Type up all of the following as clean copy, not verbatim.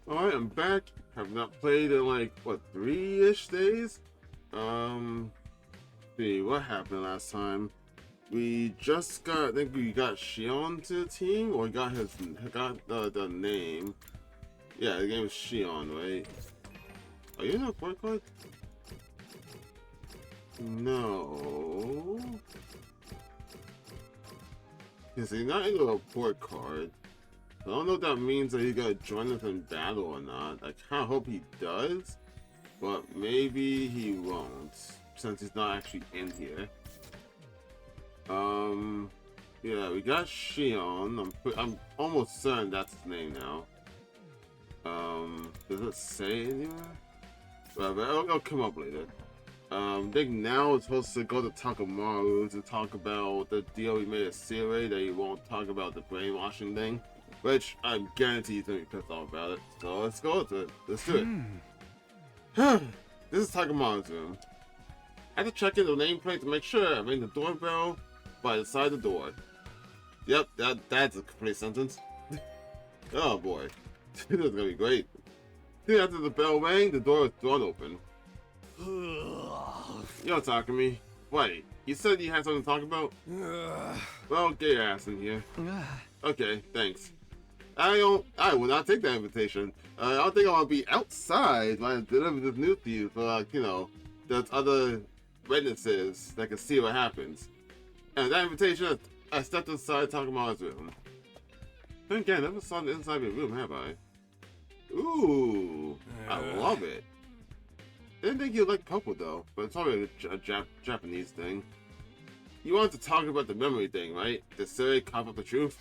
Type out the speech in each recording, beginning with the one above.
Alright, I'm back. Have not played in like, what, 3-ish days? See, what happened last time? We just got, I think we got Shion to the team, or got the name. Yeah, the game is Shion, right? Are you in a report card? No. Because he's not in the report card. I don't know if that means that he's gonna join us in battle or not. I kinda hope he does, but maybe he won't, since he's not actually in here. Yeah, we got Shion. I'm almost certain that's his name now. Does it say anywhere? But it'll come up later. I think now it's supposed to go to Takamaru to talk about the deal we made at Siri that he won't talk about the brainwashing thing, which I guarantee he's gonna be pissed off about it. So let's go with it. Let's do it. This is Takamaru's room. I had to check in the nameplate to make sure I rang the doorbell by the side of the door. Yep, that's a complete sentence. Oh boy. This is gonna be great. Soon after the bell rang, the door was thrown open. Yo, Takumi. Wait, you said you had something to talk about? Well, get your ass in here. Okay, thanks. I will not take that invitation. I don't think I want to be outside when I deliver this news to you for, like, there's other witnesses that can see what happens. And that invitation, I stepped inside Takama's room. Then again, I never saw the inside of your room, have I? Ooh, I love it. Didn't think you liked purple though, but it's probably a Japanese thing. You wanted to talk about the memory thing, right? Did Siri cover up the truth?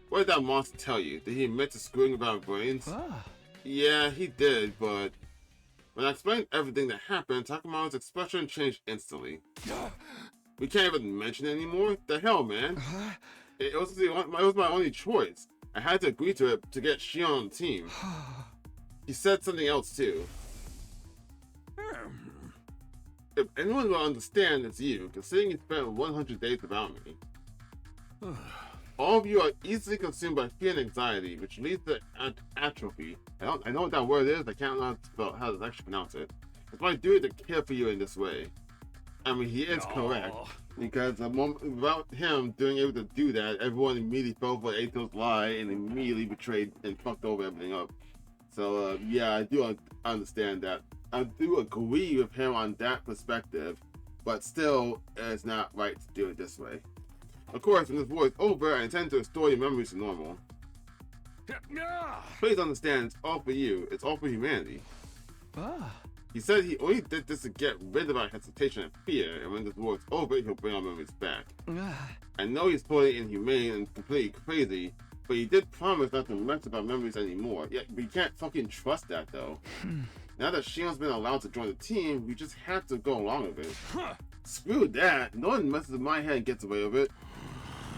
What did that monster tell you? Did he admit to screwing about our brains? Yeah, he did, but when I explained everything that happened, Takama's expression changed instantly. We can't even mention it anymore? The hell, man? It was my only choice. I had to agree to it to get Shion on the team. He said something else too. If anyone will understand, it's you, considering you spent 100 days without me. All of you are easily consumed by fear and anxiety, which leads to atrophy. I know what that word is, I can't know how to actually pronounce it. It's my duty to care for you in this way. I mean, he is correct, because without him being able to do that, everyone immediately fell for Aito's lie and immediately betrayed and fucked over everything up. So, yeah, I do understand that. I do agree with him on that perspective, but still, it's not right to do it this way. Of course, when this war is over, I intend to restore your memories to normal. Please understand, it's all for you. It's all for humanity. He said he only did this to get rid of our hesitation and fear, and when this war is over, he'll bring our memories back. I know he's totally inhumane and completely crazy, but he did promise not to mess with our memories anymore. Yeah, we can't fucking trust that, though. Now that Shion's been allowed to join the team, we just have to go along with it. Screw that! No one messes with my head and gets away with it.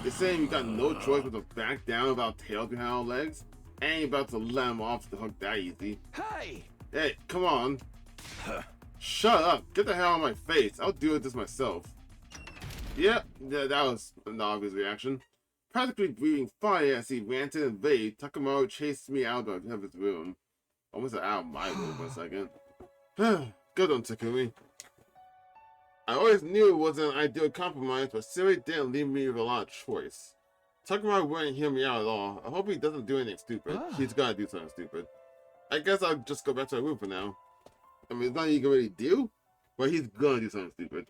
They're saying we got no choice but to back down without tails behind our legs. I ain't about to let him off the hook that easy. Hey, come on. Shut up! Get the hell out of my face! I'll deal with this myself. Yep, that was an obvious reaction. Practically breathing fire as he ranted and raved, Takamaru chased me out of his room. Almost out of my room for a second. Good on Takumi. I always knew it wasn't an ideal compromise, but Siri didn't leave me with a lot of choice. Takamaru wouldn't hear me out at all. I hope he doesn't do anything stupid. He's gonna do something stupid. I guess I'll just go back to my room for now. I mean, it's nothing you can really do, but he's gonna do something stupid.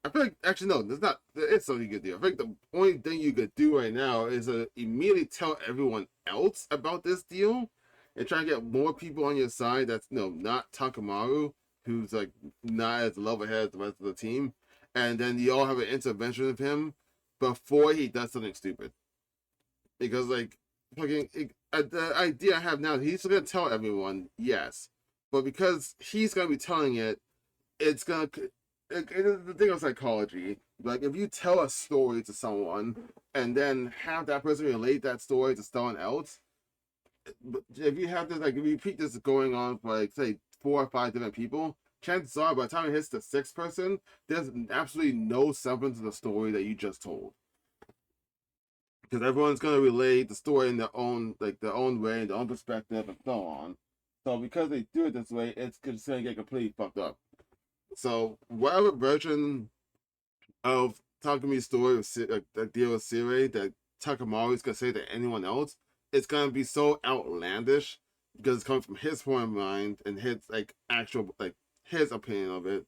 I feel like, actually, no, there's not. There is something you could do. I think the only thing you could do right now is to immediately tell everyone else about this deal and try to get more people on your side that's, not Takamaru, who's, like, not as level-headed as the rest of the team. And then you all have an intervention with him before he does something stupid. Because, like, the idea I have now, he's gonna tell everyone, yes. But because he's gonna be telling it, it's gonna... It's the thing of psychology. Like, if you tell a story to someone and then have that person relate that story to someone else, if you have this, like, if you repeat this going on for, like, say, 4 or 5 different people, chances are by the time it hits the 6th person, there's absolutely no semblance of the story that you just told. because everyone's gonna relate the story in their own way, their own perspective, and so on. So because they do it this way, it's just gonna get completely fucked up. So whatever version of Takami's story that deal with Siri that Takamaru is gonna say to anyone else, it's gonna be so outlandish because it's coming from his point of mind and his actual his opinion of it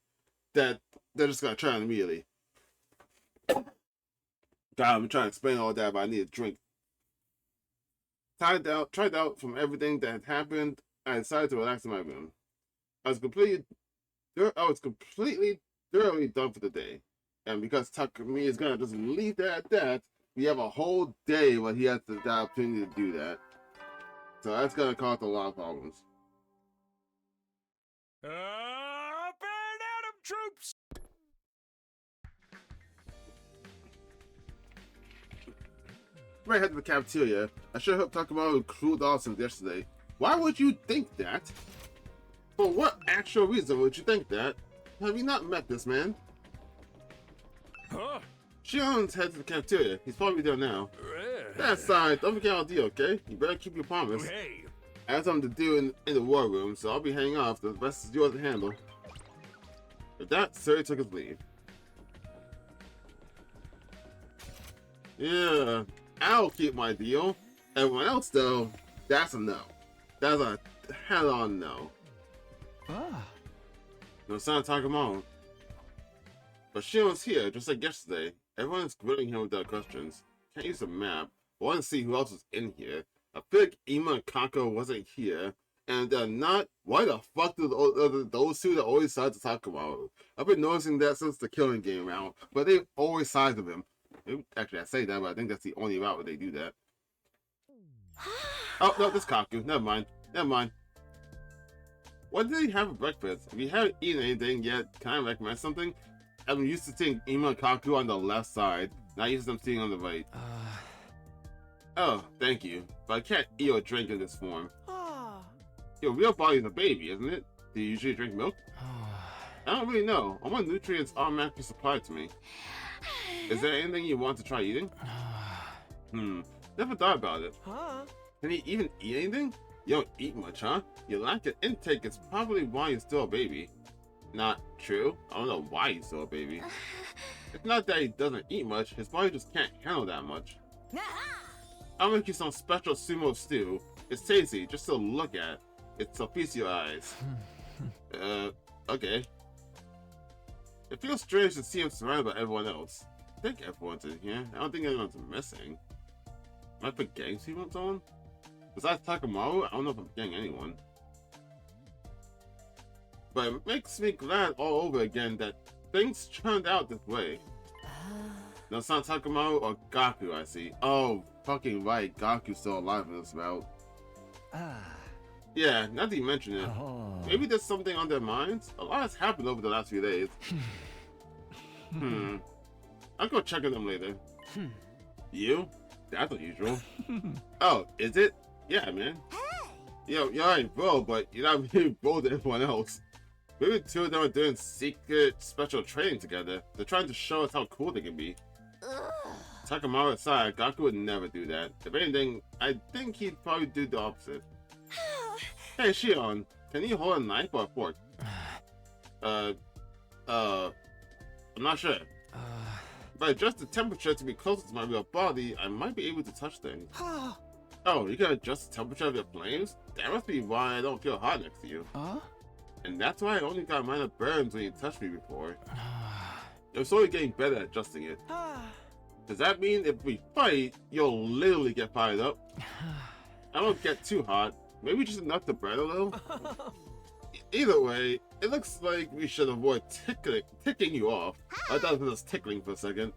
that they're just gonna try it immediately. God, I'm trying to explain all that, but I need a drink. Tried out from everything that had happened. I decided to relax in my room. I was completely thoroughly done for the day. And because Takami is gonna just leave that at that, we have a whole day where he has the opportunity to do that. So that's gonna cause a lot of problems. Burn Atom troops! Right head to the cafeteria. I sure hope Takamaru cooled off since yesterday. Why would you think that? For what actual reason would you think that? Have you not met this man? Huh? Shion's head to the cafeteria. He's probably there now. That aside, don't forget our deal, okay? You better keep your promise. Hey. I have something to do in the war room, so I'll be hanging off. The rest is yours to handle. With that, Suri took his leave. Yeah, I'll keep my deal. Everyone else, though, that's a no. That's a head-on no. No sign of Takamaru. But Shion's here, just like yesterday. Everyone's grilling him without questions. Can't use a map. I want to see who else is in here. I feel like Ima and Kako wasn't here. And they're not. Why the fuck do those two that always side to Takamaru? I've been noticing that since the Killing Game round. But they've always sided with him. Actually, I say that, but I think that's the only route where they do that. Oh, no, this Kaku. Never mind. What did he have for breakfast? If you haven't eaten anything yet, can I recommend something? I'm used to seeing Ima and Kaku on the left side, not used to them seeing on the right. Oh, thank you. But I can't eat or drink in this form. Your real body's a baby, isn't it? Do you usually drink milk? I don't really know. All my nutrients automatically supplied to me. Is there anything you want to try eating? Never thought about it. Can you even eat anything? You don't eat much, huh? Your lack of intake is probably why you're still a baby. Not true. I don't know why he's still a baby. It's not that he doesn't eat much, his body just can't handle that much. I'll make you some special sumo stew. It's tasty, just to look at. It'll feast your eyes. Okay. It feels strange to see him surrounded by everyone else. I think everyone's in here. I don't think anyone's missing. Am I forgetting someone? Besides Takamaru, I don't know if I'm forgetting anyone. But it makes me glad all over again that things turned out this way. No, it's not Takamaru or Gaku, I see. Oh, fucking right, Gaku's still alive in this route. Yeah, now that you mention it, maybe there's something on their minds. A lot has happened over the last few days. I'll go check on them later. You? That's unusual. Oh, is it? Yeah, man. Yo, you're alright, bro, but you're not really bro to everyone else. Maybe the two of them are doing secret special training together. They're trying to show us how cool they can be. Takamaru aside, Gaku would never do that. If anything, I think he'd probably do the opposite. Hey, Shion, can you hold a knife or a fork? I'm not sure. If I adjust the temperature to be closer to my real body, I might be able to touch things. Oh, you can adjust the temperature of your flames? That must be why I don't feel hot next to you. And that's why I only got minor burns when you touched me before. I'm slowly getting better at adjusting it. Does that mean if we fight, you'll literally get fired up? I won't get too hot. Maybe just enough to burn a little? Either way, it looks like we should avoid ticking you off. I thought it was just tickling for a second.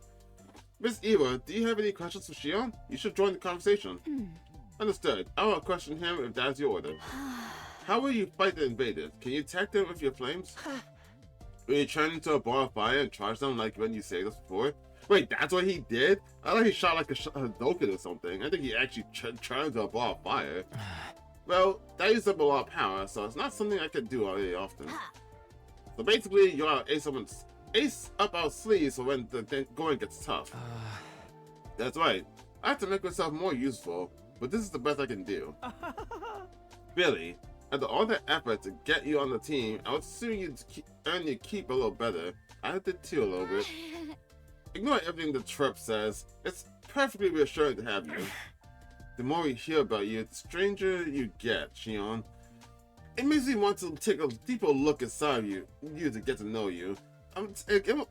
Miss Eva, do you have any questions for Shion? You should join the conversation. Understood. I will question him if that's your order. How will you fight the invaders? Can you attack them with your flames? Will you turn into a ball of fire and charge them like when you saved us before? Wait, that's what he did? I thought he shot like a Hadouken or something. I think he actually turned into a ball of fire. Well, that used up a lot of power, so it's not something I can do very often. So basically, you're our ace up our sleeves for when the going gets tough. That's right. I have to make myself more useful, but this is the best I can do. Billy, after all the effort to get you on the team, I was assuming you'd earn your keep a little better. I did too a little bit. Ignore everything the Trip says. It's perfectly reassuring to have you. The more we hear about you, the stranger you get, Shion. It makes me want to take a deeper look inside of you to get to know you. I'm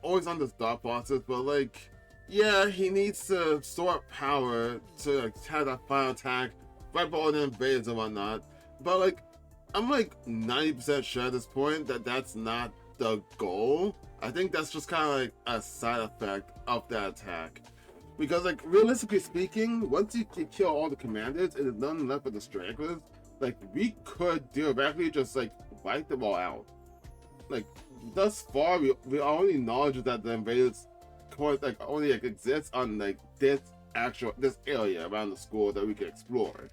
always on this thought process, but like, yeah, he needs to store up power to like, have that final attack, fight all the invaders and whatnot. But like, I'm like 90% sure at this point that that's not the goal. I think that's just kind of like a side effect of that attack. Because like, realistically speaking, once you kill all the commanders, it is none left but the stragglers. Like, we could directly just like wipe them all out. Like, thus far, we only knowledge that the invaders like only like exists on like this area around the school that we can explore.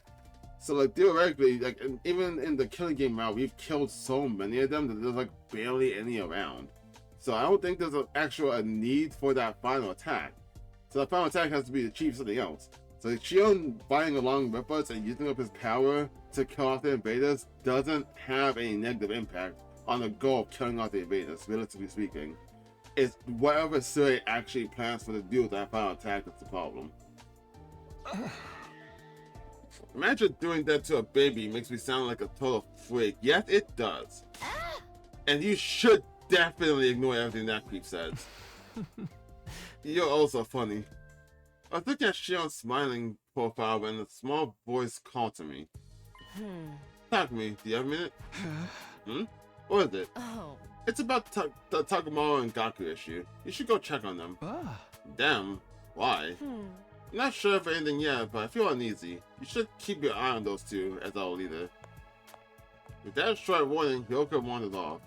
So like theoretically, like even in the killing game route, we've killed so many of them that there's like barely any around. So I don't think there's an actual need for that final attack. So the final attack has to be to achieve something else. So Shion fighting along with us and using up his power to kill off the invaders doesn't have any negative impact on the goal of killing off the invaders, realistically speaking. It's whatever Suri actually plans for to do with that final attack that's the problem. Imagine doing that to a baby makes me sound like a total freak. Yes, it does. And you should definitely ignore everything that creep says. You're also funny. I was looking at Shion's smiling profile when a small voice called to me. Talk to me. Do you have a minute? What is it? Oh. It's about the Takamawa and Gaku issue. You should go check on them. Damn. Why? Not sure of anything yet, but I feel uneasy. You should keep your eye on those two as our leader. With that short warning, Hyoka wandered off.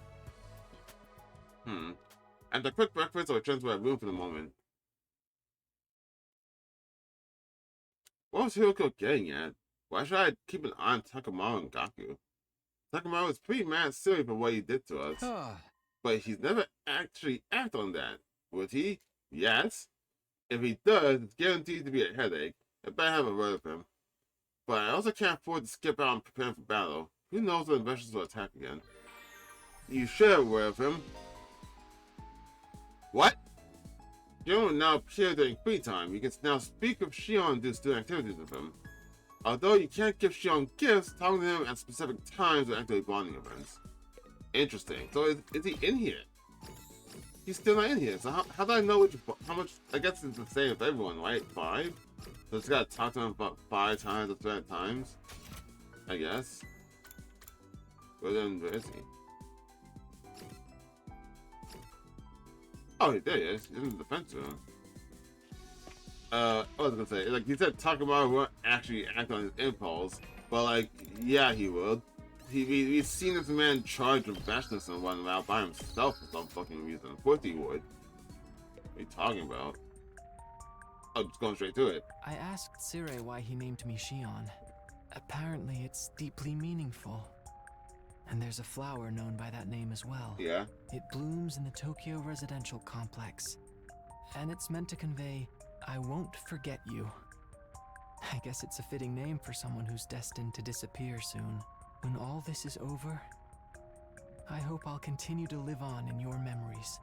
After a quick breakfast, I returned to my room for the moment. What was Hyoka getting at? Why should I keep an eye on Takamawa and Gaku? Takamawa was pretty mad at Suri for what he did to us. But he's never actually acted on that. Would he? Yes. If he does, it's guaranteed to be a headache. I better have a word with him. But I also can't afford to skip out and prepare for battle. Who knows when the Vegetables will attack again? You should have a word with him. What? Shion will now appear during free time. You can now speak with Shion and do student activities with him. Although you can't give Shion gifts, talking to him at specific times will activate bonding events. Interesting. So is he in here? He's still not in here. So how do I know how much? I guess it's the same with everyone, right? 5? So just gotta talk to him about 5 times or 7 times. I guess. Where is he? Oh, there he is. He's in the defense room. I was gonna say, like, he said Takamawa won't actually act on his impulse, but like, yeah, he would. We've seen this man charge with vastness and run around by himself for some fucking reason. Of course he would. What are you talking about? Oh, just going straight to it. I asked Sire why he named me Shion. Apparently it's deeply meaningful. And there's a flower known by that name as well. Yeah? It blooms in the Tokyo residential complex. And it's meant to convey, I won't forget you. I guess it's a fitting name for someone who's destined to disappear soon. When all this is over, I hope I'll continue to live on in your memories.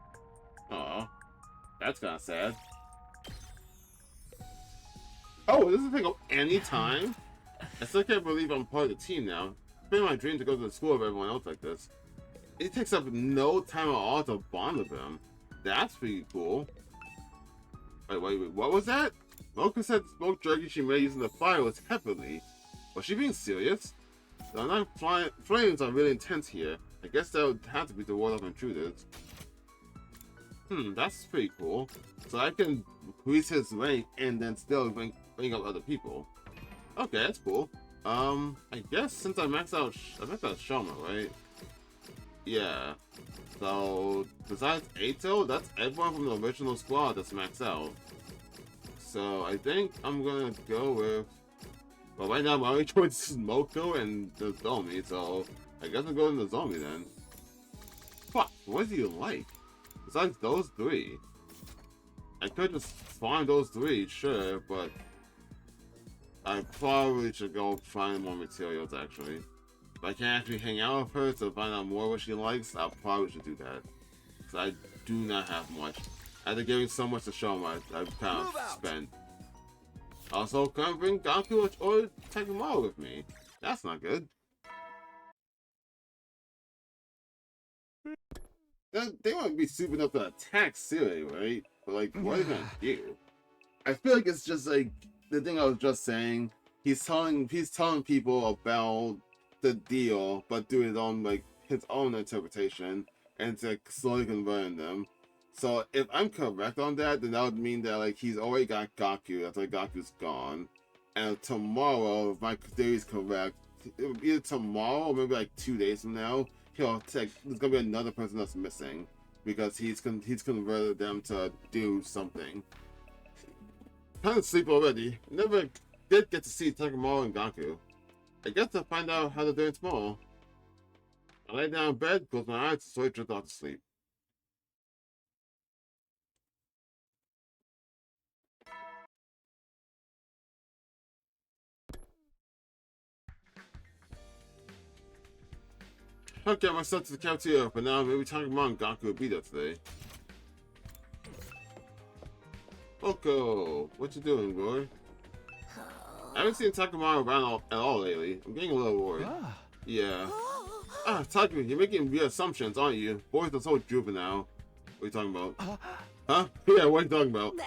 Aw, that's kind of sad. Oh, this is gonna go anytime? I still can't believe I'm part of the team now. It's been my dream to go to the school with everyone else like this. It takes up no time at all to bond with them. That's pretty cool. Wait, what was that? Mocha said the smoked jerky she made using the fire was heavily. Was she being serious? The online flames are really intense here. I guess that would have to be to ward off intruders. That's pretty cool. So I can increase his rank and then still bring up other people. Okay, that's cool. I guess since I maxed out Shoma, right? Yeah. So besides Ato, that's everyone from the original squad that's maxed out. So I think I'm gonna go with. Well, right now my only choice is Moko and the Zombie, so I guess I'm going to the Zombie then. Fuck, what is he like? Besides those 3. I could just find those 3, sure, but I probably should go find more materials, actually. If I can actually hang out with her to find out more what she likes, I probably should do that. Because I do not have much. After giving so much to show I've kind of spent. Also, can't bring Gaku or Takemura with me. That's not good. They want to be super enough to attack Siri, right? But like, what are they gonna do? I feel like it's just like the thing I was just saying. He's telling people about the deal, but doing his own interpretation and to slowly converting them. So if I'm correct on that, then that would mean that like he's already got Gaku. That's why Gaku's gone. And tomorrow, if my theory is correct, either tomorrow or maybe like 2 days from now, there's gonna be another person that's missing because he's converted them to do something. Kind of sleep already. Never did get to see Takemura and Gaku. I guess to find out how they're doing tomorrow. I lay down in bed, close my eyes, so I drift off to sleep. I'll get myself to the cafeteria, but now maybe Takemura and Gaku will be there today. Oko, what you doing, boy? I haven't seen Takemura around at all lately. I'm getting a little worried. Yeah. Taku, you're making weird assumptions, aren't you? Boys are so juvenile. What are you talking about? Huh? Yeah, what are you talking about? No.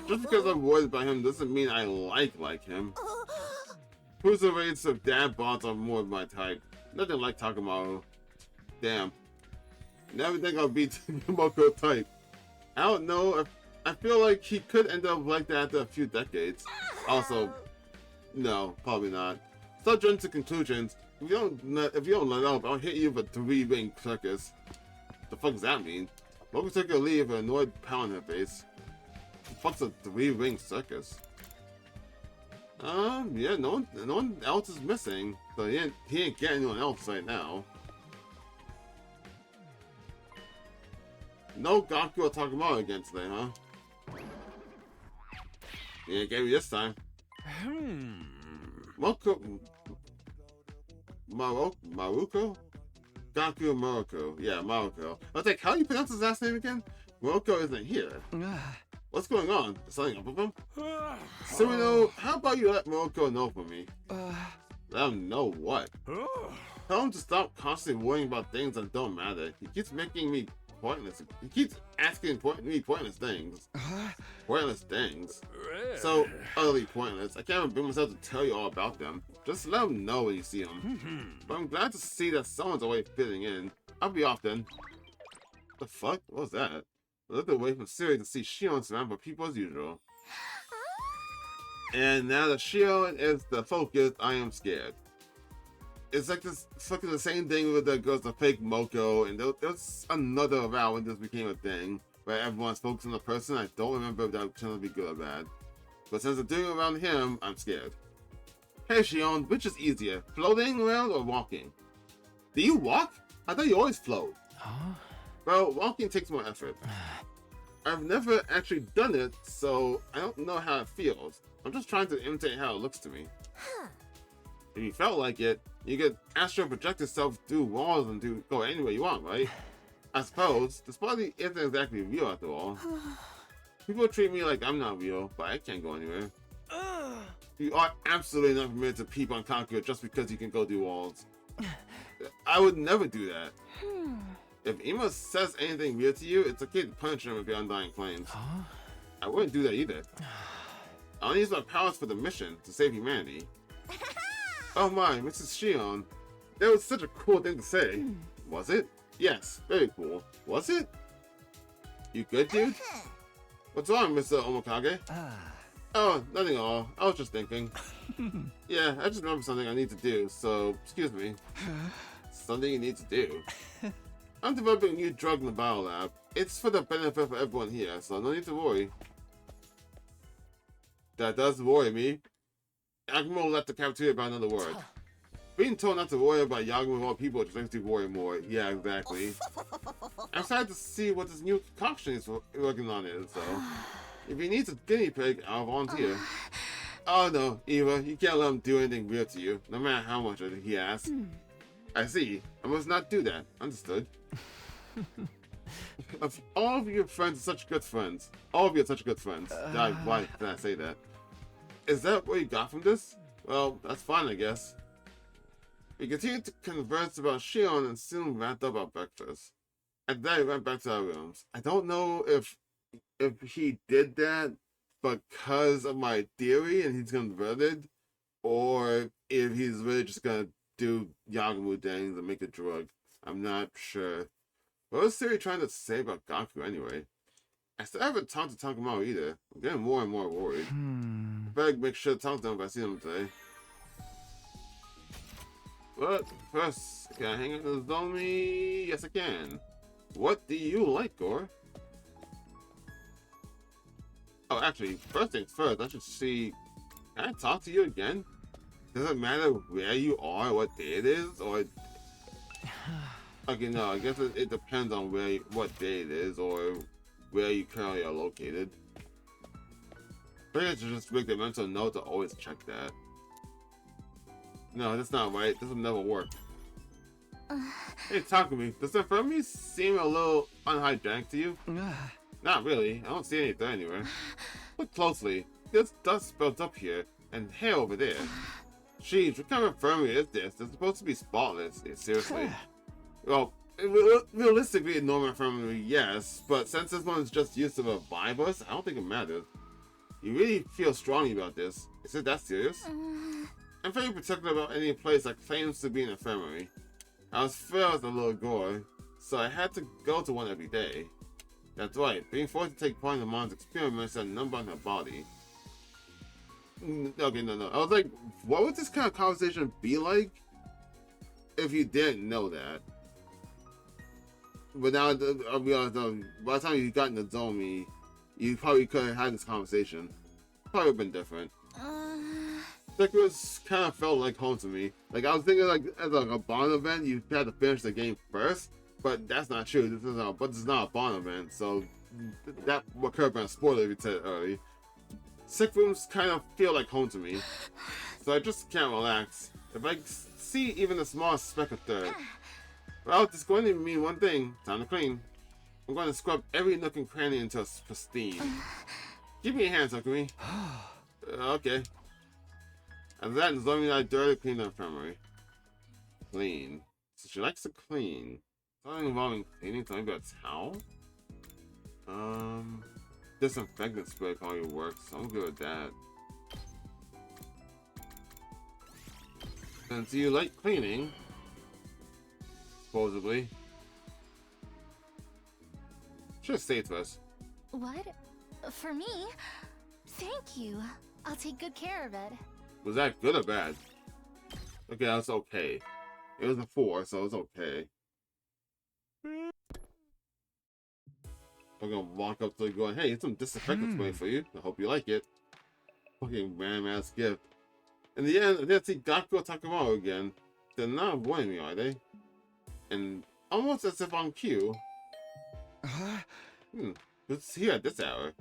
Just because I'm worried about him doesn't mean I like him. Who's the rates of dad bonds are more of my type? Nothing like Takemura. Damn. Never think I'll be Moko type. I don't know. I feel like he could end up like that after a few decades. Also, no, probably not. Stop jumping to conclusions. If you don't let up, I'll hit you with a 3-ring circus. The fuck does that mean? Moko took a leave with an annoyed pound in her face. The fuck's a 3-ring circus? Yeah, no one else is missing, so he ain't getting anyone else right now. No Gaku or Takemura again today, huh? Yeah, get me this time. Maruko? Gaku Maruko. Yeah, Maruko. I was like, how do you pronounce his last name again? Maruko isn't here. What's going on? Is something up with him? Suino, how about you let Maruko know for me? Let him know what? Tell him to stop constantly worrying about things that don't matter. He keeps making me pointless. He keeps asking me pointless things. Pointless things. So utterly pointless. I can't even bring myself to tell you all about them. Just let him know when you see him. But I'm glad to see that someone's already fitting in. I'll be off then. The fuck? What was that? I looked away from Siri to see Shion surrounded by people as usual. And now that Shion is the focus, I am scared. It's like this fucking the same thing with the girls, the fake Moko, and there was another round when this became a thing, where everyone's focused on the person. I don't remember if that was going to be good or bad. But since I'm doing it around him, I'm scared. Hey Shion, which is easier, floating around or walking? Do you walk? I thought you always float. Huh? Well, walking takes more effort. I've never actually done it, so I don't know how it feels. I'm just trying to imitate how it looks to me. If you felt like it, you could astral project yourself through walls and go anywhere you want, right? I suppose. This body isn't exactly real after all. People treat me like I'm not real, but I can't go anywhere. You are absolutely not permitted to peep on Kakuya just because you can go through walls. I would never do that. If Ima says anything weird to you, it's okay to punish him with your undying flames. Huh? I wouldn't do that either. I only use my powers for the mission, to save humanity. Oh my, Mrs. Shion. That was such a cool thing to say. Was it? Yes, very cool. Was it? You good, dude? What's wrong, Mr. Omokage? Oh, nothing at all. I was just thinking. Yeah, I just remembered something I need to do, so excuse me. Something you need to do. I'm developing a new drug in the bio lab. It's for the benefit of everyone here, so no need to worry. That does worry me. Yagumo left the cafeteria by another word. Being told not to worry about Yagumo of all people just makes me worry more. Yeah, exactly. I'm excited to see what this new concoction is working on so. If he needs a guinea pig, I'll volunteer. Oh no, Eva, you can't let him do anything weird to you, no matter how much he asks. I see. I must not do that. Understood. Of all of your friends are such good friends. All of you are such good friends. Why did I say that? Is that what you got from this? Well, that's fine, I guess. We continued to converse about Shion and soon wrapped up our breakfast. And then we went back to our rooms. I don't know if he did that because of my theory and he's converted, or if he's really just gonna do Yagamu things and make a drug. I'm not sure. What was Siri trying to say about Gaku anyway? I still haven't talked to Takamawa either. I'm getting more and more worried. I better make sure to talk to him if I see him today. But first, can I hang out with Zombie? Yes, I can. What do you like, Gore? Oh, actually, first things first, I should see. Can I talk to you again? Does it matter where you are, what day it is, or? Okay, no, I guess it depends on what day it is, or where you currently are located. I think I should just make the mental note to always check that. No, that's not right. This will never work. Hey, Takumi, does the infirmary seem a little unhygienic to you? Not really. I don't see anything anywhere. Look closely. There's dust built up here, and hair over there. Jeez, what kind of infirmary is this? It's supposed to be spotless. Seriously. Well, realistically, a normal infirmary, yes, but since this one is just used to revive us, I don't think it matters. You really feel strongly about this. Is it that serious? I'm very particular about any place that claims to be an infirmary. I was fair as a little Gore, so I had to go to one every day. That's right, being forced to take part in the mom's experiments had a number on her body. Okay, no. I was like, what would this kind of conversation be like if you didn't know that? But now, I'll be honest, by the time you got in the Zombie, you probably could have had this conversation. Probably would have been different. Like, it was kind of felt like home to me. Like, I was thinking, like, as like a Bond event, you had to finish the game first, but that's not true. This is not a Bond event, so that could have been a spoiler if you said it early. Sick rooms kind of feel like home to me, so I just can't relax. If I see even the smallest speck of dirt, well, it's going to mean one thing: time to clean. I'm going to scrub every nook and cranny until it's pristine. Give me a hand, Takumi. Okay. And that is Zombie and I dirty clean the infirmary. Clean. So she likes to clean. Something involving cleaning, something about a towel? Disinfectant spray probably works, so I'm good with that. And do you like cleaning? Supposedly. Should say it to us. What? For me? Thank you. I'll take good care of it. Was that good or bad? Okay, that's okay. It was a 4, so it's okay. I'm gonna walk up to you going, hey, it's some disinfectant spray for you. I hope you like it. Fucking random ass gift. In the end, I didn't see Gaku or Takamawa again. They're not avoiding me, are they? And almost as if on cue. What's here at this hour?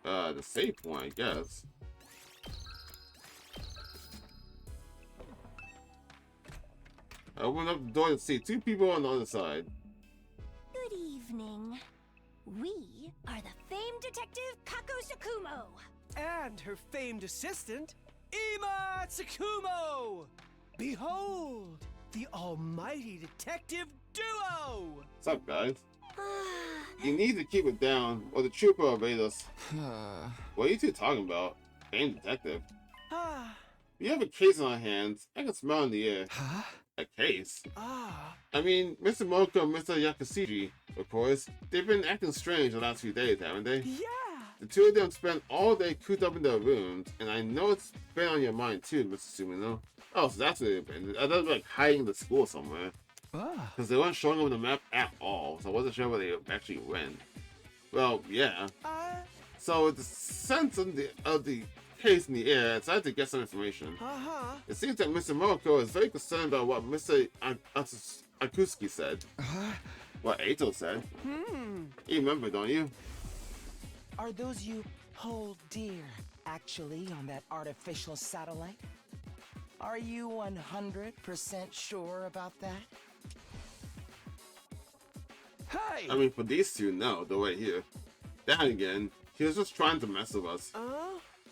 The safe one, I guess. I opened up the door to see 2 people on the other side. Good evening. We are the famed detective Kako Sakumo. And her famed assistant, Ima Tsukumo! Behold, the almighty detective duo! What's up, guys? You need to keep it down, or the trooper will evade us. What are you 2 talking about? Famed detective. We have a case on our hands. I can smell in the air. A case? I mean, Mr. Moka and Mr. Yakushiji, of course, they've been acting strange the last few days, haven't they? Yeah! The 2 of them spent all day cooped up in their rooms, and I know it's been on your mind too, Mr. Sumino. Oh, so that's what they've been. I thought they were like hiding in the school somewhere. Because they weren't showing up on the map at all, so I wasn't sure where they actually went. Well, yeah. So with the sense of the case in the air, I decided to get some information. It seems that Mr. Moriko is very concerned about what Mr. Akusuki said. What Eito said. You remember, don't you? Are those you hold dear? actually on that artificial satellite? Are you 100% sure about that? Hey! I mean, for these two, no, they're right here. Then again, he was just trying to mess with us.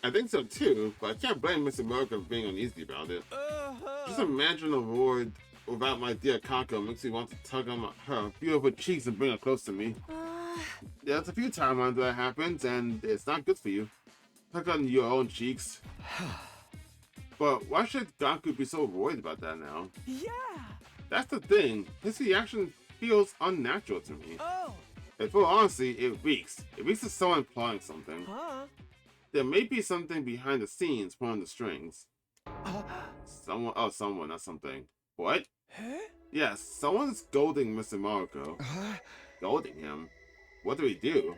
I think so too, but I can't blame Miss America for being uneasy about it. Just imagine a reward without my dear Kako makes me want to tug on her beautiful cheeks and bring her close to me. There's a few timelines that happens, and it's not good for you. Tug on your own cheeks. But why should Gaku be so worried about that now? Yeah! That's the thing. His reaction feels unnatural to me. Oh! And for honesty, it reeks. It reeks of someone plotting something. Huh? There may be something behind the scenes pulling the strings. Someone, not something. What? Huh? Yes, someone's goading Mr. Mariko. Goading him? What do we do?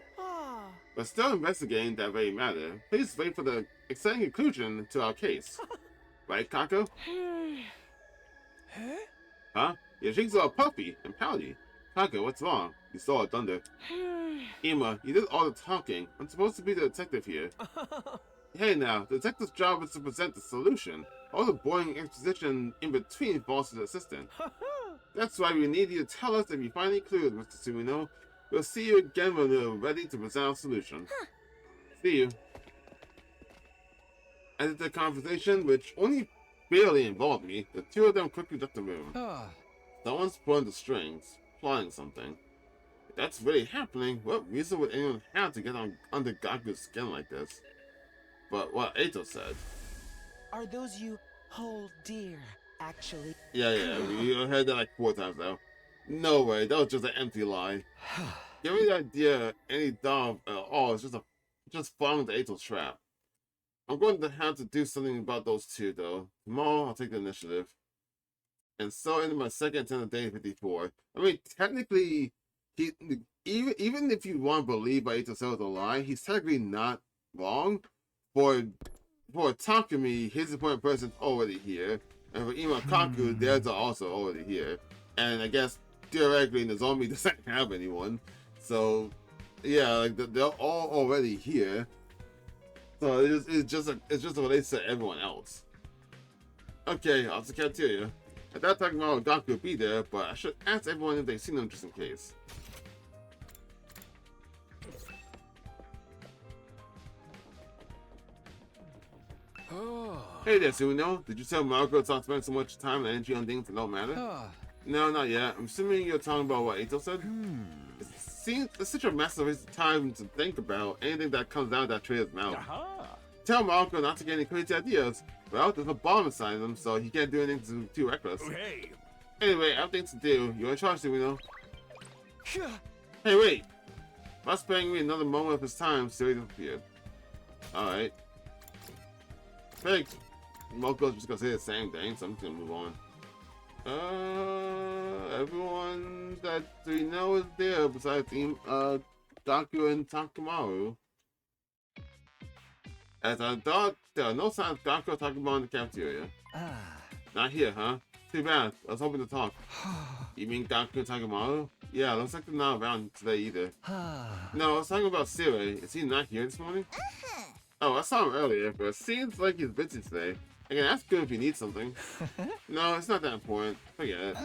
But still investigating that very matter. Please wait for the exciting conclusion to our case. Right, Kako? Huh? Huh? Your cheeks are puffy and pouty. Kako, what's wrong? You saw a thunder. Ima, you did all the talking. I'm supposed to be the detective here. Hey now, the detective's job is to present the solution. All the boring exposition in between falls to the assistant. That's why we need you to tell us if you find any clues, Mr. Sumino. We'll see you again when we're ready to present our solution. See you. Ended the conversation, which only barely involved me. The two of them quickly left the room. Someone's pulling the strings, plotting something. If that's really happening, what reason would anyone have to get under Gaku's skin like this? But what Eito said. Are those you hold dear, actually? Yeah, we heard that like 4 times now. No way, that was just an empty lie. Give me the idea any dog at all is just falling into Eito's trap. I'm going to have to do something about those two though. Tomorrow I'll take the initiative. And so into my second attempt at day 54. I mean, technically, even if you want to believe by Eito said was a lie, he's technically not wrong. For Takumi, his important person's already here. And for Ima Kaku, theirs are also already here. And I guess theoretically Nozomi doesn't have anyone. So yeah, like they're all already here. So it's just relates to everyone else. Okay, I'll just cafeteria. I thought talking about Gaku would be there, but I should ask everyone if they've seen him just in case. Hey there, Suno. Did you tell Marco to stop spending so much time and energy on things that don't matter? No, not yet. I'm assuming you're talking about what Eito said? It's such a mess of his time to think about anything that comes out of that trader's mouth. Tell Marco not to get any crazy ideas. Well, there's a bomb inside him, so he can't do anything too reckless. Hey. Anyway, I have things to do. You're in charge, Suno. Hey, wait. Not sparing me another moment of his time, Siri disappeared. Alright. Thanks. Moko's just gonna say the same thing, so I'm just gonna move on. Everyone that we know is there besides Gaku and Takamaru. As I thought, there are no signs of Gaku or Takamaru in the cafeteria. Not here, huh? Too bad. I was hoping to talk. You mean Gaku and Takamaru? Yeah, looks like they're not around today either. No, I was talking about Siri. Is he not here this morning? Oh, I saw him earlier, but it seems like he's busy today. I can ask him if he needs something. No, it's not that important. Forget it.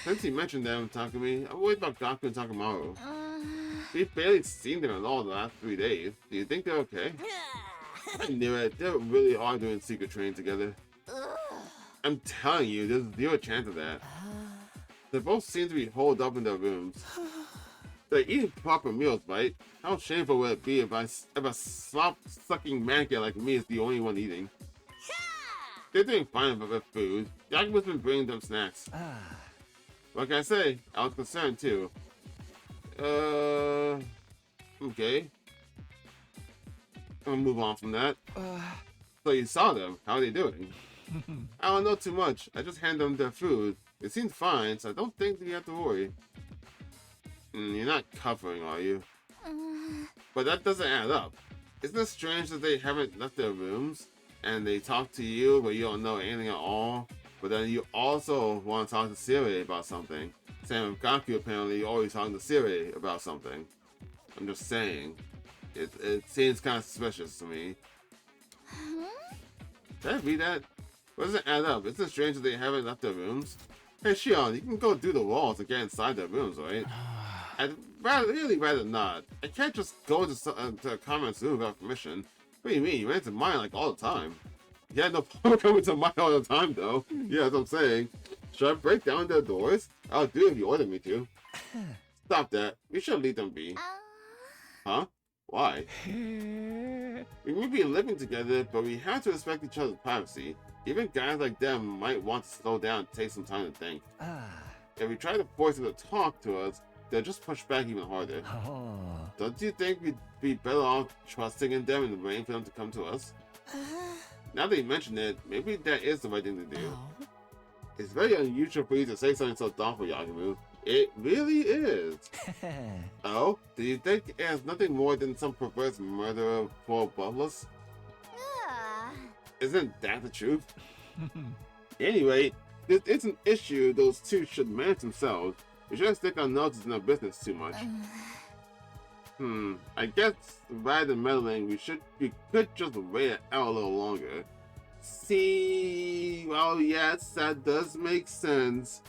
Since you mentioned them, Takumi, I'm worried about Gaku and Takamaru. We've barely seen them at all the last 3 days. Do you think they're okay? I knew it. They really are doing secret training together. I'm telling you, there's zero chance of that. They both seem to be holed up in their rooms. They're eating proper meals, right? How shameful would it be if a slop-sucking mannequin like me is the only one eating? They're doing fine with their food. Yakuma's been bringing them snacks. What can I say? I was concerned too. Okay. I'll move on from that. So you saw them. How are they doing? I don't know too much. I just handed them their food. It seems fine, so I don't think you have to worry. You're not covering, are you? But that doesn't add up. Isn't it strange that they haven't left their rooms? And they talk to you, but you don't know anything at all? But then you also want to talk to Siri about something. Same with Gaku, apparently, you're always talking to Siri about something. I'm just saying. It seems kind of suspicious to me. Did I read that? What does it add up? Isn't it strange that they haven't left their rooms? Hey Shion, you can go through the walls to get inside their rooms, right? I'd really rather not. I can't just go to a comment's room without permission. What do you mean? You went to mine like all the time. You had no problem coming to mine all the time though. Yeah, that's what I'm saying. Should I break down their doors? I'll do it if you order me to. Stop that. We should leave them be. Huh? Why? We may be living together, but we have to respect each other's privacy. Even guys like them might want to slow down and take some time to think. If we try to force them to talk to us, they'll just push back even harder. Don't you think we'd be better off trusting in them and waiting for them to come to us? Now that you mention it, maybe that is the right thing to do. It's very unusual for you to say something so thoughtful, Yagumu. It really is. Oh? Do you think it has nothing more than some perverse murderer for above us? Isn't that the truth? Anyway, this is an issue those two should manage themselves. We shouldn't stick our noses in their business too much. I guess rather than meddling, we could just wait it out a little longer. See, well, yes, that does make sense.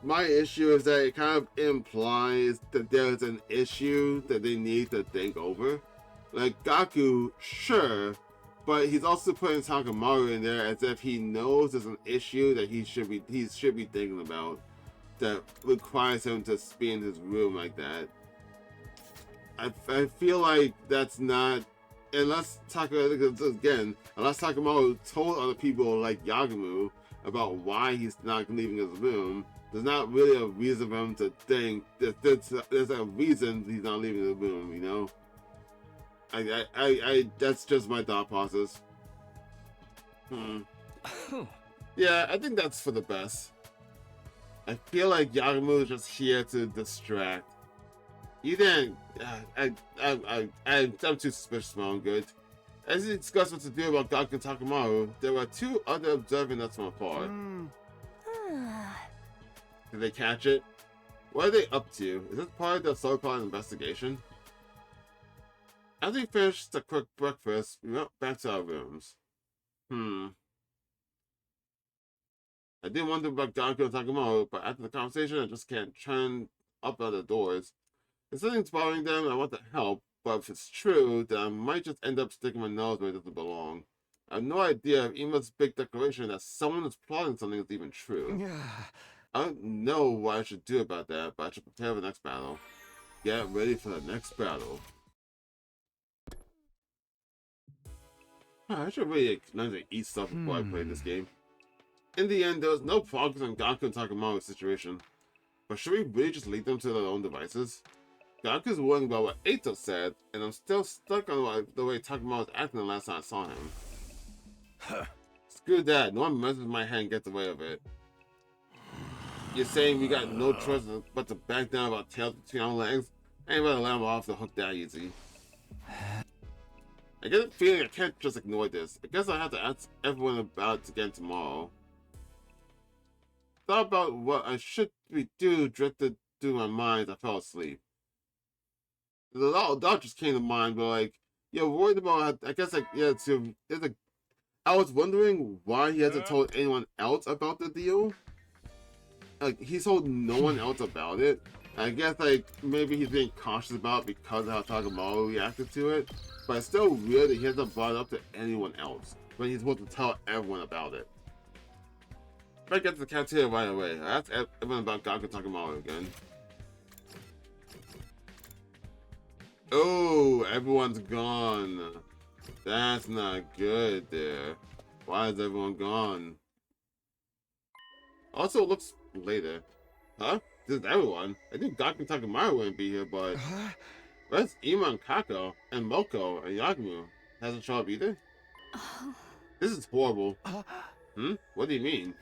My issue is that it kind of implies that there's an issue that they need to think over. Like Gaku, sure, but he's also putting Takamaru in there as if he knows there's an issue that he should be thinking about that requires him to be in his room like that. I feel like that's not, unless Takamaru told other people like Yagumu about why he's not leaving his room, there's not really a reason for him to think that there's a reason he's not leaving the room, you know? I that's just my thought process. Yeah, I think that's for the best. I feel like Yagumu is just here to distract. I'm too suspicious of my own good. As he discussed what to do about Gaku and Takamaru, there were two other observing us from afar. Did they catch it? What are they up to? Is this part of the so-called investigation? After we finished a quick breakfast, we went back to our rooms. I didn't wonder about Gaku and Takamaru, but after the conversation, I just can't turn up other doors. If something's bothering them, I want to help, but if it's true, then I might just end up sticking my nose where it doesn't belong. I have no idea if Ima's big declaration that someone is plotting something is even true. I don't know what I should do about that, but I should prepare for the next battle. Get ready for the next battle. I should really learn to eat stuff before I play this game. In the end, there was no progress on Gaku and Takamaru's situation. But should we really just leave them to their own devices? Gaku's worrying about what Eito said, and I'm still stuck on the way Takamaru was acting the last time I saw him. Screw that, no one messes with my head and gets away with it. You're saying we got no choice but to back down about tails between our legs? I ain't gonna let him off the hook that easy. I get a feeling I can't just ignore this. I guess I have to ask everyone about it again tomorrow. Thought about what I should do drifted through my mind as I fell asleep. The thought just came to mind, but like, you're worried about, I guess like, yeah, I was wondering why he hasn't told anyone else about the deal. Like, he's told no one else about it. I guess like, maybe he's being cautious about it because of how Takamaru reacted to it. But it's still weird that he hasn't brought it up to anyone else when he's supposed to tell everyone about it. If I get to the cafeteria right away, I ask everyone about Gaku Takamaru again. Oh, everyone's gone. That's not good there. Why is everyone gone? Also, it looks later. Huh? This is everyone. I think Gaku and Takamaru wouldn't be here, but... Where's Ima and Kako and Moko and Yagumu? Hasn't shown up either? This is horrible. What do you mean?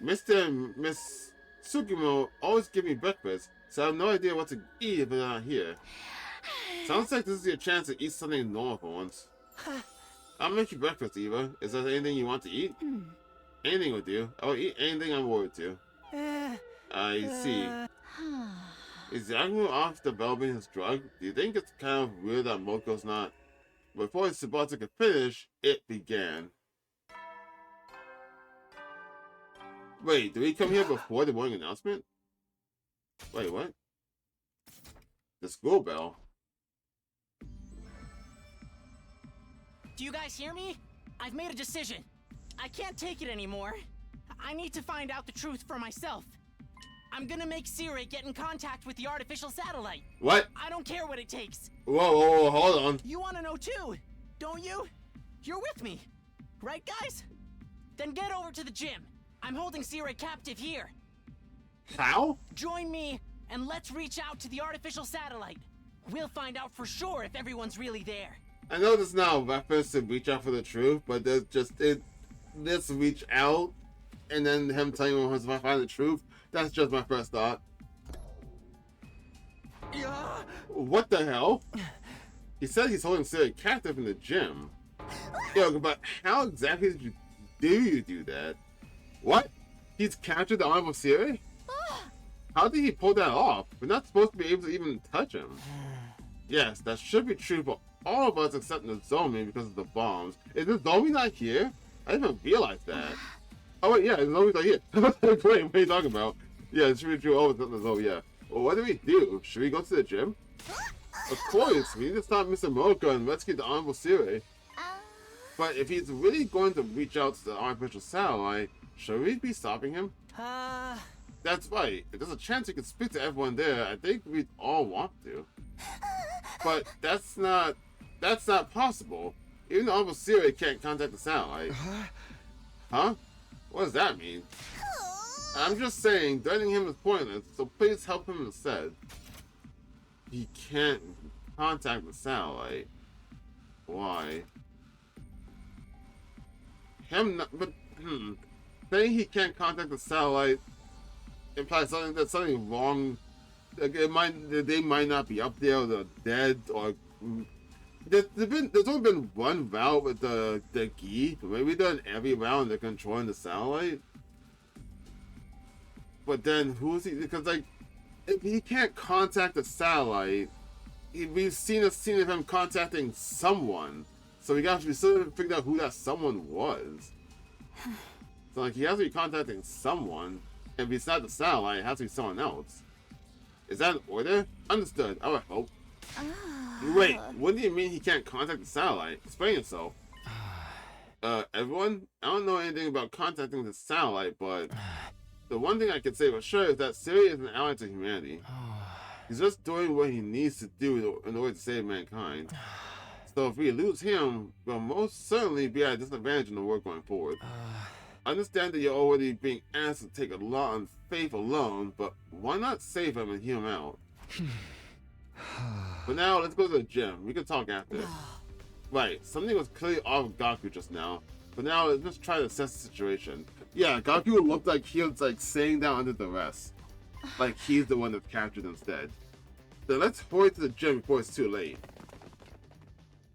Mr. and Miss Tsukimo always give me breakfast, so I have no idea what to eat if they're not here. Sounds like this is your chance to eat something normal for once. I'll make you breakfast, Eva. Is there anything you want to eat? Anything will do. I will eat anything I'm worried to. I see. Is Yagumu off developing his drug? Do you think it's kind of weird that Moko's not Before Tsubasa could finish, it began. Wait, did we come here before the morning announcement? Wait, what? The school bell. Do you guys hear me? I've made a decision. I can't take it anymore. I need to find out the truth for myself. I'm gonna make Siri get in contact with the artificial satellite. What? I don't care what it takes. Whoa, hold on. You wanna know too, don't you? You're with me, right guys? Then get over to the gym. I'm holding Siri captive here. How? Join me and let's reach out to the artificial satellite. We'll find out for sure if everyone's really there. I know there's not a reference to reach out for the truth, but there's just this reach out, and then him telling him once I find the truth. That's just my first thought. What the hell? He said he's holding Siri captive in the gym. Yo, but how exactly did you do that? What? He's captured the arm of Siri? How did he pull that off? We're not supposed to be able to even touch him. Yes, that should be true for all of us except Nozomi because of the bombs. Is Nozomi not here? I didn't even realize that. Oh wait, yeah, Nozomi's not here. Wait, what are you talking about? Yeah, it should be true all except Nozomi, yeah. Well, what do we do? Should we go to the gym? Of course, we need to stop Mr. Mocha and rescue the Honorable Siri. But if he's really going to reach out to the artificial satellite, should we be stopping him? That's right. If there's a chance he can speak to everyone there, I think we'd all want to. But that's not possible. Even the Honorable Siri can't contact the satellite. Huh? What does that mean? I'm just saying, threatening him is pointless, so please help him instead. He can't contact the satellite. Why? Saying he can't contact the satellite implies something wrong. Like they might not be up there, or they're dead, or there's only been one route with the Gi, but maybe they're in every round they're controlling the satellite. But then who's he? Because like, if he can't contact the satellite, we've seen a scene of him contacting someone. So we still haven't figured out who that someone was. So like, he has to be contacting someone. If it's not the satellite, it has to be someone else. Is that an order? Understood. I would hope. Wait, what do you mean he can't contact the satellite? Explain yourself. Everyone? I don't know anything about contacting the satellite, but the one thing I can say for sure is that Siri is an ally to humanity. He's just doing what he needs to do in order to save mankind. So if we lose him, we'll most certainly be at a disadvantage in the war going forward. I understand that you're already being asked to take a lot on faith alone, but why not save him and heal him out? But now, let's go to the gym. We can talk after. Right, something was clearly off with Gaku just now. But now, let's just try to assess the situation. Yeah, Gaku looked like he was like sitting down under duress. Like he's the one that's captured instead. Then let's hurry to the gym before it's too late.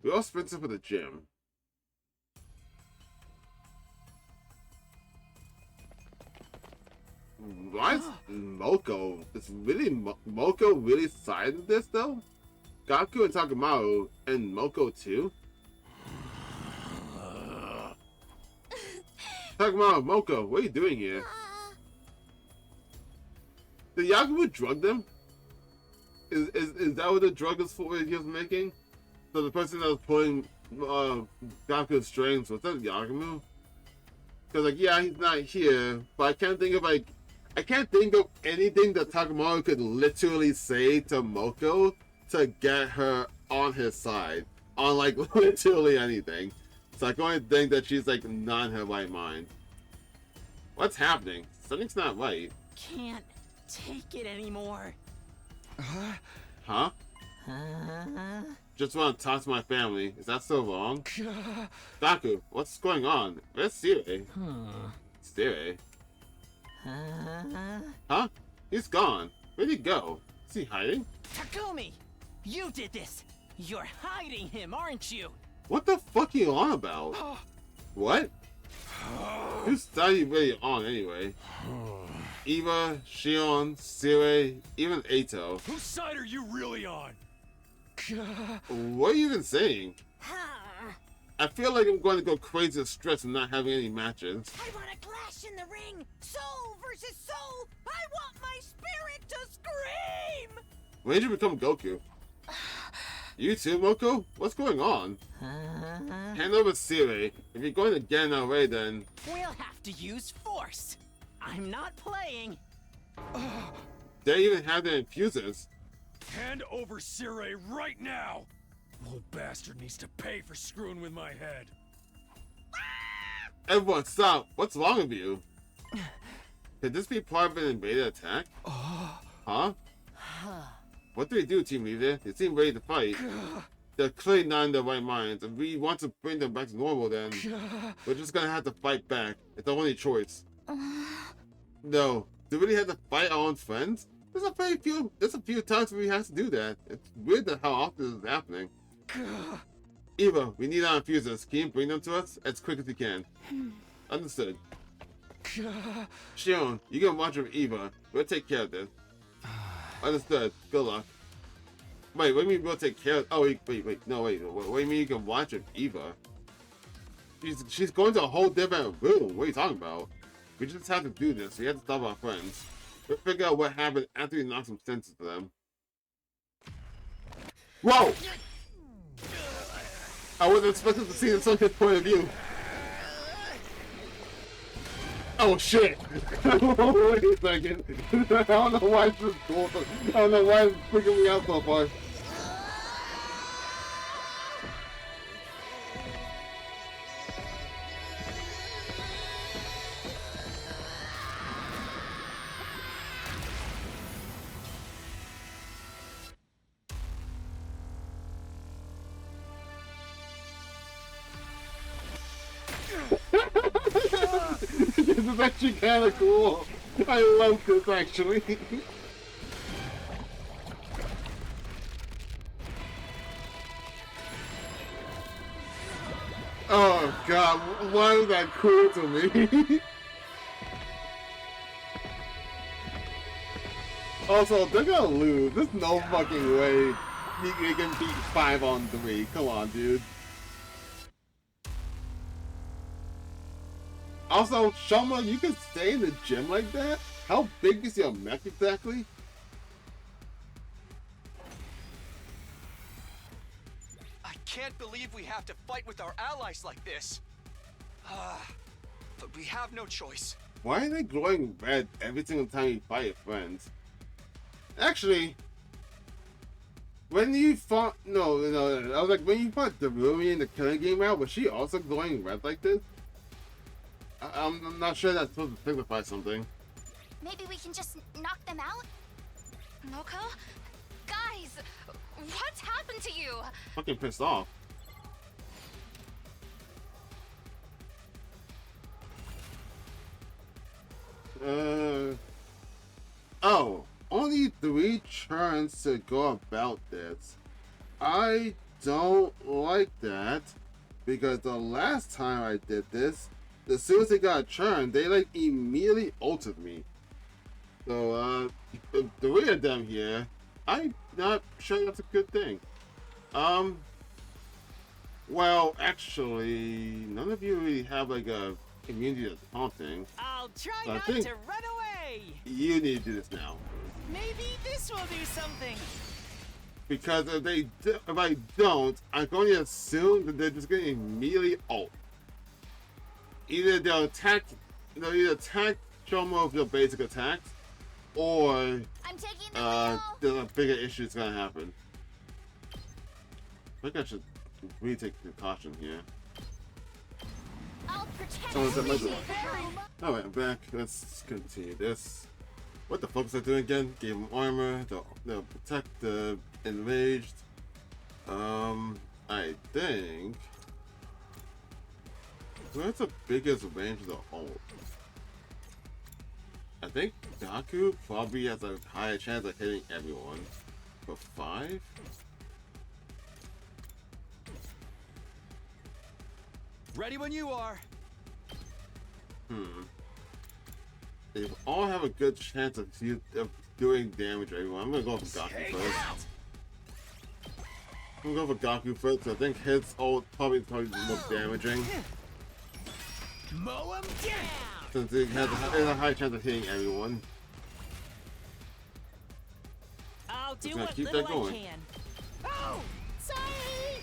We all sprinted for the gym. Why is Moko? Is really Moko really sided with this though? Gaku and Takamaru and Moko too? Takamaru, Moko, what are you doing here? Did Yakubu drug them? Is that what the drug is for he was making? So the person that was pulling Gaku's strings, was that Yakubu? Because like, yeah, he's not here, but I can't think of anything that Takamaru could literally say to Moko to get her on his side. On like literally anything. So I can only think that she's like not in her right mind. What's happening? Something's not right. Can't take it anymore. Huh? Just want to talk to my family. Is that so wrong? Gaku, what's going on? Where's Siri? Siri? Huh? He's gone. Where'd he go? Is he hiding? Takumi! You did this! You're hiding him, aren't you? What the fuck are you on about? What? Whose side are you really on anyway? Eva, Shion, Siri, even Eito. Whose side are you really on? What are you even saying? I feel like I'm going to go crazy with stress and not having any matches. I want a clash in the ring! Soul versus soul! I want my spirit to scream! When did you become Goku? You too, Moko? What's going on? Hand over Siri. If you're going to get in our way, then... We'll have to use force. I'm not playing. They even have their infusers. Hand over Sirei right now! Old bastard needs to pay for screwing with my head. Everyone, stop! What's wrong with you? Could this be part of an invaded attack? Huh? What do we do, Team Leader? They seem ready to fight. They're clearly not in their right minds. If we want to bring them back to normal, then we're just gonna have to fight back. It's our only choice. No, do we really have to fight our own friends? There's a few times we have to do that. It's weird that how often this is happening. Eva, we need our infusers. Can you bring them to us as quick as you can? Understood. Shion, you can watch with Eva. We'll take care of this. Understood. Good luck. Wait, what do you mean we'll take care of... Oh, wait. No, wait. What do you mean you can watch with Eva? She's going to a whole different room. What are you talking about? We just have to do this. We have to stop our friends. We'll figure out what happened after we knock some sense into them. Whoa! I wasn't expecting to see it from his point of view. Oh shit! Wait a second. I don't know why this is cool. I don't know why it's freaking me out so far. This is actually kind of cool. I love this actually. Oh god, why is that cool to me? Also, they're gonna lose. There's no fucking way they can beat 5-on-3. Come on, dude. Also, Shoma, you can stay in the gym like that? How big is your mech exactly? I can't believe we have to fight with our allies like this. But we have no choice. Why are they glowing red every single time you fight your friends? Actually, when you fought... No. I was like, when you fought Darumi in the killing game route, was she also glowing red like this? I'm not sure that's supposed to signify something. Maybe we can just knock them out? Moko? Guys, what's happened to you? Fucking pissed off. Oh, only 3 turns to go about this. I don't like that, because the last time I did this, as soon as they got a turn, they like immediately ulted me. So, the 3 of them here, I'm not sure that's a good thing. Well, actually, none of you really have like a immunity to taunting. I'll try I not think to run away. You need to do this now. Maybe this will do something. Because if I don't, I'm going to assume that they're just going to immediately ult. Either they'll attack Shoma with your basic attacks, or I'm taking the there's a bigger issue that's gonna happen. I think I should really take precaution here. I'll protect Someone's at my door. you. Alright, I'm back. Let's continue this. What the fuck was I doing again? Gave him armor, they'll protect the enraged. I think... Where's the biggest range of the ult? I think Gaku probably has a higher chance of hitting everyone. For 5? Ready when you are. They all have a good chance of doing damage to everyone. I'm gonna go for Gaku first. I'm gonna go for Gaku first. I think his ult probably more damaging. Mow him down! Since he has a high chance of hitting everyone. I'll do gonna what keep little that going. I can. Oh, sorry.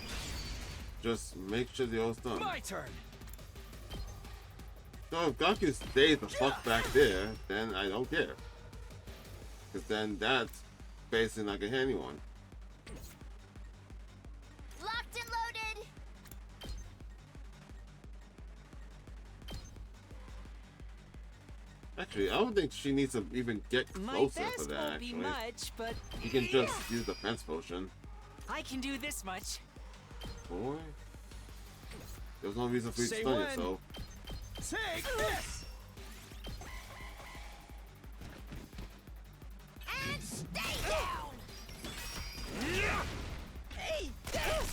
Just make sure the ult's done. My turn! So if Gaku stays the fuck back there, then I don't care. Because then that's basically not gonna hit anyone. Locked and loaded. Actually, I don't think she needs to even get My closer best for that, won't actually. be much, but You can just use the defense potion. I can do this much. Boy. There's no reason for you to Say stun when. yourself. Take this! And stay down. Hey,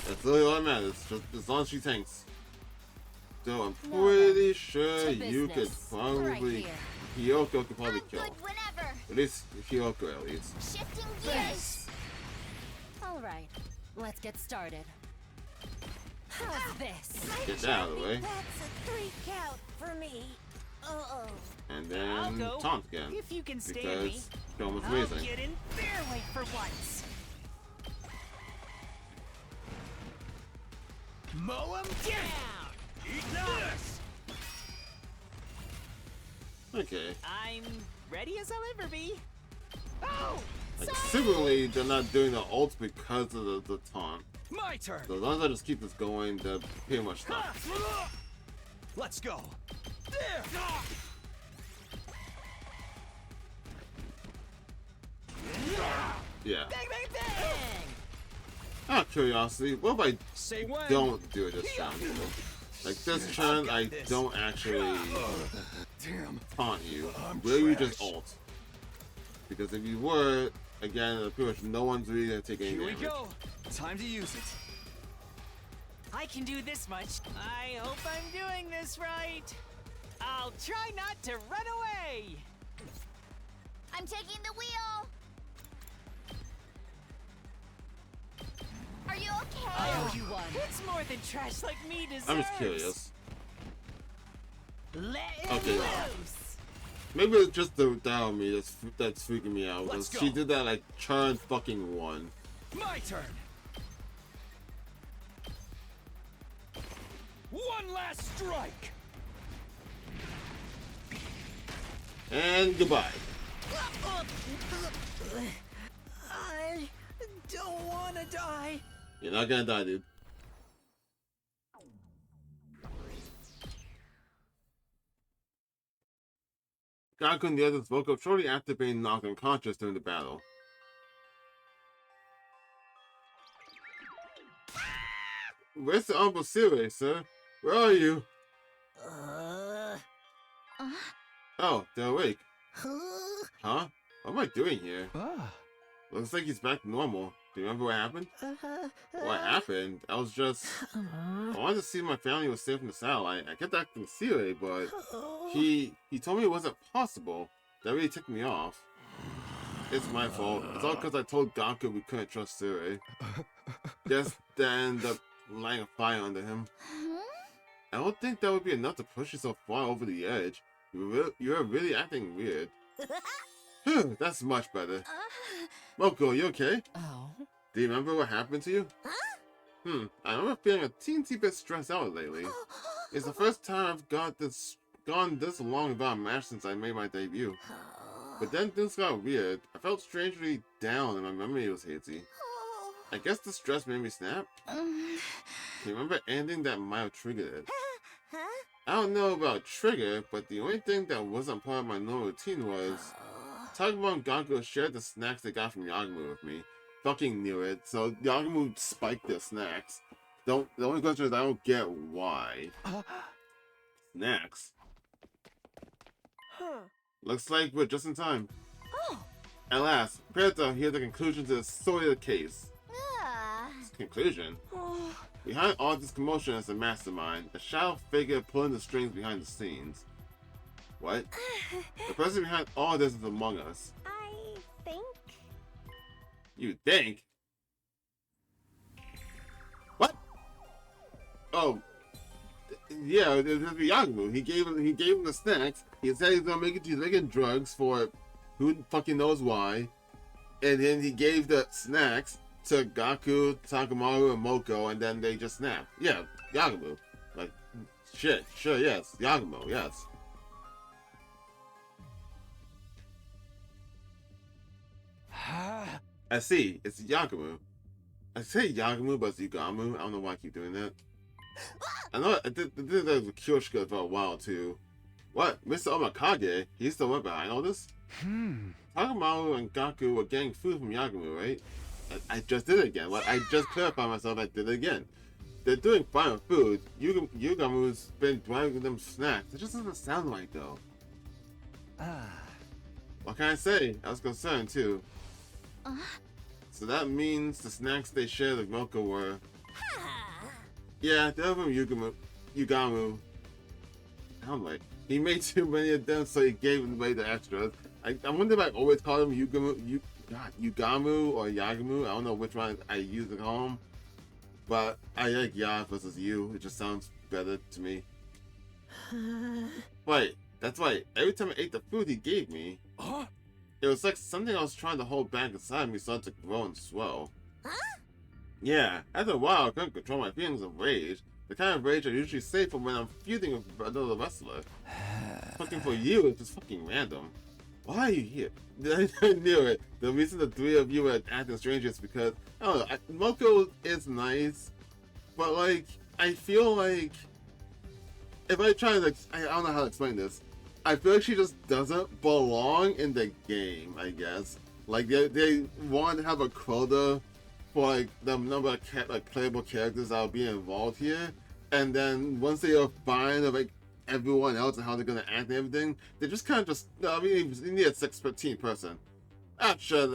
That's really all that matters, just as long as she tanks. So I'm pretty sure To you could business. probably... Right Hyoko could probably I'm kill. good whenever. At least Hyoko, at least. Shifting gears. All right, let's get started. How's this? Get that out of the way. That's a 3 count for me. Uh-oh. And I'll then go. taunt again. If you can stand me, Because Shion was I'll amazing. get in their way for once. Mow him down! Eat this! Okay. I'm ready as I'll ever be. Oh, Like, similarly, they're not doing the ult because of the taunt. My turn! So as long as I just keep this going, they're pretty much stuck. Let's go! There! Yeah. bang, bang, bang! Out of curiosity, what if I Say when! don't do it this turn? Like this turn, I this. don't actually Damn. taunt you. I'm Will you just trash. ult? Because if you were, again, pretty much no one's really gonna take any Here we damage. go! Time to use it. I can do this much. I hope I'm doing this right. I'll try not to run away. I'm taking the wheel. Are you okay? I owe you one. It's more than trash like me deserves. I'm just curious. Let it Okay. loose. Maybe it's just the down me that's freaking me out. Let's Because she go. did that like turn fucking 1. My turn! One last strike! And goodbye. I don't want to die. You're not gonna die, dude. Gaku and the others woke up shortly after being knocked unconscious during the battle. Where's the Honorable Sirei, sir? Where are you? Oh, they're awake. Huh? What am I doing here? Looks like he's back to normal. Do you remember what happened? What happened? I was just... I wanted to see if my family was safe in the satellite. I kept acting Sirei, but... He told me it wasn't possible. That really ticked me off. It's my fault. It's all because I told Gaku we couldn't trust Sirei. Just to end up lighting a fire under him. I don't think that would be enough to push you so far over the edge. You're really acting weird. Phew, that's much better. Moko, you okay? Oh. Do you remember what happened to you? I remember feeling a teensy bit stressed out lately. It's the first time I've gone this long without a match since I made my debut. But then things got weird. I felt strangely down and my memory was hazy. I guess the stress made me snap. Can you remember anything that might have triggered it? I don't know about trigger, but the only thing that wasn't part of my normal routine was... Tagumon and Gaku shared the snacks they got from Yagumu with me. Fucking knew it. So Yagumu spiked their snacks. The only question is I don't get why. Snacks? Looks like we're just in time. At last, prepare to hear the conclusion to the story of the case. Conclusion? Behind all this commotion is a mastermind, a shadow figure pulling the strings behind the scenes. What? The person behind all this is among us. I think. You think? Oh, yeah, it was Yakumo. He gave him the snacks. He said he's making drugs for who fucking knows why. And then he gave the snacks to Gaku, Takamaru, and Moko, and then they just snapped. Yeah, Yakumo. Like, shit, sure, yes. Yakumo, yes. I see, it's Yakumo. I say Yakumo, but it's Yugamu. I don't know why I keep doing that. I know I did that with Kyoshika for a while too. What? Mr. Omakage? He's the one behind all this? Takamaru and Gaku were getting food from Yakumo, right? I just did it again. Well, I just clarified myself, I did it again. They're doing fine with food. Yugamu's been driving them snacks. It just doesn't sound right though. What can I say? I was concerned too. So that means the snacks they shared with Moko were... Yeah, they're from Yugamu. I'm like, he made too many of them, so he gave away the extras. I wonder if I always call him Yugamu or Yagamu. I don't know which one I use at home. But I like Ya versus You. It just sounds better to me. Wait, that's right. Every time I ate the food he gave me, it was like something I was trying to hold back inside me started to grow and swell. Yeah, after a while I couldn't control my feelings of rage. The kind of rage I usually save for when I'm feuding with another wrestler. Looking for you is just fucking random. Why are you here? I knew it. The reason the three of you were acting strange is because, I don't know, Moko is nice, but like, I feel like, if I try to, like, I don't know how to explain this. I feel like she just doesn't belong in the game, I guess. Like, they want to have a quota for, like, the number of playable characters that will be involved here, and then once they are fine of, like, everyone else and how they're gonna act and everything, they just kind of just, I mean, you need a 6-15 person. Sure,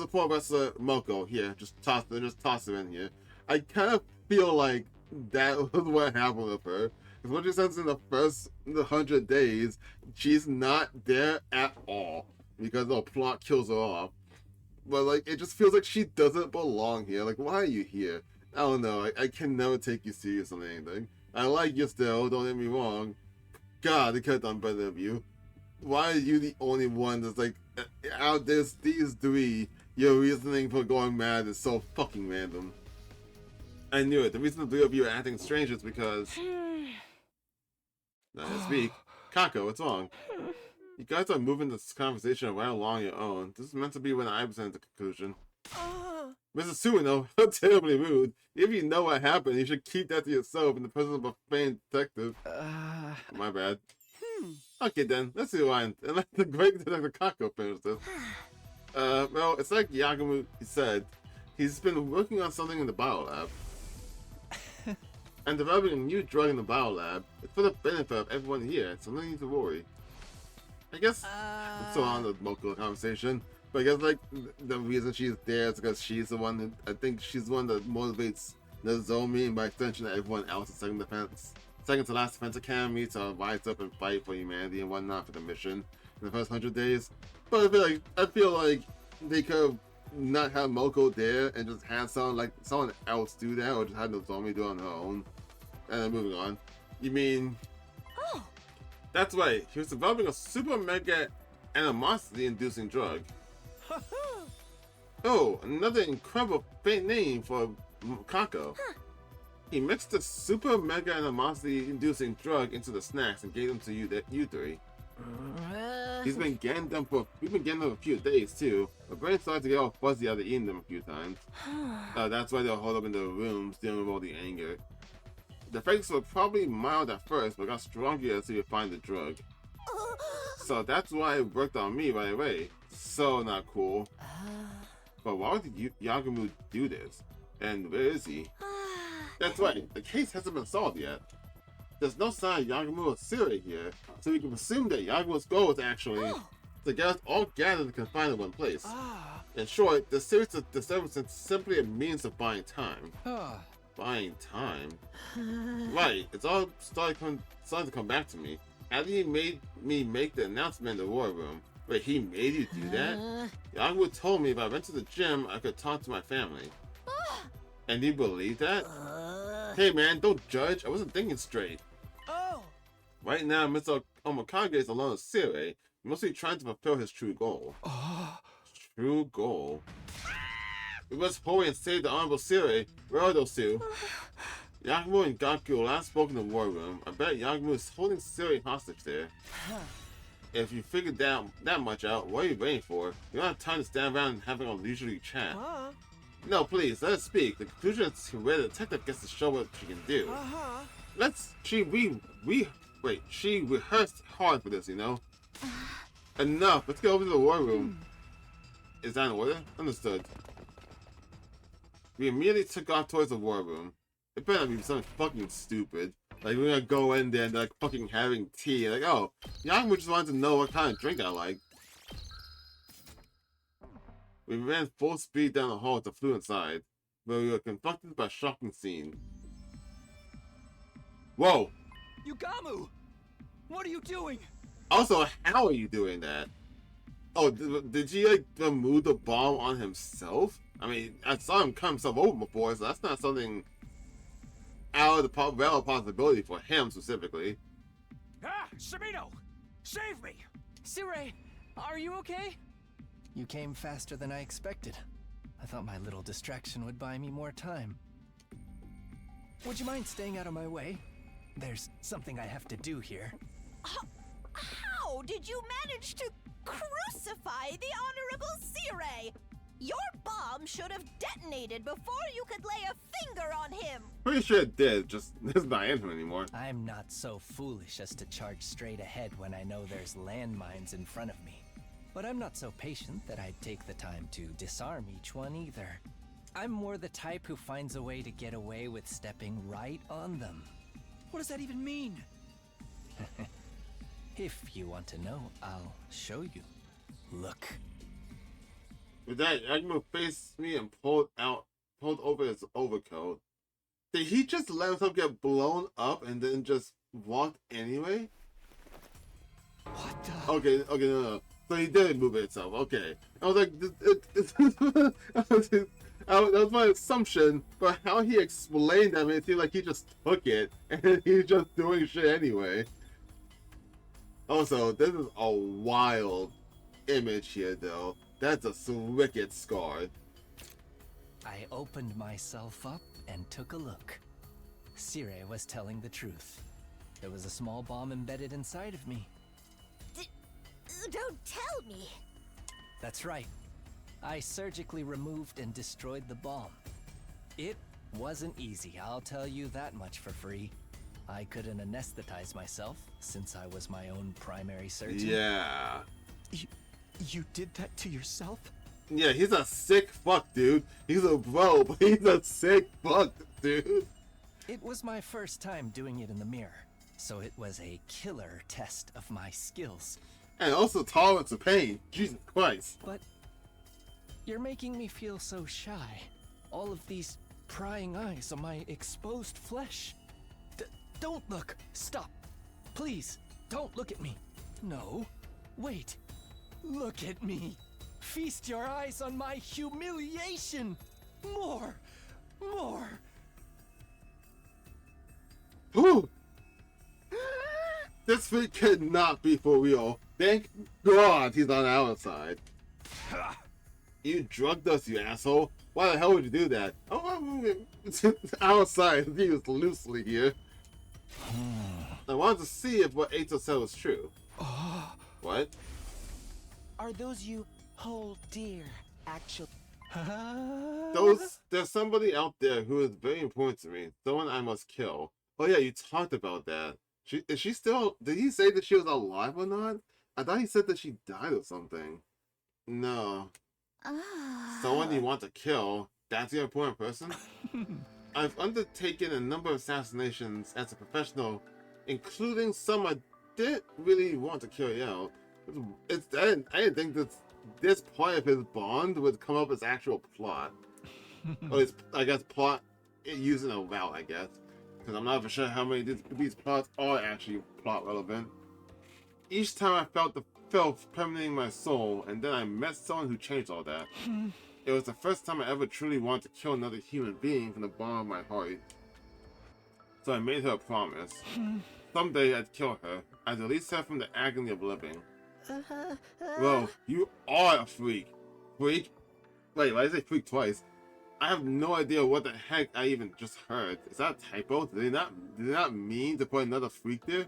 poor wrestler Moko, here, just toss her in here. I kind of feel like that was what happened with her. Because what she says in the first 100 days, she's not there at all. Because the plot kills her off. But like, it just feels like she doesn't belong here. Like, why are you here? I don't know, I can never take you serious on anything. I like you still, don't get me wrong. God, they could have done better of you. Why are you the only one that's like, out there, these three, your reasoning for going mad is so fucking random. I knew it. The reason the three of you are acting strange is because... Now to speak. Kako, what's wrong? You guys are moving this conversation right along your own. This is meant to be when I present the conclusion. Mrs. Suino, how terribly rude. If you know what happened, you should keep that to yourself in the presence of a famed detective. My bad. Okay then, let's rewind and let the great Detective Kako finish this. Well, it's like Yakumo said, he's been working on something in the biolab. And developing a new drug in the biolab. It's for the benefit of everyone here, so no need to worry. I guess I'm still on the Moko conversation. But I guess, like, the reason she's there is because she's the one that, I think she's the one that motivates Nozomi and by extension everyone else in second to last defense academy to rise up and fight for humanity and whatnot for the mission in the first 100 days. But I feel like they could have not have Moko there and just had someone else do that, or just had Nozomi do it on her own. And then moving on. You mean... Oh! That's right, he was developing a super mega animosity-inducing drug. Oh, another incredible fake name for Kako. He mixed the super mega animosity-inducing drug into the snacks and gave them to you three. We've been getting them for a few days too. My brain started to get all fuzzy after eating them a few times. That's why they'll hold up in their rooms dealing with all the anger. The effects were probably mild at first, but got stronger as you find the drug. So that's why it worked on me right away. So not cool. But why would Yakumo do this? And where is he? That's right, the case hasn't been solved yet. There's no sign of Yakumo or Siri here, so we can assume that Yakumo's goal is actually to get us all gathered and confined in one place. In short, the series of disturbance is simply a means of buying time. Buying time? Right, it's all starting to come back to me. After he made me make the announcement in the war room. Wait, he made you do that? Yakumo told me if I went to the gym, I could talk to my family. And you believe that? Hey man, don't judge. I wasn't thinking straight. Oh! Right now, Mr. Omikage is alone with Sire, mostly trying to fulfill his true goal. True goal? We must hurry and save the Honorable Sire. Where are those two? Yakumo and Gaku last spoke in the war room. I bet Yakumo is holding Siri hostage there. If you figured that much out, what are you waiting for? You don't have time to stand around and having a leisurely chat. No, please, let us speak. The conclusion is where the detective gets to show what she can do. She rehearsed hard for this, you know? Enough, let's go over to the war room. Is that in order? Understood. We immediately took off towards the war room. It better not be something fucking stupid. Like, we're gonna go in there and they're like fucking having tea. Like, oh, Yakumo just wanted to know what kind of drink I like. We ran full speed down the hall to flew inside, where we were confronted by a shocking scene. Whoa! Yugamu! What are you doing? Also, how are you doing that? Oh, did he like remove the bomb on himself? I mean, I saw him cut himself open before, so that's not something out of the realm of possibility for him specifically. Ah, Samino! Save me! Sirei, are you okay? You came faster than I expected. I thought my little distraction would buy me more time. Would you mind staying out of my way? There's something I have to do here. How did you manage to crucify the Honorable Sirei? Your bomb should have detonated before you could lay a finger on him. Pretty sure it did, just it's not in him anymore. I'm not so foolish as to charge straight ahead when I know there's landmines in front of me. But I'm not so patient that I'd take the time to disarm each one either. I'm more the type who finds a way to get away with stepping right on them. What does that even mean? If you want to know, I'll show you. Look. With that, Yakumo faced me and pulled over his overcoat. Did he just let himself get blown up and then just walked anyway? What the? Okay, no. So he did move it itself. Okay. I was like, that was my assumption, but how he explained that, it seemed like he just took it and he's just doing shit anyway. Also, this is a wild image here, though. That's a wicked scar. I opened myself up and took a look. Sirei was telling the truth. There was a small bomb embedded inside of me. Don't tell me. That's right. I surgically removed and destroyed the bomb. It wasn't easy, I'll tell you that much for free. I couldn't anesthetize myself since I was my own primary surgeon. Yeah. You did that to yourself? Yeah, he's a sick fuck, dude. He's a bro, but he's a sick fuck, dude. It was my first time doing it in the mirror, so it was a killer test of my skills. And also tolerance of pain. Jesus Christ. But you're making me feel so shy. All of these prying eyes on my exposed flesh. Don't look. Stop. Please, don't look at me. No. Wait. Look at me. Feast your eyes on my humiliation. More. Ooh. This fit cannot be for real. Thank God he's on our side. You drugged us, you asshole. Why the hell would you do that? Oh, it's our side, used loosely here. I wanted to see if what Eito said was true. What? Are those you hold dear, actually? There's somebody out there who is very important to me. Someone I must kill. Oh yeah, you talked about that. Is she still? Did he say that she was alive or not? I thought he said that she died or something. No. Someone you want to kill. That's your important person? I've undertaken a number of assassinations as a professional, including some I didn't really want to carry out. I didn't think that this part of his bond would come up as actual plot. Or his, I guess, plot using a route, I guess. Because I'm not for sure how many of these plots are actually plot relevant. Each time I felt the filth permeating my soul, and then I met someone who changed all that. It was the first time I ever truly wanted to kill another human being from the bottom of my heart. So I made her a promise. Someday I'd kill her. I'd release her from the agony of living. Well, you are a freak. Freak? Wait, why did I say freak twice? I have no idea what the heck I even just heard. Is that a typo? Did they not mean to put another freak there?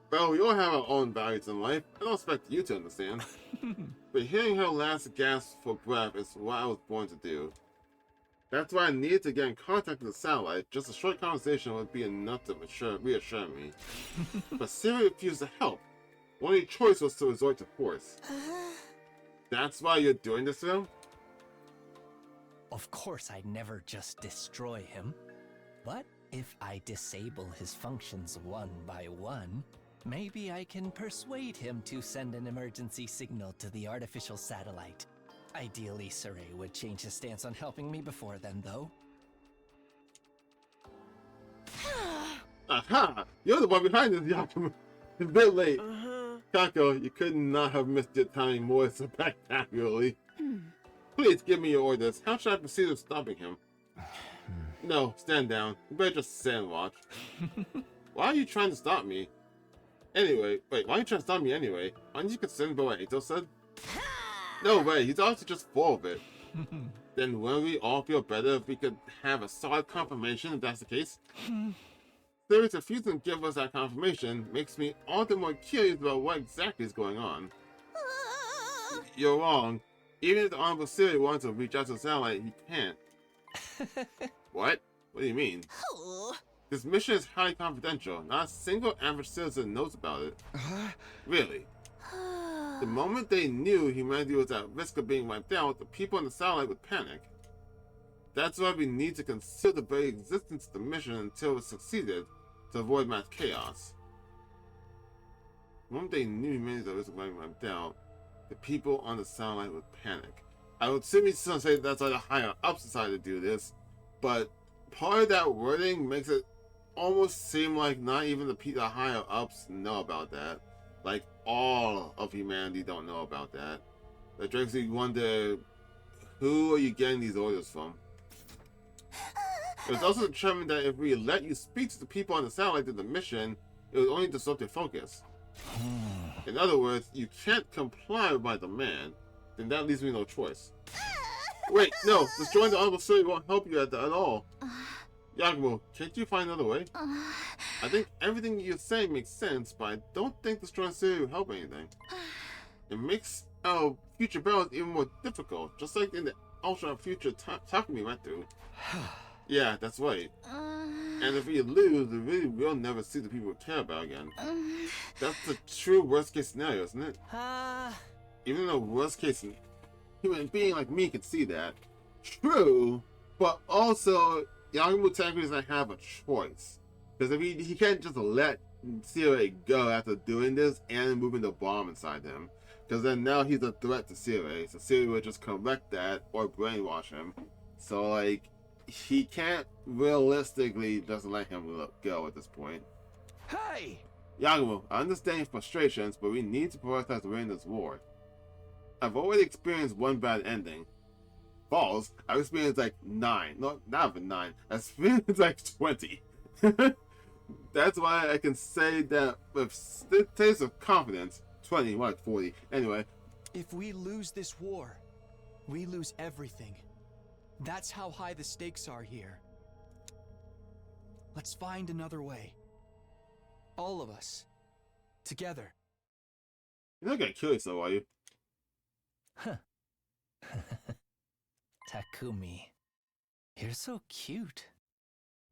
Well, we all have our own values in life. I don't expect you to understand. But hearing her last gasp for breath is what I was born to do. That's why I needed to get in contact with the satellite. Just a short conversation would be enough to reassure me. But Siri refused to help. Only choice was to resort to force. That's why you're doing this, Phil? Of course, I'd never just destroy him. But if I disable his functions one by one, maybe I can persuade him to send an emergency signal to the artificial satellite. Ideally, Saray would change his stance on helping me before then, though. Aha! You're the one behind this, Yakumo. It's a bit late. Kako, you could not have missed your timing more spectacularly. Please give me your orders. How should I proceed with stopping him? No, stand down. You better just sit and watch. Why are you trying to stop me? Anyway, wait, why are you trying to stop me anyway? Aren't you concerned about what Eito said? No way, he's obviously just full of it. Then wouldn't we all feel better if we could have a solid confirmation if that's the case? Siri's refusing to give us that confirmation makes me all the more curious about what exactly is going on. You're wrong. Even if the Honorable Siri wants to reach out to the satellite, he can't. What? What do you mean? This mission is highly confidential. Not a single average citizen knows about it. Really? The moment they knew humanity was at risk of being wiped out, the people on the satellite would panic. That's why we need to conceal the very existence of the mission until it succeeded, to avoid mass chaos. The moment they knew humanity was at risk of being wiped out, the people on the satellite would panic. I would assume he's going to say that's why the higher ups decided to do this, but part of that wording makes it almost seem like not even the higher ups know about that. Like, all of humanity don't know about that. That makes me wonder, who are you getting these orders from? It was also determined that if we let you speak to the people on the satellite in the mission, it would only disrupt your focus. In other words, you can't comply with my demand, then that leaves me no choice. Wait, no, destroying the Honorable Siri won't help you at all. Yakumo, can't you find another way? I think everything you're saying makes sense, but I don't think destroying Siri will help anything. It makes our future battles even more difficult, just like in the Ultra Future Takumi went through. Yeah, that's right. And if we lose, we really will never see the people we care about again. That's the true worst case scenario, isn't it? Even though worst case human being like me can see that. True, but also Yakumo technically doesn't have a choice. Because if he can't just let Siri go after doing this and moving the bomb inside him. Because then now he's a threat to Siri. So Siri would just correct that or brainwash him. So like, he can't realistically just let him go at this point. Hey! Yakumo, I understand your frustrations, but we need to prioritize winning this war. I've already experienced one bad ending. Falls, I've experienced like 9. No, not even 9. I've experienced like 20. That's why I can say that with taste of confidence. 20, like 40. Anyway. If we lose this war, we lose everything. That's how high the stakes are here. Let's find another way. All of us. Together. You're not gonna kill yourself, are you? Huh. Takumi, you're so cute.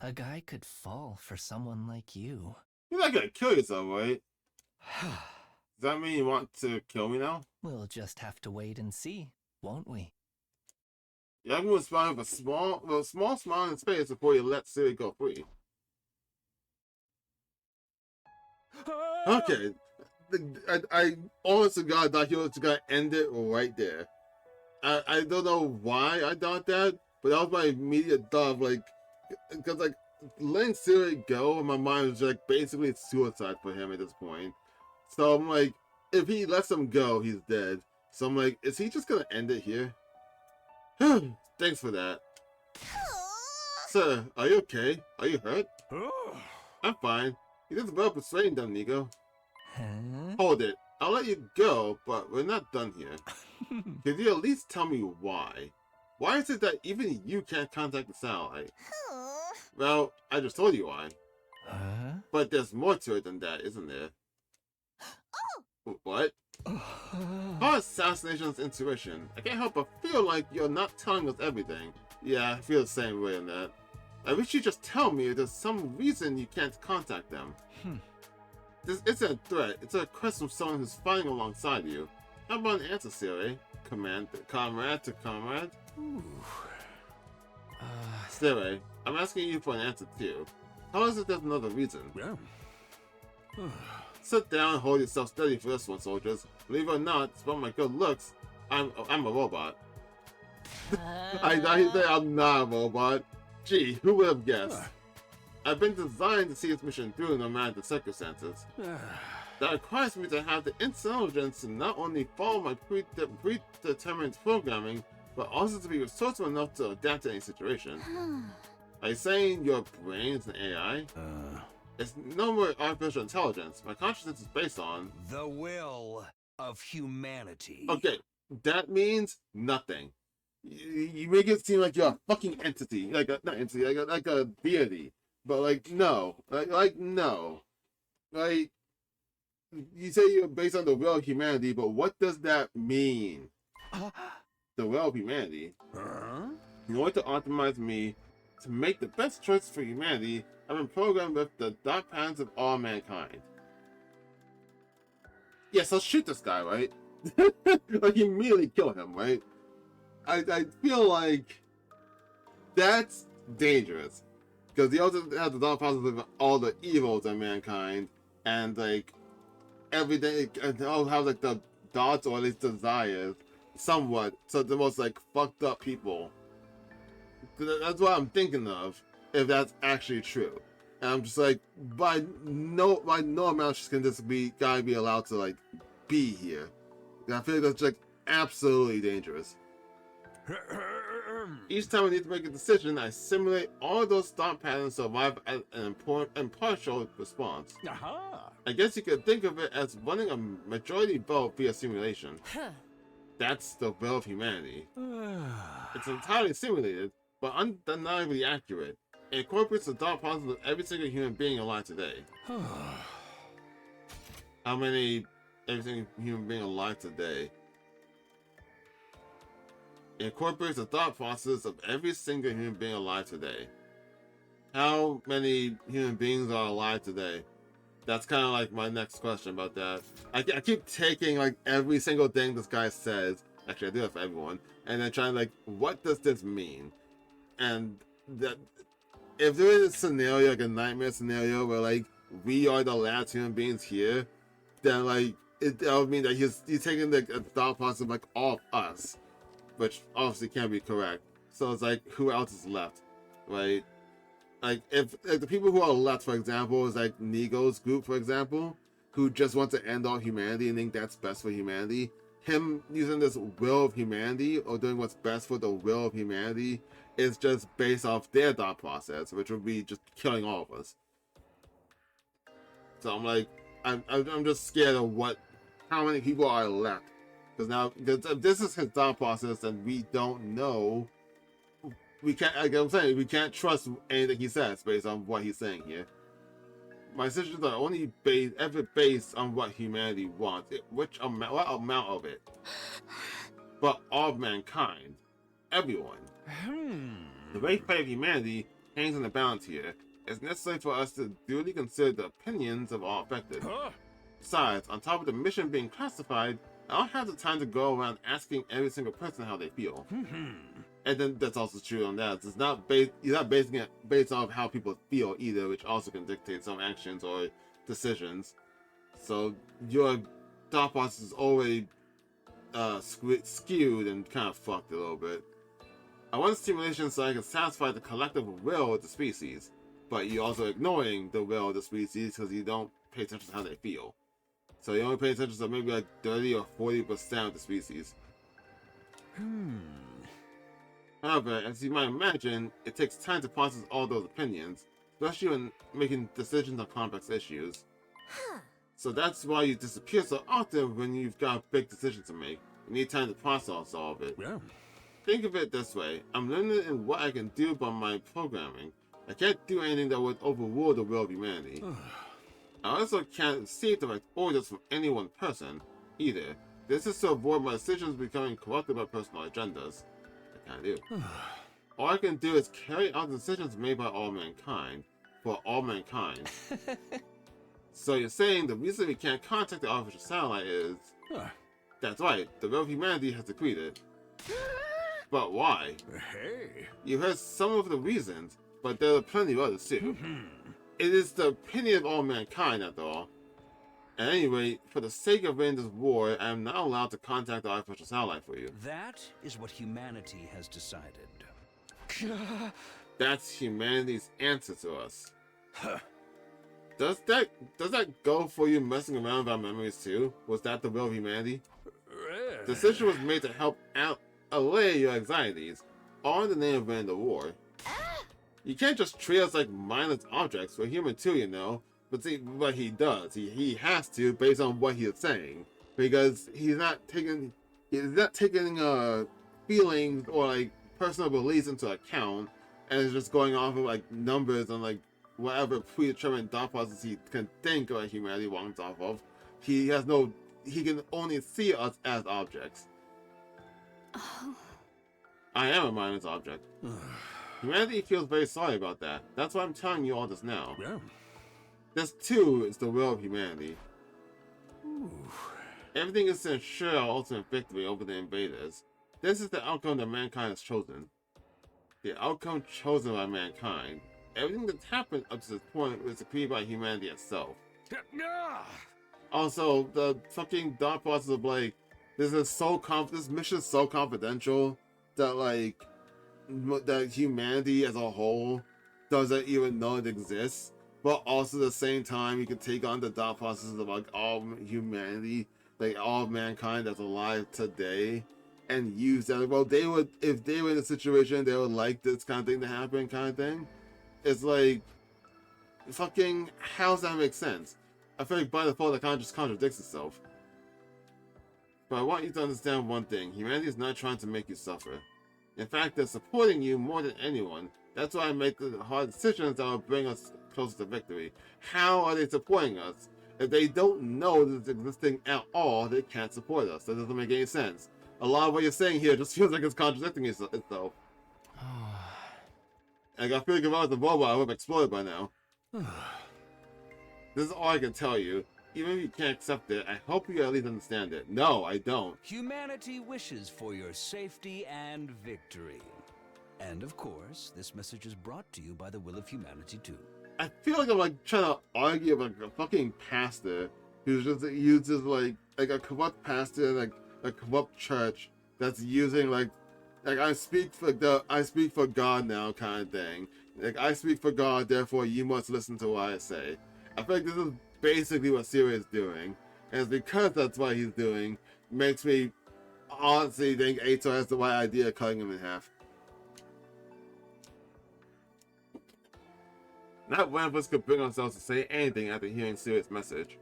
A guy could fall for someone like you. You're not gonna kill yourself, right? Does that mean you want to kill me now? We'll just have to wait and see, won't we? Yakumo was smiling with a small smile in space before you let Siri go free. Okay. I honest to God thought he was gonna end it right there. I don't know why I thought that, but that was my immediate thought of like, because like letting Siri go in my mind was like basically suicide for him at this point. So I'm like, if he lets him go, he's dead. So I'm like, is he just gonna end it here? Thanks for that. Sir, are you okay? Are you hurt? I'm fine. You did well persuading them, Nico. Huh? Hold it. I'll let you go, but we're not done here. Could you at least tell me why? Why is it that even you can't contact the satellite? Well, I just told you why. Huh? But there's more to it than that, isn't there? What? How assassination's intuition? I can't help but feel like you're not telling us everything. Yeah, I feel the same way on that. I wish you'd just tell me if there's some reason you can't contact them. This isn't a threat, it's a request from someone who's fighting alongside you. How about an answer, Siri? Comrade to comrade? Siri, I'm asking you for an answer too. How is it there's another reason? Sit down and hold yourself steady for this one, soldiers. Believe it or not, despite my good looks, I'm a robot. I say I'm not a robot. Gee, who would have guessed? I've been designed to see this mission through no matter the circumstances. That requires me to have the intelligence to not only follow my predetermined programming, but also to be resourceful enough to adapt to any situation. Are you saying your brain is an AI? It's no more artificial intelligence. My consciousness is based on... The will of humanity. Okay, that means nothing. You make it seem like you're a fucking entity. Not entity, like a deity. But like, no. Like, no. Like, you say you're based on the will of humanity, but what does that mean? The will of humanity? In order to optimize me to make the best choice for humanity, I've been programmed with the dark patterns of all mankind. Yeah, so shoot this guy, right? Like, immediately kill him, right? I feel like that's dangerous. Because he also has the dark patterns of all the evils of mankind, and like, everything, and they all have like the thoughts or at least desires, somewhat, so the most like fucked up people. That's what I'm thinking of, if that's actually true. And I'm just like, by no amount can this guy be allowed to like be here. And I feel like that's like absolutely dangerous. Each time I need to make a decision, I simulate all those thought patterns to arrive at an impartial response. I guess you could think of it as running a majority vote via simulation. That's the will of humanity. It's entirely simulated, but undeniably accurate. It incorporates the thought process of every single human being alive today. How many every single human being alive today? It incorporates the thought process of every single human being alive today. How many human beings are alive today? That's kind of like my next question about that. I keep taking like every single thing this guy says. Actually, I do that for everyone. And then trying like, what does this mean? And that if there is a scenario, like a nightmare scenario where like we are the last human beings here, then like that would mean that he's taking the thought process of like all of us, which obviously can't be correct. So it's like, who else is left, right? Like if the people who are left, for example, is like Nigo's group, for example, who just want to end all humanity and think that's best for humanity. Him using this will of humanity or doing what's best for the will of humanity is just based off their thought process, which would be just killing all of us. So I'm like, I'm just scared of how many people are left. Because if this is his thought process, then we don't know. We can't, like I'm saying, we can't trust anything he says based on what he's saying here. My decisions are only based on what humanity wants. What amount of it? But all of mankind. Everyone. The very fate of humanity hangs in the balance here. It's necessary for us to duly consider the opinions of all affected. Besides, on top of the mission being classified, I don't have the time to go around asking every single person how they feel. And then that's also true on that. It's not you're not basing it based off how people feel either, which also can dictate some actions or decisions. So your thought process is always skewed and kind of fucked a little bit. I want a stimulation so I can satisfy the collective will of the species, but you're also ignoring the will of the species because you don't pay attention to how they feel. So you only pay attention to maybe like 30 or 40% of the species. However, as you might imagine, it takes time to process all those opinions, especially when making decisions on complex issues. So that's why you disappear so often when you've got a big decision to make. You need time to process all of it. Yeah. Think of it this way, I'm limited in what I can do by my programming. I can't do anything that would overrule the will of humanity. I also can't receive direct orders from any one person, either. This is to avoid my decisions becoming corrupted by personal agendas. I can't do. All I can do is carry out the decisions made by all mankind, for all mankind. So you're saying the reason we can't contact the artificial satellite is... That's right, the will of humanity has decreed it. But why? Hey. You heard some of the reasons, but there are plenty of others too. It is the opinion of all mankind, after all. At any rate, for the sake of winning this war, I am not allowed to contact the artificial satellite for you. That is what humanity has decided. That's humanity's answer to us. Does that go for you messing around with our memories too? Was that the will of humanity? The decision was made to help allay your anxieties, all in the name of winning the war. You can't just treat us like mindless objects. We're human too, you know. But see, what he does, he has to based on what he is saying, because he's not taking feelings or like personal beliefs into account, and is just going off of like numbers and like whatever predetermined thought process he can think of humanity wants off of. He can only see us as objects. I am a mindless object. Humanity feels very sorry about that. That's why I'm telling you all this now. Yeah. This too is the will of humanity. Everything is to ensure our ultimate victory over the invaders. This is the outcome that mankind has chosen. The outcome chosen by mankind. Everything that's happened up to this point was decreed by humanity itself. Also, the fucking thought process of like, this mission is so confidential that like, that humanity as a whole doesn't even know it exists. But also at the same time, you can take on the thought processes of like all humanity, like all mankind that's alive today, and use that. Well, they would, if they were in a situation, they would like this kind of thing to happen, kind of thing. It's like, fucking, how does that make sense? I feel like by default, that kind of just contradicts itself. But I want you to understand one thing: humanity is not trying to make you suffer. In fact, they're supporting you more than anyone. That's why I make the hard decisions that will bring us closer to victory. How are they supporting us? If they don't know this is existing at all, they can't support us. That doesn't make any sense. A lot of what you're saying here just feels like it's contradicting itself. Like, I feel like if I was a robot, I would have exploded by now. This is all I can tell you. Even if you can't accept it, I hope you at least understand it. No, I don't. Humanity wishes for your safety and victory. And of course, this message is brought to you by the will of humanity too. I feel like I'm like trying to argue with like a fucking pastor who's just uses like a corrupt pastor, like a corrupt church that's using like I speak for God now kind of thing. Like, I speak for God, therefore you must listen to what I say. I feel like this is basically what Siri is doing, and it's because that's what he's doing makes me honestly think Ato has the right idea of cutting him in half. Not one of us could bring ourselves to say anything after hearing Siri's message.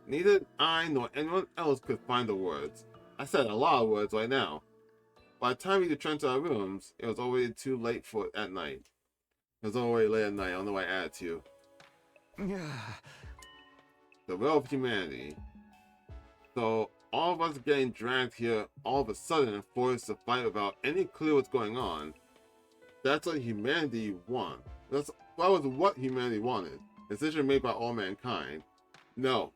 Neither I nor anyone else could find the words. I said a lot of words right now. By the time we returned to our rooms, it was already too late at night. It was already late at night, I don't know why I added to. The will of humanity. So, all of us getting dragged here all of a sudden and forced to fight without any clue what's going on. That's what humanity wants. That was what humanity wanted. A decision made by all mankind. No.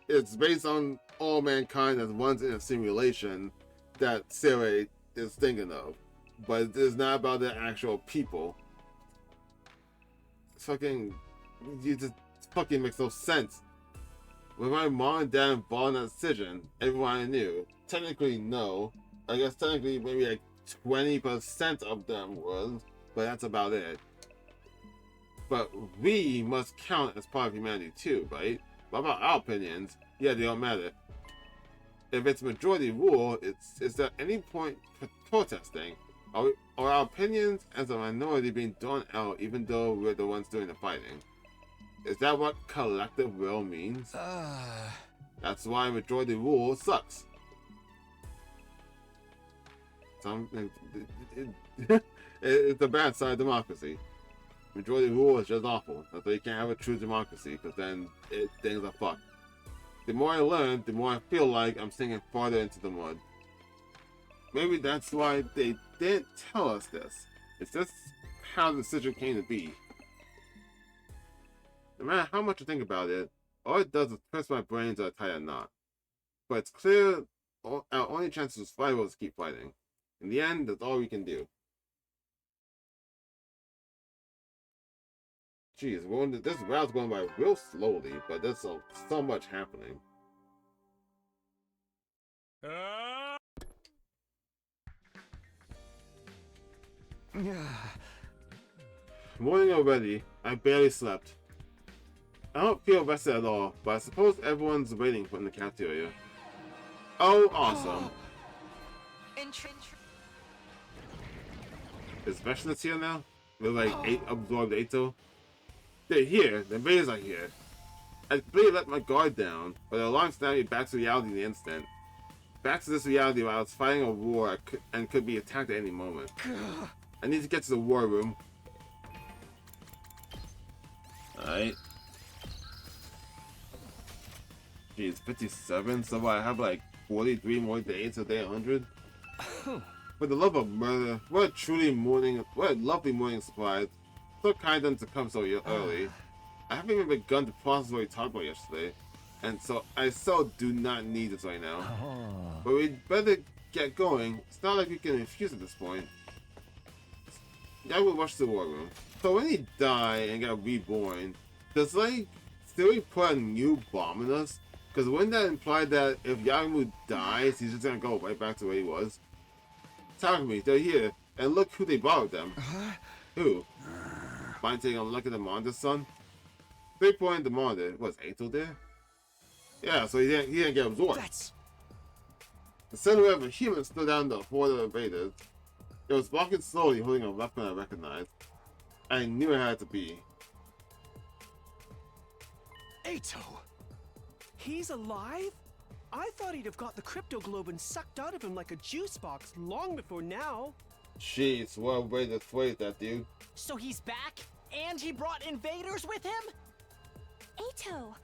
It's based on all mankind as one's in a simulation that Siri is thinking of. But it's not about the actual people. It fucking makes no sense. With my mom and dad involved in that decision, everyone I knew, technically no. I guess technically maybe like 20% of them was, but that's about it. But we must count as part of humanity too, right? What about our opinions? Yeah, they don't matter. If it's majority rule, is there any point for protesting? Are our opinions as a minority being drawn out even though we're the ones doing the fighting? Is that what collective will means? That's why majority rule sucks. It's a bad side of democracy. Majority rule is just awful. That's why you can't have a true democracy, because then things are fucked. The more I learn, the more I feel like I'm sinking farther into the mud. Maybe that's why they didn't tell us this. It's just how the decision came to be. No matter how much I think about it, all it does is twist my brain to a tighter knot. But it's clear our only chance of survival is to keep fighting. In the end, that's all we can do. Jeez, this route's going by real slowly, but there's so much happening. Morning already. I barely slept. I don't feel rested at all, but I suppose everyone's waiting in the cafeteria. Oh, awesome. Is Specialists here now? With like 8 absorbed Ato? They're here. The invaders are here. I completely let my guard down, but the alarm snapped me back to reality in an instant. Back to this reality where I was fighting a war and could be attacked at any moment. I need to get to the war room. Alright. Jeez, 57? So I have like 43 more days, so day 100? For the love of murder, what a lovely morning surprise. So kind of them to come so early. I haven't even begun to process what we talked about yesterday. And so I do not need this right now. But we'd better get going. It's not like we can refuse at this point. I will rush to the war room. So when he died and got reborn, does like Siri put a new bomb in us? Because wouldn't that imply that if Yagumu dies, he's just gonna go right back to where he was? Takumi, they're here, and look who they brought with them. Who? Mind taking a look at the monitor's son? 3-point the monitor. Was Ato there? Yeah, so he didn't get absorbed. The silhouette of a human stood down the horde of invaders. It was walking slowly, holding a weapon I recognized. I knew it had to be. Ato! He's alive? I thought he'd have got the cryptoglobin sucked out of him like a juice box long before now. Jeez, what a way to phrase that, dude. So he's back, and he brought invaders with him? Ato,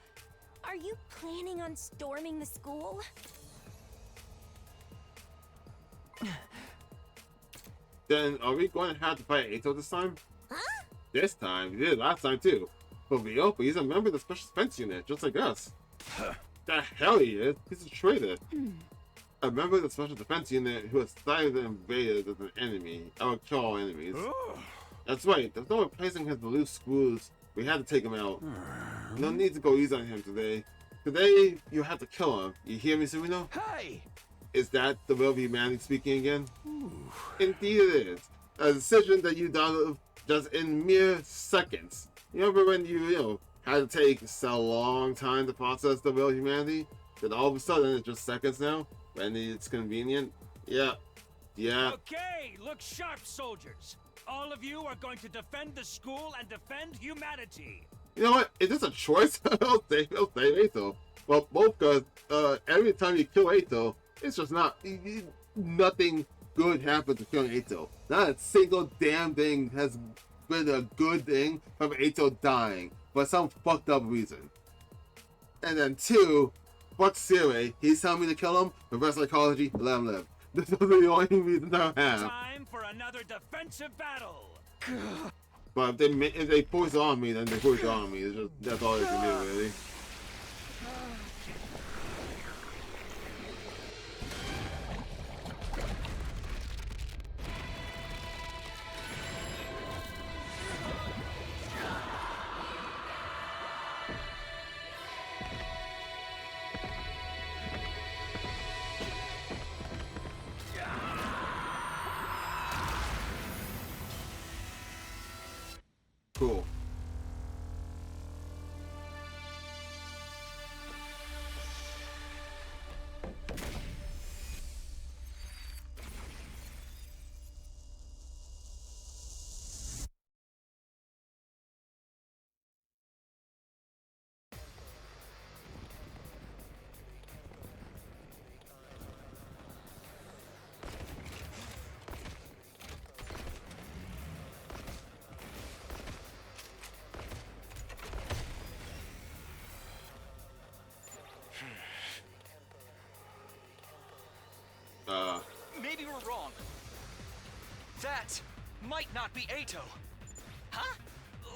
are you planning on storming the school? Then are we going to have to fight Ato this time? Huh? This time, we did last time too. But Ryoka, he's a member of the Special Defense Unit, just like us. The hell he is? He's a traitor. A member of the Special Defense Unit who has cited the invaders as an enemy. I would kill all enemies. That's right, there's no replacing his loose screws. We had to take him out. No need to go easy on him today. Today, you have to kill him. You hear me, Suino? Hey! Is that the will of humanity speaking again? Indeed it is. A decision that you done just in mere seconds. You remember when you had to take so long time to process the will of humanity? Then all of a sudden it's just seconds now? When it's convenient? Yeah. Okay, look sharp, soldiers. All of you are going to defend the school and defend humanity. You know what? Is this a choice? I'll say Ato. Well, both because every time you kill Ato, it's just nothing good happens to killing Ato. Not a single damn thing has been a good thing from Ato dying for some fucked up reason. And then 2, fuck Siri. He's telling me to kill him. Reverse psychology, let him live. This is the only reason I have. Time for another defensive battle. But if they push on me, then they push on me. That's all they can do, really. Cool. were wrong. That might not be Ato. Huh?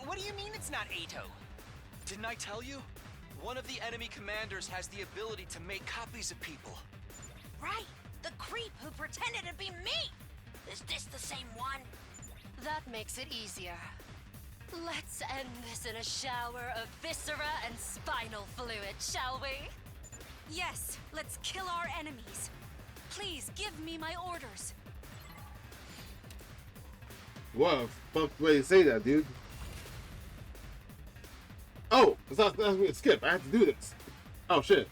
What do you mean it's not Ato? Didn't I tell you? One of the enemy commanders has the ability to make copies of people. Right, the creep who pretended to be me. Is this the same one? That makes it easier. Let's end this in a shower of viscera and spinal fluid, shall we? Yes, let's kill our enemies. Please give me my orders. What a fuck way to say that, dude. Oh, that's me to skip. I have to do this. Oh shit.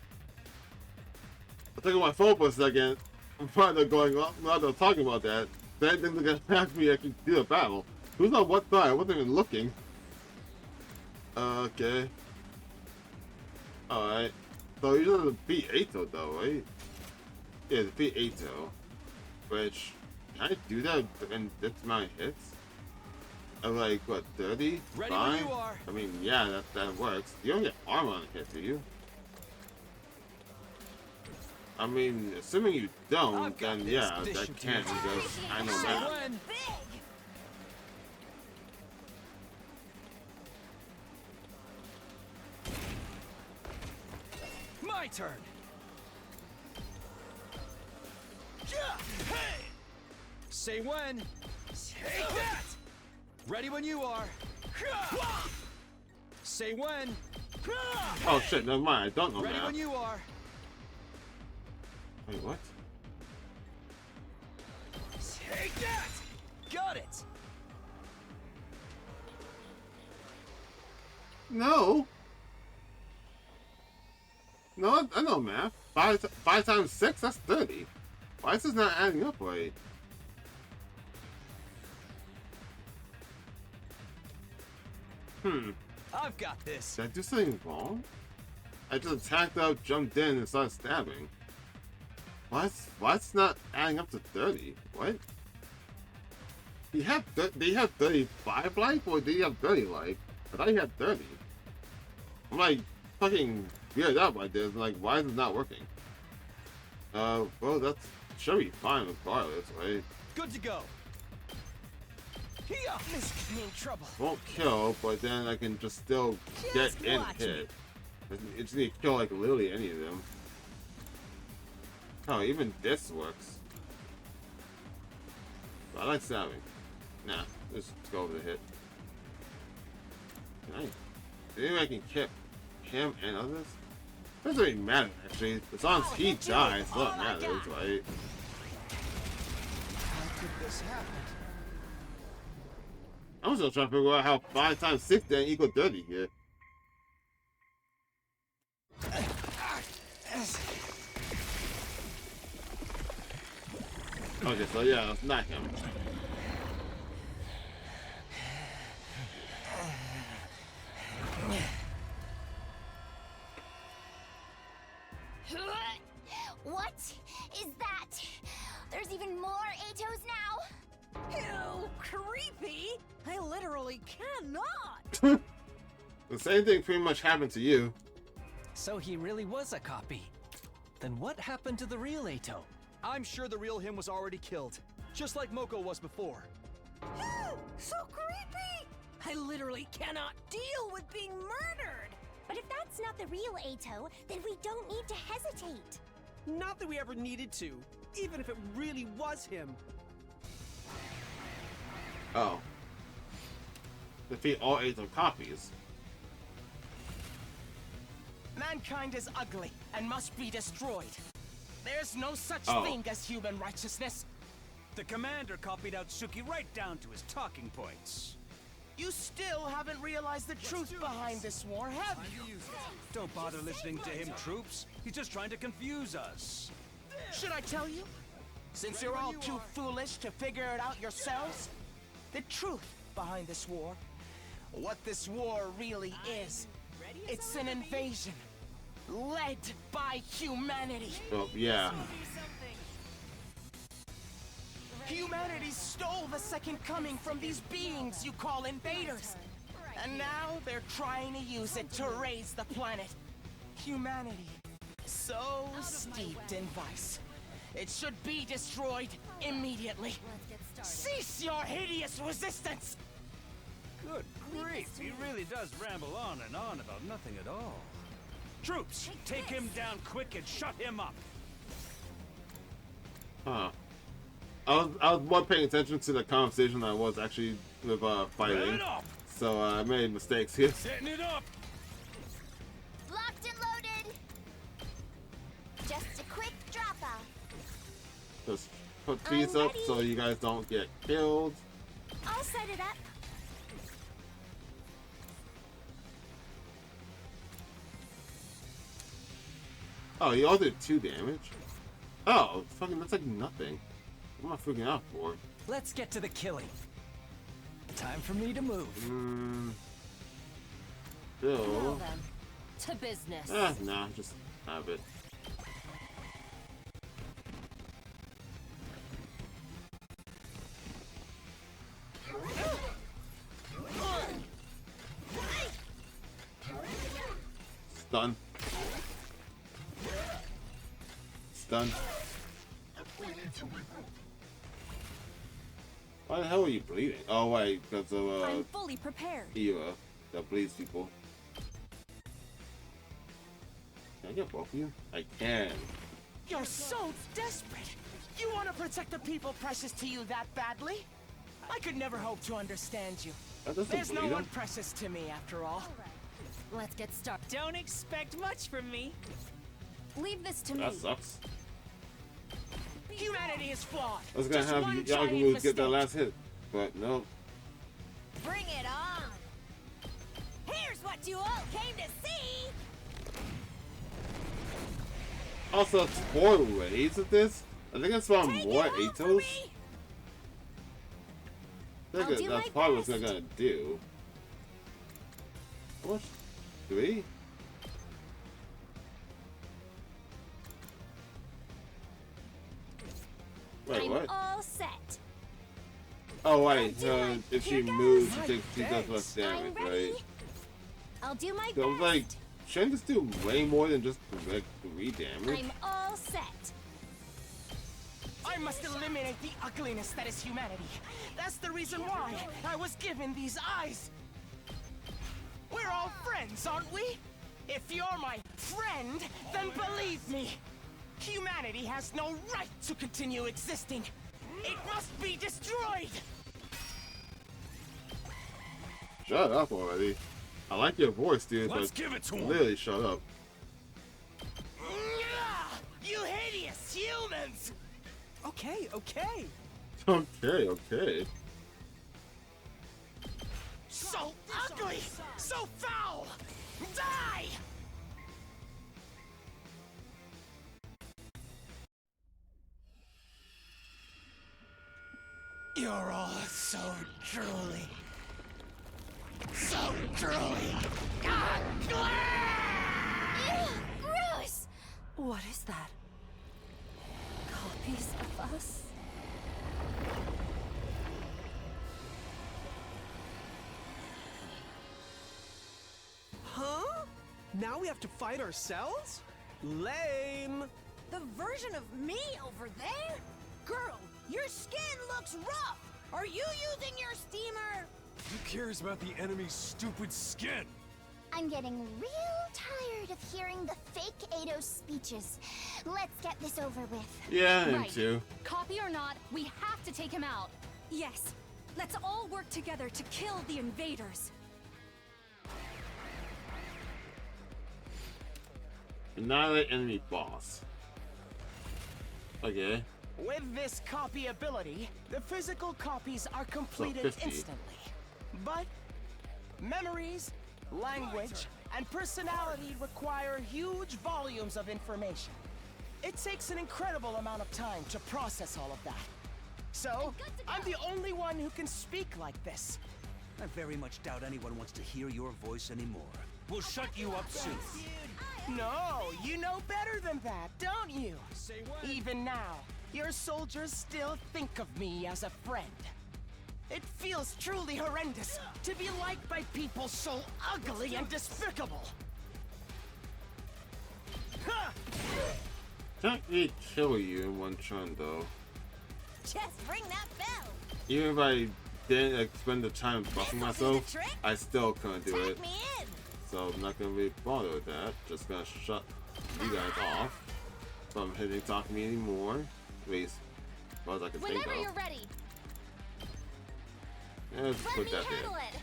I took my phone for a second. I'm finally going off. Now they're talking about that. They think they're gonna have me actually do a battle. Who's on what side? I wasn't even looking. Okay. Alright. So you just have to beat Ato though, right? Yeah, defeat Ato. Which, can I do that in this amount of hits? Of like, what, 30? Ready when you are. I mean, yeah, that works. You don't get armor on a hit, do you? I mean, assuming you don't, then yeah, that can't because I know that. My turn. Hey! Say when. Take that! Ready when you are. Say when. Oh shit, never mind. I don't know Ready that. when you are. Wait, what? Take that! Got it! No! No, I know math. 5 times 6, that's 30. Why is this not adding up right? I've got this. Did I do something wrong? I just attacked out, jumped in, and started stabbing. Why it's not adding up to 30? What? They have 35 life, or did he have 30 life? I thought he had 30. I'm like fucking weirded out by this. Like, why is it not working? Well, that should be fine regardless, right? Good to go. This could mean trouble. Won't kill, but then I can just still get in hit. It just need to kill like literally any of them. Oh, even this works. I like stabbing. Nah, let's go over the hit. Nice. Maybe I can kill him and others? Doesn't really matter actually. As long as he dies, it doesn't matter, right? How could this happen? I'm still trying to figure out how 5 times 6 then equal 30 here. Okay, so yeah, it's not him. What is that? There's even more Atos now? Ew, creepy! I literally cannot! The same thing pretty much happened to you. So he really was a copy. Then what happened to the real Ato? I'm sure the real him was already killed, just like Moko was before. Ew, so creepy! I literally cannot deal with being murdered! But if that's not the real Ato, then we don't need to hesitate. Not that we ever needed to, even if it really was him. Oh. Defeat all 8 of copies. Mankind is ugly and must be destroyed. There's no such thing as human righteousness. The commander copied out Suki right down to his talking points. You still haven't realized the truth behind this war, have you? Don't bother listening to him, troops. He's just trying to confuse us. Should I tell you? Since you're all too foolish to figure it out yourselves, the truth behind this war, what this war really is, it's an invasion led by humanity. Oh, yeah. Humanity stole the second coming from these beings you call invaders. And now they're trying to use it to raise the planet. Humanity, so steeped in vice, It should be destroyed immediately. Cease your hideous resistance! Good grief, he really does ramble on and on about nothing at all. Troops, take him down quick and shut him up. Huh. I was more paying attention to the conversation than I was actually with fighting. So I made mistakes here. Setting it up. Locked and loaded. Just a quick drop off. Just put these up so you guys don't get killed. I'll set it up. Oh, he all did 2 damage. Oh, fucking, that's like nothing. What am I freaking out for? Let's get to the killing. Time for me to move. Bill. Well then, to business. Nah, just have it. Stun. Stun. Why the hell are you bleeding? Oh wait, because of I'm fully prepared. Eva that bleeds people. Can I get both of you? I can. You're so desperate! You want to protect the people precious to you that badly? I could never hope to understand you. There's no one precious to me, after all. Let's get started. Don't expect much from me. Leave this to me. That sucks. Humanity is flawed. I was gonna have Yagamu get that last hit, but no. Bring it on. Here's what you all came to see. Also, it's 4 waves of this. I think I saw more Atos. I think that's probably what they're gonna do. How much? 3? Wait, what? All set. Oh wait, so if she moves, she does less damage, right? I'll do my So I was like, shouldn't this do way more than just like 3 damage? I'm all set. I must eliminate the ugliness that is humanity. That's the reason why I was given these eyes. We're all friends, aren't we? If you're my friend, then believe me. Humanity has no right to continue existing. It must be destroyed! Shut up already. I like your voice, dude. Let's but give it to him. Literally, shut up. You hideous humans! Okay, okay. Okay, okay. So ugly! So foul! Die! You're all so drooly. So drooly. Ew, gross! What is that? Copies of us? Huh? Now we have to fight ourselves? Lame. The version of me over there? Girl, your skin looks rough! Are you using your steamer? Who cares about the enemy's stupid skin? I'm getting real tired of hearing the fake Eidos speeches. Let's get this over with. Yeah, him Right. too. Copy or not, we have to take him out. Yes. Let's all work together to kill the invaders. Annihilate enemy boss. Okay. With this copy ability, the physical copies are completed 50. instantly. But memories, language, and personality require huge volumes of information. It takes an incredible amount of time to process all of that. So, I'm the only one who can speak like this. I very much doubt anyone wants to hear your voice anymore. We'll shut you up soon. No, you know better than that, don't you? Even now, your soldiers still think of me as a friend. It feels truly horrendous to be liked by people so ugly and despicable. Can't really kill you in one turn though. Just ring that bell. Even if I didn't expend the time buffing myself, I still couldn't do it. Me in. So I'm not gonna really bother with that. Just gonna shut you guys off from hitting talking me anymore. At least as far as I can think of. Whenever you're ready. Yeah, let's Let put me that handle there. it.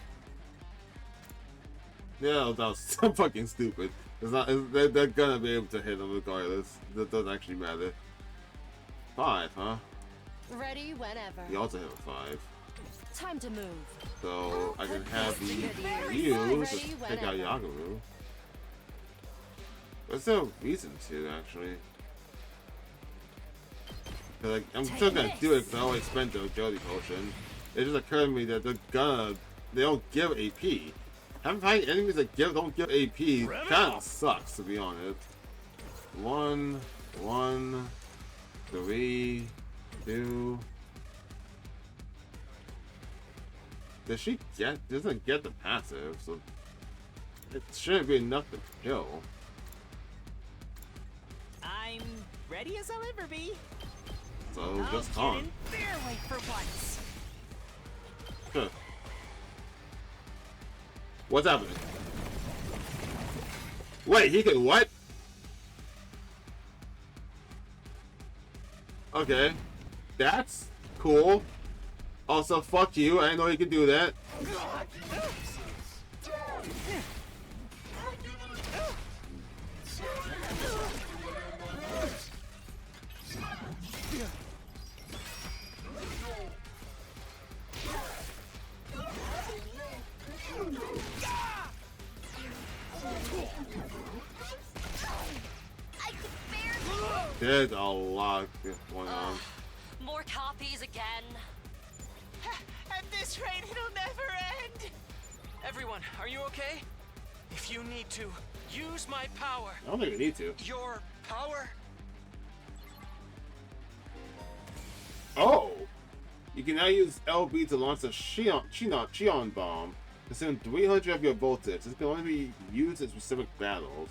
Yeah, that was so fucking stupid. It's not. They're gonna be able to hit them regardless. That doesn't actually matter. 5, huh? Ready whenever. You also hit a 5. Time to move. So I can have you just take out Yagaru. There's no reason to actually. Like, I'm still gonna do it because I always spent the agility potion. It just occurred to me that they don't give AP. Having fighting enemies that don't give AP kind of sucks, to be honest. 1, 3, 2. Doesn't get the passive, so it shouldn't be enough to kill. I'm ready as I'll ever be. So just I'll on. get in their way for once. Huh. What's happening? Wait, he can what? Okay. That's cool. Also, fuck you. I didn't know you could do that. There's a lot going on. More copies again. At this rate, it'll never end. Everyone, are you okay? If you need to, use my power. I don't think we need to. Your power? Oh! You can now use LB to launch a Shion bomb. Consume 300 of your voltage. This can only be used in specific battles.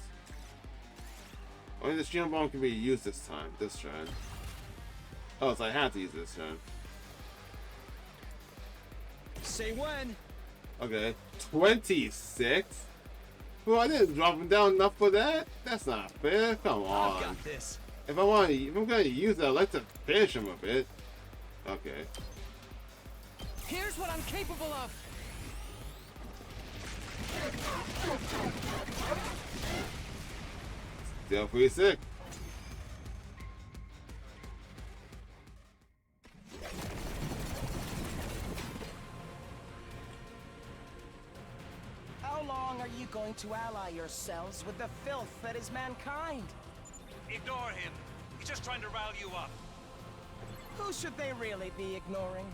Only the Shion bomb can be used this turn. Oh, so I have to use this turn. Say when. Okay, 26? Well, I didn't drop him down enough for that. That's not fair. Come on. I've got this. If I'm gonna use it, I'd like to finish him a bit. Okay. Here's what I'm capable of. Still pretty sick. How long are you going to ally yourselves with the filth that is mankind? Ignore him. He's just trying to rile you up. Who should they really be ignoring,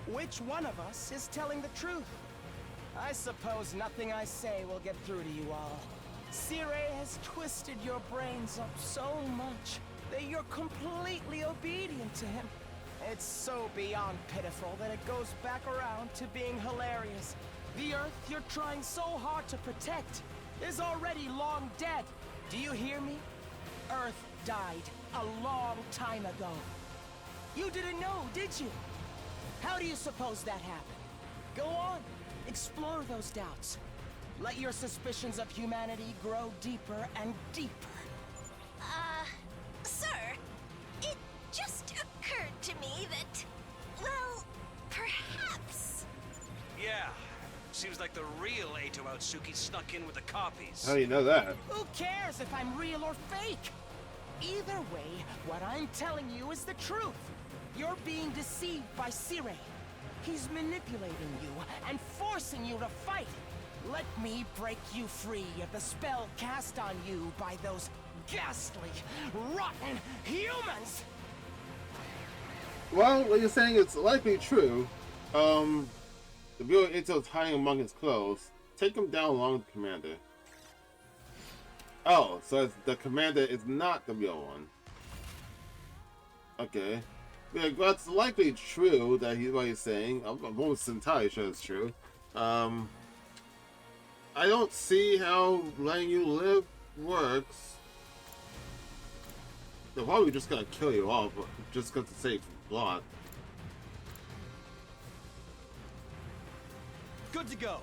Which one of us is telling the truth? I suppose nothing I say will get through to you all. Sirei has twisted your brains up so much that you're completely obedient to him. It's so beyond pitiful that it goes back around to being hilarious. The Earth you're trying so hard to protect is already long dead. Do you hear me? Earth died a long time ago. You didn't know, did you? How do you suppose that happened? Go on, explore those doubts. Let your suspicions of humanity grow deeper and deeper. Sir, it just occurred to me that, well, perhaps. Yeah. Seems like the real Eito Outsuki snuck in with the copies. How do you know that? Who cares if I'm real or fake? Either way, what I'm telling you is the truth. You're being deceived by Sirei. He's manipulating you and forcing you to fight. Let me break you free of the spell cast on you by those ghastly, rotten humans! Well, what you're saying is likely true. The real Ito's hiding among his clothes. Take him down along with the commander. Oh, so the commander is not the real one. Okay. Yeah, that's likely true that what he's saying. I'm almost entirely sure it's true. I don't see how letting you live works. they're probably just gonna kill you off, just because to save plot. Good to go.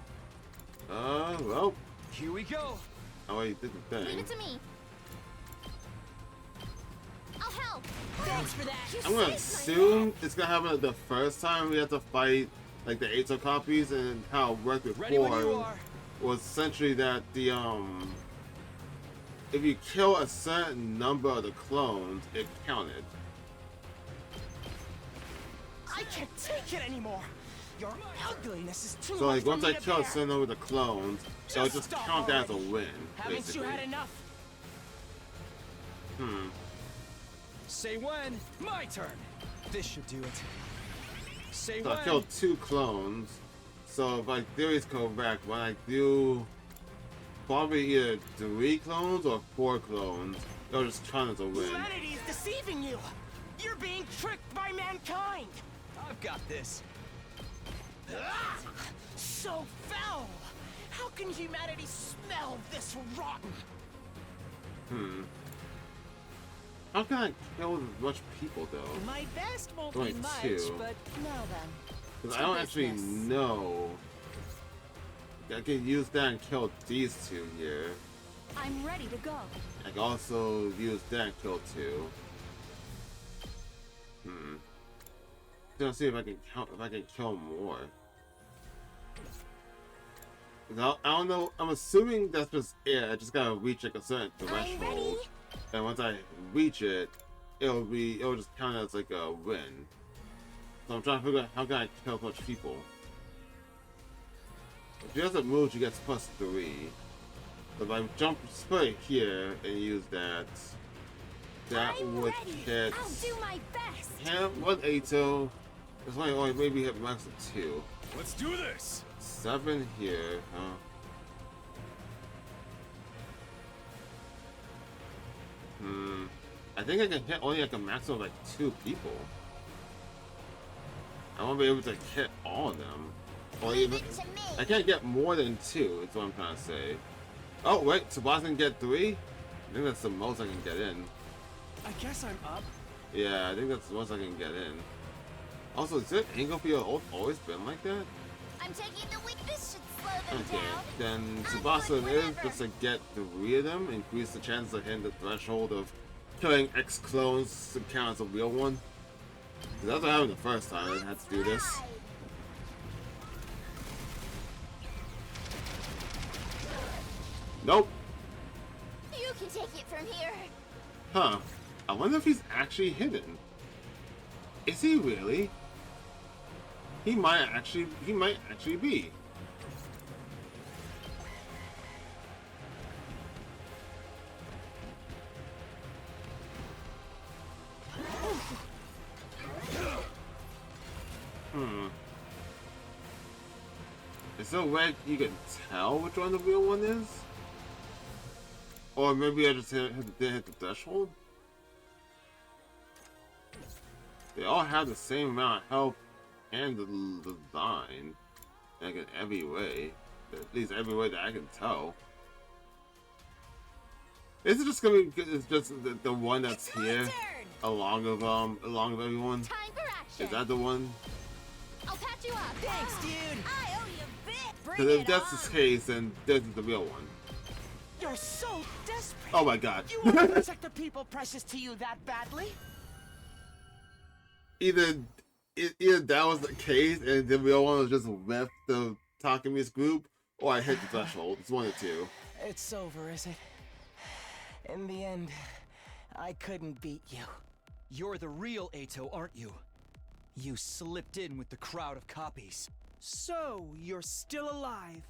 Well. Here we go. Oh, he did the thing. Leave it to me. I'll help. Thanks for that. I'm gonna assume it's gonna happen the first time we have to fight like the Ato copies, and how it worked before was essentially that the if you kill a certain number of the clones, it counted. I can't take it anymore. Your ugliness is too So like much once for I me to kill a bear. certain number of the clones, it'll just stop count that as a already. win. Haven't Basically. you had enough? Say when. My turn. This should do it. Say So when. I killed 2 clones. So if my theories go back, when I do probably either 3 clones or 4 clones, it'll just count as a win. Humanity is deceiving you. You're being tricked by mankind. I've got this. Ah, so foul. How can humanity smell this rotten? How can I kill as much people though? My best won't Only be much, 2. but now then. Because I don't actually know. I can use that and kill these 2 here. I'm ready to go. I can also use that and kill 2. Gonna see if I can count, if I can kill more. No, I don't know. I'm assuming that's just it. I just gotta reach like a certain threshold, and once I reach it, it'll just count as like a win. So I'm trying to figure out how can I kill as much people. If she doesn't move, she gets +3. So if I jump straight here and use that, that would hit. I'll do my best. Yeah, 1 Ato. It's only maybe hit max of 2. Let's do this. 7 here, huh? I think I can hit only like a maximum of like 2 people. I won't be able to hit all of them. Or even I can't get more than 2, is what I'm trying to say. Oh wait, Tsubasa can get 3? I think that's the most I can get in. I guess I'm up. Yeah, I think that's the most I can get in. Also, is it angle for your ult always been like that? I'm taking the weak. This should slow them Okay, down. then Tsubasa is just to get 3 of them, increase the chance of hitting the threshold of killing X clones to count as a real one. 'Cause that's what happened the first time I had to do this. Nope. You can take it from here. Huh. I wonder if he's actually hidden. Is he really? He might actually be. Is there a way you can tell which one the real one is? Or maybe I just didn't hit the threshold? They all have the same amount of health and the design, like in every way. At least every way that I can tell. Is it just gonna be? It's just the one that's here, along with everyone. Time for action. Is that the one? I'll patch you up. Thanks, dude. I owe you a bit. Because Bring if it that's on. the case, then this is the real one. You're so desperate. Oh my god. You want to protect the people precious to you that badly? Either that was the case and the real one was just left the Takami's group, or I hit the threshold. It's 1 or 2. It's over, is it? In the end, I couldn't beat you. You're the real Ato, aren't you? You slipped in with the crowd of copies. So, you're still alive.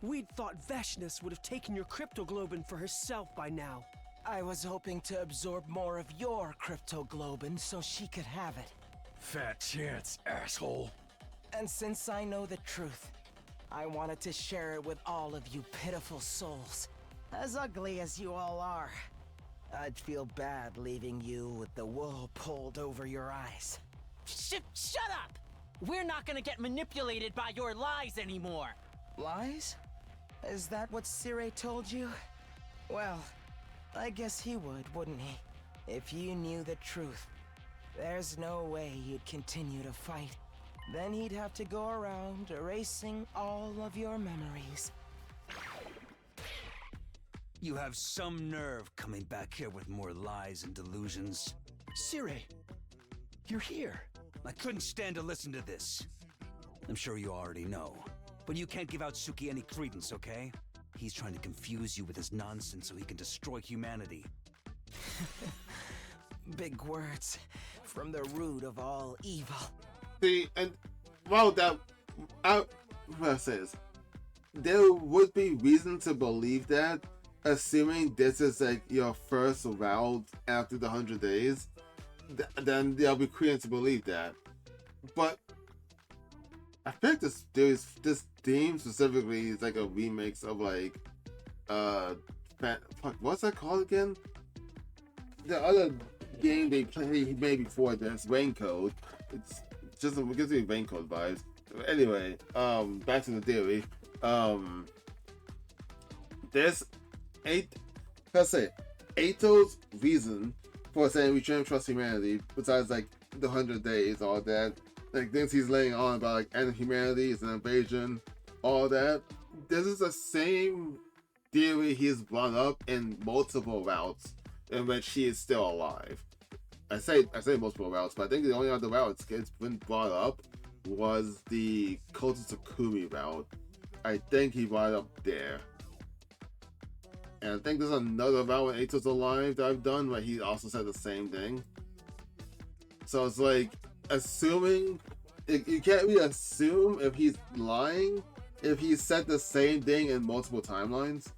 We'd thought Veshness would have taken your cryptoglobin for herself by now. I was hoping to absorb more of your cryptoglobin so she could have it. Fat chance, asshole. And since I know the truth, I wanted to share it with all of you pitiful souls. As ugly as you all are, I'd feel bad leaving you with the wool pulled over your eyes. Shut up! We're not gonna get manipulated by your lies anymore. Lies? Is that what Sire told you? Well, I guess he would, wouldn't he? If you knew the truth, there's no way you'd continue to fight. Then he'd have to go around erasing all of your memories. You have some nerve coming back here with more lies and delusions. Sirei, you're here. I couldn't stand to listen to this. I'm sure you already know. But you can't give out Suki any credence, okay? He's trying to confuse you with his nonsense so he can destroy humanity. Big words from the root of all evil. See, and well, what I say is, there would be reason to believe that, assuming this is like your first route after the 100 days, then there'll be credence to believe that. But I think this theme specifically is like a remix of like fuck, what's that called again? The other game they made before this, Raincoat. It gives me Raincoat vibes. Anyway, back to the theory. There's Ato's reason for saying we shouldn't trust humanity, besides like the 100 days, all that, like things he's laying on about like end humanity is an invasion, all that. This is the same theory he's brought up in multiple routes in which he is still alive. I say multiple routes, but I think the only other route it's been brought up was the Koto Takumi route. I think he brought it up there. And I think there's another route when Ato's alive that I've done where he also said the same thing. So it's like, assuming, you can't really assume if he's lying, if he said the same thing in multiple timelines.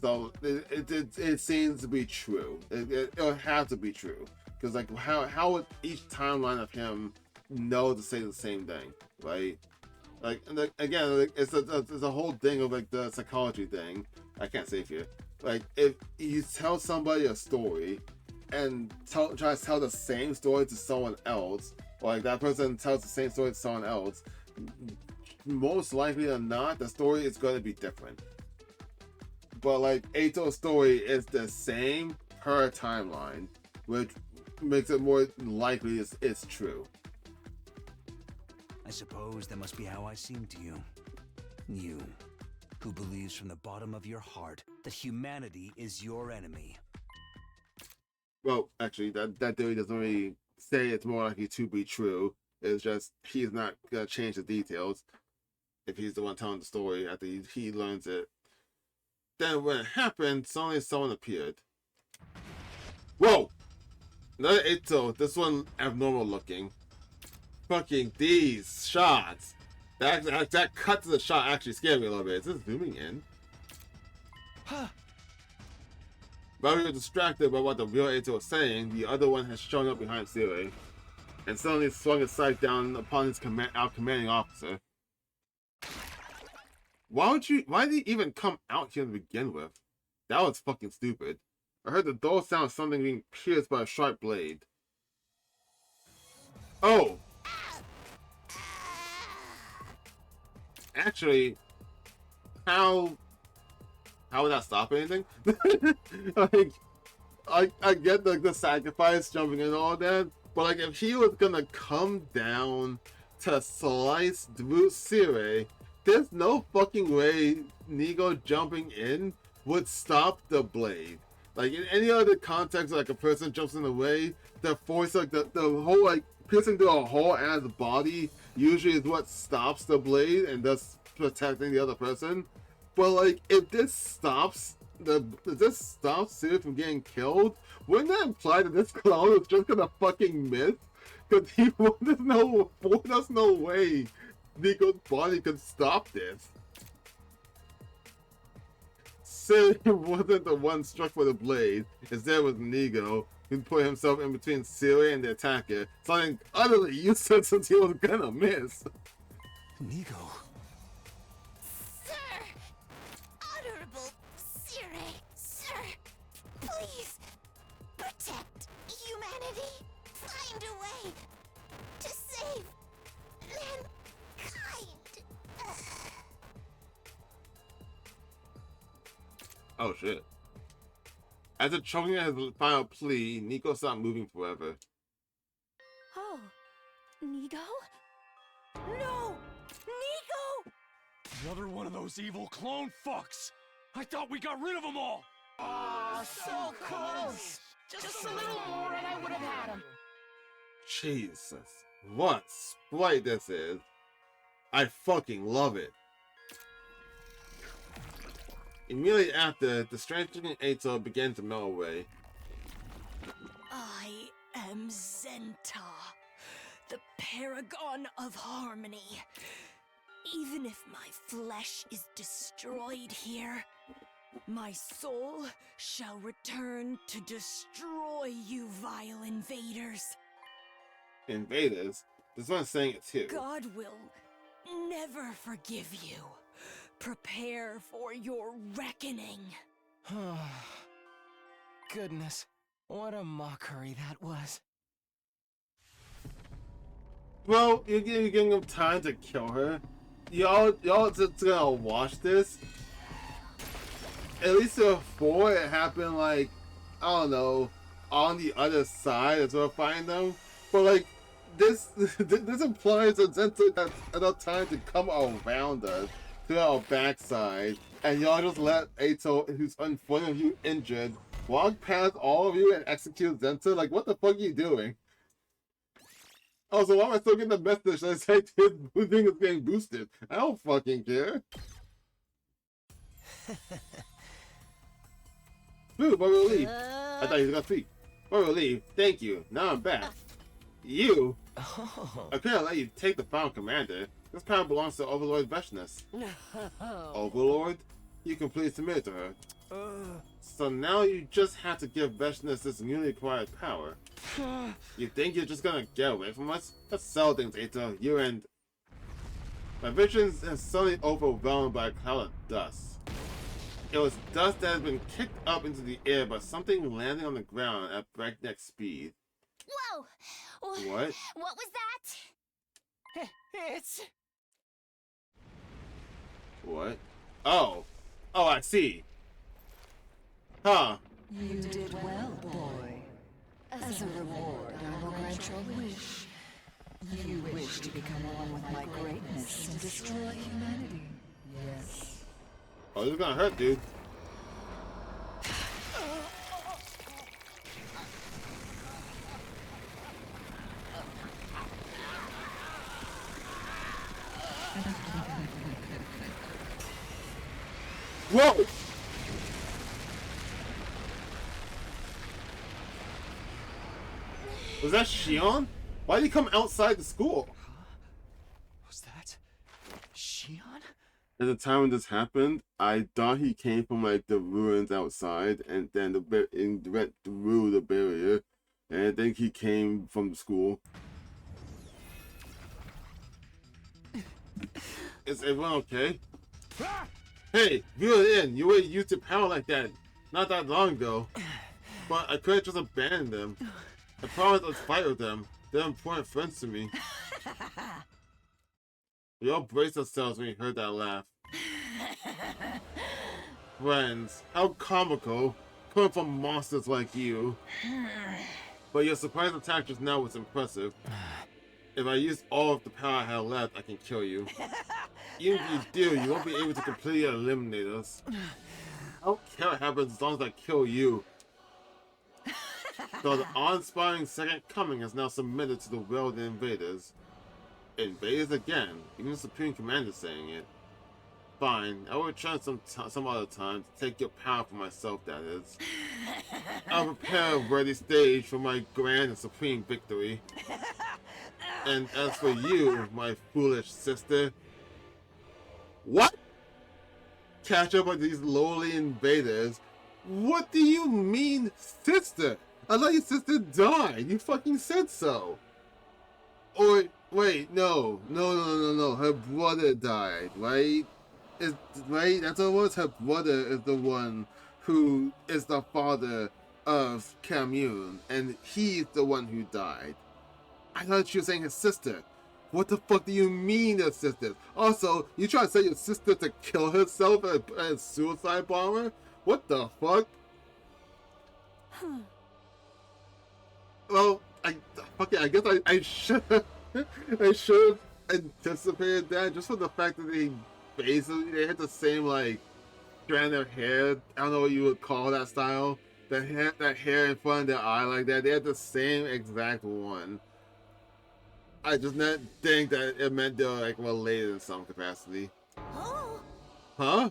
So it seems to be true. It'll have to be true. Because like, how would each timeline of him know to say the same thing, right? Like, again, like, it's a whole thing of like the psychology thing. I can't say it here. Like, if you tell somebody a story and tries to tell the same story to someone else, or like that person tells the same story to someone else, most likely than not, the story is going to be different. But like, Ato's story is the same per timeline, which makes it more likely it's true. I suppose that must be how I seem to you. You, who believes from the bottom of your heart that humanity is your enemy. Well, actually, that theory doesn't really say it's more likely to be true. It's just he's not gonna change the details if he's the one telling the story after he learns it. Then when it happened, suddenly someone appeared. Whoa! Another Ito, this one abnormal looking. Fucking these shots. That cut to the shot actually scared me a little bit. Is this zooming in? While we were distracted by what the real Ito was saying, the other one has shown up behind Sirei, and suddenly swung his sight down upon his our commanding officer. Why did he even come out here to begin with? That was fucking stupid. I heard the dull sound of something being pierced by a sharp blade. Oh! Actually, how would that stop anything? Like, I get the sacrifice jumping and all that, but like, if he was gonna come down to slice through Sirei, there's no fucking way Nigo jumping in would stop the blade. Like, in any other context, like a person jumps in the way, the force, like the whole, like, piercing through a whole ass body usually is what stops the blade and thus protecting the other person. But like, if this stops Sirei from getting killed, wouldn't that imply that this clone is just gonna fucking miss? Because there's no way Nico's body could stop this. Sirei wasn't the one struck with the blade. Instead, it was Nigo, who put himself in between Sirei and the attacker, something utterly useless since he was gonna miss. Nigo. Sir! Honorable Sirei! Sir! Please! Protect humanity! Find a way to save mankind! Oh shit. After choking at his final plea, Nico stopped moving forever. Oh, Nico? No! Nico! Another one of those evil clone fucks! I thought we got rid of them all! Oh, so close! Just a little more and I would have had him. Jesus. What sprite this is. I fucking love it. Immediately after, the strange-looking Ato began to melt away. I am Zenta, the paragon of harmony. Even if my flesh is destroyed here, my soul shall return to destroy you vile invaders. Invaders? This one's saying it too. God will never forgive you. Prepare for your reckoning. Goodness, what a mockery that was. Well, you're giving him time to kill her. Y'all just gonna watch this? At least before it happened, like, I don't know, on the other side as well, find them. But like, this implies that Zenta has enough time to come around us to our backside, and y'all just let Ato, who's unfortunately injured, walk past all of you and execute Zenta? Like, what the fuck are you doing? Also, why am I still getting the message that says his thing is getting boosted? I don't fucking care. Boo, but we'll leave. I thought you was gonna speak. But we'll leave. Thank you. Now I'm back. You? I couldn't let you take the final commander. This power belongs to Overlord Veshness. No. Overlord? You completely submitted to her. So now you just have to give Veshness this newly acquired power. You think you're just gonna get away from us? Let's sell things, Ato. You and... My vision is suddenly overwhelmed by a cloud of dust. It was dust that had been kicked up into the air by something landing on the ground at breakneck speed. Whoa! What? What was that? It's... What? Oh. Oh, I see. Huh. You did well, boy. As a reward, I will grant your wish. You wish to become one with my greatness and destroy humanity. Yes. Oh, this is gonna hurt, dude. Whoa! Was that Shion? Why did he come outside the school? Was that Shion? At the time when this happened, I thought he came from like the ruins outside, and then went through the barrier, and I think he came from the school. Is everyone okay? Hey, reel it in. You already used your power like that not that long ago. But I couldn't just abandon them. I promised I'd fight with them. They're important friends to me. We all braced ourselves when we heard that laugh. Friends, how comical. Coming from monsters like you. But your surprise attack just now was impressive. If I used all of the power I had left, I can kill you. Even if you do, you won't be able to completely eliminate us. I don't care what happens as long as I kill you. So the awe-inspiring second coming is now submitted to the will of the invaders. Invaders again, even the Supreme Commander saying it. Fine, I will return some other time to take your power for myself, that is. I'll prepare a ready stage for my grand and supreme victory. And as for you, my foolish sister... What? Catch up with these lowly invaders? What do you mean, sister? I thought your sister died. You fucking said so. Or, wait, no. Her brother died, right? Right? That's what it was? Her brother is the one who is the father of Commune, and he's the one who died. I thought you were saying his sister. What the fuck do you mean, her sister? Also, you trying to say your sister to kill herself as a suicide bomber? What the fuck? Well, I guess I should I should have anticipated that just for the fact that they had the same like strand of hair. I don't know what you would call that style. That hair in front of their eye like that. They had the same exact one. I just didn't think that it meant they were like related in some capacity. Huh?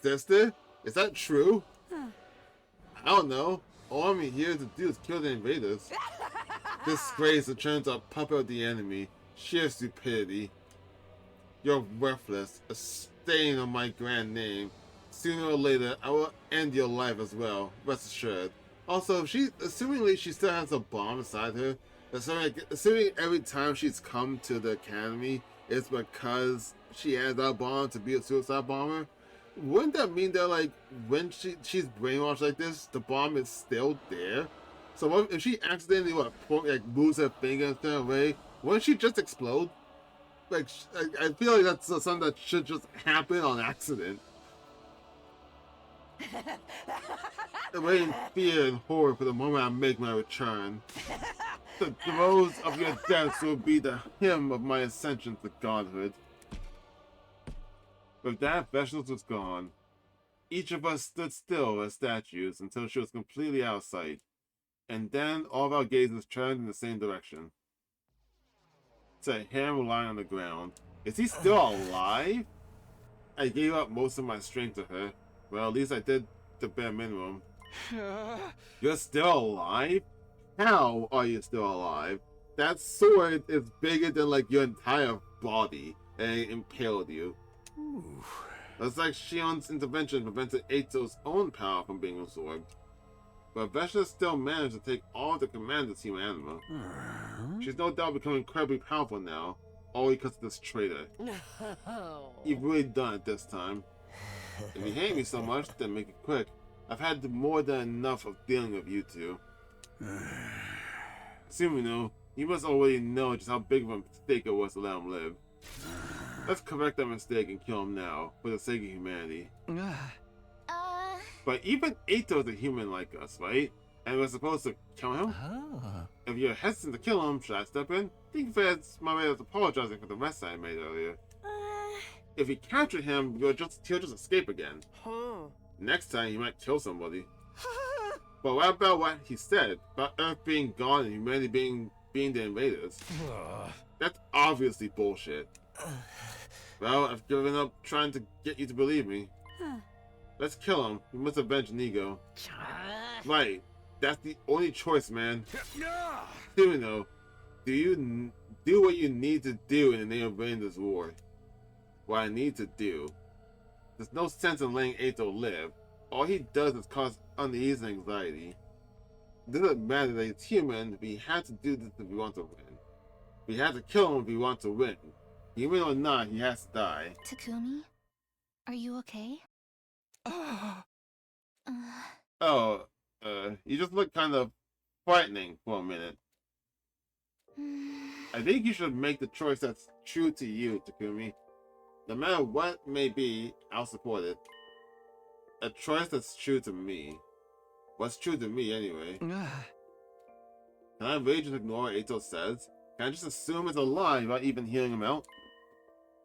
Sister? Is that true? I don't know. All I'm here to do is kill the invaders. Disgrace that turns a puppet of the enemy. Sheer stupidity. You're worthless. A stain on my grand name. Sooner or later, I will end your life as well. Rest assured. Also, assumingly she still has a bomb inside her. Assuming every time she's come to the academy, it's because she has that bomb to be a suicide bomber. Wouldn't that mean that like when she's brainwashed like this, the bomb is still there? So what, if she accidentally moves her finger and turn away, wouldn't she just explode? Like I feel like that's something that should just happen on accident. I'm waiting in fear and horror for the moment I make my return. The throes of your deaths will be the hymn of my ascension to godhood. With that, Vegetables was gone. Each of us stood still as statues until she was completely out of sight. And then all of our gazes turned in the same direction. To a hand lying on the ground. Is he still alive? I gave up most of my strength to her. Well, at least I did the bare minimum. You're still alive? How are you still alive? That sword is bigger than like your entire body and it impaled you. That's like Shion's intervention prevented Eito's own power from being absorbed. But Vesha still managed to take all of the commander's human anima. She's no doubt becoming incredibly powerful now, all because of this traitor. You've really done it this time. If you hate me so much, then make it quick. I've had more than enough of dealing with you two. Sumino, you must already know just how big of a mistake it was to let him live. Let's correct that mistake and kill him now, for the sake of humanity. But even Eito is a human like us, right? And we're supposed to kill him? If you're hesitant to kill him, should I step in? I think it's my way of apologizing for the mess I made earlier. If we capture him, he'll just escape again. Next time, he might kill somebody. But what about what he said about Earth being gone and humanity being the invaders? That's obviously bullshit. Well, I've given up trying to get you to believe me. Let's kill him. We must avenge Nigo. Right. That's the only choice, man. Sumino, do you do what you need to do in the name of winning this war? What I need to do. There's no sense in letting Eito live. All he does is cause unease and anxiety. It doesn't matter that he's human, we have to do this if we want to win. We have to kill him if we want to win. Human or not, he has to die. Takumi? Are you okay? You just look kind of frightening for a minute. I think you should make the choice that's true to you, Takumi. No matter what it may be, I'll support it. A choice that's true to me. What's true to me, anyway? Can I really just ignore what Eito says? Can I just assume it's a lie without even hearing him out?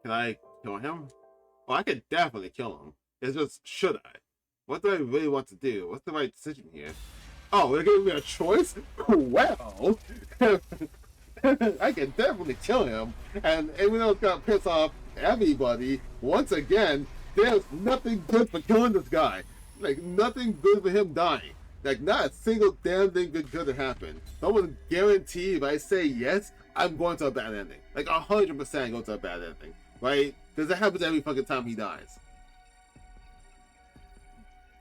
Can I kill him? Well, I could definitely kill him. It's just, should I? What do I really want to do? What's the right decision here? Oh, they're giving me a choice? Well, I can definitely kill him. And even though it's gonna piss off everybody, once again, there's nothing good for killing this guy. Like, nothing good for him dying. Like, not a single damn thing good could have happened. Someone guarantee if I say yes, I'm going to a bad ending. Like, 100% go to a bad ending. Right? Because it happens every fucking time he dies.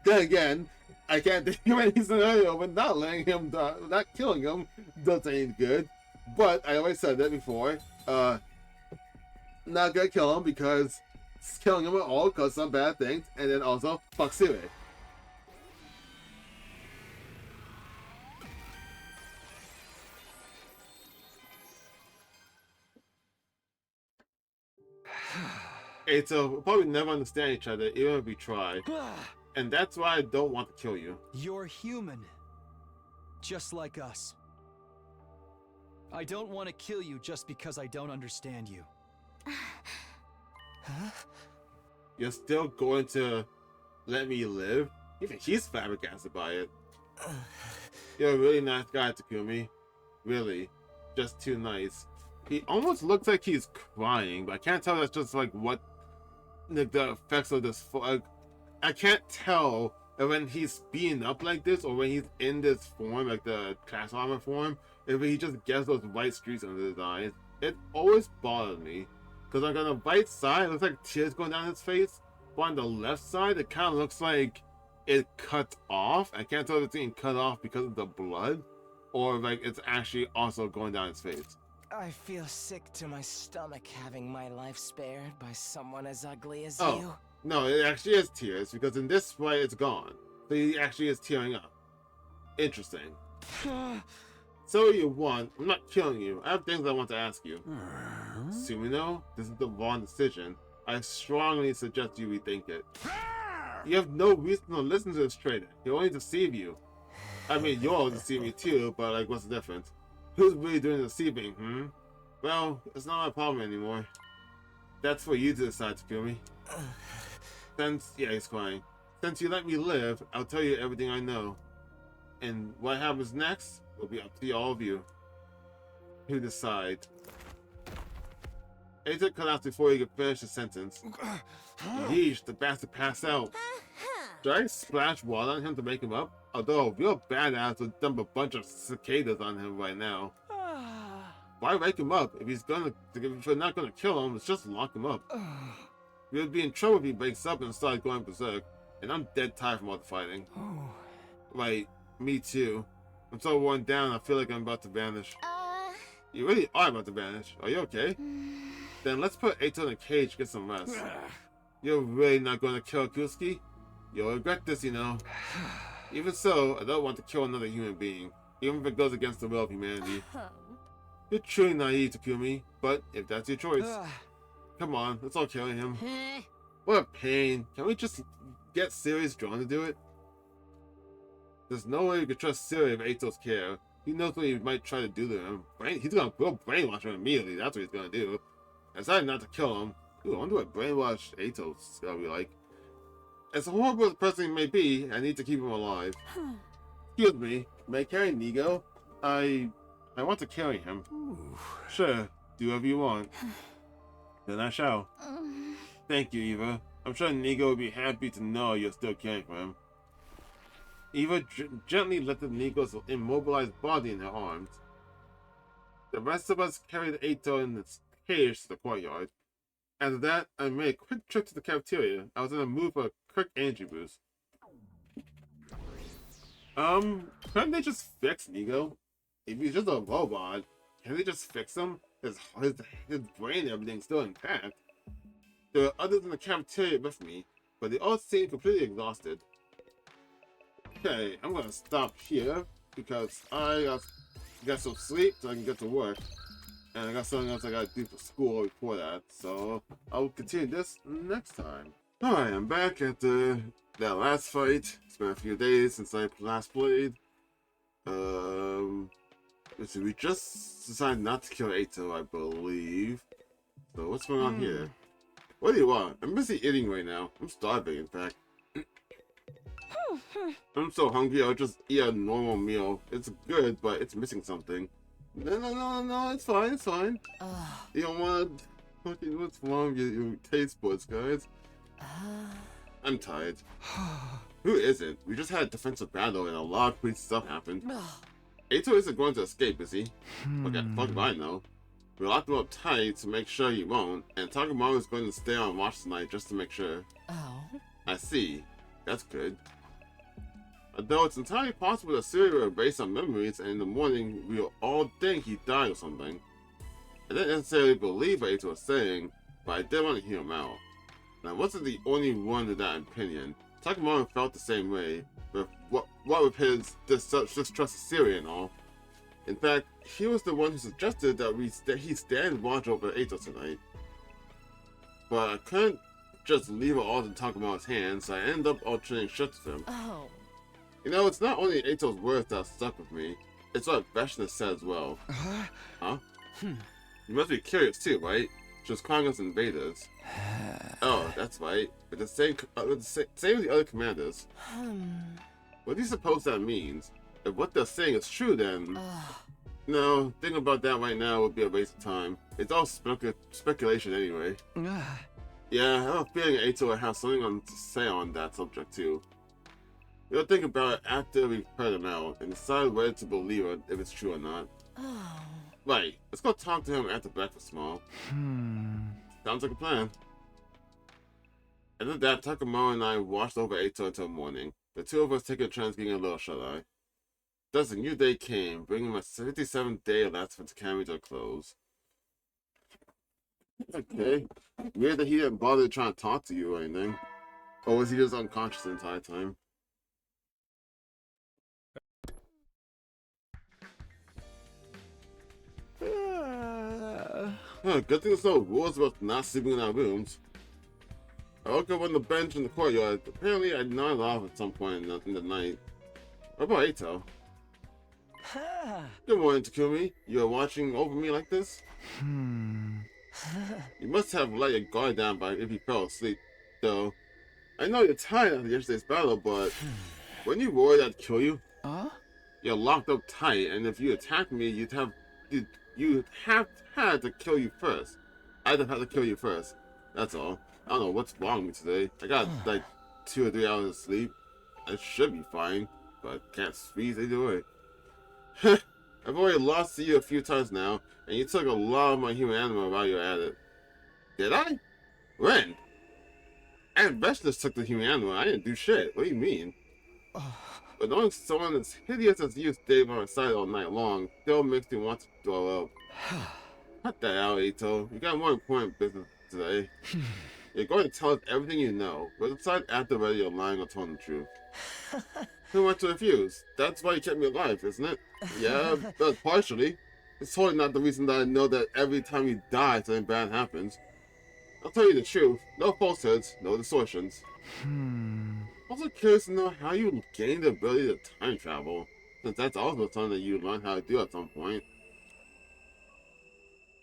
Then again, I can't think of any scenario but not letting him die, not killing him does any good. But I always said that before. Not gonna kill him because killing him at all causes some bad things, and then also fuck Siri. Eito, we'll probably never understand each other even if we try. And that's why I don't want to kill you. You're human. Just like us. I don't want to kill you just because I don't understand you. Huh? You're still going to let me live? Even he's flabbergasted by it. You're a really nice guy, Takumi. Really. Just too nice. He almost looks like he's crying, but I can't tell if that's just like what the effects of this. Like, I can't tell if when he's beaten up like this or when he's in this form, like the class armor form, if he just gets those white streaks under his eyes. It always bothered me. Because like on the right side, it looks like tears going down his face. But on the left side, it kind of looks like it cut off. I can't tell if it's being cut off because of the blood or like it's actually also going down his face. I feel sick to my stomach having my life spared by someone as ugly as Oh, you. no, it actually is tears because in this way it's gone. So he actually is tearing up. Interesting. So you want, I'm not killing you. I have things I want to ask you. Sumino, this is the wrong decision. I strongly suggest you rethink it. You have no reason to listen to this traitor. He'll only deceive you. I mean, you'll all deceive me too, but like, what's the difference? Who's really doing the deceiving, Well, it's not my problem anymore. That's for you to decide, Takumi. Yeah, he's crying. Since you let me live, I'll tell you everything I know. And what happens next will be up to all of you. Who decide. Eita cut out before he could finish the sentence. Yeesh, the bastard passed out. Should I splash water on him to make him up? Although a real badass would dump a bunch of cicadas on him right now. Why wake him up? If you're not gonna kill him, let's just lock him up. We'll be in trouble if he wakes up and starts going berserk. And I'm dead tired from all the fighting. Right, me too. I'm so worn down, I feel like I'm about to vanish. You really are about to vanish. Are you okay? Then let's put Eito in a cage to get some rest. You're really not going to kill Kusuke? You'll regret this, you know. Even so, I don't want to kill another human being, even if it goes against the will of humanity. You're truly naive, Takumi, but if that's your choice. Come on, let's all kill him. What a pain. Can we just get Sirius drawn to do it? There's no way you can trust Siri with Eito's care. He knows what he might try to do to him. He's gonna go brainwash him immediately. That's what he's gonna do. I decided not to kill him. Ooh, I wonder what brainwash Eito's gonna be like. As horrible as the person he may be, I need to keep him alive. Excuse me, may I carry Nigo? I want to carry him. Sure, do whatever you want. Then I shall. Thank you, Eva. I'm sure Nigo will be happy to know you're still caring for him. Eva gently lifted Nigo's immobilized body in her arms. The rest of us carried Eito in its cage to the courtyard. After that, I made a quick trip to the cafeteria. I was in a mood for a quick energy boost. Couldn't they just fix Nigo? If he's just a robot, can they just fix him? His brain and everything's still intact. There were others in the cafeteria with me, but they all seemed completely exhausted. Okay, I'm gonna stop here because I got some sleep so I can get to work. And I got something else I gotta do for school before that, so I'll continue this next time. Alright, I'm back at that last fight. It's been a few days since I last played. Let's see, we just decided not to kill Eito, I believe. So what's going on here? What do you want? I'm busy eating right now. I'm starving, in fact. I'm so hungry, I'll just eat a normal meal. It's good, but it's missing something. No, it's fine, it's fine. You don't want... What's wrong with your taste buds, guys? I'm tired. Who isn't? We just had a defensive battle and a lot of crazy stuff happened. Eito isn't going to escape, is he? Okay, fuck if I know. We locked him up tight to make sure he won't, and Takamaru is going to stay on watch tonight just to make sure. I see. That's good. Although it's entirely possible that Siri will erase some memories and in the morning we'll all think he died or something. I didn't necessarily believe what Eito was saying, but I did want to hear him out. And I wasn't the only one with that opinion. Takamaru felt the same way, with what with his distrust of Siri and all. In fact, he was the one who suggested that he stand watch over Eito tonight. But I couldn't just leave it all in Takamaru's hands, so I ended up alternating shifts with him. You know, it's not only Ato's words that stuck with me, it's what Veshna said as well. Huh? You must be curious too, right? She was calling us invaders. Oh, that's right. With the same as the other commanders. What do you suppose that means? If what they're saying is true, then... No, thinking about that right now would be a waste of time. It's all speculation anyway. Yeah, I have a feeling Ato will have something to say on that subject too. We'll think about it after we've heard him out and decide whether to believe it, if it's true or not. Right, let's go talk to him after breakfast tomorrow. Sounds like a plan. After that, Takamaro and I watched over Ato until morning. The two of us taking a chance getting a little shut-eye. Thus, a new day came, bringing my 57th day of last for Takami to a close. Okay. Weird that he didn't bother trying to talk to you or anything. Or was he just unconscious the entire time? Good thing there's no rules about not sleeping in our rooms. I woke up on the bench in the courtyard. Apparently, I nodded off at some point in the night. What about Ato? Good morning, Takumi. You are watching over me like this? You must have let your guard down by if you fell asleep, though. I know you're tired after yesterday's battle, but when you worried I'd kill you, you're locked up tight, and if you attacked me, you'd have had to kill you first. I'd have had to kill you first. That's all. I don't know what's wrong with me today. I got like 2 or 3 hours of sleep. I should be fine, but can't squeeze either way. I've already lost to you a few times now, and you took a lot of my human animal while you were at it. Did I? When? And Veshna took the human animal. I didn't do shit. What do you mean? But knowing someone as hideous as you stayed by my side all night long still makes me want to throw up. Cut that out, Ito. You got more important business today. You're going to tell us everything you know, but decide after whether you're lying or telling the truth. Who went to refuse? That's why you kept me alive, isn't it? Yeah, but partially. It's totally not the reason that I know that every time you die, something bad happens. I'll tell you the truth. No falsehoods, no distortions. Also curious to know how you gained the ability to time travel, since that's also something that you learned how to do at some point.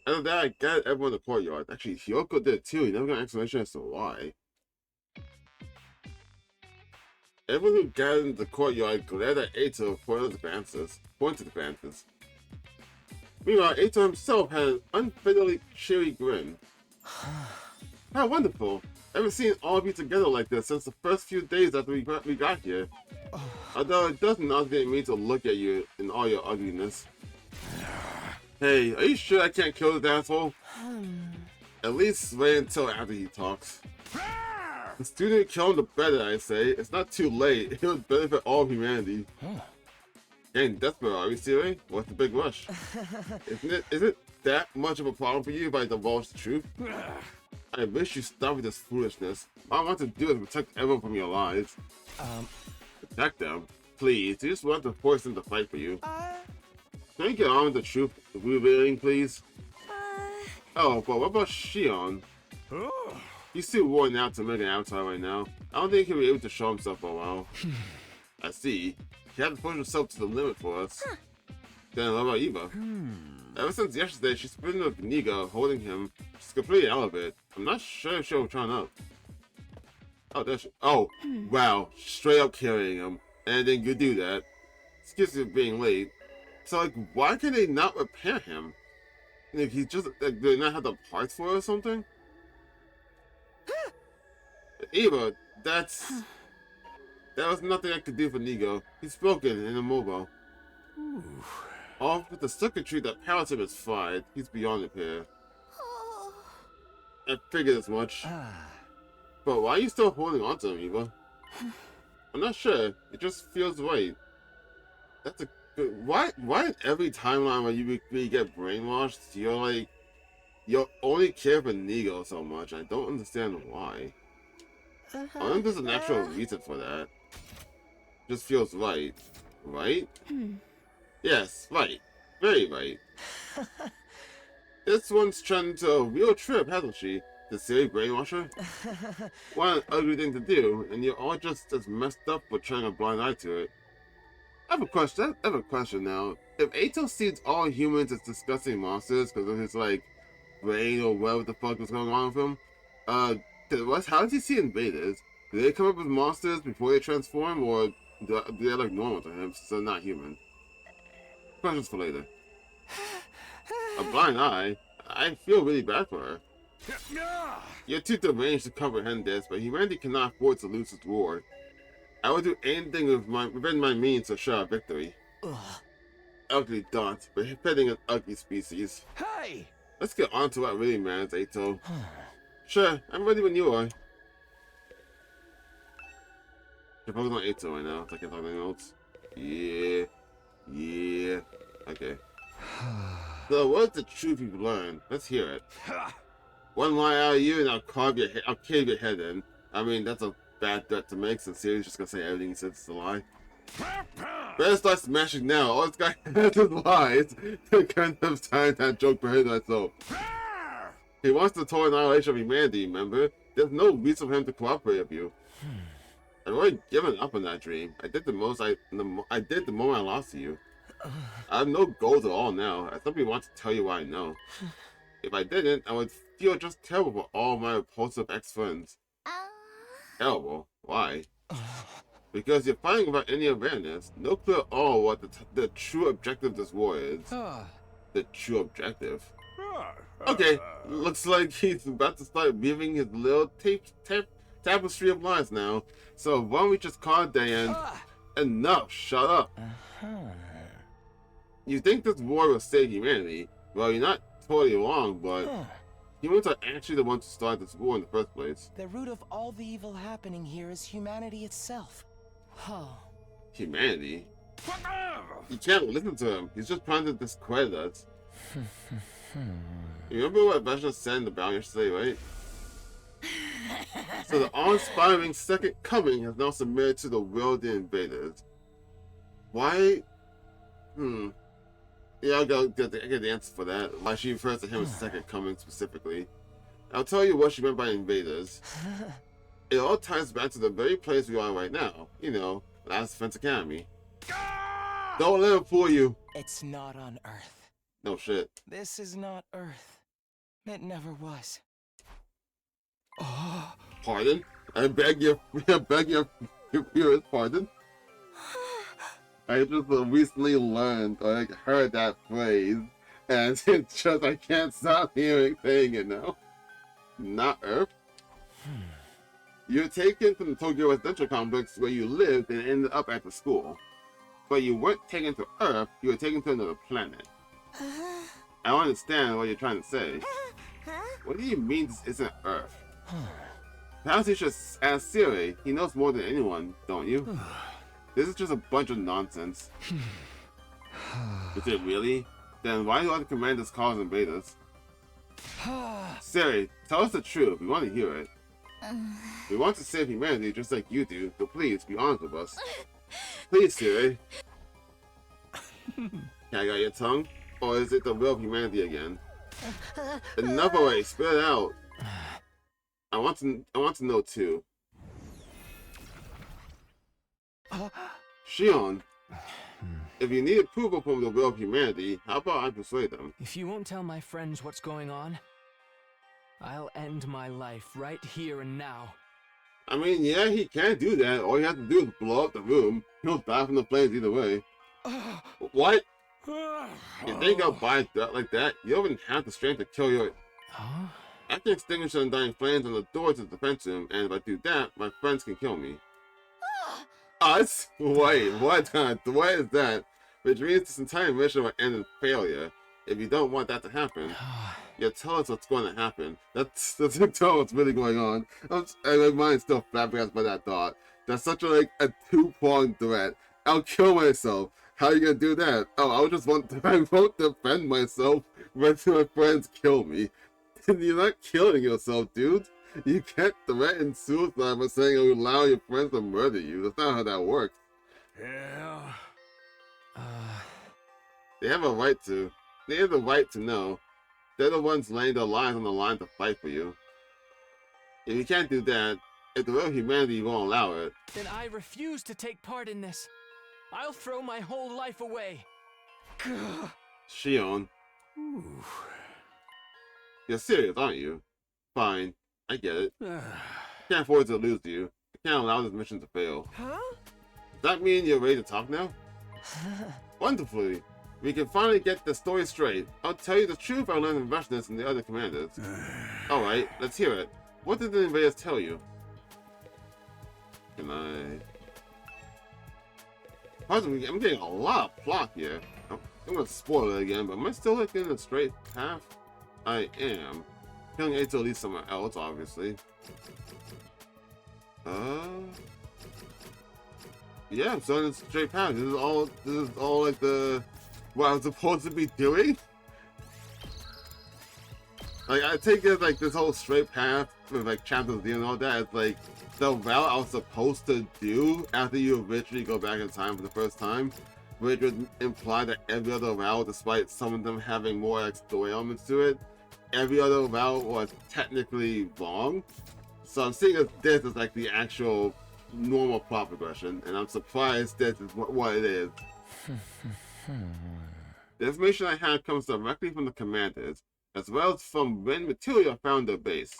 After that, I gathered everyone in the courtyard. Actually, Hyoko did too. He never got an explanation as to why. Everyone who gathered in the courtyard glared at Ato for his advances. Meanwhile, Ato himself had an unfittingly cheery grin. How wonderful! I haven't seen all of you together like this since the first few days after we got here. Although it does not get me to look at you in all your ugliness. Hey, are you sure I can't kill this asshole? At least wait until after he talks. The sooner you kill him, the better, I say. It's not too late. It would benefit all of humanity. Getting desperate, are you serious? What's the big rush? Is it that much of a problem for you if I divulge the truth? I wish you stop with this foolishness. All I want to do is protect everyone from your lives. Protect them? Please, you just want to force them to fight for you. Can you get on with the truth revealing, please? Oh, but what about Shion? He's too worn out to make an avatar right now. I don't think he'll be able to show himself for a while. I see. He had to push himself to the limit for us. Then what about Eva? Ever since yesterday, she's been with Niga, holding him. She's completely out of it. I'm not sure if she'll try up. Oh, there's. Oh, wow. Straight up carrying him. And then you do that. Excuse me for being late. So, like, why can they not repair him? Like, he just. Like, do they not have the parts for it or something? Eva, that's. That was nothing I could do for Nigo. He's broken and immobile. Off with the circuitry that powers him is fried. He's beyond repair. I figured as much. But why are you still holding on to him, Eva? I'm not sure. It just feels right. That's a good... Why in every timeline where you get brainwashed, you only care for Nigo so much? I don't understand why. I think there's a natural reason for that. Just feels right. Right? Yes, right. Very right. This one's turned into a real trip, hasn't she? The silly brainwasher? What an ugly thing to do, and you're all just as messed up for turning a blind eye to it. I have a question now. If Ato sees all humans as disgusting monsters because of his, like, brain or whatever the fuck was going on with him, how does he see invaders? Do they come up with monsters before they transform, or do they look normal to him since they're not human? Questions for later. A blind eye? I feel really bad for her. You're too deranged to comprehend this, but humanity cannot afford to lose its war. I would do anything within my means to show our victory. Ugh. Ugly dot, befitting an ugly species. Hey! Let's get on to what really matters, Ato. Sure, I'm ready when you are. You're focused on Ato right now, so I can't talk anything else. Yeah. Okay. So, what's the truth you've learned? Let's hear it. One lie out of you, and I'll cave your head in. I mean, that's a bad threat to make, since Siri's just gonna say everything he says is a lie. Better start smashing now. All this guy has is lies. I can't have time that joke for him myself. He wants the total annihilation of humanity, remember? There's no reason for him to cooperate with you. I've already given up on that dream. I did the most I did the moment I lost to you. I have no goals at all now. I simply want to tell you what I know. If I didn't, I would feel just terrible for all my repulsive ex-friends. Terrible? Why? Because you're fighting without any awareness. No clue at all what the true objective of this war is. The true objective? Okay, looks like he's about to start weaving his little tapestry of lies now. So why don't we just call it a day and... Enough, shut up. You think this war will save humanity? Well, you're not totally wrong, but humans are actually the ones who started this war in the first place. The root of all the evil happening here is humanity itself. Humanity? You can't listen to him. He's just trying to discredit us. You remember what Vashna said in the battle yesterday, right? So the awe-inspiring second coming has now submitted to the will of the invaders. Why? Yeah, I get the answer for that. Why she refers to him as second coming specifically. I'll tell you what she meant by invaders. It all ties back to the very place we are right now. You know, Last Defense Academy. Don't let him fool you. It's not on Earth. No shit. This is not Earth. It never was. Pardon? I beg your viewers pardon? I just recently learned, or like, heard that phrase, and it's just, I can't stop saying it now. Not Earth? You were taken from the Tokyo residential complex where you lived and ended up at the school. But you weren't taken to Earth, you were taken to another planet. I don't understand what you're trying to say. What do you mean this isn't Earth? Perhaps you should ask Siri. He knows more than anyone, don't you? This is just a bunch of nonsense. Is it really? Then why do other commanders call us invaders? Siri, tell us the truth. We want to hear it. We want to save humanity just like you do, so please be honest with us. Please, Siri. Can I got your tongue? Or is it the will of humanity again? Enough already, spit it out. I want to know too. Shion, if you need approval from the will of humanity, how about I persuade them? If you won't tell my friends what's going on, I'll end my life right here and now. I mean, yeah, he can do that. All you have to do is blow up the room. He'll die from the flames either way. What? You think I'll buy that like that? You don't even have the strength to kill your... I can extinguish the undying flames on the door to the defense room, and if I do that, my friends can kill me. Us? Wait, what is that? Which means this entire mission will end in failure. If you don't want that to happen, you tell us what's going to happen. That's tell us what's really going on. My mind's still flabbergasted by that thought. That's such a two-pronged threat. I'll kill myself. How are you gonna do that? Oh, I won't defend myself when my friends kill me. You're not killing yourself, dude. You can't threaten suicide by saying you'll allow your friends to murder you. That's not how that works. Yeah. They have a right to. They have the right to know. They're the ones laying their lives on the line to fight for you. If you can't do that, if the will of humanity won't allow it, then I refuse to take part in this. I'll throw my whole life away. Shion. You're serious, aren't you? Fine, I get it. Can't afford to lose you. I can't allow this mission to fail. Huh? Does that mean you're ready to talk now? Wonderfully. We can finally get the story straight. I'll tell you the truth I learned from Rushness and the other commanders. Alright, let's hear it. What did the invaders tell you? Can I... Possibly, I'm getting a lot of plot here. I'm gonna spoil it again, but am I still like in a straight path? I am. Killing Eito leads somewhere else, obviously. Yeah, I'm still in a straight path. This is all like the what I'm supposed to be doing. Like I take it like this whole straight path with like chapters and all that. It's like the route I was supposed to do after you eventually go back in time for the first time, which would imply that every other route, despite some of them having more like story elements to it, every other route was technically wrong. So I'm seeing this as like the actual normal plot progression, and I'm surprised this is what it is. The information I have comes directly from the commanders, as well as from when Material found their base.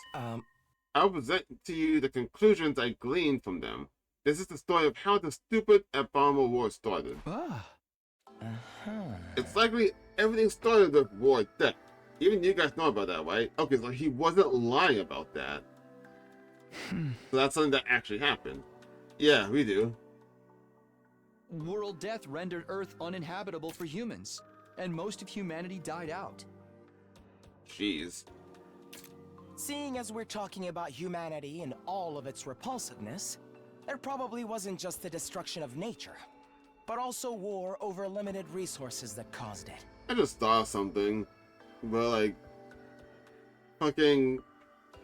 I'll present to you the conclusions I gleaned from them. This is the story of how the stupid abominable war started. It's likely everything started with war death. Even you guys know about that, right? Okay, so he wasn't lying about that. So that's something that actually happened. Yeah, we do. World death rendered Earth uninhabitable for humans, and most of humanity died out. Jeez. Seeing as we're talking about humanity and all of its repulsiveness, there probably wasn't just the destruction of nature, but also war over limited resources that caused it. I just thought of something. But like, fucking,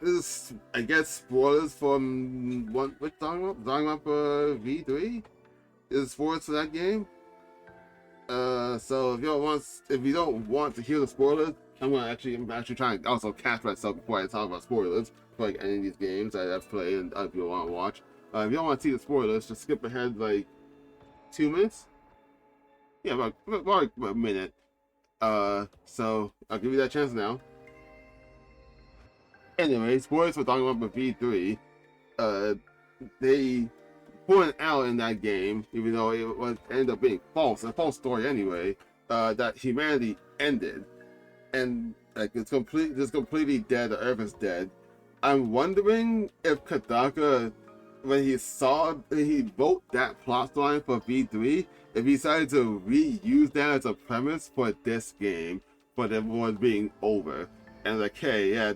this, I guess spoilers from what we're talking about? Talking about V3? Is spoilers for that game? So if you don't want to hear the spoilers, I'm actually trying to also catch myself before I talk about spoilers for like any of these games I've played and other people want to watch. If you don't want to see the spoilers, just skip ahead like 2 minutes. Yeah, about a minute. So I'll give you that chance now. Anyway, spoilers for talking about V3. They pointed out in that game, even though it ended up being false, a false story anyway, that humanity ended, and like it's completely dead. The Earth is dead. I'm wondering if Kadaka, when he wrote that plot line for V3, if he decided to reuse that as a premise for this game, for everyone being over, and like, hey, yeah,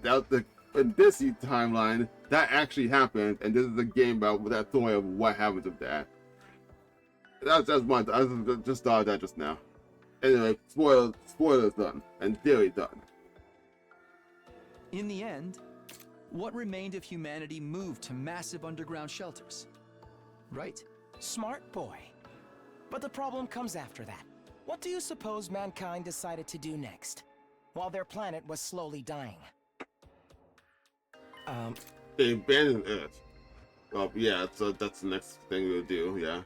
in this timeline, that actually happened, and this is a game about that story of what happens with that. I just thought of that just now. Anyway, spoilers done, and theory done. In the end, what remained of humanity moved to massive underground shelters, right? Smart boy. But the problem comes after that. What do you suppose mankind decided to do next, while their planet was slowly dying? They abandoned Earth. Well, yeah, so that's the next thing we'll do, yeah.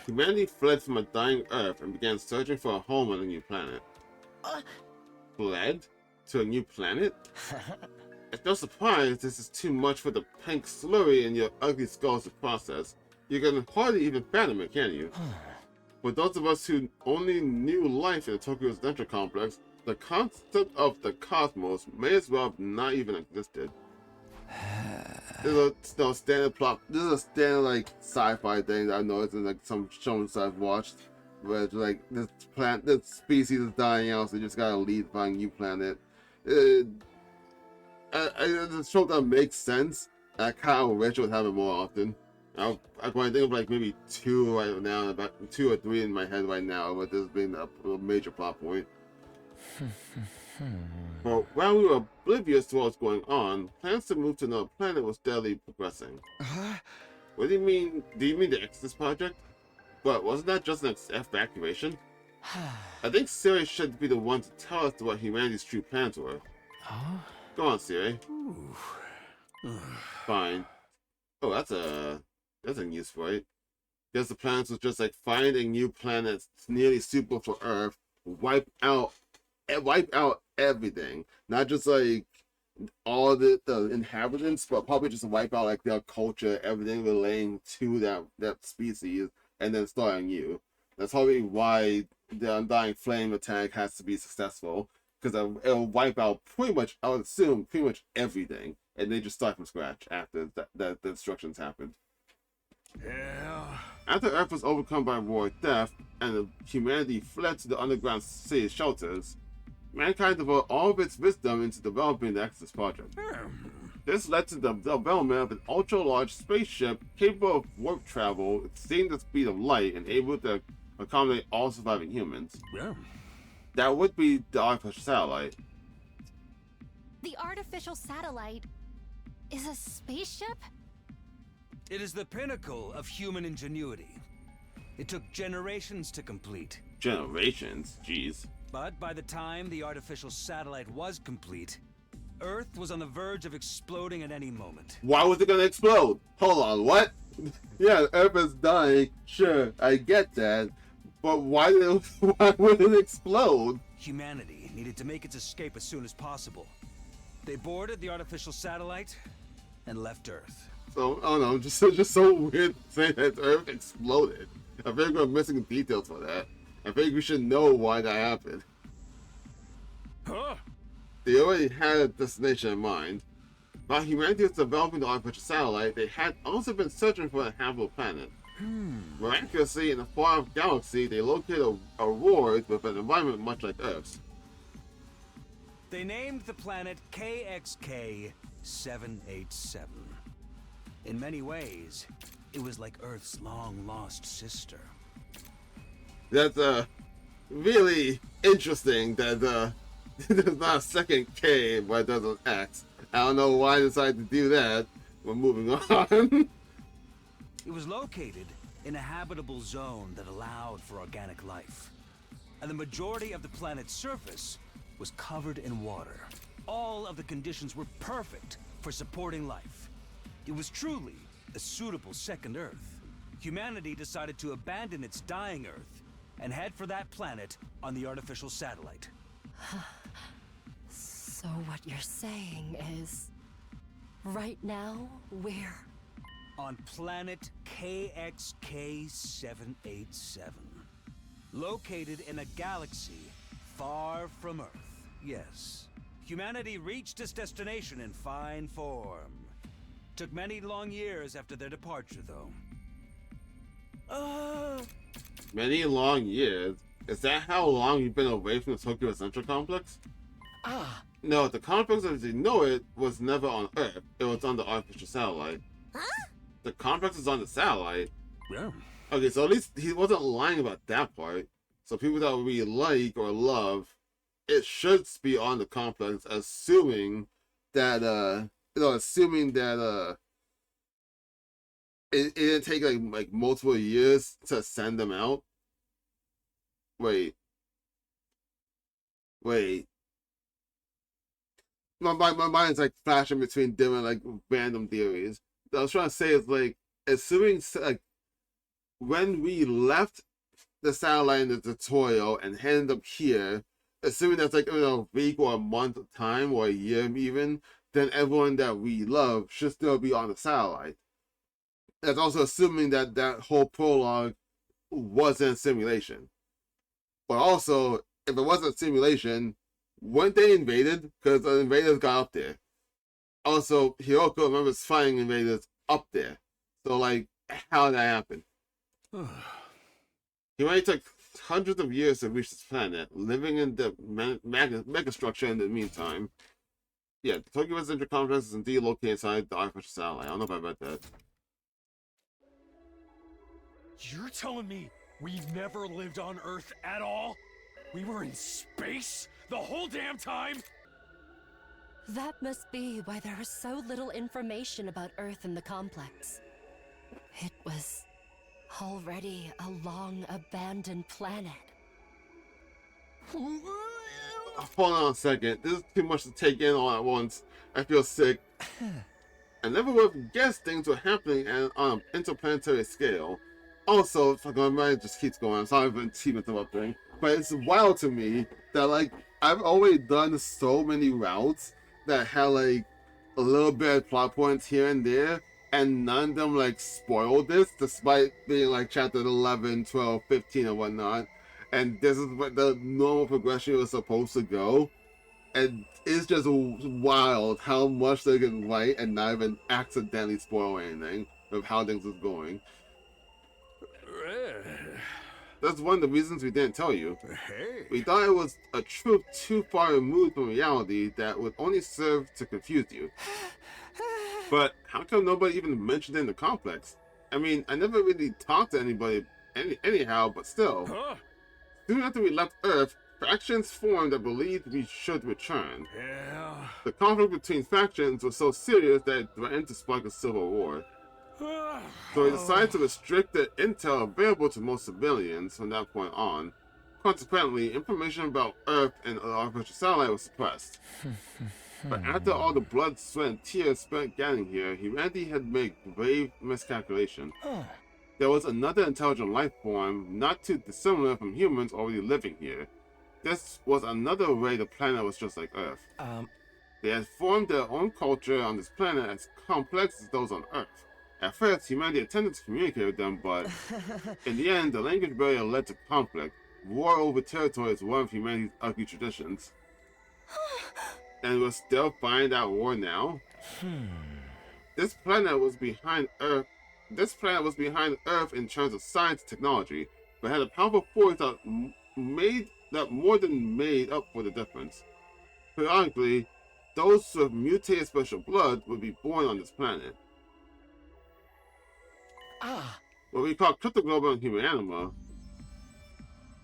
Humanity fled from a dying Earth and began searching for a home on a new planet. Fled? To a new planet? It's no surprise this is too much for the pink slurry in your ugly skulls to process. You can hardly even fathom it, can you? For those of us who only knew life in the Tokyo Residential Complex, the concept of the cosmos may as well have not even existed. This is a standard plot. This is a standard like sci-fi thing that I noticed in like some shows I've watched, where it's like this species is dying out, so you just gotta leave, find a new planet. It's a show that makes sense. I kind of wish I would have it more often. I think of like maybe 2 right now, about 2 or 3 in my head right now, but this has been a major plot point. But while we were oblivious to what was going on, plans to move to another planet was steadily progressing. What do you mean? Do you mean the Exodus project? But wasn't that just an evacuation? I think Siri should be the one to tell us what humanity's true plans were. Go on, Siri. Fine. Oh, that's a new sprite. Guess the plans was just like find a new planet that's nearly suitable for Earth, wipe out everything, not just like all the inhabitants, but probably just wipe out like their culture, everything relating to that species, and then start anew. That's probably why the Undying Flame attack has to be successful, because it'll wipe out pretty much, I would assume, pretty much everything, and they just start from scratch after the destruction's happened. Yeah. After Earth was overcome by war, death, and humanity fled to the underground city shelters, mankind devoted all of its wisdom into developing the Exodus project. This led to the development of an ultra-large spaceship capable of warp travel, exceeding the speed of light, and able to accommodate all surviving humans. Yeah. That would be the artificial satellite. The artificial satellite is a spaceship? It is the pinnacle of human ingenuity. It took generations to complete. Generations? Jeez. But by the time the artificial satellite was complete, Earth was on the verge of exploding at any moment. Why was it gonna explode? Hold on, what? Yeah, Earth is dying. Sure, I get that. But why would it explode? Humanity needed to make its escape as soon as possible. They boarded the artificial satellite and left Earth. So, I don't know, just so weird saying that Earth exploded. I think we're missing details for that. I think we should know why that happened. Huh? They already had a destination in mind. While humanity was developing the artificial satellite, they had also been searching for a habitable planet. Miraculously, in a far-off galaxy, they located a world with an environment much like Earth's. They named the planet KXK 787. In many ways, it was like Earth's long-lost sister. That's really interesting that there's not a second K, but there's an X. I don't know why I decided to do that. We're moving on. It was located in a habitable zone that allowed for organic life. And the majority of the planet's surface was covered in water. All of the conditions were perfect for supporting life. It was truly a suitable second Earth. Humanity decided to abandon its dying Earth and head for that planet on the artificial satellite. So what you're saying is, right now, we're on planet KXK 787, located in a galaxy far from Earth. Yes, humanity reached its destination in fine form. Took many long years after their departure, though. Many long years? Is that how long you've been away from the Tokyo Central Complex? No, the complex as you know it was never on Earth. It was on the artificial satellite. Huh? The complex is on the satellite? Yeah. Okay, so at least he wasn't lying about that part. So people that we like or love, it should be on the complex, assuming that it didn't take like multiple years to send them out. Wait. My mind's like flashing between different like random theories. What I was trying to say is like assuming like when we left the satellite in the tutorial and headed up here, assuming that's like a week or a month of time or a year even, then everyone that we love should still be on the satellite. That's also assuming that that whole prologue wasn't simulation. But also, if it wasn't simulation, weren't they invaded? Because the invaders got up there. Also, Hiroko remembers finding invaders up there. So, like, how did that happen? Humanity took hundreds of years to reach this planet, living in the megastructure in the meantime. Yeah, the Tokyo Central Complex is indeed located inside the artificial satellite. I don't know if I read that. You're telling me we never lived on Earth at all? We were in space the whole damn time? That must be why there is so little information about Earth in the complex. It was already a long-abandoned planet. Hold on a second. This is too much to take in all at once. I feel sick. I never would have guessed things were happening on an interplanetary scale. Also, my mind just keeps going. I'm sorry for keep interrupting, but it's wild to me that like I've always done so many routes that had like a little bit of plot points here and there, and none of them like spoiled this, despite being like chapter 11, 12, 15, and whatnot. And this is what the normal progression was supposed to go. And it's just wild how much they can write and not even accidentally spoil anything of how things is going. That's one of the reasons we didn't tell you. We thought it was a truth too far removed from reality that would only serve to confuse you. But how come nobody even mentioned it in the complex? I mean, I never really talked to anybody anyhow, but still. Soon after we left Earth, factions formed that believed we should return. Yeah. The conflict between factions was so serious that it threatened to spark a civil war. So we decided to restrict the intel available to most civilians from that point on. Consequently, information about Earth and the artificial satellite was suppressed. But after all the blood, sweat, and tears spent getting here, humanity had made grave miscalculation. There was another intelligent life form, not too dissimilar from humans already living here. This was another way the planet was just like Earth. They had formed their own culture on this planet as complex as those on Earth. At first, humanity attempted to communicate with them, but in the end, the language barrier led to conflict. War over territory is one of humanity's ugly traditions. And we're still fighting that war now? This planet was behind Earth. This planet was behind Earth in terms of science and technology, but had a powerful force that more than made up for the difference. Periodically, those with mutated special blood would be born on this planet. What we call cryptoglobal and human anima.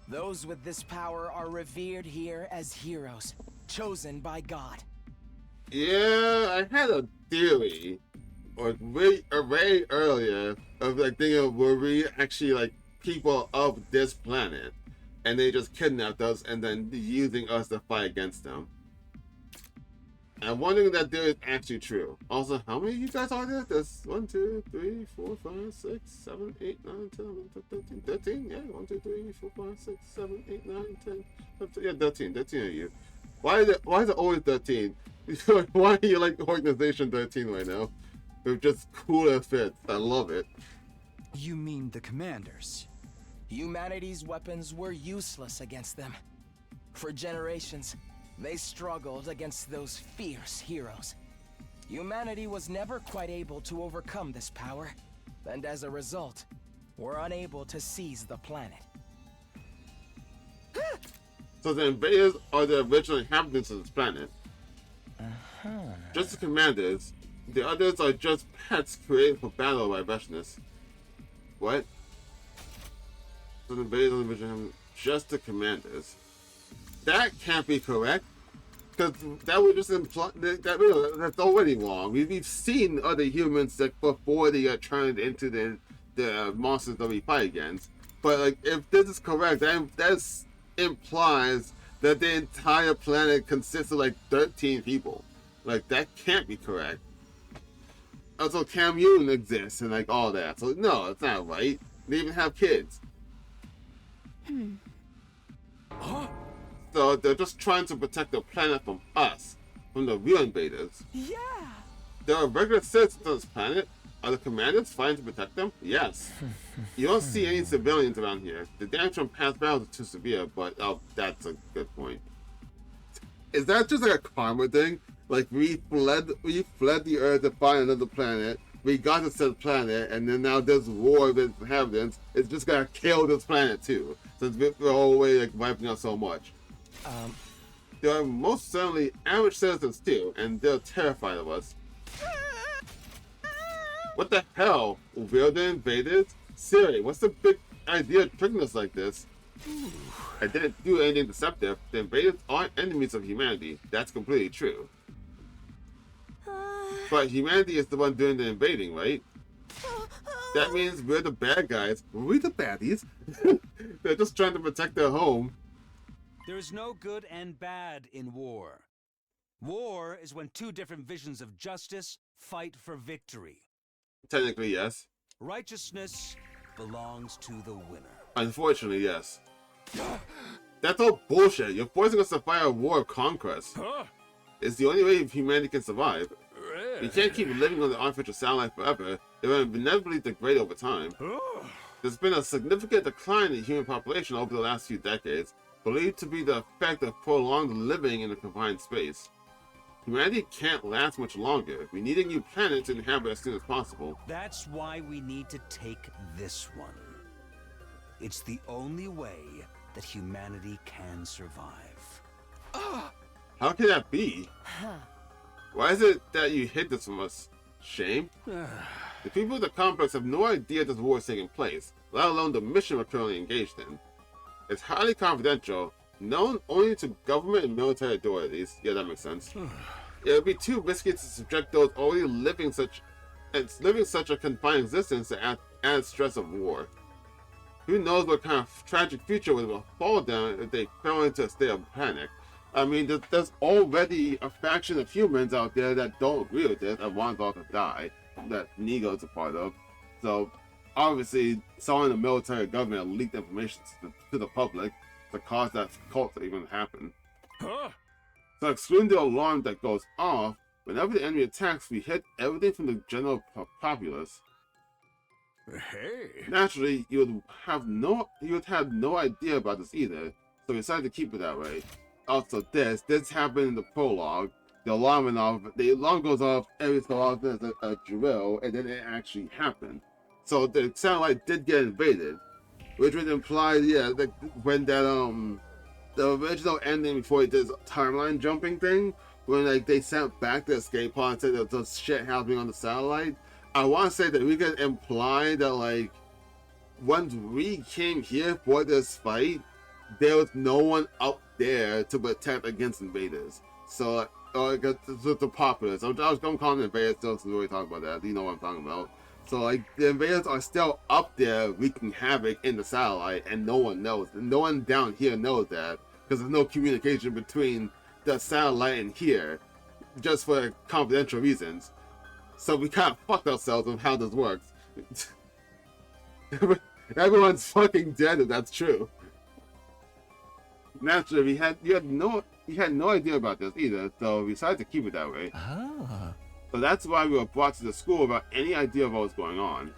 Those with this power are revered here as heroes, chosen by God. Yeah, I had a theory, or way earlier, of like thinking were we actually like people of this planet, and they just kidnapped us and then using us to fight against them. I'm wondering if that theory is actually true. Also, how many of you guys are there? There's 1, 2, 3, 4, 5, 6, 7, 8, 9, 10, 11, 12, 13, 13. Yeah, 1, 2, 3, 4, 5, 6, 7, 8, 9, 10, 15. Yeah, 13. 13 of you. Why is it always 13? Why are you like Organization 13 right now? They're just cool as fits. I love it. You mean the commanders? Humanity's weapons were useless against them. For generations, they struggled against those fierce heroes. Humanity was never quite able to overcome this power, and as a result, were unable to seize the planet. So the invaders are the original inhabitants of this planet. Just the commanders. The others are just pets created for battle by Veshness. What? So the invaders are the original inhabitants. Just the commanders. That can't be correct. Because that would just imply that that's already wrong. We've seen other humans that before they got turned into the monsters that we fight against. But like, if this is correct, that implies that the entire planet consists of like 13 people. Like that can't be correct. Also, commune exists and like all that. So no, it's not right. They even have kids. So they're just trying to protect the planet from us, from the real invaders. Yeah. There are regular citizens on this planet. Are the commanders fighting to protect them? Yes. You don't see any civilians around here. The damage from past battles is too severe, but that's a good point. Is that just like a karma thing? Like we fled the Earth to find another planet. We got to said planet, and then now this war with inhabitants is just gonna kill this planet too. Since we're always like wiping out so much. There are most certainly average citizens too, and they're terrified of us. What the hell? We're the invaders? Siri, what's the big idea of tricking us like this? I didn't do anything deceptive. The invaders aren't enemies of humanity. That's completely true. But humanity is the one doing the invading, right? That means we're the bad guys. We're the baddies. They're just trying to protect their home. There is no good and bad in war. War is when two different visions of justice fight for victory. Technically, yes. Righteousness belongs to the winner. Unfortunately, yes. That's all bullshit. You're forcing us to fight a war of conquest. Huh? It's the only way humanity can survive. We can't keep living on the artificial satellite forever. It will inevitably degrade over time. There's been a significant decline in human population over the last few decades, believed to be the effect of prolonged living in a confined space. Humanity can't last much longer. We need a new planet to inhabit as soon as possible. That's why we need to take this one. It's the only way that humanity can survive. How can that be? Why is it that you hid this from us? Shame? The people of the complex have no idea this war is taking place, let alone the mission we're currently engaged in. It's highly confidential, known only to government and military authorities. Yeah, that makes sense. It would be too risky to subject those already living such a confined existence to added stress of war. Who knows what kind of tragic future would fall down if they fell into a state of panic. I mean, there's already a faction of humans out there that don't agree with this and want all to die, that Nigo's a part of. So, obviously, someone in the military government leaked information to the public to cause that cult to even happen. So, excluding the alarm that goes off, whenever the enemy attacks, we hit everything from the general populace. Hey. Naturally, you would have no idea about this either, so we decided to keep it that way. Also, this happened in the prologue. The alarm went off. The alarm goes off every so often as a drill, and then it actually happened. So the satellite did get invaded, which would imply, yeah, that when that the original ending before it did this timeline jumping thing, when like they sent back the escape pod and said that there's shit happening on the satellite. I want to say that we could imply that like once we came here for this fight, there was no one up there to protect against invaders. So, the populace. I was going to call them invaders still, so we already talked about that. You know what I'm talking about. So, like, the invaders are still up there wreaking havoc in the satellite, and no one knows. No one down here knows that, because there's no communication between the satellite and here, just for confidential reasons. So we kind of fucked ourselves with how this works. Everyone's fucking dead if that's true. Naturally, you had no idea about this either, so we decided to keep it that way. So that's why we were brought to the school without any idea of what was going on.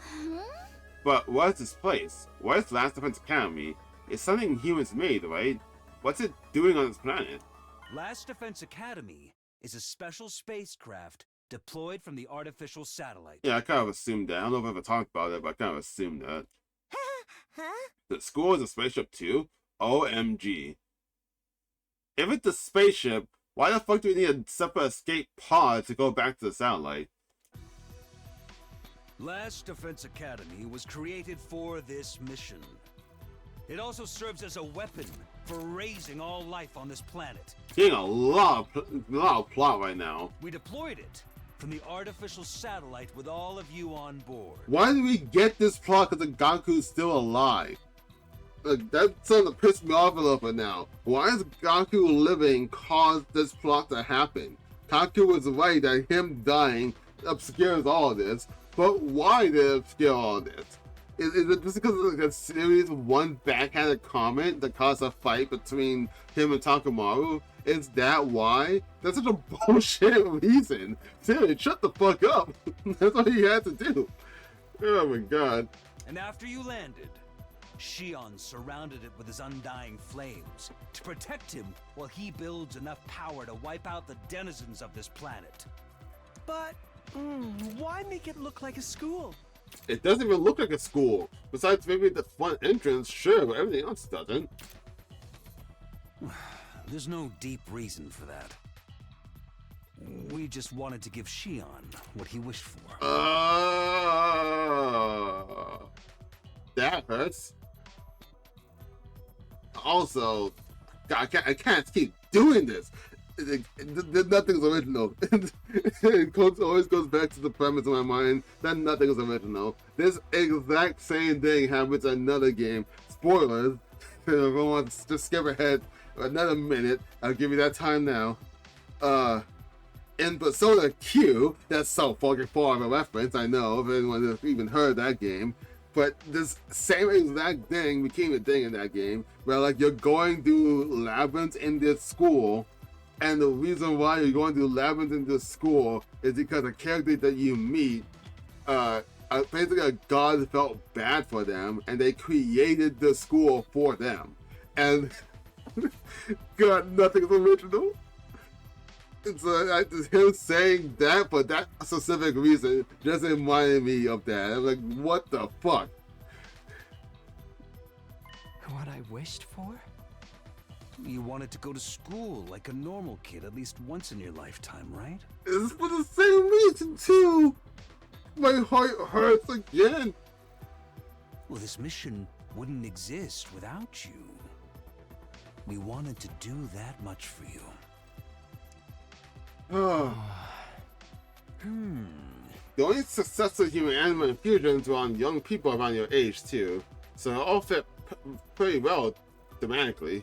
But what is this place? What is Last Defense Academy? It's something humans made, right? What's it doing on this planet? Last Defense Academy is a special spacecraft deployed from the artificial satellite. Yeah, I kind of assumed that. I don't know if I ever talked about it, but I kind of assumed that. The school is a spaceship too? OMG. If it's a spaceship, why the fuck do we need a separate escape pod to go back to the satellite? Last Defense Academy was created for this mission. It also serves as a weapon for raising all life on this planet. Getting a lot of plot right now. We deployed it from the artificial satellite with all of you on board. Why did we get this plot because Gaku's still alive? Like, that's starting to piss me off a little bit now. Why is Gaku living caused this plot to happen? Gaku was right that him dying obscures all of this, but why did it obscure all of this? Is it just because of like a series of one backhanded comment that caused a fight between him and Takamaru? Is that why? That's such a bullshit reason. Seriously, shut the fuck up. That's what he had to do. Oh my god. And after you landed, Shion surrounded it with his undying flames to protect him while he builds enough power to wipe out the denizens of this planet. But why make it look like a school? It doesn't even look like a school. Besides maybe the front entrance, sure, but everything else doesn't. There's no deep reason for that. We just wanted to give Shion what he wished for. That hurts. Also, God, I can't keep doing this. Nothing's original. It always goes back to the premise in my mind that nothing is original. This exact same thing happens in another game. Spoilers. If everyone wants to skip ahead another minute, I'll give you that time now. In Persona Q, that's so fucking far of a reference, I know, if anyone has even heard that game. But this same exact thing became a thing in that game, where like you're going through labyrinths in this school, and the reason why you're going through labyrinths in this school is because a character that you meet, basically a god felt bad for them, and they created the school for them. And God, nothing's original. It's him saying that for that specific reason just reminded me of that. I'm like, what the fuck? What I wished for? You wanted to go to school like a normal kid at least once in your lifetime, right? It's for the same reason too. My heart hurts again. Well, this mission wouldn't exist without you. We wanted to do that much for you. The only successful human animal infusions were on young people around your age too, so it all fit pretty well thematically.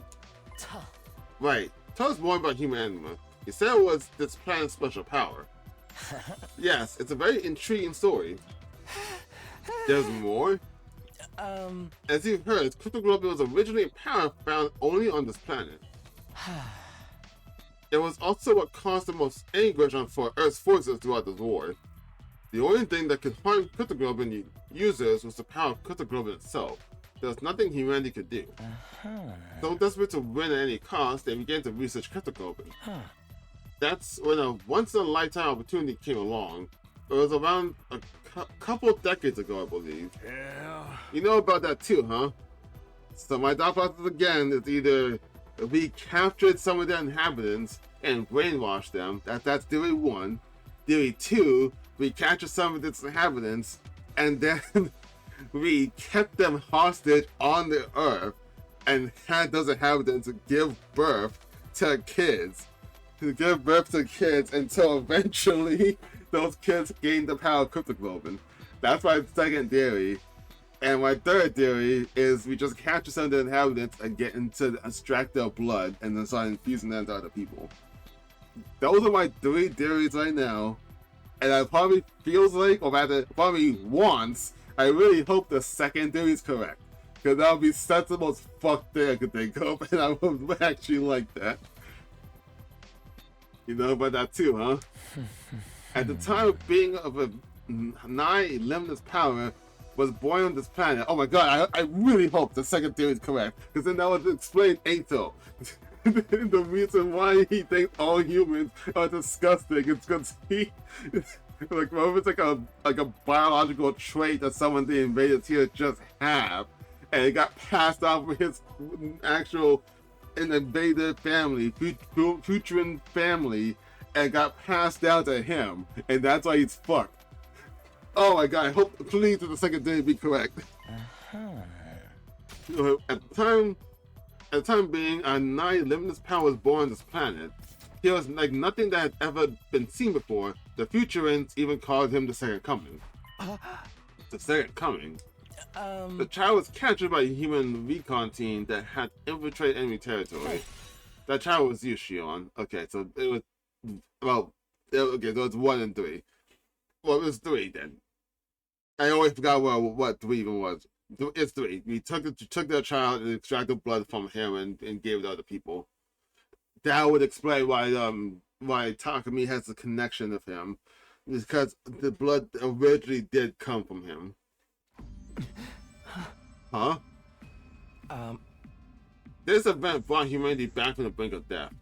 Right, tell us more about human animal. You said it was this planet's special power. Yes, it's a very intriguing story. There's more? As you've heard, cryptoglobin was originally a power found only on this planet. It was also what caused the most anguish for Earth's forces throughout this war. The only thing that could harm cryptoglobin users was the power of cryptoglobin itself. There was nothing humanity could do. So desperate to win at any cost, they began to research cryptoglobin. That's when a once-in-a-lifetime opportunity came along. It was around a couple decades ago, I believe. Yeah. You know about that too, huh? So my thought process again is either we captured some of their inhabitants and brainwashed them. That's theory 1. Theory 2, we captured some of its inhabitants and then we kept them hostage on the Earth and had those inhabitants give birth to kids. Until eventually those kids gained the power of cryptoglobin. That's my second theory. And my third theory is we just capture some of the inhabitants and get into extract their blood and then start infusing them to other people. Those are my 3 theories right now. And I probably feels like, or rather, probably wants, I really hope the second theory is correct. Because that would be such the most fucked thing I could think of, and I would actually like that. You know about that too, huh? At the time of being of a nigh limitless power, was born on this planet. Oh my god, I really hope the second theory is correct, because then that would explain Ato. The reason why he thinks all humans are disgusting is because he, like, well, it's like a biological trait that some of the invaders here just have, and it got passed off with his actual invader family, Futurin family, and got passed down to him, and that's why he's fucked. Oh my god, I hope, please, that the second theory be correct. At the time being, a nigh limitless power was born on this planet. He was like nothing that had ever been seen before. The Futurins even called him the Second Coming. The Second Coming? The child was captured by a human recon team that had infiltrated enemy territory. That child was you, Shion. Okay, so it was, well, okay, so it's 1 and 3. Well, it was 3 then. I always forgot what 3 even was. It's 3. We took their child and extracted blood from him and gave it to other people. That would explain why Takumi has a connection with him, because the blood originally did come from him. Huh? This event brought humanity back from the brink of death.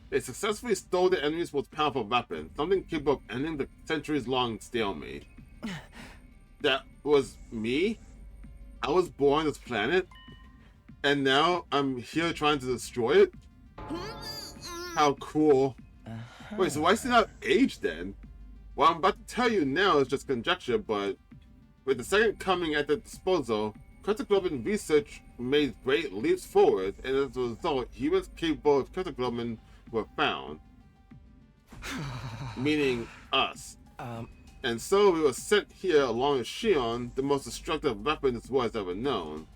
They successfully stole the enemy's most powerful weapon, something capable of ending the centuries-long stalemate. That was me? I was born on this planet, and now I'm here trying to destroy it? How cool. Wait, so why is it not age then? What I'm about to tell you now is just conjecture, but with the Second Coming at their disposal, cryptoglobin research made great leaps forward, and as a result, humans capable of cryptoglobin were found. Meaning us. And so we were sent here along with Shion, the most destructive weapon this war has ever known.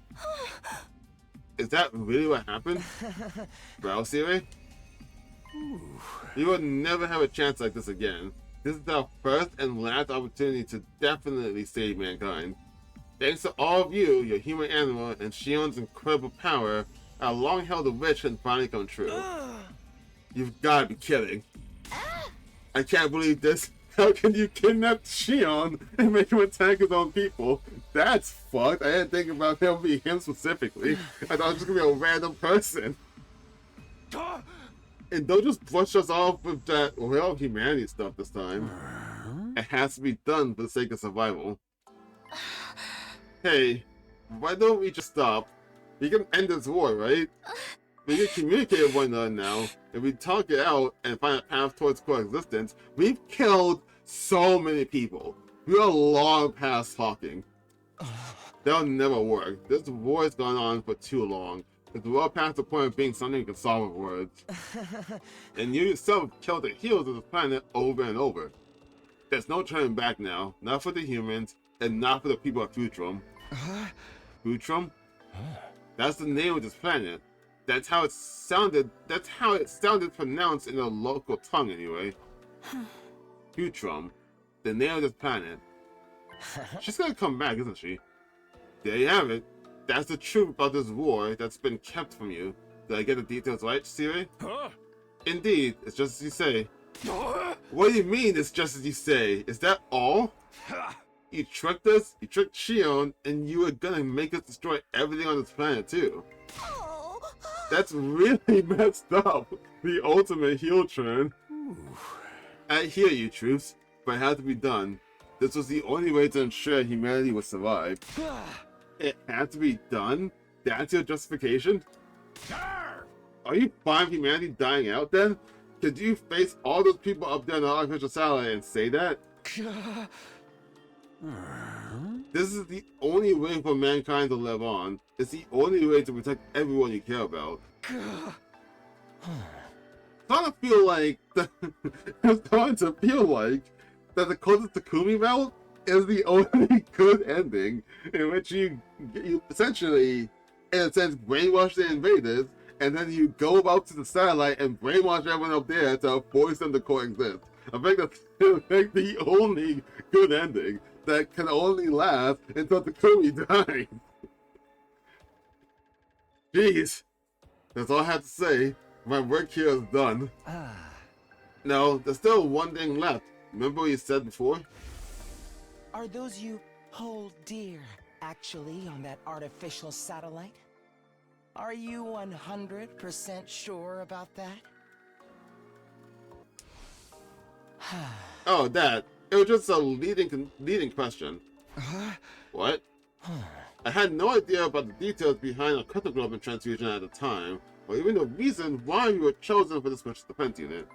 Is that really what happened? Well, Siri? You will never have a chance like this again. This is our first and last opportunity to definitely save mankind. Thanks to all of you, your human animal, and Shion's incredible power, our long-held wish can finally come true. You've got to be kidding. I can't believe this. How can you kidnap Shion and make him attack his own people? That's fucked. I didn't think about him being him specifically. I thought it was just gonna be a random person. And don't just brush us off with that, well, humanity stuff this time. It has to be done for the sake of survival. Hey, why don't we just stop? We can end this war, right? We can communicate with one another now. If we talk it out and find a path towards coexistence, we've killed so many people. We are long past talking. That'll never work. This war has gone on for too long. It's well past the point of being something you can solve with words. And you yourself killed the heroes of this planet over and over. There's no turning back now. Not for the humans, and not for the people of Futrum. Futrum? That's the name of this planet. That's how it sounded pronounced in the local tongue anyway. Futrum, the name of this planet. She's gonna come back, isn't she? There you have it. That's the truth about this war that's been kept from you. Did I get the details right, Siri? Indeed, it's just as you say. What do you mean it's just as you say? Is that all? You tricked us, you tricked Shion, and you were gonna make us destroy everything on this planet too. That's really messed up. The ultimate heel turn. I hear you, troops, but it had to be done. This was the only way to ensure humanity would survive. It had to be done? That's your justification? Are you fine with humanity dying out then? Could you face all those people up there on the artificial satellite and say that? This is the only way for mankind to live on. It's the only way to protect everyone you care about. It's starting to feel like that the closest Takumi route is the only good ending, in which you essentially, in a sense, brainwash the invaders, and then you go out to the satellite and brainwash everyone up there to force them to coexist. I think that's the only good ending that can only last until Takumi dies. Jeez, that's all I have to say. My work here is done. No, there's still one thing left. Remember what you said before? Are those you hold dear actually on that artificial satellite? Are you 100% sure about that? Oh, that. It was just a leading question. What? I had no idea about the details behind a cryptoglobin transfusion at the time, or even the reason why you were chosen for this special defense unit.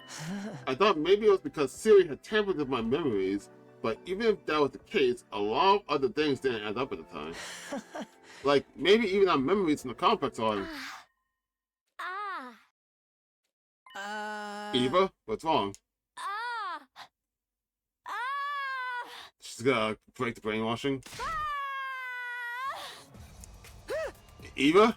I thought maybe it was because Siri had tampered with my memories, but even if that was the case, a lot of other things didn't add up at the time. Like, maybe even our memories from the complex are... Eva, what's wrong? She's gonna break the brainwashing. Eva?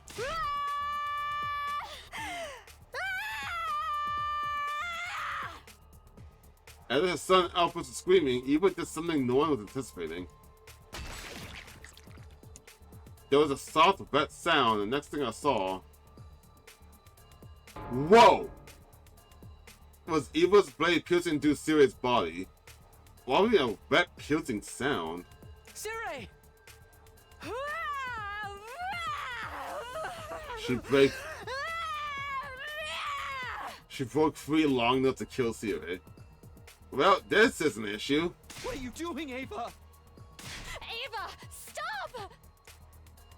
As her son Alphonse was screaming, Eva did something no one was anticipating. There was a soft, wet sound, and the next thing I saw... Whoa! It was Eva's blade piercing through Siri's body. Why would a wet, piercing sound? Siri! She broke free long enough to kill Siri. Well, this is an issue. What are you doing, Ava? Ava, stop!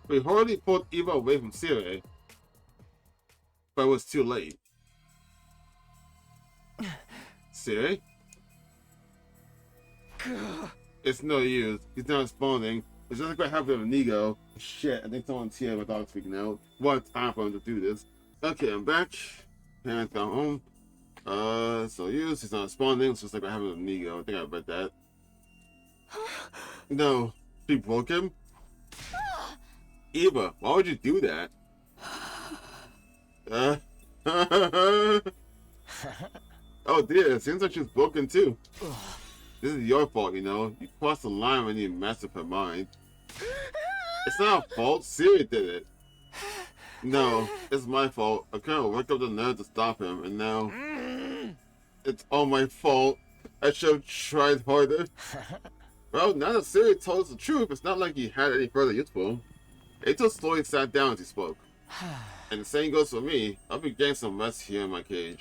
We hurriedly pulled Eva away from Siri, but it was too late. Siri? It's no use. He's not responding. It's just like what happened with Inigo. Shit, I think someone's here. My dog's speaking out. What time for him to do this? Okay, I'm back. Parents got home. So used. He's not responding. It's just like what happened with Inigo. I think I read that. No, she broke him? Eva, why would you do that? Oh dear, it seems like she's broken too. This is your fault, you know. You crossed the line when you messed up her mind. It's not a fault. Siri did it. No, it's my fault. I couldn't work up the nerve to stop him, and now it's all my fault. I should have tried harder. Well, now that Siri told us the truth, it's not like he had any further use for him. Ato slowly sat down as he spoke. And the same goes for me. I'll be getting some rest here in my cage.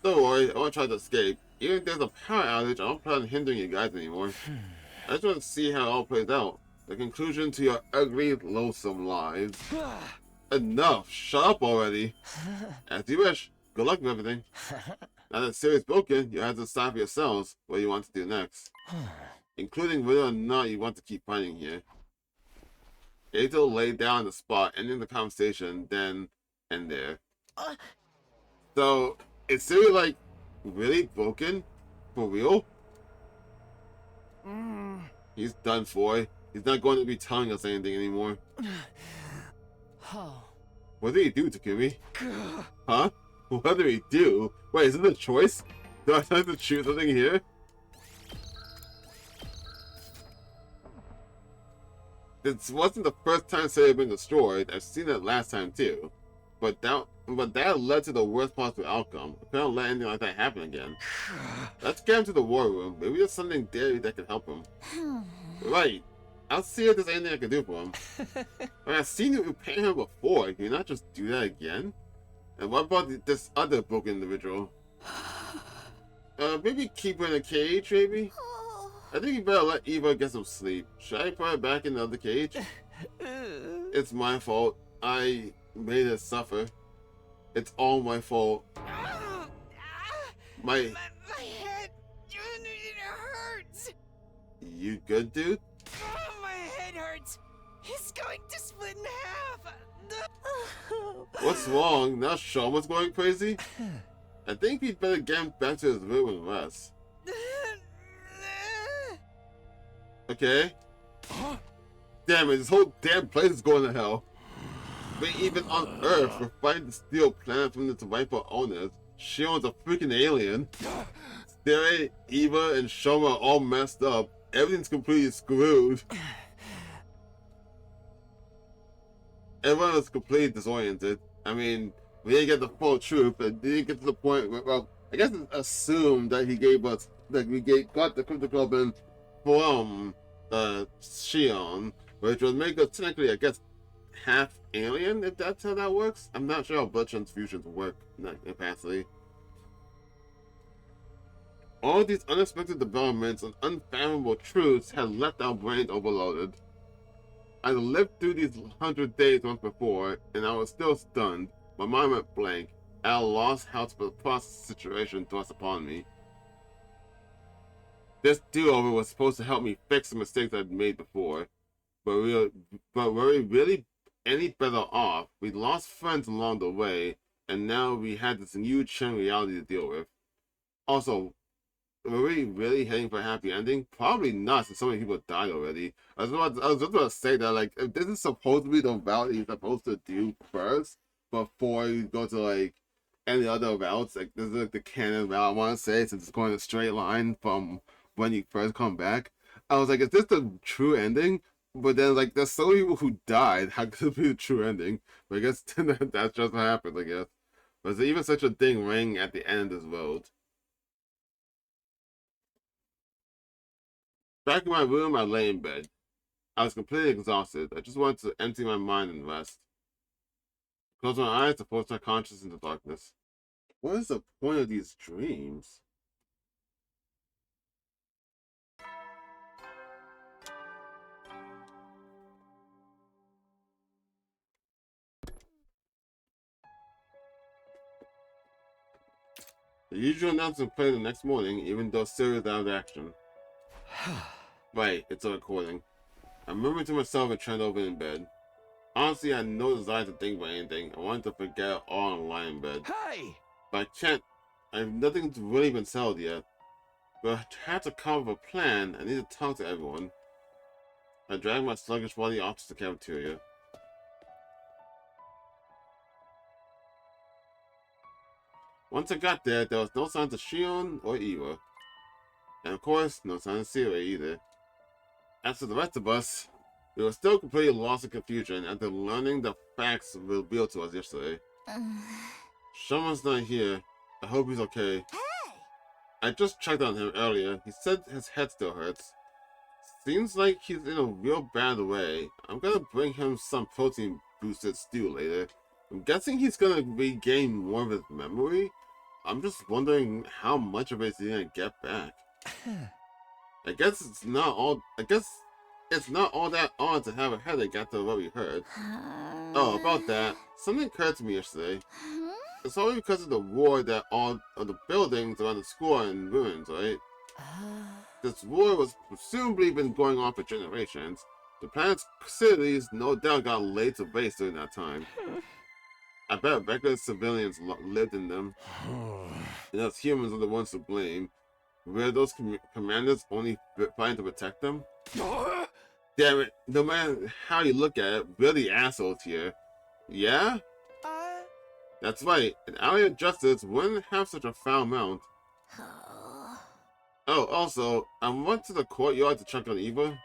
Don't worry, I won't try to escape. Even if there's a power outage, I don't plan on hindering you guys anymore. I just want to see how it all plays out. The conclusion to your ugly, loathsome lives. Enough! Shut up already! As you wish. Good luck with everything. Now that Siri's broken, you have to decide for yourselves what you want to do next. Including whether or not you want to keep fighting here. Ato laid down on the spot, ending the conversation then and there. So, is Siri, like, really broken? For real? He's done for. He's not going to be telling us anything anymore. What did he do, Takumi? Huh? What did he do? Wait, is it a choice? Do I have to choose something here? This wasn't the first time Siri had been destroyed. I've seen it last time too. But that led to the worst possible outcome. I couldn't let anything like that happen again. Let's get him to the war room. Maybe there's something there that can help him. Right. I'll see if there's anything I can do for him. I mean, I've seen you repay him before. Can you not just do that again? And what about this other broken individual? Maybe keep her in a cage, maybe? I think you better let Eva get some sleep. Should I put her back in the other cage? It's my fault. I made her suffer. It's all my fault. My head, it hurts. You good, dude? My head hurts. It's going to split in half. What's wrong? Now Shoma's going crazy? I think he'd better get him back to his room and rest. Okay. Damn it, this whole damn place is going to hell. But even on Earth, we're fighting to steal planet from its rightful owners. Shion's a freaking alien. Stere, Eva, and Shoma are all messed up. Everything's completely screwed. Everyone was completely disoriented. I mean, we didn't get the full truth, but didn't get to the point where, well, I guess it's assumed that he gave us, that we got the crypto globin from Shion, which would make us technically, I guess, half alien, if that's how that works. I'm not sure how blood transfusions work capacity. All these unexpected developments and unfathomable truths had left our brains overloaded. I lived through these 100 days once before, and I was still stunned. My mind went blank. I lost how to process the situation thrust upon me. This do-over was supposed to help me fix the mistakes I'd made before, but were we really any better off? We lost friends along the way, and now we had this new chain reality to deal with. Also, were we really heading for a happy ending? Probably not, since so many people died already. I was just about to say that, like, if this is supposed to be the route you're supposed to do first, before you go to, like, any other routes, like, this is, like, the canon route, I want to say, since it's going a straight line from when you first come back. I was like, is this the true ending? But then, like, there's so many people who died. How could it be the true ending? But I guess that's just what happened, I guess. But is there even such a thing ring at the end of this road? Back in my room, I lay in bed. I was completely exhausted. I just wanted to empty my mind and rest. Close my eyes to force my consciousness into darkness. What is the point of these dreams? The usual announcement played the next morning, even though Siri was out of action. Right, it's a recording. I murmured to myself and turned over in bed. Honestly, I had no desire to think about anything. I wanted to forget it all and lie in bed. Hey! But I can't. I have nothing really been settled yet. But I had to come up with a plan. I need to talk to everyone. I dragged my sluggish body off to the cafeteria. Once I got there, there was no signs of Shion or Eva. And of course, no sign of Siri either. As for the rest of us, We were still completely lost in confusion after learning the facts revealed to us yesterday. Shion's not here. I hope he's okay. Hey! I just checked on him earlier. He said his head still hurts. Seems like he's in a real bad way. I'm gonna bring him some protein-boosted stew later. I'm guessing he's gonna regain more of his memory. I'm just wondering how much of it he's gonna get back. I guess it's not all that odd to have a headache after what we heard. Oh, about that. Something occurred to me yesterday. It's all because of the war that all of the buildings around the school are in ruins, right? This war was presumably been going on for generations. The planet's cities no doubt got laid to waste during that time. I bet regular civilians lived in them. And us humans are the ones to blame. Were those commanders only fighting to protect them? Damn it, no matter how you look at it, we're the assholes here. Yeah? That's right, an ally of justice wouldn't have such a foul mount. Oh, also, I went to the courtyard to check on Eva.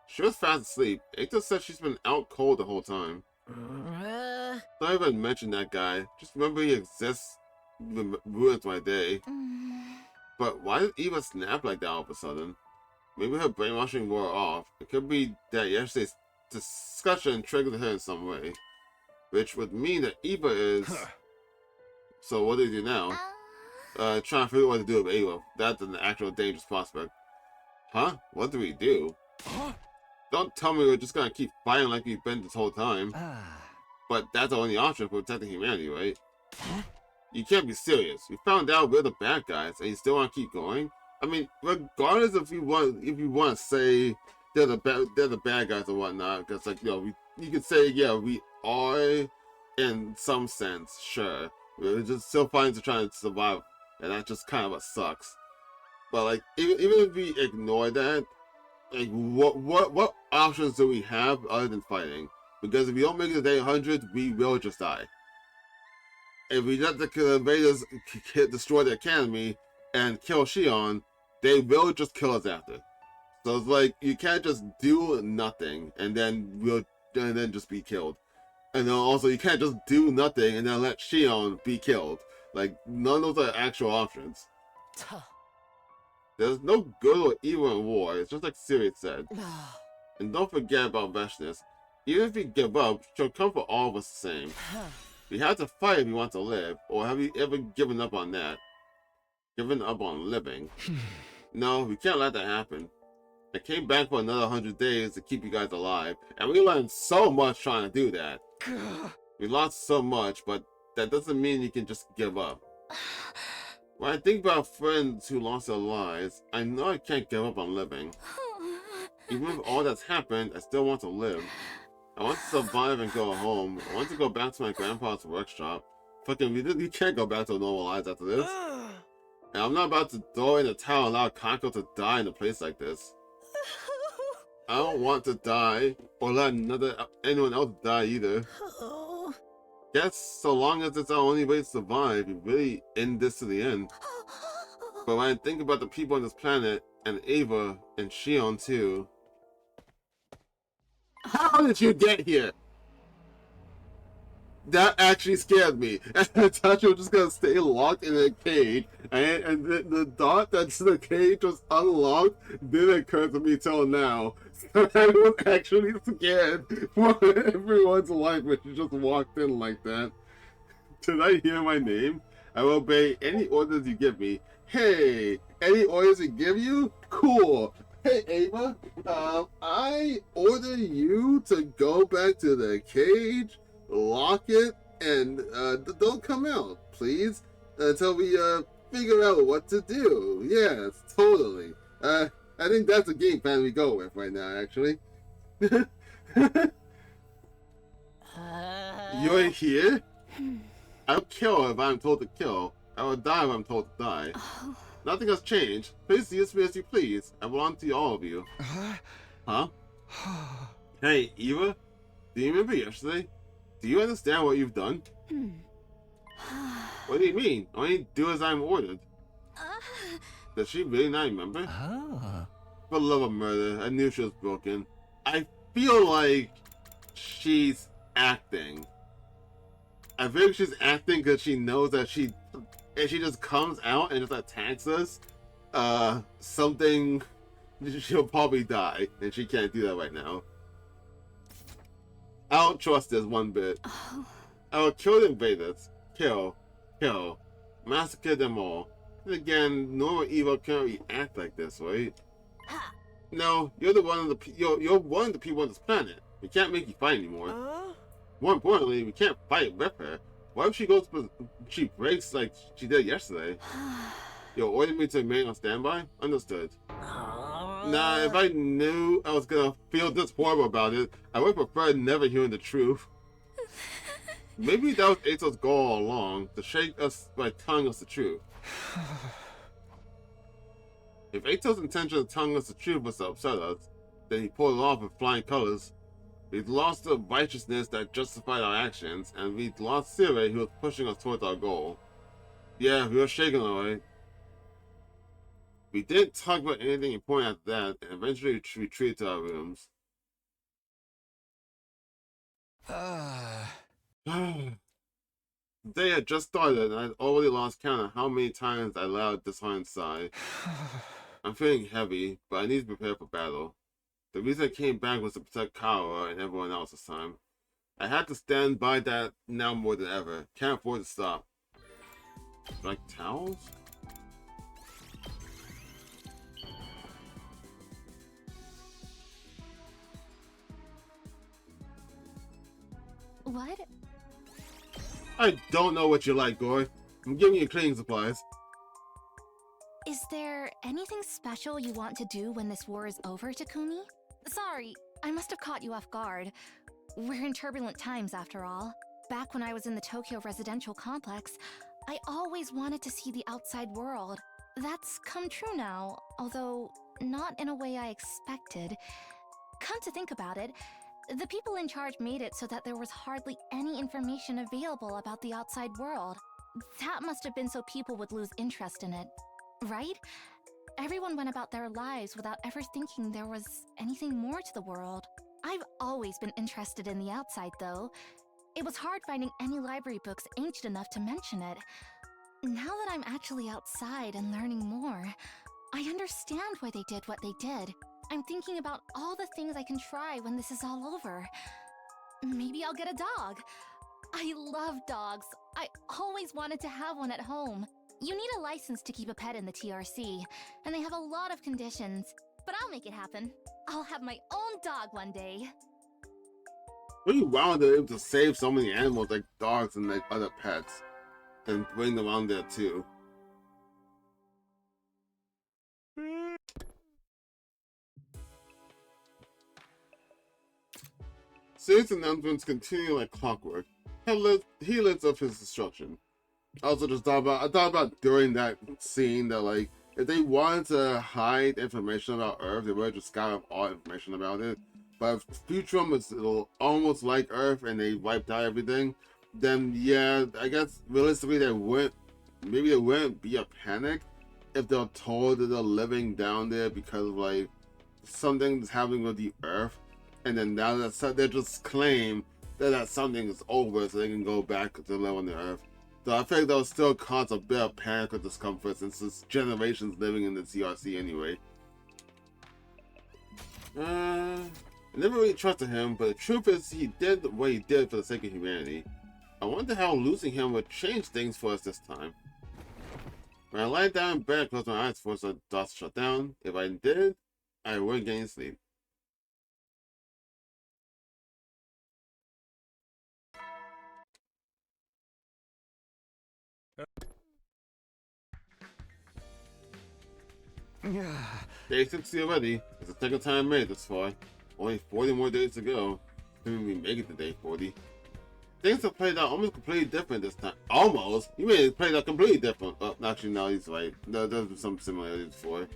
She was fast asleep. Aita said she's been out cold the whole time. Don't even mention that guy. Just remember he exists. Ruins my day. But why did Eva snap like that all of a sudden? Maybe her brainwashing wore off. It could be that yesterday's discussion triggered her in some way. Which would mean that Eva is... So what do you do now? Trying to figure out what to do with Eva. That's an actual dangerous prospect. Huh? What do we do? Don't tell me we're just gonna keep fighting like we've been this whole time. But that's the only option for protecting humanity, right? You can't be serious. We found out we're the bad guys, and you still want to keep going? I mean, regardless if you want to say they're the bad guys or whatnot, because like you could say we are in some sense, sure. We're just still fighting to try to survive, and that just kind of what sucks. But like even if we ignore that, like what options do we have other than fighting? Because if we don't make it to day 100, we will just die. If we let the invaders destroy the academy and kill Shion, they will just kill us after. So it's like you can't just do nothing and then just be killed. And then also you can't just do nothing and then let Shion be killed. Like none of those are actual options. There's no good or evil in war. It's just like Sirius said. And don't forget about Veshness. Even if we give up, she'll come for all of us the same. We have to fight if we want to live, or have you ever given up on that? Given up on living? No, we can't let that happen. I came back for another 100 days to keep you guys alive, and we learned so much trying to do that. We lost so much, but that doesn't mean you can just give up. When I think about friends who lost their lives, I know I can't give up on living. Even with all that's happened, I still want to live. I want to survive and go home. I want to go back to my grandpa's workshop. Fucking, we can't go back to normal lives after this. And I'm not about to throw in the towel and allow Kako to die in a place like this. I don't want to die, or let anyone else die either. Guess so long as it's our only way to survive, we really end this to the end. But when I think about the people on this planet, and Ava, and Shion too... How did you get here? That actually scared me. And I thought you were just gonna stay locked in a cage, and the thought that the cage was unlocked didn't occur to me till now. So I was actually scared for everyone's life when you just walked in like that. Did I hear my name? I will obey any orders you give me. Hey, any orders we give you? Cool. Hey, Ava, I order you to go back to the cage, lock it, and don't come out, please, until we figure out what to do. Yes, totally. I think that's a game plan we go with right now, actually. You're here? I'll kill if I'm told to kill. I will die if I'm told to die. Nothing has changed. Please use me as you please. I belong to all of you. Huh? Hey, Eva? Do you remember yesterday? Do you understand what you've done? What do you mean? Only do as I'm ordered. Does she really not remember? For the love of murder, I knew she was broken. I feel like she's acting. I think she's acting because she knows that if she just comes out and just attacks us, she'll probably die, and she can't do that right now. I don't trust this one bit. I will kill the invaders. Kill. Massacre them all. And again, normal evil can't really act like this, right? No, you're one of the people on this planet. We can't make you fight anymore. More importantly, we can't fight with her. What if she breaks like she did yesterday? You'll order me to remain on standby? Understood. Nah, if I knew I was gonna feel this horrible about it, I would prefer never hearing the truth. Maybe that was Ato's goal all along, to shake us by telling us the truth. If Ato's intention of telling us the truth was to upset us, then he pulled it off with flying colors. We'd lost the righteousness that justified our actions, and we'd lost Sire, who was pushing us towards our goal. Yeah, we were shaken alright. We didn't talk about anything important after that, and eventually retreated to our rooms. The day had just started, and I'd already lost count of how many times I allowed a disheartened sigh. I'm feeling heavy, but I need to prepare for battle. The reason I came back was to protect Kawa and everyone else this time. I had to stand by that now more than ever. Can't afford to stop. Like towels? What? I don't know what you like, Goy. I'm giving you cleaning supplies. Is there anything special you want to do when this war is over, Takumi? Sorry, I must have caught you off guard. We're in turbulent times, after all. Back when I was in the Tokyo residential complex, I always wanted to see the outside world. That's come true now, although not in a way I expected. Come to think about it, the people in charge made it so that there was hardly any information available about the outside world. That must have been so people would lose interest in it, right? Everyone went about their lives without ever thinking there was anything more to the world. I've always been interested in the outside, though. It was hard finding any library books ancient enough to mention it. Now that I'm actually outside and learning more, I understand why they did what they did. I'm thinking about all the things I can try when this is all over. Maybe I'll get a dog. I love dogs. I always wanted to have one at home. You need a license to keep a pet in the TRC, and they have a lot of conditions. But I'll make it happen. I'll have my own dog one day. Really wow they're able to save so many animals like dogs and like other pets, and bring them on there too. Sirius' announcements continue like clockwork. He lets up his destruction. I also just thought about during that scene that like if they wanted to hide information about Earth, they would have just got up all information about it. But if Futurum was almost like Earth and they wiped out everything, then yeah, I guess realistically there wouldn't be a panic if they're told that they're living down there because of like something's happening with the Earth, and then now that they just claim that something is over so they can go back to live on the Earth. So I think that will still cause a bit of panic or discomfort since it's generations living in the TRC anyway. I never really trusted him, but the truth is he did what he did for the sake of humanity. I wonder how losing him would change things for us this time. When I lie down in bed and close my eyes for the thoughts to shut down, if I did, I wouldn't get any sleep. Day 60 already. It's the second time I made it this far. Only 40 more days to go. Assuming we make it to day 40. Things have played out almost completely different this time. Almost? You mean it played out completely different? Oh, actually, no, he's right. There's some similarities before.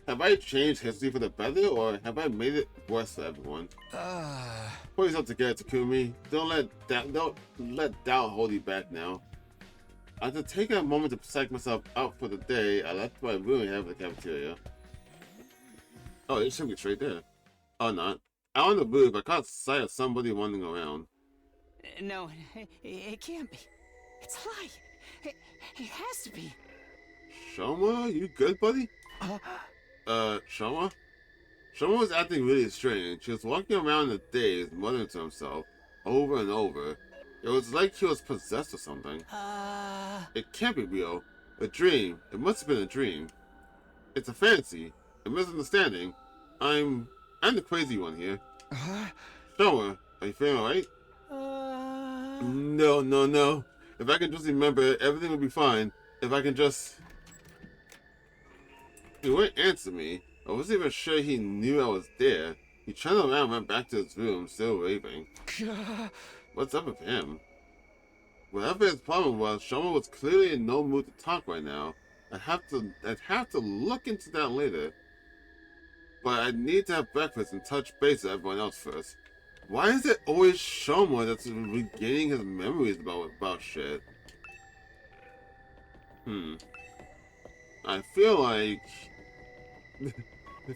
Have I changed history for the better, or have I made it worse for everyone? Pull yourself together, Takumi. Don't let doubt hold you back now. After taking a moment to psych myself out for the day, I left my room and headed to the cafeteria. Oh, it should be straight there. Oh, not. Out on the roof, I caught sight of somebody wandering around. No, it can't be. It's a lie. It has to be. Shoma, you good, buddy? Shoma? Shoma was acting really strange. He was walking around in a daze, muttering to himself, over and over. It was like he was possessed or something. It can't be real. A dream. It must have been a dream. It's a fantasy. A misunderstanding. I'm the crazy one here. Shoma, are you feeling alright? No. If I can just remember, everything will be fine. If I can just... He wouldn't answer me. I wasn't even sure he knew I was there. He turned around and went back to his room, still raving. What's up with him? Whatever his problem was, Shoma was clearly in no mood to talk right now. I'd have to look into that later. But I need to have breakfast and touch base with everyone else first. Why is it always Shoma that's regaining his memories about shit? I feel like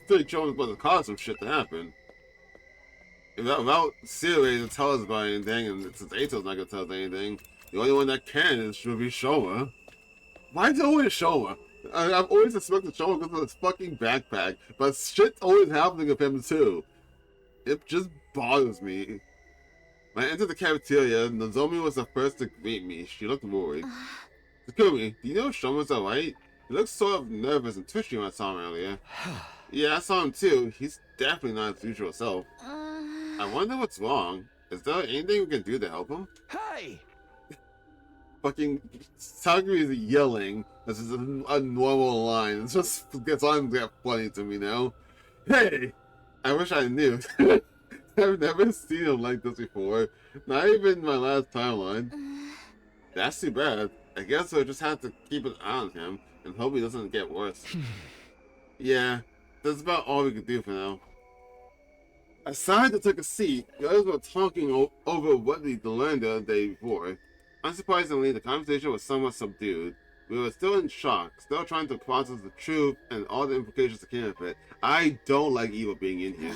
Shoma's about to cause some shit to happen. Without Siri to tell us about anything, and since Ato's not gonna tell us anything, the only one that can should be Shoma. Why is it always Shoma? I've always suspected Shoma because of his fucking backpack, but shit's always happening with him too. It just bothers me. When I entered the cafeteria, Nozomi was the first to greet me. She looked worried. Takumi, do you know if Shoma's alright? He looks sort of nervous and twitchy when I saw him earlier. Yeah, I saw him too. He's definitely not his usual self. I wonder what's wrong. Is there anything we can do to help him? Hey! Fucking Takumi is yelling. This is a normal line. It's on that funny to me now. Hey! I wish I knew. I've never seen him like this before. Not even my last timeline. That's too bad. I guess we'll just have to keep an eye on him and hope he doesn't get worse. Yeah, that's about all we can do for now. I decided to take a seat. The others were talking over what we learned the day before. Unsurprisingly, the conversation was somewhat subdued. We were still in shock, still trying to process the truth and all the implications that came of it. I don't like Eva being in here.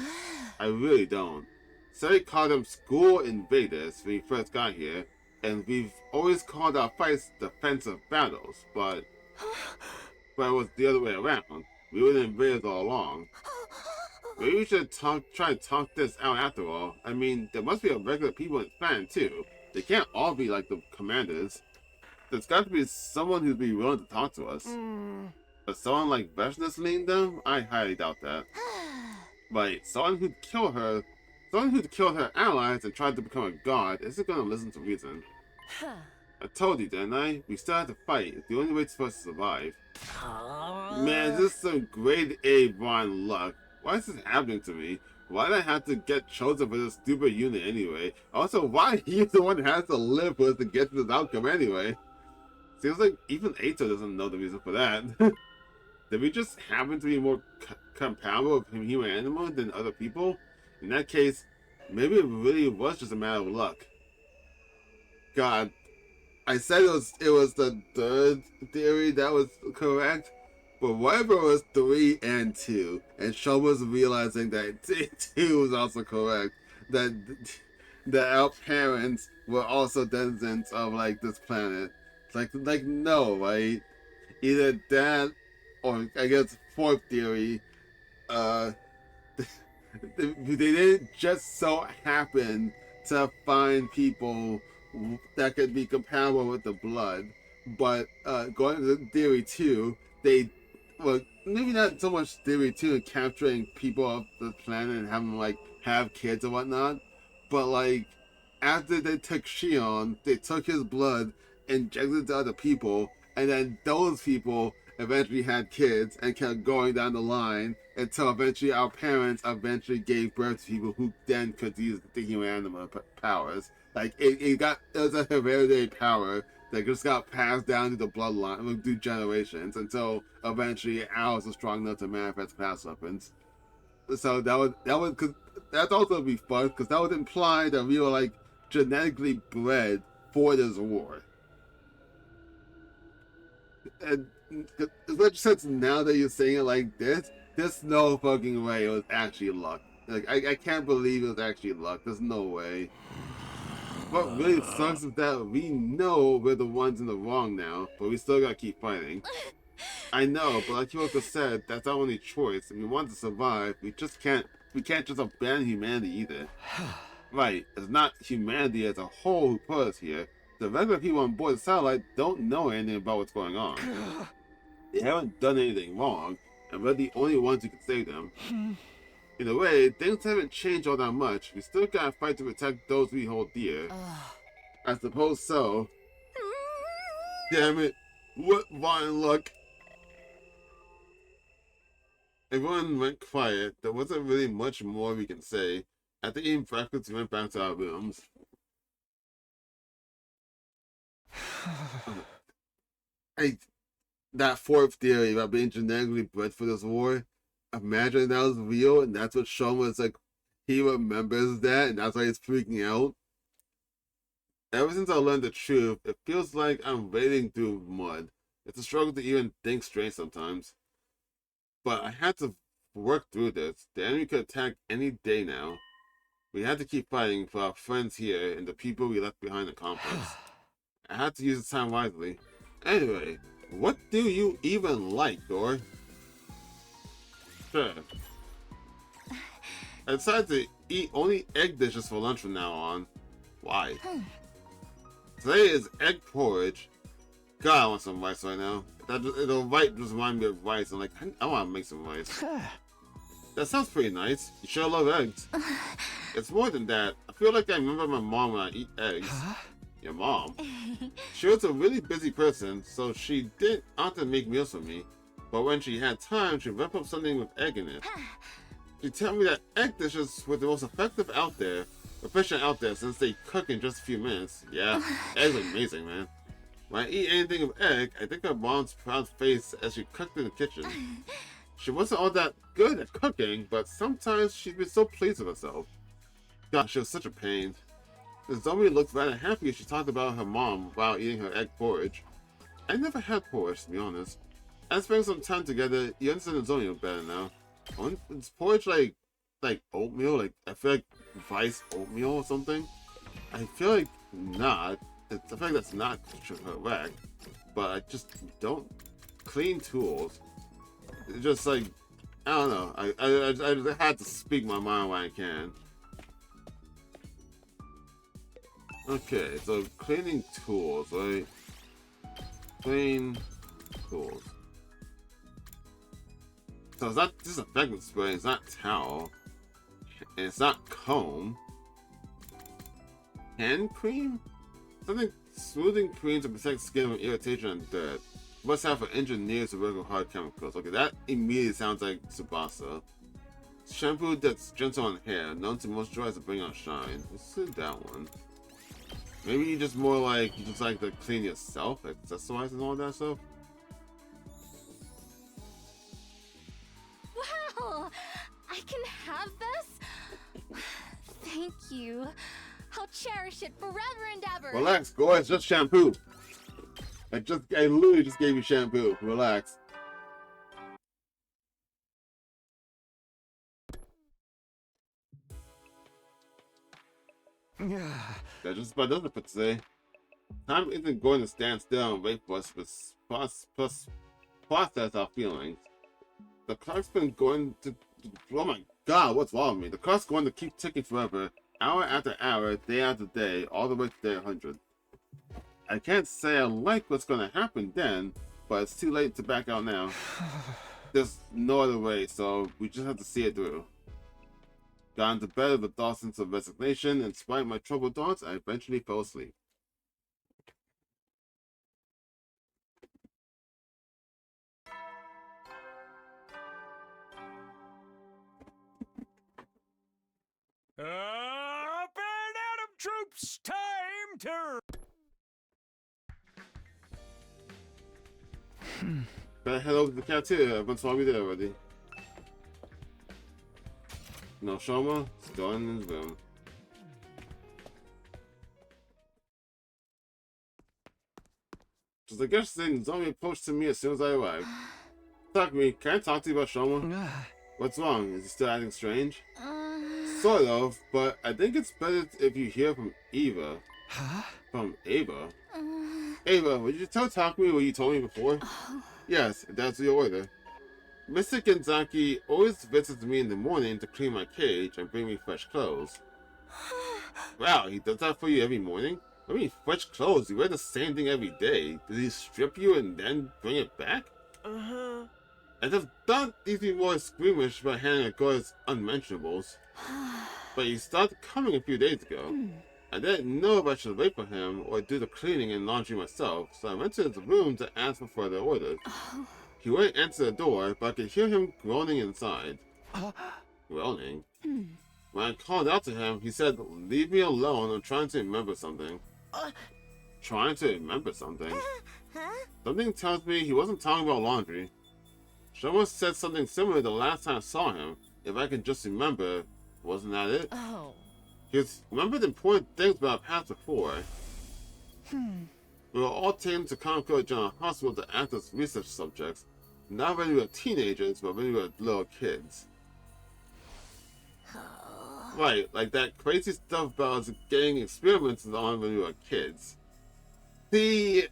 I really don't. Sari called them school invaders when we first got here, and we've always called our fights defensive battles, but it was the other way around. We were the invaders all along. Maybe we should try to talk this out after all. I mean, there must be a regular people in the clan too. They can't all be like the commanders. There's got to be someone who'd be willing to talk to us. But someone like Veshnus leading them? I highly doubt that. But someone who'd kill her allies and tried to become a god isn't going to listen to reason. I told you, didn't I? We still have to fight. It's the only way for us to survive. Man, this is some grade A blind luck. Why is this happening to me? Why did I have to get chosen for this stupid unit anyway? Also, why he's the one that has to live for us to get to this outcome anyway? Seems like even Ato doesn't know the reason for that. Did we just happen to be more compatible with human animal than other people? In that case, maybe it really was just a matter of luck. God, I said it was the third theory that was correct, but whatever was 3 and 2, and Shoma's realizing that 2 was also correct, that our parents were also descendants of like this planet. Like no, right? Either that, or I guess fourth theory, they didn't just so happen to find people that could be compatible with the blood, but going to theory 2, they, well, maybe not so much theory 2 capturing people off the planet and having them like have kids and whatnot, but like after they took Shion, they took his blood, injected it to other people, and then those people eventually had kids and kept going down the line until eventually our parents eventually gave birth to people who then could use the human animal powers. Like it was a hereditary power that just got passed down to the bloodline through generations until eventually ours was strong enough to manifest past weapons. So that's also be fun because that would imply that we were like genetically bred for this war. And it makes sense now that you're saying it like this. There's no fucking way it was actually luck. Like, I can't believe it was actually luck. There's no way. What really sucks is that we know we're the ones in the wrong now, but we still gotta keep fighting. I know, but like Kyoko said, that's our only choice. If we want to survive, we can't just abandon humanity either. Right, it's not humanity as a whole who put us here. The regular people on board the satellite don't know anything about what's going on. They haven't done anything wrong, and we're the only ones who can save them. In a way, things haven't changed all that much. We still gotta fight to protect those we hold dear. I suppose so. Damn it. What rotten luck. Everyone went quiet. There wasn't really much more we can say. After eating breakfast, we went back to our rooms. That fourth theory about being genetically bred for this war, imagine that was real and that's what Shion was like. He remembers that and that's why he's freaking out. Ever since I learned the truth, it feels like I'm wading through mud. It's a struggle to even think straight sometimes. But I had to work through this. The enemy could attack any day now. We had to keep fighting for our friends here and the people we left behind the complex. I had to use the time wisely. Anyway, what do you even like, Dor? Sure. I decided to eat only egg dishes for lunch from now on. Why? Today is egg porridge. God, I want some rice right now. The right just remind me of rice. I'm like, I want to make some rice. That sounds pretty nice. You sure love eggs. It's more than that. I feel like I remember my mom when I eat eggs. Your mom? She was a really busy person, so she didn't often make meals for me. But when she had time, she'd whip up something with egg in it. She'd tell me that egg dishes were the most effective out there, efficient out there, since they cook in just a few minutes. Yeah, eggs are amazing, man. When I eat anything with egg, I think of mom's proud face as she cooked in the kitchen. She wasn't all that good at cooking, but sometimes she'd be so pleased with herself. God, she was such a pain. The zombie looked rather happy as she talked about her mom while eating her egg porridge. I never had porridge, to be honest. I spent some time together, you understand the zombie better now. Is porridge like oatmeal? Like, I feel like rice oatmeal or something? I feel like not. I feel like that's not correct. But I just don't clean tools. It's just like, I don't know. I had to speak my mind when I can. Okay, so cleaning tools, right? Clean tools. So it's not disinfectant spray, it's not towel, and it's not comb. Hand cream? Something smoothing cream to protect skin from irritation and dirt. Must have for engineers to work with hard chemicals. Okay, that immediately sounds like Tsubasa. Shampoo that's gentle on hair, known to moisturize and bring out shine. Let's do that one. Maybe you just more like, you just like to clean yourself, accessorize and all that stuff? Wow! I can have this? Thank you. I'll cherish it forever and ever. Relax, go ahead, it's just shampoo. I literally just gave you shampoo. Relax. That just about does it for today. Time isn't going to stand still and wait for us to process our feelings. The clock's been going to... Oh my god, what's wrong with me? The clock's going to keep ticking forever, hour after hour, day after day, all the way to day 100. I can't say I like what's going to happen then, but it's too late to back out now. There's no other way, so we just have to see it through. Got into bed with a thought sense of resignation, and despite my troubled thoughts, I eventually fell asleep. Up and Atom troops, time to... Better head over to the cafeteria. Everyone's probably there already. No Shoma, still in his room. Just like yesterday, the zombie approached to me as soon as I arrived. Takumi, can I talk to you about Shoma? What's wrong? Is he still acting strange? Sort of, but I think it's better if you hear from Eva. Huh? From Ava? Ava, would you tell Takumi what you told me before? Yes, if that's your order. Mr. Genzaki always visits me in the morning to clean my cage and bring me fresh clothes. Wow, he does that for you every morning? I mean, fresh clothes, you wear the same thing every day. Does he strip you and then bring it back? I just thought these be more squeamish about handling a girl's unmentionables. But he started coming a few days ago. I didn't know if I should wait for him or do the cleaning and laundry myself, so I went to his room to ask for further orders. He wouldn't answer the door, but I could hear him groaning inside. Groaning? When I called out to him, he said, "Leave me alone, I'm trying to remember something." Trying to remember something? Something tells me he wasn't talking about laundry. Someone said something similar the last time I saw him. If I can just remember, wasn't that it? He remembered important things about past before. We were all taken to Concord General Hospital to act as research subjects. Not when we were teenagers, but when we were little kids. Right, like that crazy stuff about us getting experiments on when we were kids. See,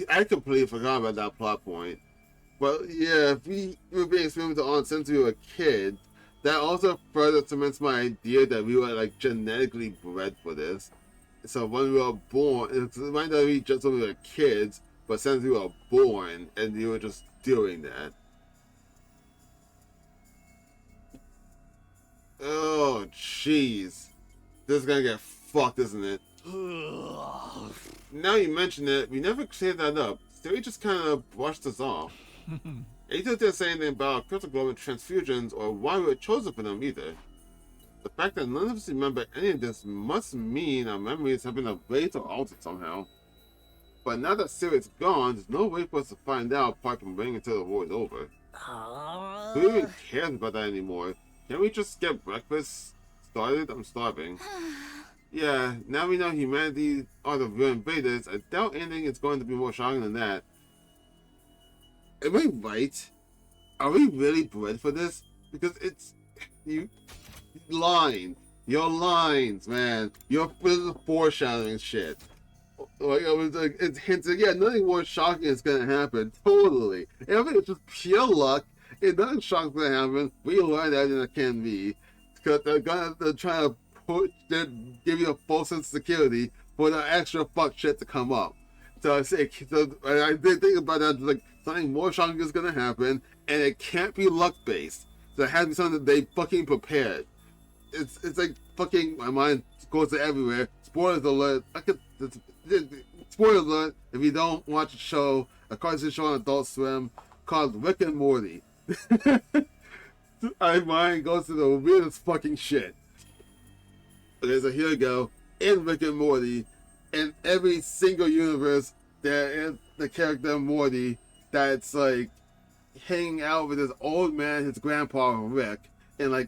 I completely forgot about that plot point. But yeah, if we were being experimented on since we were a kid, that also further cements my idea that we were like genetically bred for this. So when we were born, it might not be just when we were kids, but since we were born and we were just doing that. Oh, jeez. This is gonna get fucked, isn't it? Now you mention it, we never cleared that up. So we just kind of brushed us off. He didn't say anything about cryptoglobin transfusions or why we were chosen for them either. The fact that none of us remember any of this must mean our memories have been erased or altered somehow. But now that Siri's gone, there's no way for us to find out apart from waiting until the war is over. Who even cares about that anymore? Can't we just get breakfast started? I'm starving. Yeah, now we know humanity are the real invaders. I doubt anything is going to be more shocking than that. Am I right? Are we really bred for this? Because it's... Your lines, man. You're foreshadowing shit. Like, I was like, it's hinting, yeah, nothing more shocking is gonna happen. Totally. And I think it's just pure luck. If nothing shocking is gonna happen, we learn that it can be. Because they're trying to give you a false sense of security for the extra fuck shit to come up. So I say, I did think about that, like, something more shocking is gonna happen, and it can't be luck-based. So it has to be something that they fucking prepared. It's like fucking, my mind goes to everywhere. Spoilers alert. Spoilers alert if you don't watch a show, a cartoon show on Adult Swim called Rick and Morty. My mind goes to the weirdest fucking shit. Okay, so here we go. In Rick and Morty, in every single universe, there is the character Morty that's like hanging out with his old man, his grandpa Rick, and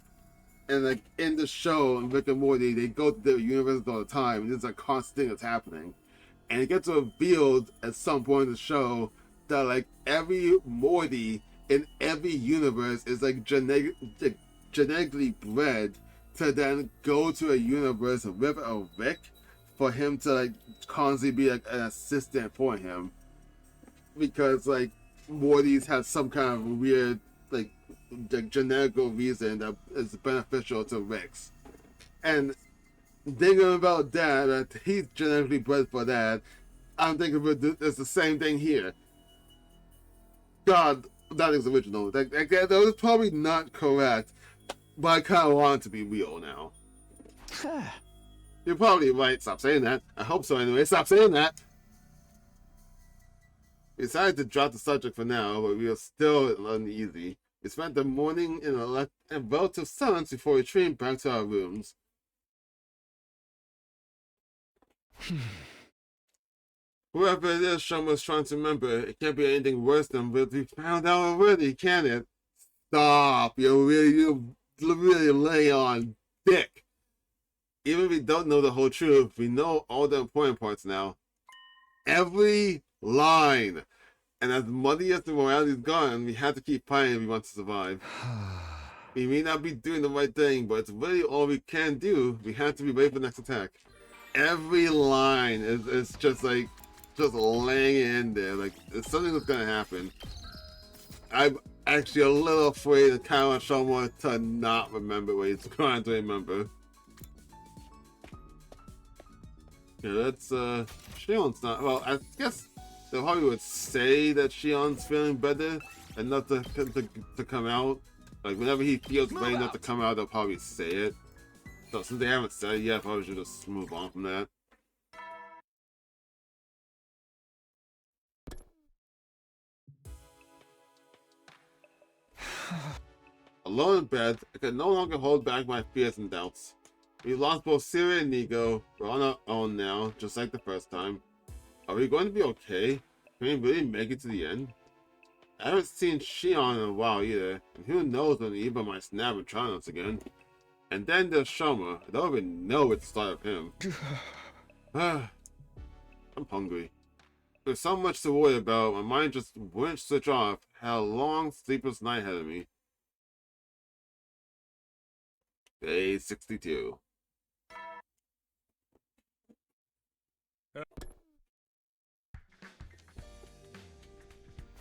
in the show in Rick and Morty, they go to their universes all the time, and there's a constant thing that's happening. And it gets revealed at some point in the show that like every Morty in every universe is like genetically bred to then go to a universe with a Rick for him to like constantly be like an assistant for him, because like Morty's has some kind of weird like genetic reason that is beneficial to Rick's. And thinking about that he's genetically bred for that, I'm thinking it's the same thing here. God, that is original. That was probably not correct, but I kind of want it to be real now. You're probably right. Stop saying that. I hope so anyway. Stop saying that. We decided to drop the subject for now, but we are still uneasy. We spent the morning in relative silence before retreating back to our rooms. Whoever it is Shoma's trying to remember, it can't be anything worse than what we found out already, can it? Stop! You really lay on thick. Even if we don't know the whole truth, we know all the important parts now. Every line, And as muddy as the morality's gone, we have to keep fighting if we want to survive. We may not be doing the right thing, but it's really all we can do. We have to be ready for the next attack. Every line is just like, just laying it in there. Like, something that's gonna happen. I'm actually a little afraid of kind of someone to not remember what he's trying to remember. Yeah, that's, Shion's not, well, I guess they probably would say that Shion's feeling better enough to come out. Like, whenever he feels ready enough to come out, they'll probably say it. So, since they haven't said it yet, I probably should just move on from that. Alone in bed, I could no longer hold back my fears and doubts. We lost both Siri and Nico. We're on our own now, just like the first time. Are we going to be okay? Can we really make it to the end? I haven't seen Shion in a while either, and who knows when Eva might snap and try us again. And then there's Shoma. I don't even know what to start of him. I'm hungry. There's so much to worry about, my mind just wouldn't switch off. Had a long, sleepless night ahead of me. Day 62.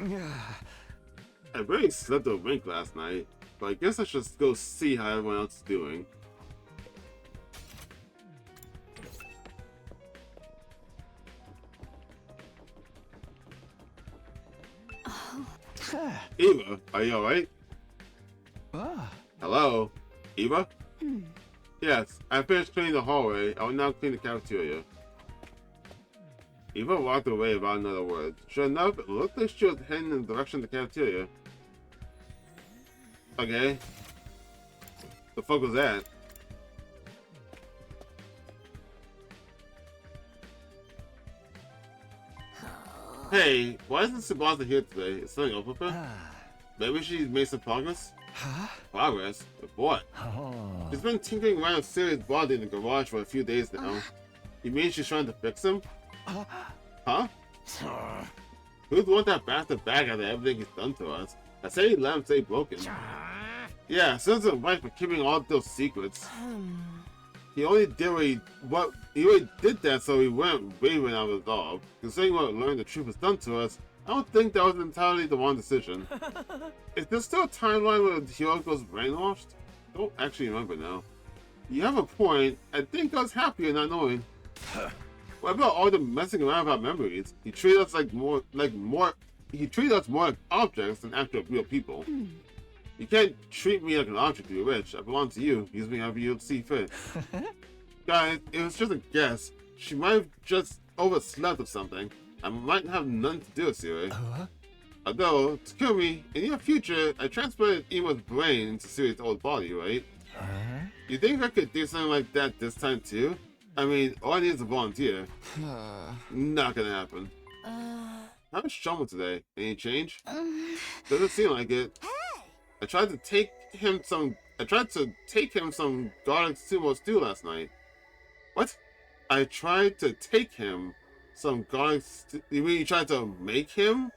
I really slept a wink last night, but I guess I should go see how everyone else is doing. Eva, are you alright? Hello? Eva? Yes, I finished cleaning the hallway. I will now clean the cafeteria. Eva walked away without another word. Sure enough, it looked like she was heading in the direction of the cafeteria. Okay. The fuck was that? Hey, why isn't Tsubasa here today? Is something up with her? Maybe she's made some progress? Progress? With what? She's been tinkering around with Siri's body in the garage for a few days now. You mean she's trying to fix him? Huh? Who'd want that bastard back after everything he's done to us? I say he let him stay broken. Yeah, since his wife for keeping all those secrets. He only did he only did that so he wouldn't wavering out of his dog. Considering what learning the truth was done to us, I don't think that was entirely the wrong decision. Is there still a timeline where the hero goes brainwashed? I don't actually remember now. You have a point. I think I was happier not knowing. What about all the messing around about memories? He treated us more like objects than actual real people. You can't treat me like an object to be rich. I belong to you. Use me however you see fit. Guys, it was just a guess. She might have just overslept or something. I might have nothing to do with Siri. Although, Takumi, in your future, I transplanted Iwa's brain into Siri's old body, right? You think I could do something like that this time too? I mean, all I need is a volunteer. Not gonna happen. How's Shoma today? Any change? Doesn't seem like it. I tried to take him some garlic sumo stew last night. What? I tried to take him some garlic stew. You mean you tried to make him?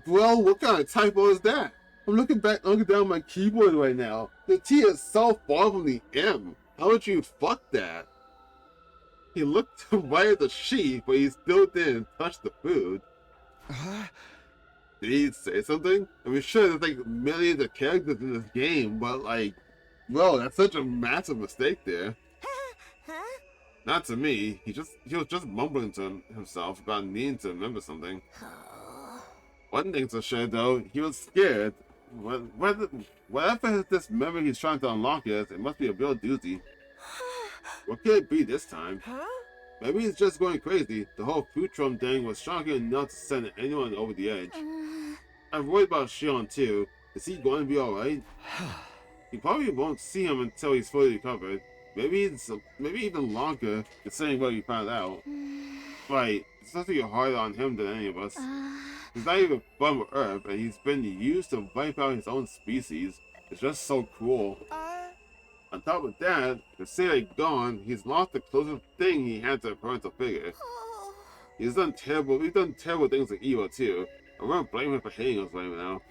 Well, what kind of typo is that? I'm looking down my keyboard right now. The T is so far from the M. How would you fuck that? He looked right at the sheet, but he still didn't touch the food. Did he say something? I mean, sure, there's like millions of characters in this game, but like, bro, that's such a massive mistake there. Not to me. He was just mumbling to himself about needing to remember something. One thing's for sure, though, he was scared. Whatever this memory he's trying to unlock is, it must be a real doozy. What could it be this time? Maybe he's just going crazy. The whole food drum thing was shocking enough to send anyone over the edge. I'm worried about Shion too. Is he going to be alright? He probably won't see him until he's fully recovered. Maybe even longer, considering what we found out. Right, it's supposed to be harder on him than any of us. He's not even from Earth, and he's been used to wipe out his own species. It's just so cruel. On top of that, to say like gone, he's lost the closest thing he had to a parental figure. We've done terrible things like evil too. I won't blame him for hating us right now.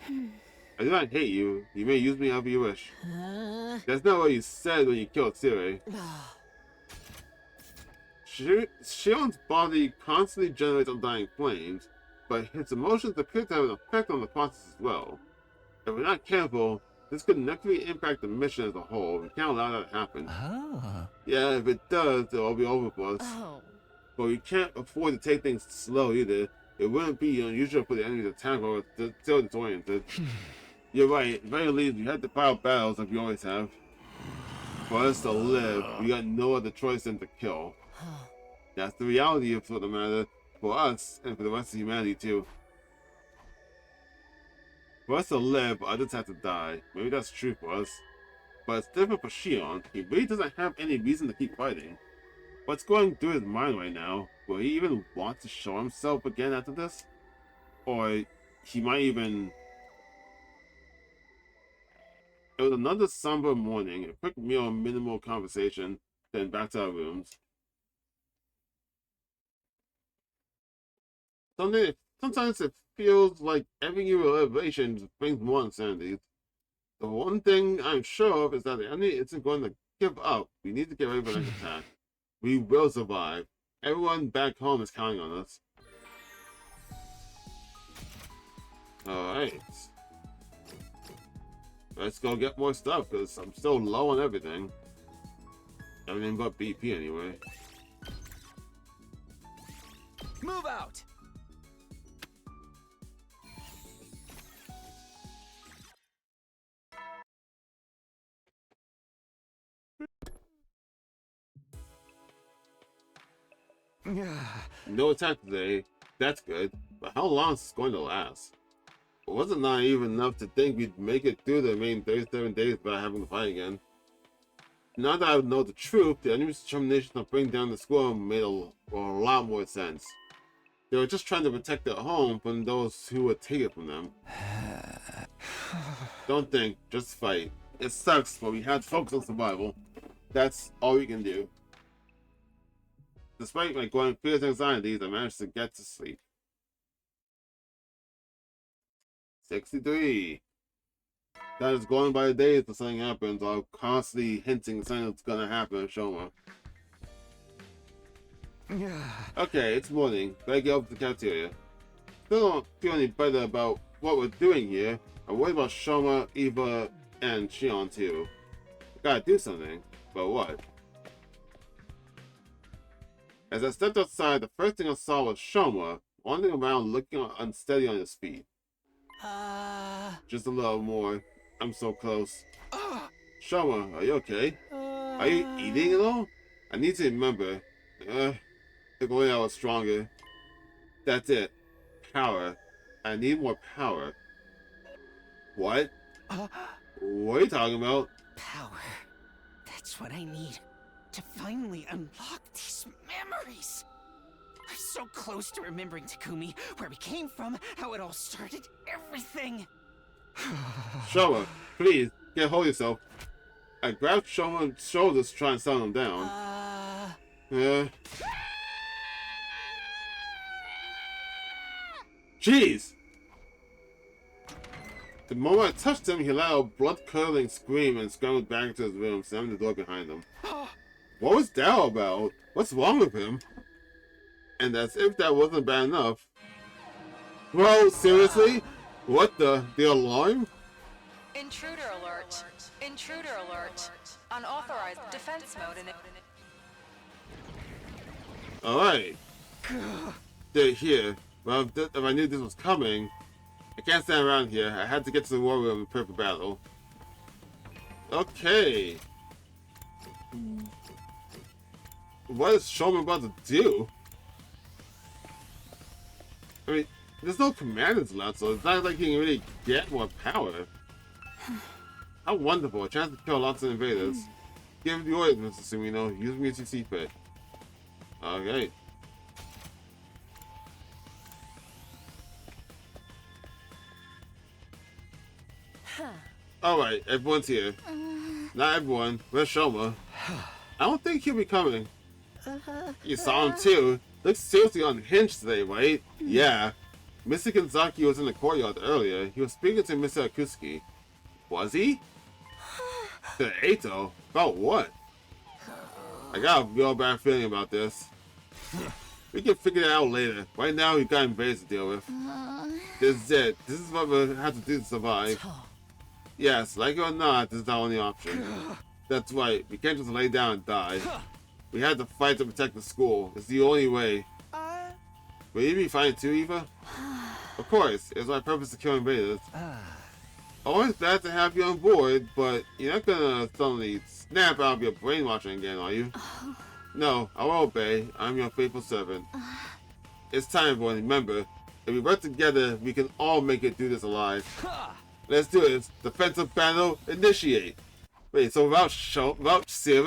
I do not hate you. You may use me however you wish. That's not what you said when you killed Siri. Shion's body constantly generates undying flames, but his emotions appear to have an effect on the process as well. If we're not careful, this could negatively impact the mission as a whole. We can't allow that to happen. Yeah, if it does, it'll all be over for us. But we can't afford to take things slow either. It wouldn't be unusual for the enemy to attack or still disoriented. You're right, at the very least, we have to fight out battles like we always have. For us to live, we got no other choice than to kill. That's the reality of the matter, for us, and for the rest of humanity too. For us to live, others have to die. Maybe that's true for us. But it's different for Shion. He really doesn't have any reason to keep fighting. What's going through his mind right now? Will he even want to show himself again after this? Or he might even... It was another somber morning, a quick meal and minimal conversation, then back to our rooms. Sometimes it feels like every new revelation brings more insanity. The one thing I'm sure of is that the enemy isn't going to give up. We need to get ready for the next attack. We will survive. Everyone back home is counting on us. Alright. Let's go get more stuff, because I'm still low on everything. Everything but BP anyway. Move out! No attack today. That's good. But how long is this going to last? It wasn't naive enough to think we'd make it through the main 37 days without having to fight again. Now that I know the truth, the enemy's determination to bring down the squad made a lot more sense. They were just trying to protect their home from those who would take it from them. Don't think, just fight. It sucks, but we had to focus on survival. That's all we can do. Despite my growing fears and anxieties, I managed to get to sleep. 63. That is going by the days until something happens. I'm constantly hinting something's gonna happen, Shoma. Okay, it's morning. Better get up to the cafeteria. Still don't feel any better about what we're doing here. I'm worried about Shoma, Eva, and Shion too. I gotta do something. But what? As I stepped outside, the first thing I saw was Shoma, wandering around looking unsteady on his feet. Just a little more. I'm so close. Shoma, are you okay? Are you eating at all? I need to remember. If only I was stronger. That's it. Power. I need more power. What? What are you talking about? Power. That's what I need to finally unlock these memories. I'm so close to remembering Takumi, where we came from, how it all started, everything. Shoma, please, get hold of yourself. I grabbed Shoma's shoulders to try and settle him down. Jeez! The moment I touched him, he let out a blood-curdling scream and scrambled back into his room, slamming the door behind him. What was that all about? What's wrong with him? And as if that wasn't bad enough. Whoa, seriously? What the alarm? Intruder alert. Intruder alert. Unauthorized defense mode in it. Alright. They're here. Well, if I knew this was coming, I can't stand around here. I had to get to the war room and prepare for battle. Okay. What is Shoma about to do? I mean, there's no commanders left, so it's not like he can really get more power. How wonderful. A chance to kill lots of invaders. Give the orders, Mr. Sumino. Use me as you see fit. Okay. Alright, everyone's here. Not everyone. Where's Shoma? I don't think he'll be coming. You saw him too. Looks seriously unhinged today, right? Yeah. Mr. Kanzaki was in the courtyard earlier. He was speaking to Mr. Akuski. Was he? To Eito? About what? I got a real bad feeling about this. We can figure it out later. Right now, we got invaders to deal with. This is it. This is what we have to do to survive. Yes, like it or not, this is our only option. That's right. We can't just lay down and die. We have to fight to protect the school. It's the only way. Will you be fine too, Eva? Of course. It's my purpose to kill invaders. Always glad to have you on board, but you're not gonna suddenly snap out of your brainwashing again, are you? No, I will obey. I'm your faithful servant. It's time, everyone. Remember, if we work together, we can all make it through this alive. Let's do this. Defensive battle, initiate. Wait, so without Sire,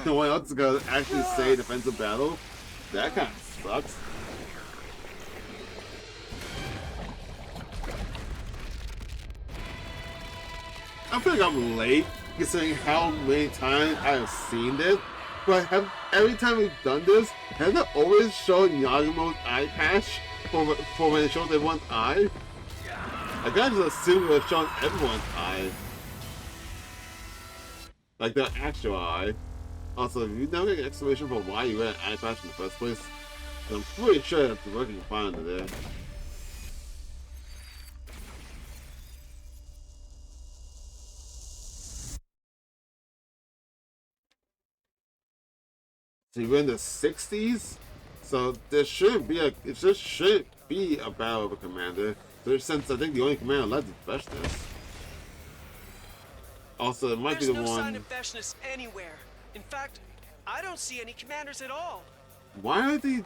no one else is gonna actually say defensive battle? That kind of sucks. I feel like I'm late, considering how many times I have seen this. But every time we've done this, hasn't it always shown Yagumo's eye patch for when it shows everyone's eye? I gotta just assume it was showing everyone's eye. Like the actual eye. Also, if you never get an explanation for why you wear an eye patch in the first place, then I'm pretty sure that's working fine today. So we're in the 60s, so there shouldn't be a battle of a commander. Since I think the only commander left is Veshness. Also, it might be the one. There's no sign of Veshness anywhere. In fact, I don't see any commanders at all. Why are they?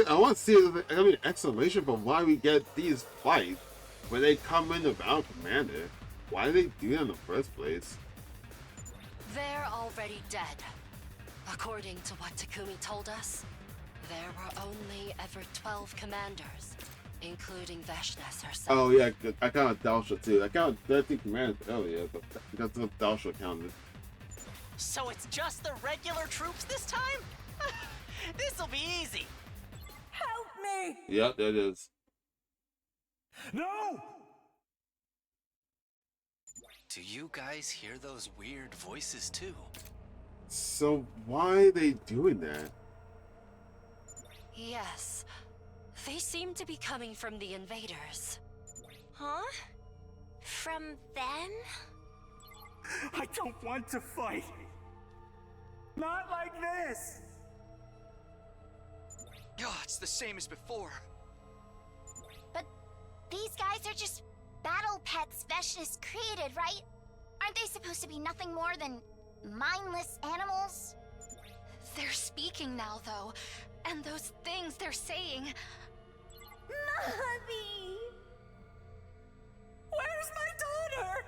I want to see an explanation for why we get these fights when they come in without commander. Why do they do that in the first place? They're already dead. According to what Takumi told us, there were only ever 12 commanders, including Veshness herself. Oh yeah, I counted Dalsha too. I counted 13 commanders earlier, but because of Dalsha counted. So it's just the regular troops this time? This'll be easy. Help me! Yep, there it is. No! Do you guys hear those weird voices too? So why are they doing that? Yes. They seem to be coming from the invaders. Huh? From them? I don't want to fight. Not like this. Oh, it's the same as before. But these guys are just battle pets Veshness created, right? Aren't they supposed to be nothing more than mindless animals? They're speaking now, though. And those things they're saying... Mommy! Where's my daughter?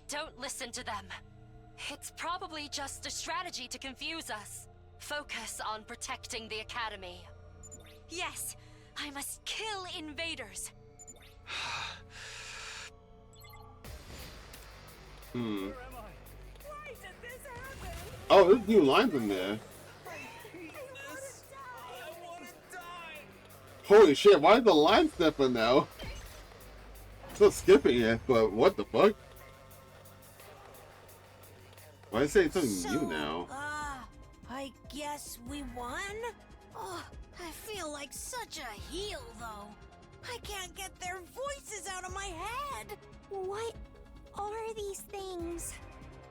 Don't listen to them. It's probably just a strategy to confuse us. Focus on protecting the Academy. Yes, I must kill invaders. Oh, there's new lines in there. Holy shit, why is the line snipping now? Still skipping it, but what the fuck? Why is it saying something new now? I guess we won? Oh, I feel like such a heel, though. I can't get their voices out of my head. What are these things?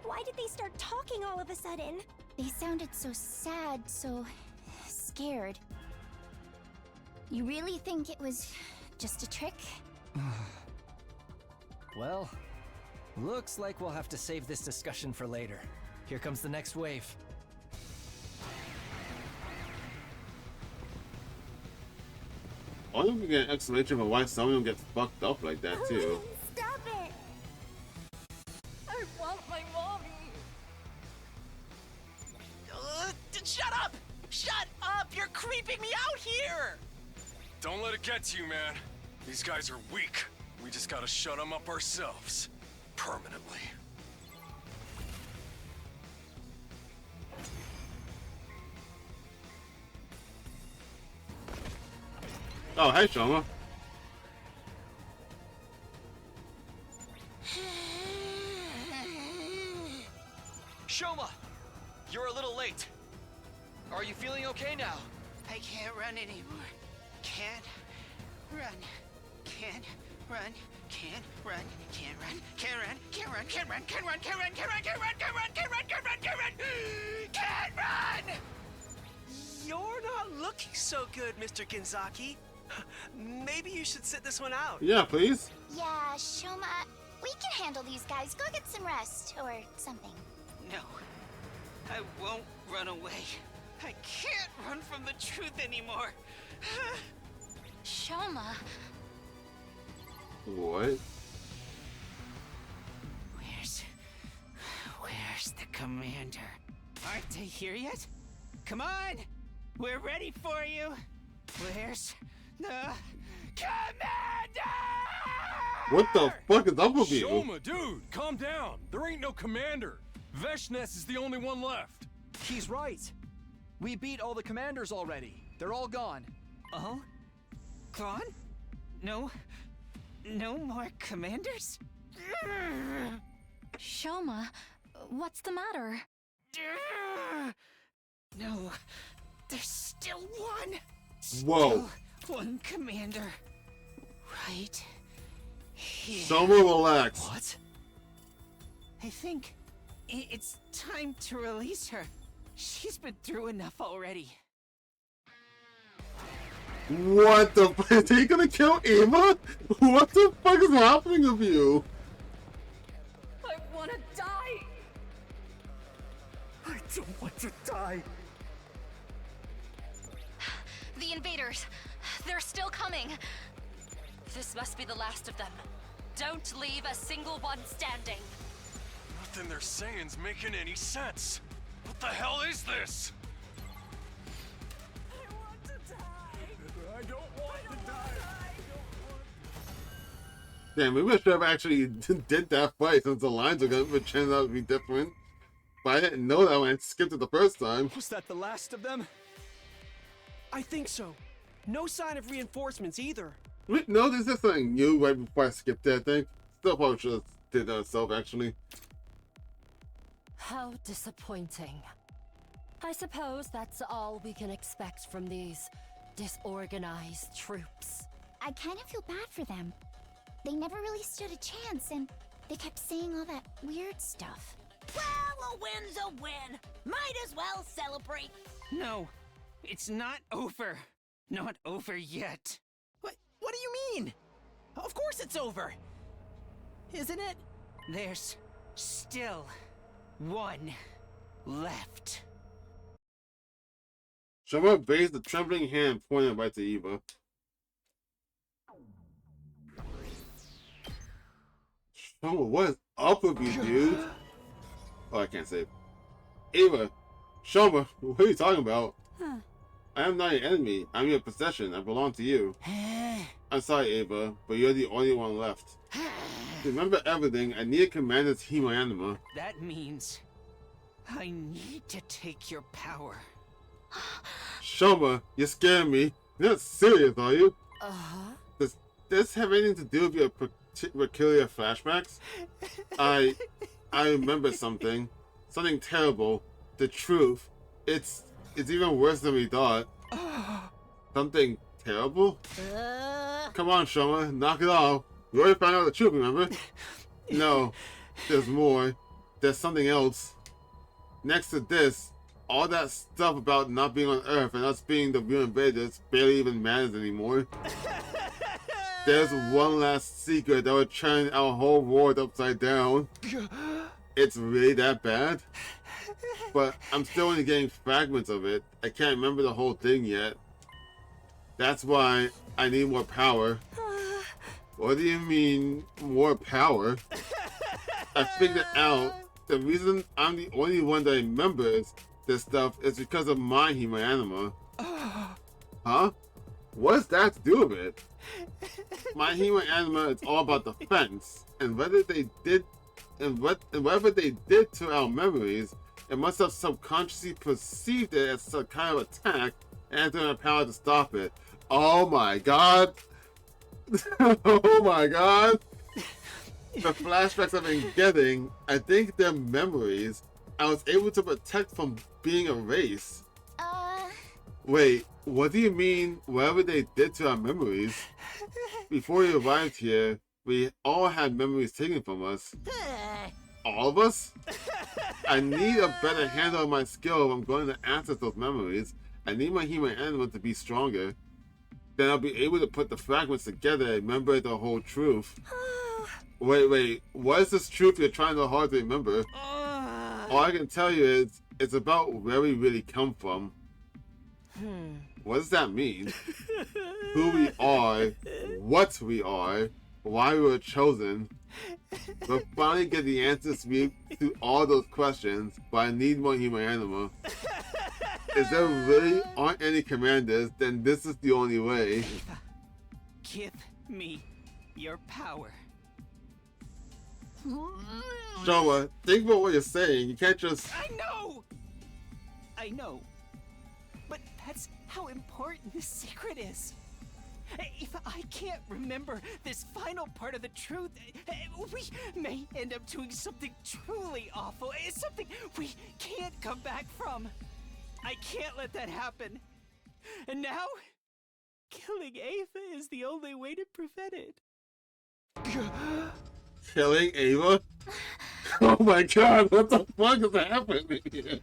Why did they start talking all of a sudden? They sounded so sad, so scared. You really think it was just a trick? Well, looks like we'll have to save this discussion for later. Here comes the next wave. I wonder if we get an explanation for why some of them get fucked up like that too. Stop it! I want my mommy. Shut up! Shut up! You're creeping me out here! Don't let it get to you, man. These guys are weak. We just gotta shut them up ourselves. Permanently. Oh, hey, Shoma. Shoma, you're a little late. Are you feeling okay now? I can't run anymore. Can't run. Can't run. Can't run. Can't run. Can't run. Can't run. Can't run. Can't run. Can't run. Can't run. Can't run. Can't run. Can't run. Can't run. Can't run. Can't run. You're not looking so good, Mr. Ginzaki. Maybe you should sit this one out. Yeah, please. Yeah, Shoma, we can handle these guys. Go get some rest or something. No. I won't run away. I can't run from the truth anymore. Shoma. What? Where's the commander? Aren't they here yet? Come on! We're ready for you! Where's the commander? What the fuck is up with you? Shoma, dude, calm down. There ain't no commander. Veshnes is the only one left. He's right. We beat all the commanders already. They're all gone. Oh? Gone? No more commanders? Shoma, what's the matter? No, there's still one. Whoa. Still one commander. Right here. Shoma, relax. What? I think it's time to release her. She's been through enough already. What the fuck? Is he gonna kill Eva? What the fuck is happening with you? I want to die. I don't want to die. The invaders. They're still coming. This must be the last of them. Don't leave a single one standing. Nothing they're saying's making any sense. What the hell is this? I want to die. I don't want to die. Damn, maybe I should have actually did that fight since the lines are gonna turn out to be different. But I didn't know that when I skipped it the first time. Was that the last of them? I think so. No sign of reinforcements either. Wait, no, there's just something new right before I skipped that thing. Still probably should have did that myself, actually. How disappointing. I suppose that's all we can expect from these disorganized troops. I kind of feel bad for them. They never really stood a chance, and they kept saying all that weird stuff. Well, a win's a win. Might as well celebrate. No, it's not over. Not over yet. What do you mean? Of course it's over. Isn't it? There's still one left. Shoma raised the trembling hand pointing right to Eva. Shoma, what is up with you, dude? Oh, I can't say it. Eva, Shoma, what are you talking about? Huh. I am not your enemy. I'm your possession. I belong to you. I'm sorry, Ava, but you're the only one left. Remember everything. I need a commander's hemoanima. That means I need to take your power. Shoma, you're scaring me. You're not serious, are you? Uh-huh. Does this have anything to do with your peculiar flashbacks? I remember something. Something terrible. The truth. It's even worse than we thought. Something terrible? Come on, Shoma, knock it off. We already found out the truth, remember? No, there's more. There's something else. Next to this, all that stuff about not being on Earth and us being the real invaders barely even matters anymore. There's one last secret that would turn our whole world upside down. It's really that bad? But I'm still only getting fragments of it. I can't remember the whole thing yet. That's why I need more power. What do you mean, more power? I figured out the reason I'm the only one that remembers this stuff is because of my hemoanima. Huh? What's that to do with it? My hemoanima is all about defense, and whatever they did to our memories, it must have subconsciously perceived it as some kind of attack and had the power to stop it. Oh my god. Oh my god. The flashbacks I've been getting, I think they're memories I was able to protect from being erased. Wait, what do you mean whatever they did to our memories? Before you arrived here, we all had memories taken from us. All of us? I need a better handle on my skill if I'm going to access those memories. I need my human element to be stronger. Then I'll be able to put the fragments together and remember the whole truth. Wait, what is this truth you're trying so hard to remember? All I can tell you is, it's about where we really come from. What does that mean? Who we are, what we are, why we were chosen. We'll finally get the answers to all those questions, but I need more human animal. If there really aren't any commanders, then this is the only way. Give me your power. Showa, think about what you're saying. You can't just... I know. But that's how important this secret is. If I can't remember this final part of the truth, we may end up doing something truly awful. It's something we can't come back from. I can't let that happen. And now, killing Ava is the only way to prevent it. Killing Ava? Oh my god, what the fuck is happening here?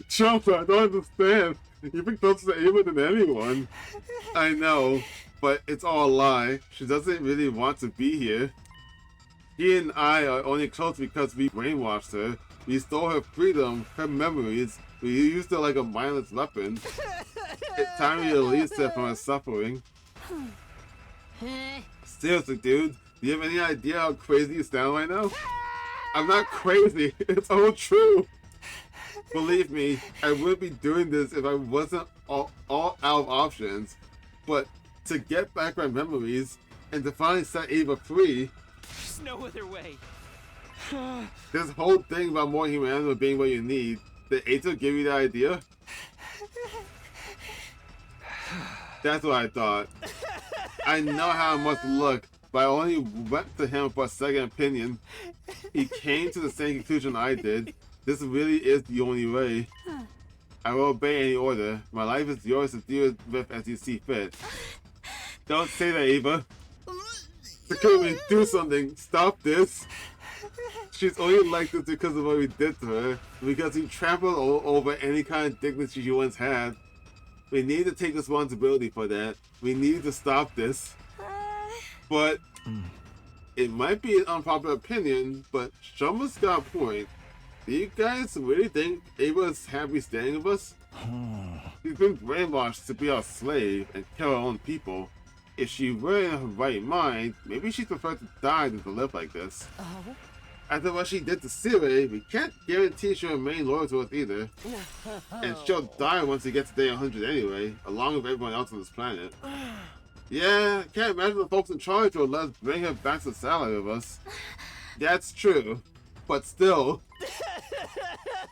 Chompa, I don't understand. You've been closer to Ava than anyone. I know, but it's all a lie. She doesn't really want to be here. He and I are only close because we brainwashed her. We stole her freedom, her memories. We used her like a mindless weapon. It's time we release her from her suffering. Seriously, dude, do you have any idea how crazy you sound right now? I'm not crazy. It's all true. Believe me, I wouldn't be doing this if I wasn't all out of options. But to get back my memories and to finally set Ava free... There's no other way. This whole thing about more humanity being what you need, did Ato give you the idea? That's what I thought. I know how it must look, but I only went to him for a second opinion. He came to the same conclusion I did. This really is the only way. I will obey any order. My life is yours to deal with as you see fit. Don't say that, Ava. Takumi, do something. Stop this. She's only like this because of what we did to her. Because we trampled all over any kind of dignity she once had. We need to take responsibility for that. We need to stop this. But it might be an unpopular opinion, but Shoma's got a point. Do you guys really think Ava's happy staying with us? She's been brainwashed to be our slave and kill her own people. If she were in her right mind, maybe she'd prefer to die than to live like this. After what she did to Sire, we can't guarantee she'll remain loyal to us either. And she'll die once we get to day 100 anyway, along with everyone else on this planet. Yeah, I can't imagine the folks in charge will let us bring her back to the satellite with us. That's true, but still...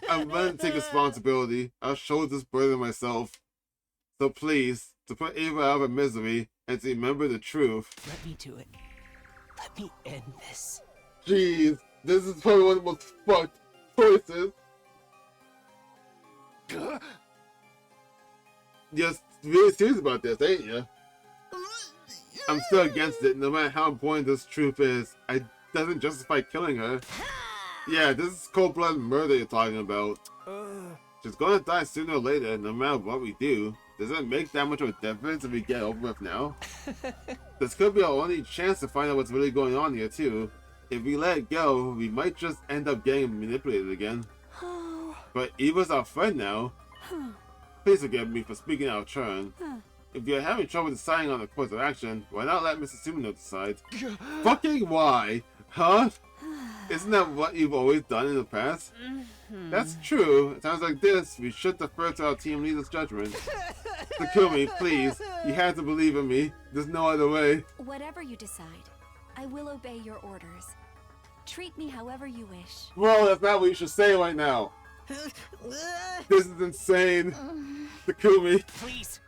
I'm willing to take responsibility. I'll shoulder this burden myself. So please, to put Ava out of her misery and to remember the truth. Let me do it. Let me end this. Jeez, this is probably one of the most fucked choices. You're really serious about this, ain't you? I'm still against it, no matter how important this truth is. It doesn't justify killing her. Yeah, this is cold-blooded murder you're talking about. She's gonna die sooner or later, no matter what we do. Does it make that much of a difference if we get over with now? This could be our only chance to find out what's really going on here, too. If we let it go, we might just end up getting manipulated again. But Eva's our friend now. Please forgive me for speaking out of turn. If you're having trouble deciding on a course of action, why not let Mr. Sumino decide? Fucking why? Huh? Isn't that what you've always done in the past? That's true. At times like this, we should defer to our team leader's judgment. Takumi, please, you have to believe in me. There's no other way. Whatever you decide, I will obey your orders. Treat me however you wish. Bro, that's not what you should say right now. This is insane. Takumi. Please,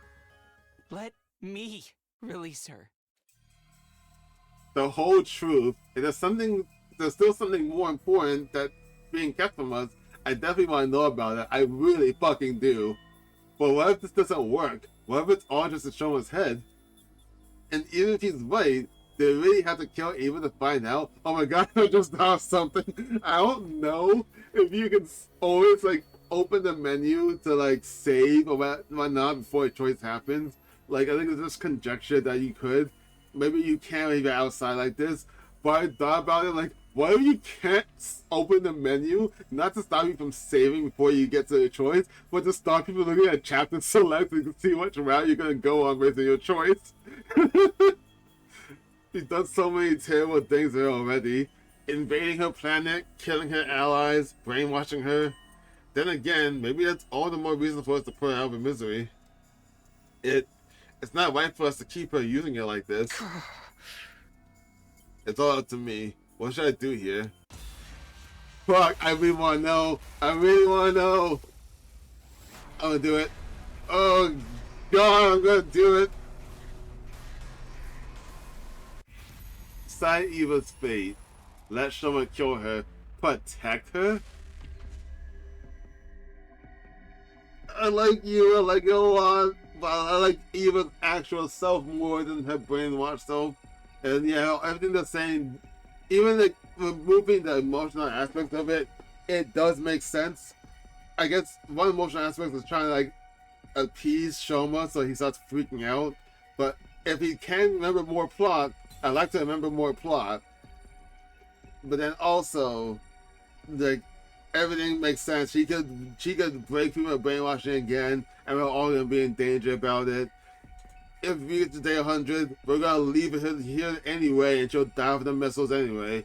let Me release her. The whole truth. And there's still something more important that's being kept from us. I definitely want to know about it. I really fucking do. But what if this doesn't work? What if it's all just to show his head? And even if he's right, they really have to kill Ava to find out? Oh my god, I just thought of something. I don't know if you can always like open the menu to like save or whatnot before a choice happens. Like, I think it's just conjecture that you could. Maybe you can't leave it outside like this. But I thought about it, like, what if you can't open the menu? Not to stop you from saving before you get to a choice, but to stop you from looking at chapter select so you can see which route you're gonna go on based on your choice. He's done so many terrible things there already. Invading her planet, killing her allies, brainwashing her. Then again, maybe that's all the more reason for us to put her out of her misery. It's not right for us to keep her using it like this. It's all up to me. What should I do here? Fuck, I really want to know. I really want to know. I'm gonna do it. Oh god, I'm gonna do it. Side Eva's fate. Let someone kill her. Protect her? I like you, I like you a lot, but I like Eva's actual self more than her brainwash self. And yeah, everything they're saying, even like removing the emotional aspect of it, it does make sense. I guess one emotional aspect is trying to like appease Shoma so he starts freaking out. But if he can remember more plot, I'd like to remember more plot. But then also, like, everything makes sense. She could break through her brainwashing again, and we're all gonna be in danger about it. If we get to day 100, we're gonna leave her here anyway, and she'll die from the missiles anyway.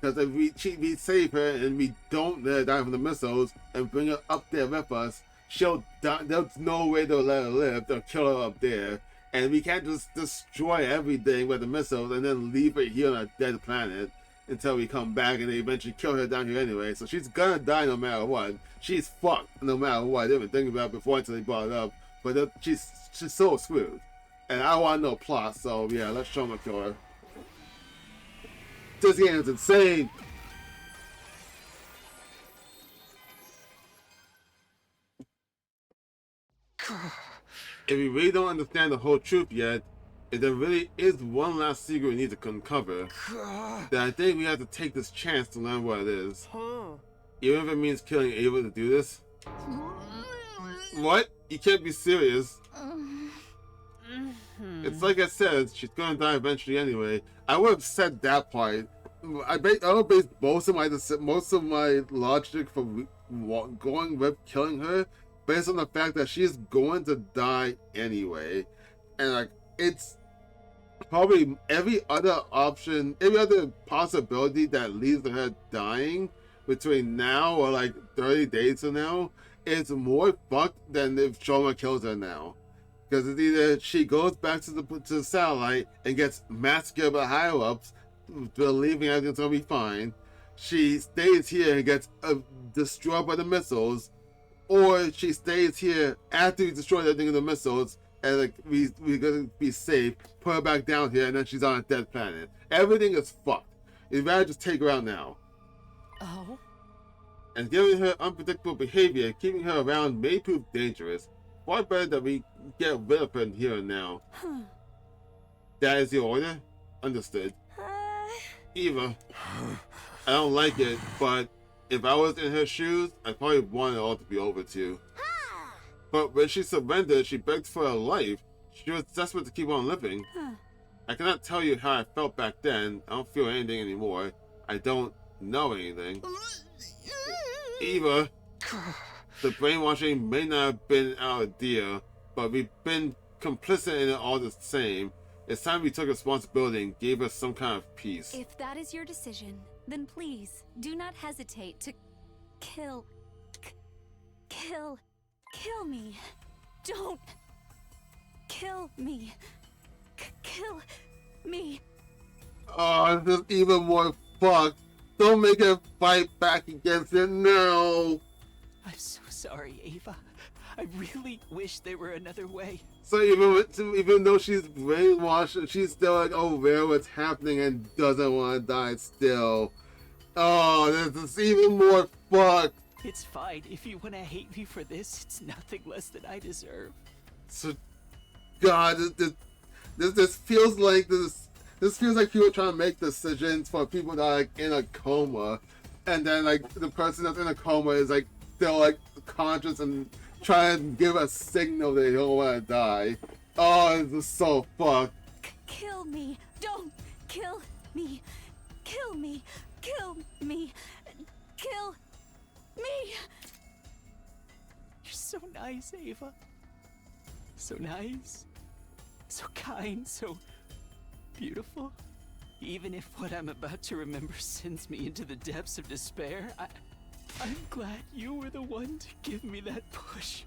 Because if we save her and we don't let her die from the missiles and bring her up there with us, she'll die. There's no way they'll let her live. They'll kill her up there, and we can't just destroy everything with the missiles and then leave her here on a dead planet until we come back and they eventually kill her down here anyway. So she's gonna die no matter what. She's fucked no matter what. I didn't even think about it before until they brought it up. But she's so screwed. And I want to know plot, so yeah, let's show them kill her. This game is insane! If we really don't understand the whole truth yet, if there really is one last secret we need to uncover, then I think we have to take this chance to learn what it is. Even if it means killing Ava to do this. What? You can't be serious. It's like I said, she's gonna die eventually anyway. I would have said that part. I would base most of my logic for going with killing her based on the fact that she's going to die anyway, and like it's probably every other option, every other possibility that leads to her dying between now or like 30 days from now is more fucked than if Shoma kills her now. Because it's either she goes back to the satellite and gets massacred by higher-ups, believing everything's gonna be fine. She stays here and gets destroyed by the missiles, or she stays here after we destroy everything in the missiles, and like we're gonna be safe, put her back down here, and then she's on a dead planet. Everything is fucked. You'd rather just take her out now. Oh? And given her unpredictable behavior, keeping her around may prove dangerous. Far better that we get rid of her here and now. That is your order? Understood. Eva, I don't like it, but if I was in her shoes, I'd probably want it all to be over too. But when she surrendered, she begged for her life. She was desperate to keep on living. I cannot tell you how I felt back then. I don't feel anything anymore. I don't know anything. Eva, the brainwashing may not have been our idea, but we've been complicit in it all the same. It's time we took responsibility and gave us some kind of peace. If that is your decision, then please do not hesitate to kill me. Don't kill me. Kill me. Oh, this is even more fucked. Don't make her fight back against it, no! I'm so sorry, Ava. I really wish there were another way. So even though she's brainwashed, she's still like aware of what's happening and doesn't want to die still. Oh, this is even more fucked. It's fine. If you want to hate me for this, it's nothing less than I deserve. So, God, this feels like this feels like people trying to make decisions for people that are like in a coma, and then like the person that's in a coma is like still like conscious and trying to give a signal that they don't want to die. Oh, this is so fucked. Kill me. Don't kill me. Kill me. Kill me. Kill me. You're so nice, Ava. So nice. So kind. So beautiful. Even if what I'm about to remember sends me into the depths of despair, I'm glad you were the one to give me that push.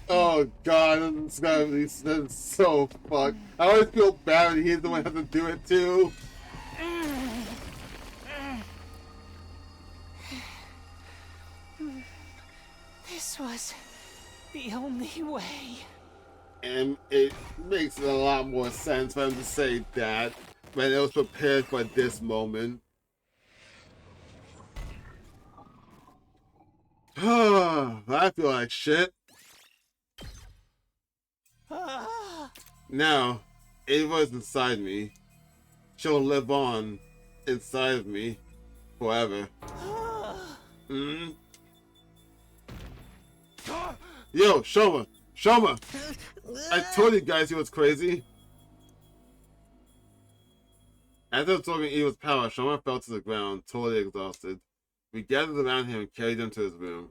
Oh God, this is so fucked. I always feel bad that he's the one who has to do it too. This was the only way. And it makes a lot more sense for him to say that when it was prepared for this moment. I feel like shit. Now, Ava is inside me. She'll live on inside of me forever. Yo, Shoma! Shoma! I told you guys he was crazy. After absorbing Eva's power, Shoma fell to the ground, totally exhausted. We gathered around him and carried him to his room.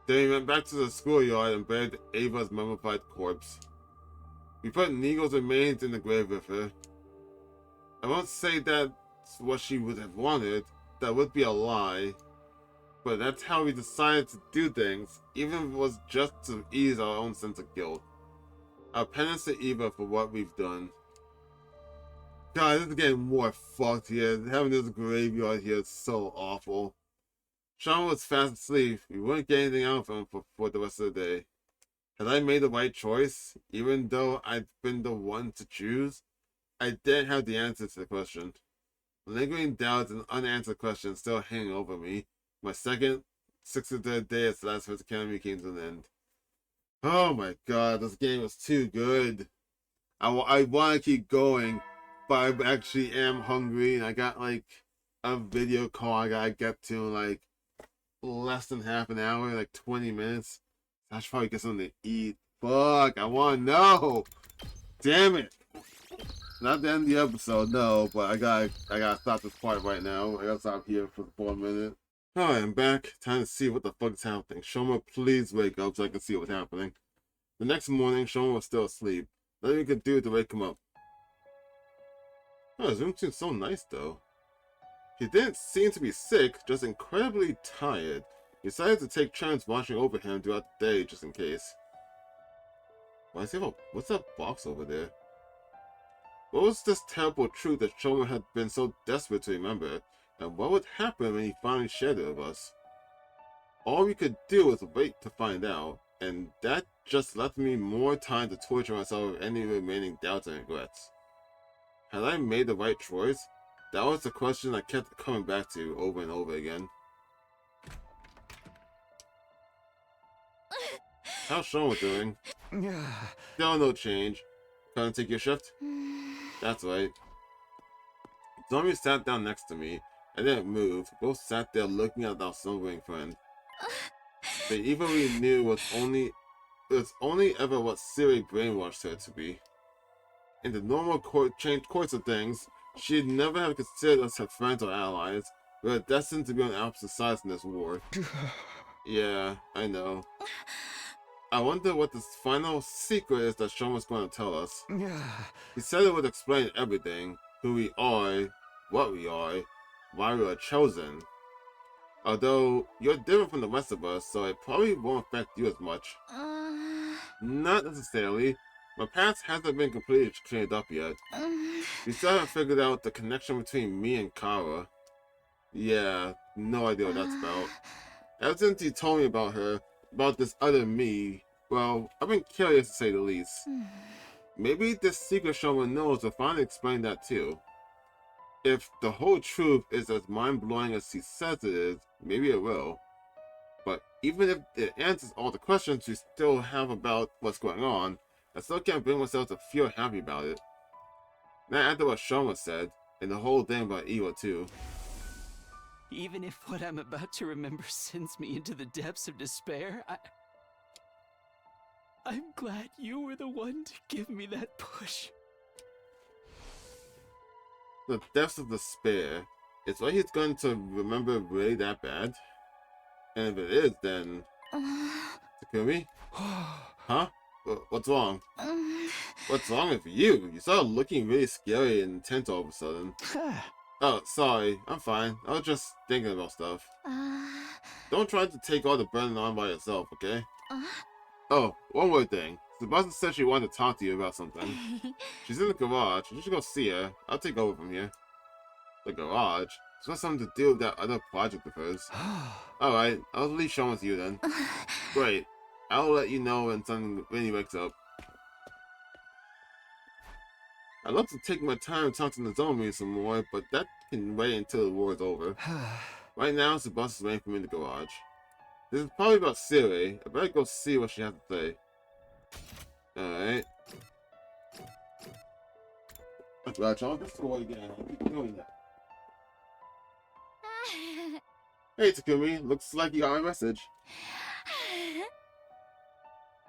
Then we went back to the schoolyard and buried Ava's mummified corpse. We put Nego's remains in the grave with her. I won't say that's what she would have wanted. That would be a lie. But that's how we decided to do things, even if it was just to ease our own sense of guilt. Our penance to Eva for what we've done. God, this is getting more fucked here. Having this graveyard here is so awful. Sean was fast asleep. We wouldn't get anything out of him for the rest of the day. Had I made the right choice, even though I'd been the one to choose? I didn't have the answer to the question. Lingering doubts and unanswered questions still hanging over me. My second 63rd day at Slasford's Academy came to an end. Oh my God, this game was too good. I want to keep going, but I actually am hungry, and I got like a video call I gotta get to in like less than half an hour, like 20 minutes. I should probably get something to eat. Fuck, I want to know. Damn it. Not the end of the episode, no, but I gotta stop this part right now. I gotta stop here for 1 minute. Alright, I'm back. Time to see what the fuck is happening. Shoma, please wake up so I can see what's happening. The next morning, Shoma was still asleep. Nothing we could do to wake him up. Oh, his room seems so nice, though. He didn't seem to be sick, just incredibly tired. He decided to take turns watching over him throughout the day, just in case. What's that box over there? What was this terrible truth that Shoma had been so desperate to remember? And what would happen when he finally shared it with us? All we could do was wait to find out, and that just left me more time to torture myself with any remaining doubts and regrets. Had I made the right choice? That was the question I kept coming back to over and over again. How's Shoma doing? Still no change. Can't take your shift? That's right. Zombie sat down next to me. I didn't move. Both sat there looking at our slumbering friend. But even we knew it was only ever what Siri brainwashed her to be. In the normal course of things, she'd never have considered us her friends or allies. We were destined to be on opposite sides in this war. Yeah, I know. I wonder what this final secret is that Shoma's going to tell us. He said it would explain everything. Who we are, what we are, why we were chosen. Although, you're different from the rest of us, so it probably won't affect you as much. Not necessarily. My past hasn't been completely cleared up yet. We still haven't figured out the connection between me and Kara. Yeah, no idea what that's about. Ever since you told me about her, about this other me, well, I've been curious to say the least. Maybe this secret shaman knows will finally explain that too. If the whole truth is as mind-blowing as he says it is, maybe it will. But even if it answers all the questions we still have about what's going on, I still can't bring myself to feel happy about it. Not after what Shoma said, and the whole thing about Eva too. Even if what I'm about to remember sends me into the depths of despair, I'm glad you were the one to give me that push. The depths of despair. Is what he's going to remember really that bad? And if it is, then... Takumi? Huh? What's wrong? What's wrong with you? You started looking really scary and intense all of a sudden. Oh, sorry. I'm fine. I was just thinking about stuff. Don't try to take all the burden on by yourself, okay? Oh, one more thing. Sebastian said she wanted to talk to you about something. She's in the garage. You should go see her. I'll take over from here. The garage? It's got something to do with that other project of hers. Alright, I'll leave Sean with you then. Great. I'll let you know when he wakes up. I'd love to take my time to talk to Nozomi some more, but that can wait until the war is over. Right now, Sebastian's is waiting for me in the garage. This is probably about Siri. I better go see what she has to say. Alright. Right, Sean, let's go again. I'll keep doing that. Hey, Takumi. Looks like you got my message.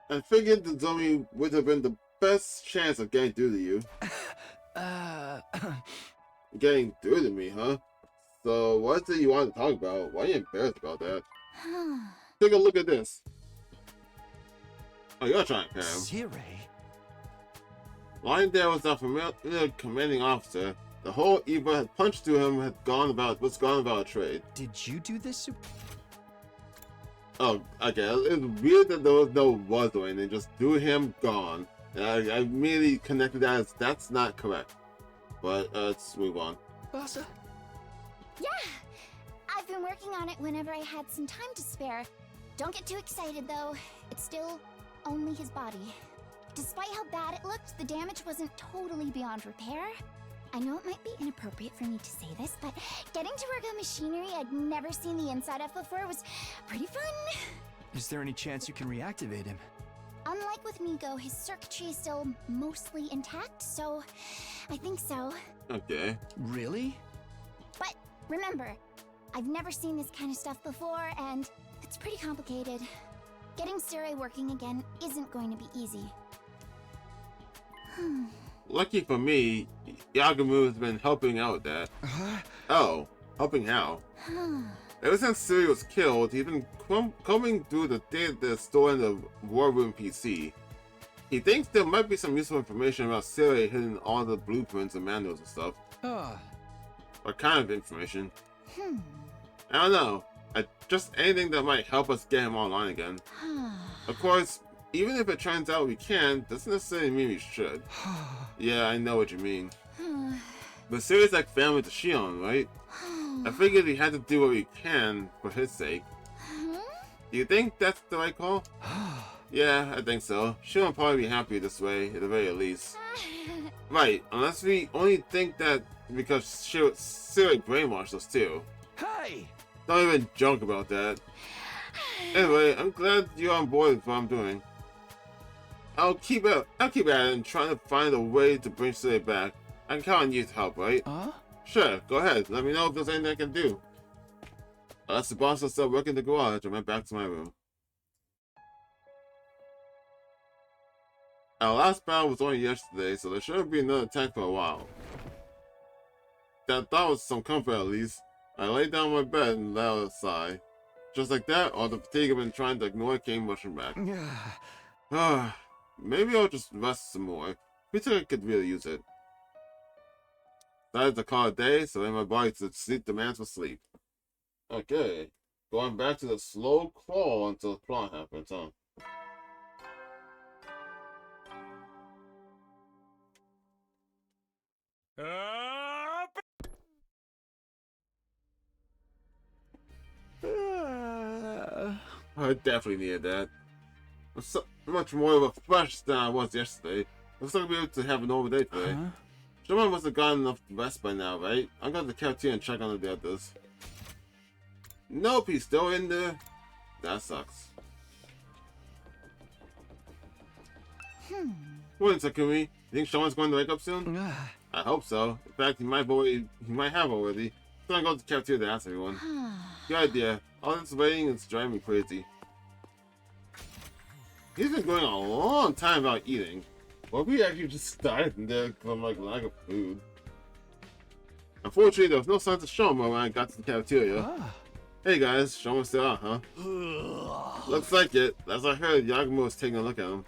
I figured the Nozomi would have been the best chance of getting through to you. Getting through to me, huh? So, what is it you want to talk about? Why are you embarrassed about that? Take a look at this. Oh, you're trying to compare him. Siri? Lying there was a familiar commanding officer. The whole Eva had punched to him had gone about a trade. Did you do this? Oh, okay. It's weird that there was no was or anything. Just do him gone. And I immediately connected that as that's not correct. But let's move on. Basa? Yeah! I've been working on it whenever I had some time to spare. Don't get too excited though. It's still only his body. Despite how bad it looked, the damage wasn't totally beyond repair. I know it might be inappropriate for me to say this, but getting to work on machinery I'd never seen the inside of before was pretty fun. Is there any chance you can reactivate him? Unlike with Miko, his circuitry is still mostly intact, so I think so. Okay. Really? But remember, I've never seen this kind of stuff before, and it's pretty complicated. Getting Siri working again isn't going to be easy. Lucky for me, Yagamu has been helping out with that. Oh, helping how? Ever since Siri was killed, he's been combing through the data stored in the War Room PC. He thinks there might be some useful information about Siri hidden in all the blueprints and manuals and stuff. What kind of information? I don't know. Just anything that might help us get him online again. Of course, even if it turns out we can, doesn't necessarily mean we should. Yeah, I know what you mean. But Siri's like family to Shion, right? I figured we had to do what we can for his sake. Do you think that's the right call? Yeah, I think so. Shion will probably be happy this way, at the very least. Right, unless we only think that because Siri brainwashed us too. Hey! Don't even joke about that. Anyway, I'm glad you're on board with what I'm doing. I'll keep at it and trying to find a way to bring Siri back. I can count on you to help, right? Sure, go ahead. Let me know if there's anything I can do. That's the boss will start working the garage. I went back to my room. Our last battle was only yesterday, so there shouldn't be another attack for a while. That was some comfort at least. I laid down on my bed and let out a sigh. Just like that, all the fatigue I've been trying to ignore came rushing back. Maybe I'll just rest some more. I think I could really use it. Decided to call it a day, so then my body to sleep demands for sleep. Okay. Going back to the slow crawl until the plot happens, huh? I definitely needed that. I'm so much more of a fresh than I was yesterday. Looks like I'll be able to have a normal day today. Someone must have gotten enough rest by now, right? I'll go to the cafeteria and check on the others. Nope, he's still in there. That sucks. What is Takumi? You think Sean's going to wake up soon? I hope so. In fact, he might have already. So I'm going to the cafeteria to ask everyone. Good idea. All this waiting is driving me crazy. He's been going a long time without eating. Well, we actually just died in there from like lack of food. Unfortunately, there was no signs of Shoma when I got to the cafeteria. Hey guys, Shoma's still out, huh? Looks like it. As I heard, Yagumo was taking a look at him.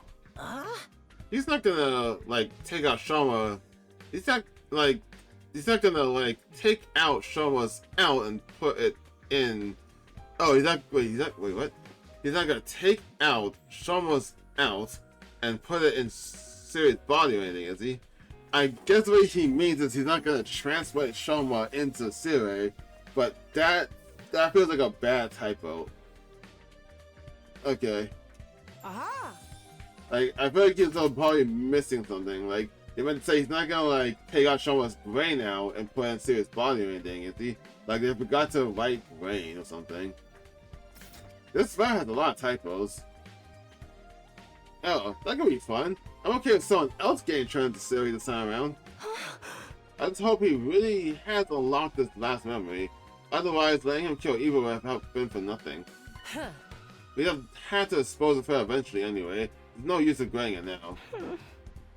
He's not gonna like take out Shoma. He's not gonna like take out Shoma's out and put it in. Oh, wait, what? He's not gonna take out Shoma's out and put it in Siri's body or anything, is he? I guess what he means is he's not gonna translate Shoma into Siri, but that feels like a bad typo. Okay. Aha! Like, I feel like he's probably missing something. Like, he meant to say he's not gonna, like, take out Shoma's brain out and put it in Siri's body or anything, is he? Like, they forgot to write brain or something. This file has a lot of typos. Oh, that could be fun. I'm okay with someone else getting turned to Siri this time around. I just hope he really has unlocked this last memory. Otherwise, letting him kill Eva would have been for nothing. We'd have had to dispose of her eventually anyway. There's no use of graying it now.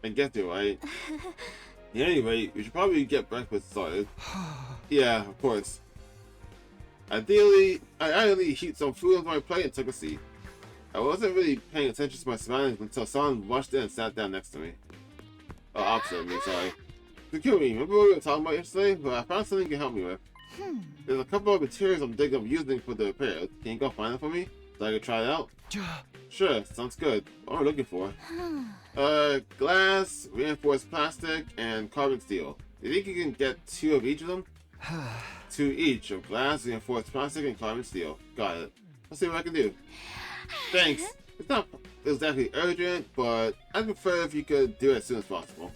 And get there, right? Anyway, we should probably get breakfast started. Yeah, of course. Ideally, I ideally heat some food on my plate and took a seat. I wasn't really paying attention to my surroundings until someone rushed in and sat down next to me. Oh, opposite of me, sorry. Takumi, remember what we were talking about yesterday? Well, I found something you can help me with. There's a couple of materials I'm thinking of using for the repairs. Can you go find them for me? So I can try it out? Sure, sounds good. What am I looking for? Glass, reinforced plastic, and carbon steel. Do you think you can get 2 of each of them? 2 each of glass, reinforced plastic, and carbon steel. Got it. Let's see what I can do. Thanks. It's not exactly urgent, but I'd prefer if you could do it as soon as possible.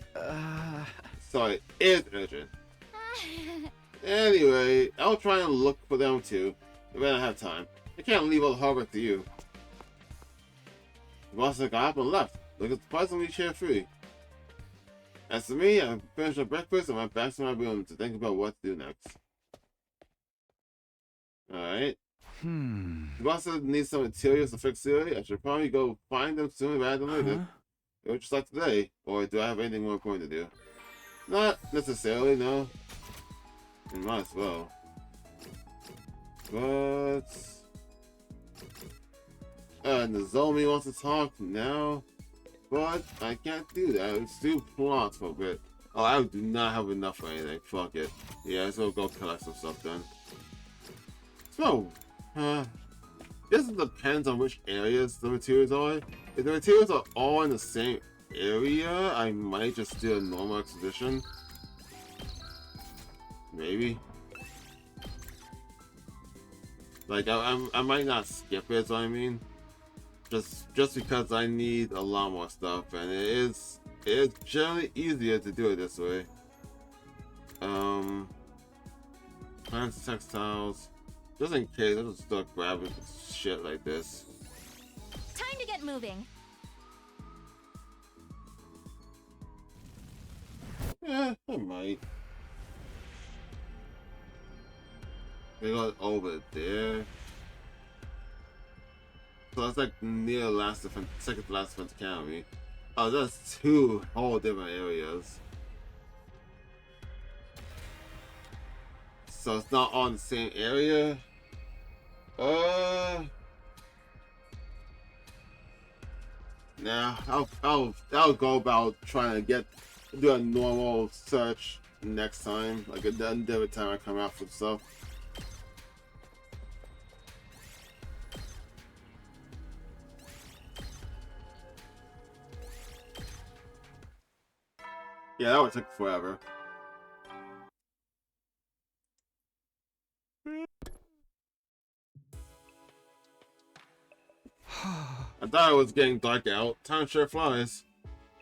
Sorry, it is urgent. Anyway, I'll try and look for them too, when I have time. I can't leave all the hard work to you. The boss got up and left, looking surprisingly carefree. As for me, I finished my breakfast and went back to my room to think about what to do next. Alright. The boss needs some materials to fix Siri. I should probably go find them sooner rather than later. It would just like today, or do I have anything more important to do? Not necessarily, no. You might as well. But Nozomi wants to talk now, but I can't do that. It's too plot for a bit. Oh, I do not have enough for anything. Fuck it. Yeah, so go collect some stuff then. So, this depends on which areas the materials are. If the materials are all in the same area, I might just do a normal expedition. Maybe. Like I might not skip it, so I mean, just because I need a lot more stuff, and it is generally easier to do it this way. Plants and textiles, just in case I'll just start grabbing shit like this. Time to get moving. Yeah, I might. We got over there. So that's like near the last defense, second to last defense academy. Oh, that's 2 whole different areas. So it's not on the same area. Nah, I'll go about trying to do a normal search next time, like every time I come out for stuff. Yeah, that would take forever. thought it was getting dark out. Time sure flies.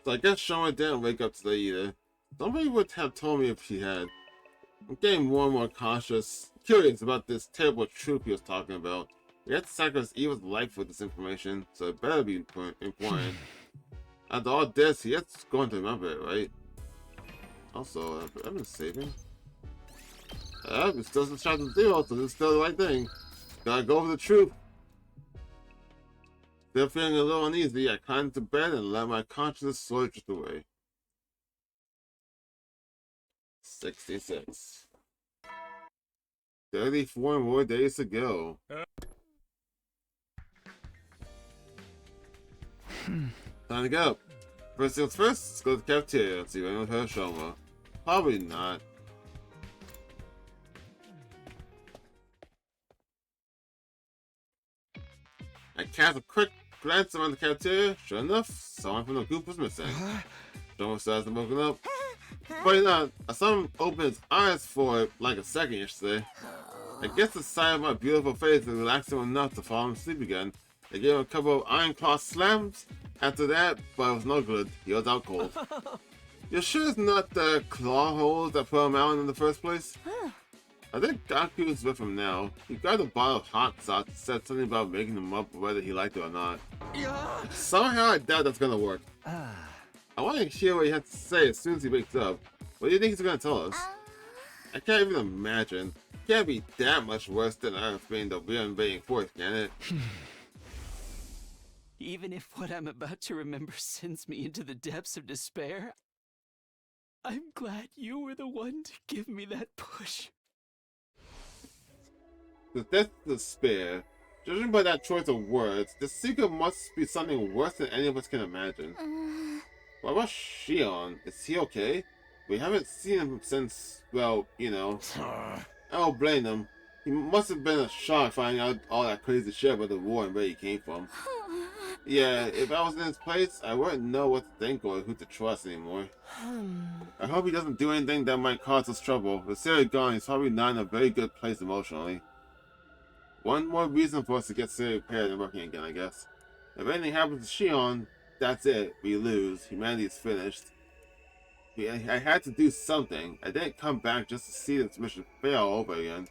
So I guess Shion didn't wake up today either. Somebody would have told me if he had. I'm getting more and more curious about this terrible truth he was talking about. We have to sacrifice Eva's life for this information, so it better be important. After all this, he is going to remember it, right? Also, I've been saving. It's still a shot to 0, so this is still the right thing. Gotta go over the truth. Still feeling a little uneasy, I climbed to bed and let my consciousness slowly drift away. 66. 34 more days to go. Time to go. First things first, let's go to the cafeteria and see if anyone's heard of Shoma. Probably not. I cast a quick glance around the cafeteria. Sure enough, someone from the group was missing. Shoma starts to woken up. Funny enough, I saw him open his eyes for like a second yesterday. I guess the sight of my beautiful face relaxed him enough to fall asleep again. I gave him a couple of iron claw slams after that, but it was no good. He was out cold. You're sure it's not the claw holes that put him out in the first place? I think Gaku's with him now. He grabbed a bottle of hot sauce and said something about making him up whether he liked it or not. Somehow I doubt that's gonna work. I want to hear what he has to say as soon as he wakes up. What do you think he's gonna tell us? I can't even imagine. It can't be that much worse than Earth being the real invading force, can it? Even if what I'm about to remember sends me into the depths of despair, I'm glad you were the one to give me that push. The death of despair. Judging by that choice of words, the secret must be something worse than any of us can imagine. What about Shion? Is he okay? We haven't seen him since, well, you know. I don't blame him. He must have been a shock finding out all that crazy shit about the war and where he came from. Yeah, if I was in his place, I wouldn't know what to think or who to trust anymore. I hope he doesn't do anything that might cause us trouble. With Sarah gone, he's probably not in a very good place emotionally. One more reason for us to get Sarah repaired and working again, I guess. If anything happens to Shion, that's it. We lose. Humanity is finished. I had to do something. I didn't come back just to see this mission fail over again.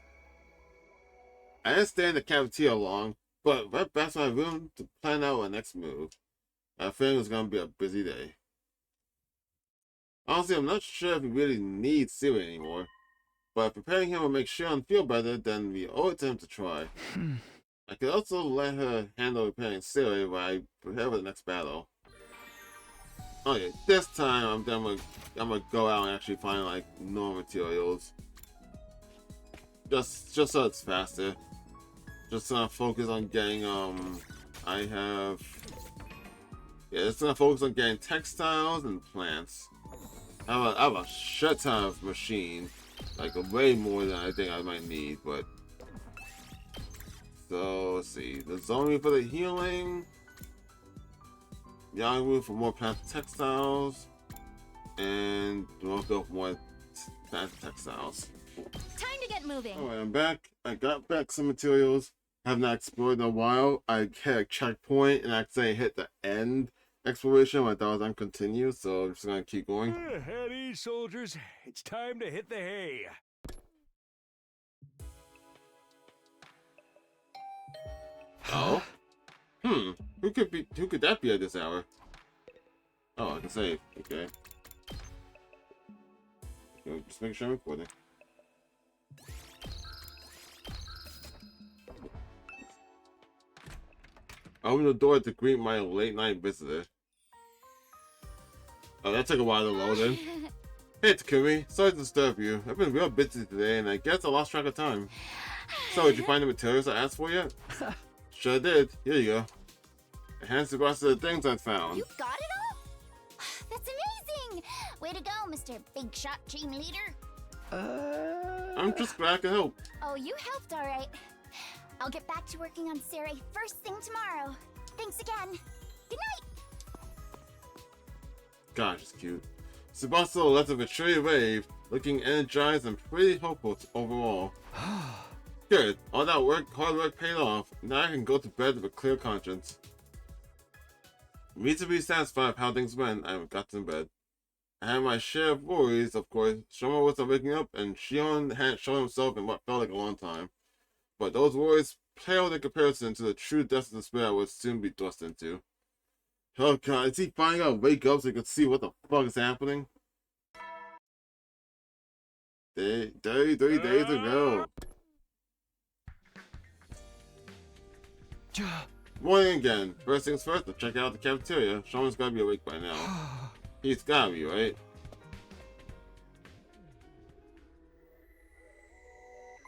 I didn't stay in the cafeteria long, but right back to my room to plan out my next move. I think it was going to be a busy day. Honestly, I'm not sure if we really need Siri anymore, but preparing him will make Shion feel better, then we owe it to him to try. I could also let her handle repairing Siri while I prepare for the next battle. Okay, this time I'm gonna go out and actually find like normal materials. Just so it's faster. Just gonna focus on getting just gonna focus on getting textiles and plants. I have a shit ton of machine, like way more than I think I might need, but so let's see. The zoning for the healing. Young room for more plant textiles, and we'll go for more plant textiles. Time to get moving. Alright, I'm back. I got back some materials. Have not explored in a while. I hit a checkpoint and I accidentally hit the end exploration when I thought I was on continue, so I'm just gonna keep going. At ease, soldiers. It's time to hit the hay. Oh? Who could that be at this hour? Oh, I can save. Okay. Just make sure I'm recording. I opened the door to greet my late night visitor. Oh, that took a while to load in. Hey Takumi, sorry to disturb you. I've been real busy today and I guess I lost track of time. So, did you find the materials I asked for yet? Sure did. Here you go. Enhance the rest of the things I found. You got it all? That's amazing! Way to go, Mr. Big Shot Team Leader. I'm just glad I could help. Oh, you helped all right. I'll get back to working on Sarai first thing tomorrow. Thanks again. Good night! Gosh, it's cute. Tsubasa left a mature wave, looking energized and pretty hopeful overall. Good. All that hard work paid off. Now I can go to bed with a clear conscience. Reasonably satisfied with how things went, I got to bed. I had my share of worries, of course. Shoma wasn't waking up, and Shion hadn't shown himself in what felt like a long time. But those worries paled in comparison to the true depths of despair I would soon be thrust into. Oh god, is he finally gonna wake up so he can see what the fuck is happening? 33 days ago. Morning again. First things first, let's check out the cafeteria. Sean's gotta be awake by now. He's gotta be, right?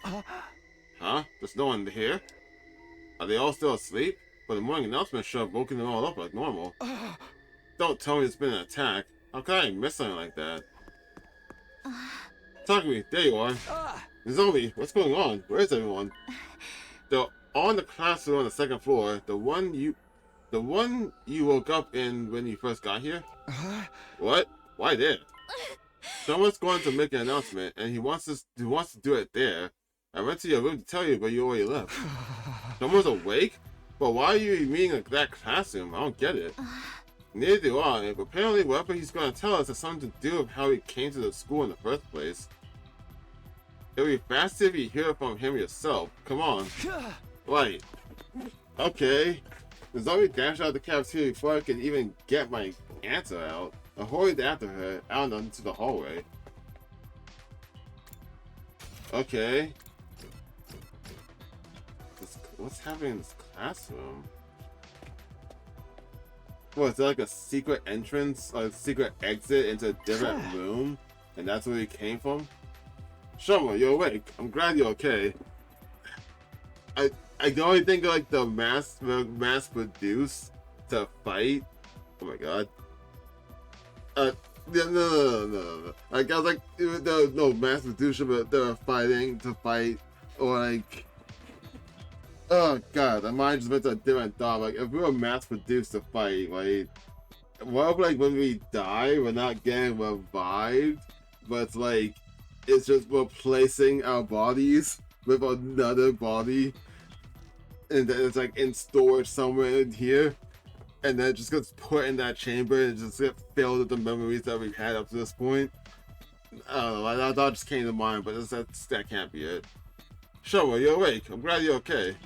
Huh? There's no one here? Are they all still asleep? But the morning announcement should have woken them all up like normal. Don't tell me it's been an attack. How can I miss something like that? Talk to me. There you are. Zombie, what's going on? Where's everyone? They're all in the classroom on the second floor. The one you woke up in when you first got here? What? Why there? Someone's going to make an announcement, and he wants to do it there. I went to your room to tell you, but you already left. Someone's awake? But why are you meeting in that classroom? I don't get it. Neither do I, but apparently whatever he's going to tell us has something to do with how he came to the school in the first place. It would be faster if you hear it from him yourself. Come on. Right. Okay. The zombie dashed out of the cafeteria before I could even get my answer out. I hurried after her, out into the hallway. Okay. What's happening in this classroom? What, is there like a secret entrance, or a secret exit into a different room? And that's where he came from? Shoma, you're awake. I'm glad you're okay. I can only think of like the mass produced to fight. Oh my god. No. Like I was like, no mass produced, but they were fighting to fight, or like. Oh god, my mind just went to a different thought. Like, if we were mass produced to fight, like, what if, like, when we die, we're not getting revived, but it's like, it's just replacing our bodies with another body, and then it's like in storage somewhere in here, and then it just gets put in that chamber and just gets filled with the memories that we've had up to this point. I don't know, that thought just came to mind, but that can't be it. Shoma, you're awake. I'm glad you're okay.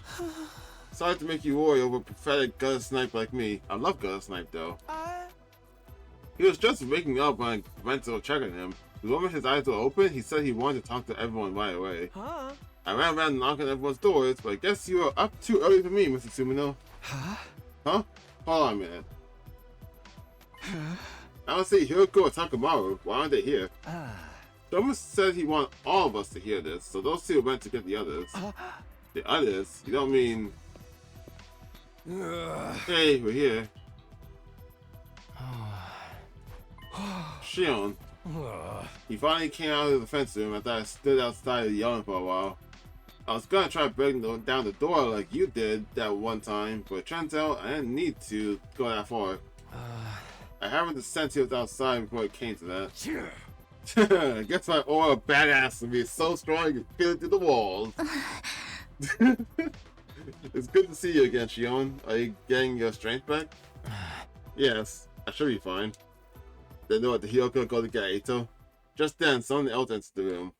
Sorry to make you worry over a pathetic gutter snipe like me. I love gutter snipe though. He was just waking up when I went to check on him. The moment his eyes were open, he said he wanted to talk to everyone right away. I ran around knocking on everyone's doors, but I guess you were up too early for me, Mr. Sumino. Huh? Hold on a minute. I don't see Hiroko or Takamaru. Why aren't they here? Someone said he wanted all of us to hear this, so those two went to get the others. The others? You don't mean... Hey, we're here. Shion. He finally came out of the fence room after I stood outside yelling for a while. I was gonna try breaking down the door like you did that one time, but it turns out I didn't need to go that far. I haven't the sense he was outside before it came to that. I guess my aura of badass will be so strong you can feel it through the walls. It's good to see you again, Shion. Are you getting your strength back? Yes, I should be fine. They know what the Hiroko go to get Eito. Just then, someone else entered the room.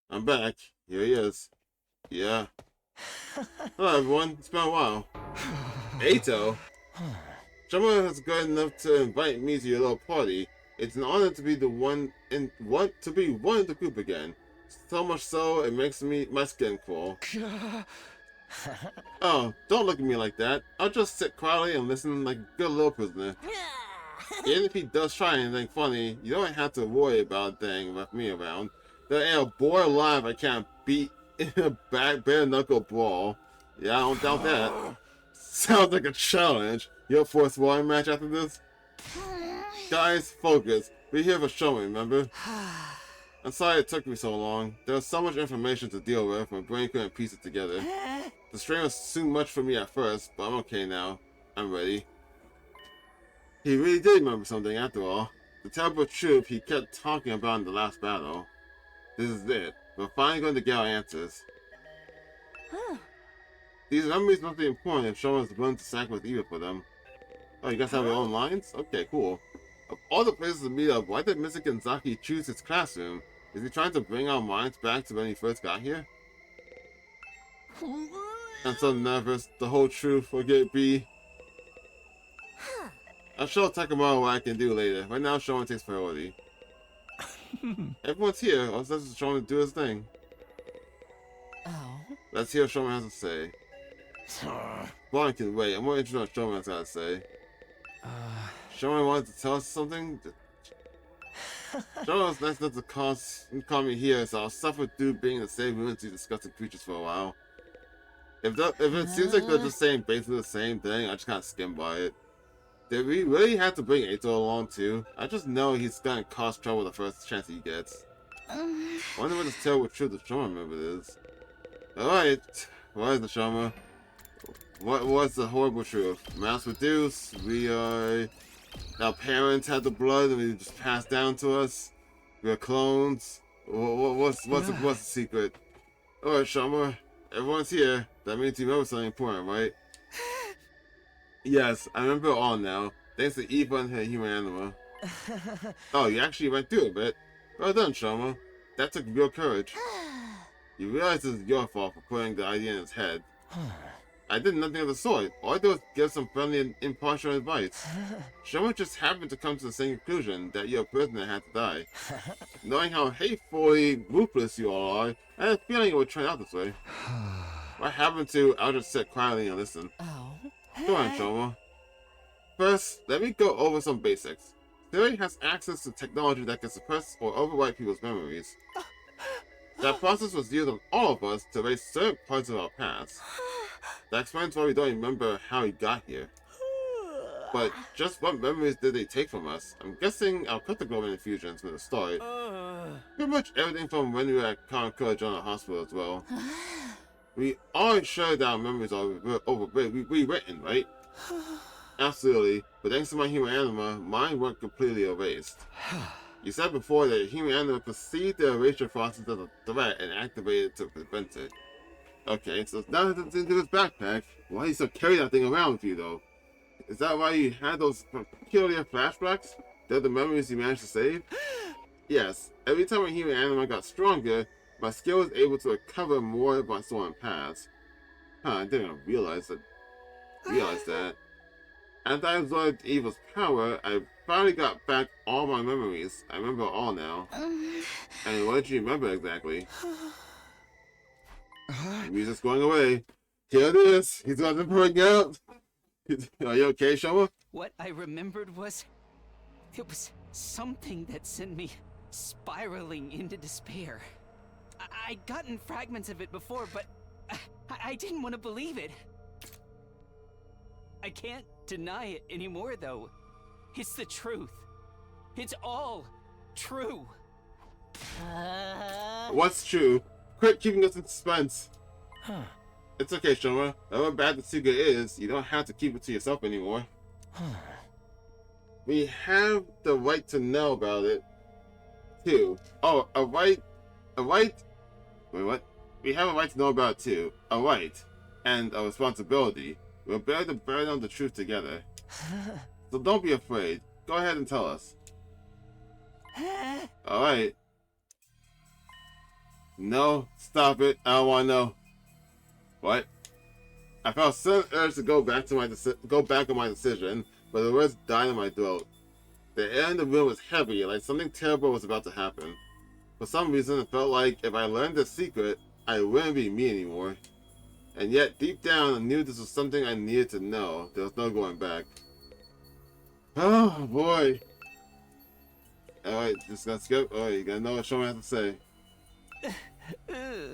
I'm back. Here he is. Yeah. Hello, everyone. It's been a while. Eito? Someone was good enough to invite me to your little party. It's an honor to be one in the group again. So much so, it makes my skin crawl. Oh, don't look at me like that. I'll just sit quietly and listen like a good little prisoner. Even if he does try anything funny, you don't have to worry about a thing with me around. There ain't a boy alive I can't beat in a bare knuckle brawl. Yeah, I don't doubt that. Sounds like a challenge. You're for a sparring match after this? Guys, focus. We're here for Shoma, remember? I'm sorry it took me so long. There was so much information to deal with, my brain couldn't piece it together. The strain was too much for me at first, but I'm okay now. I'm ready. He really did remember something after all. The terrible truth he kept talking about in the last battle. This is it. We're finally going to get our answers. These memories must be important if Shoma's willing to sacrifice evil for them. Oh, you guys have your own lines? Okay, cool. Of all the places to meet up, why did Mr. Genzaki choose his classroom? Is he trying to bring our minds back to when he first got here? I'm so nervous. The whole truth will get be. I'll show Takamaro what I can do later. Right now, Shion takes priority. Everyone's here. All that's just Shion to do his thing. Oh? Let's hear what Shion has to say. Brian can wait. I'm more interested in what Shion has got to say. Shion wanted to tell us something. Shion was nice enough to call me here, so I'll suffer through being in the same room with these disgusting creatures for a while. If it seems like they're just saying basically the same thing, I just kind of skim by it. Did we really have to bring Eito along too? I just know he's gonna cause trouble the first chance he gets. Wonder what this terrible truth the Shoma member is. Alright, what is the Shoma? What was the horrible truth? Mass reduced, our parents had the blood and it just passed down to us. We're clones. What's the secret? Alright, Shoma, everyone's here. That means you remember something important, right? Yes, I remember it all now. Thanks to Eva and her human anima. Oh, you actually went through a bit. Well done, Shoma. That took real courage. You realize it's your fault for putting the idea in his head. I did nothing of the sort. All I did was give some friendly and impartial advice. Shoma just happened to come to the same conclusion that your prisoner had to die. Knowing how hatefully ruthless you all are, I had a feeling it would turn out this way. What happened to, I'll just sit quietly and listen. Go on, Shoma. First, let me go over some basics. Theory has access to technology that can suppress or overwrite people's memories. That process was used on all of us to erase certain parts of our past. That explains why we don't remember how he got here. But just what memories did they take from us? I'm guessing our cryptoglobin infusions from the start. Pretty much everything from when we were at Kamakura General Hospital as well. We are sure that our memories are rewritten, right? Absolutely, but thanks to my human anima, mine weren't completely erased. You said before that human anima perceived the erasure process as a threat and activated to prevent it. Okay, so now it's into his backpack. Why do you still carry that thing around with you, though? Is that why you had those peculiar flashbacks? They're the memories you managed to save? Yes, every time my human anima got stronger, my skill was able to recover more of my stolen past. I didn't even realize that. After I absorbed Evil's power, I finally got back all my memories. I remember all now. And what did you remember exactly? The music's going away. Here it is. He's got to bring out. Are you okay, Shoma? What I remembered was... it was something that sent me spiraling into despair. I'd gotten fragments of it before, but I didn't want to believe it. I can't deny it anymore, though. It's the truth. It's all true. What's true? Quit keeping us in suspense. It's okay, Shoma. However bad the secret is, you don't have to keep it to yourself anymore. We have the right to know about it, too. Oh, a right? Wait, what? We have a right to know about it, too. A right. And a responsibility. We'll bear the burden of the truth together. So don't be afraid. Go ahead and tell us. Alright. No, stop it. I don't want to know. What? I felt a sudden urge to go back on my decision, but the words died in my throat. The air in the room was heavy, like something terrible was about to happen. For some reason, it felt like if I learned the secret, I wouldn't be me anymore. And yet, deep down, I knew this was something I needed to know. There was no going back. Oh, boy. Alright, just let's go. Alright, you gotta know what Shoma has to say.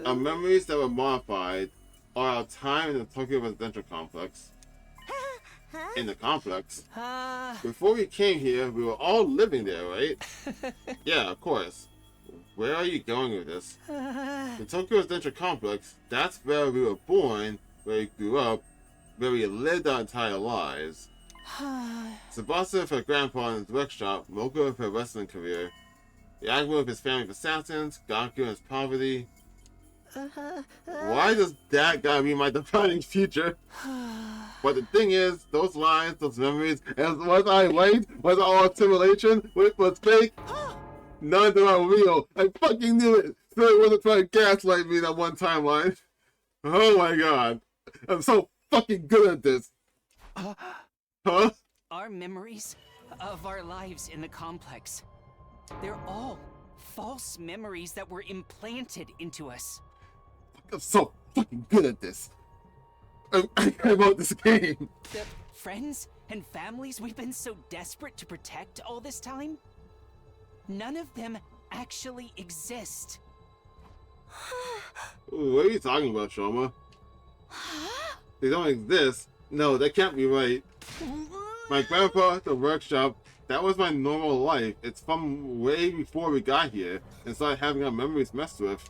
Our memories that were modified are our time in the Tokyo residential complex. In the complex? Before we came here, we were all living there, right? Yeah, of course. Where are you going with this? The Tokyo residential complex, that's where we were born, where we grew up, where we lived our entire lives. Tsubasa with her grandpa in his workshop, Mocha with her wrestling career, Yaguma with his family of assassins, Gaku and his poverty. Why does that gotta be my defining future? But the thing is, those lines, those memories, was I right? Was it all simulation? Was fake? None of them are real. I fucking knew it. So it wasn't trying to gaslight me that one timeline. Oh my god. I'm so fucking good at this. Huh? Our memories of our lives in the complex. They're all false memories that were implanted into us. I'm so fucking good at this. I wrote this game. The friends and families we've been so desperate to protect all this time, none of them actually exist. What are you talking about, Shoma? They don't exist. No, that can't be right. My grandpa at the workshop, that was my normal life. It's from way before we got here and started having our memories messed with.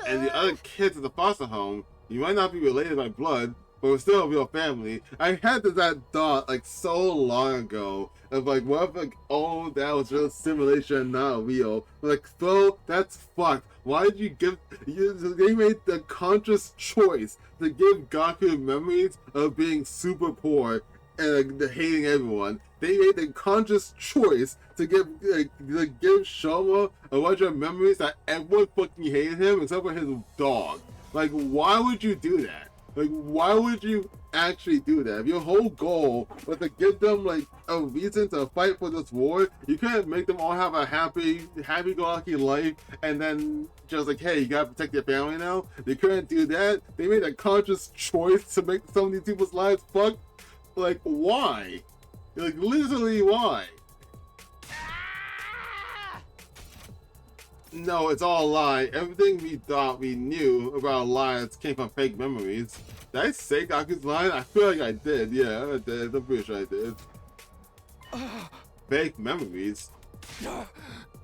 And the other kids at the foster home, you might not be related by blood, but we're still a real family. I had that thought like so long ago of like, what if like, oh, that was real simulation, not real. Like, so that's fucked. Why did you give? They made the conscious choice to give Gaku memories of being super poor and like, hating everyone. They made the conscious choice to give Shoma a bunch of memories that everyone fucking hated him except for his dog. Like, why would you do that? Like, why would you actually do that? If your whole goal was to give them, like, a reason to fight for this war, you couldn't make them all have a happy-go-lucky life, and then just like, hey, you gotta protect your family now? They couldn't do that? They made a conscious choice to make some of these people's lives fucked? Like, why? Like, literally, why? No, it's all a lie. Everything we thought we knew about lies came from fake memories. Did I say Gaku's line? I feel like I did. Yeah, I did. I'm pretty sure I did. Fake memories? Cut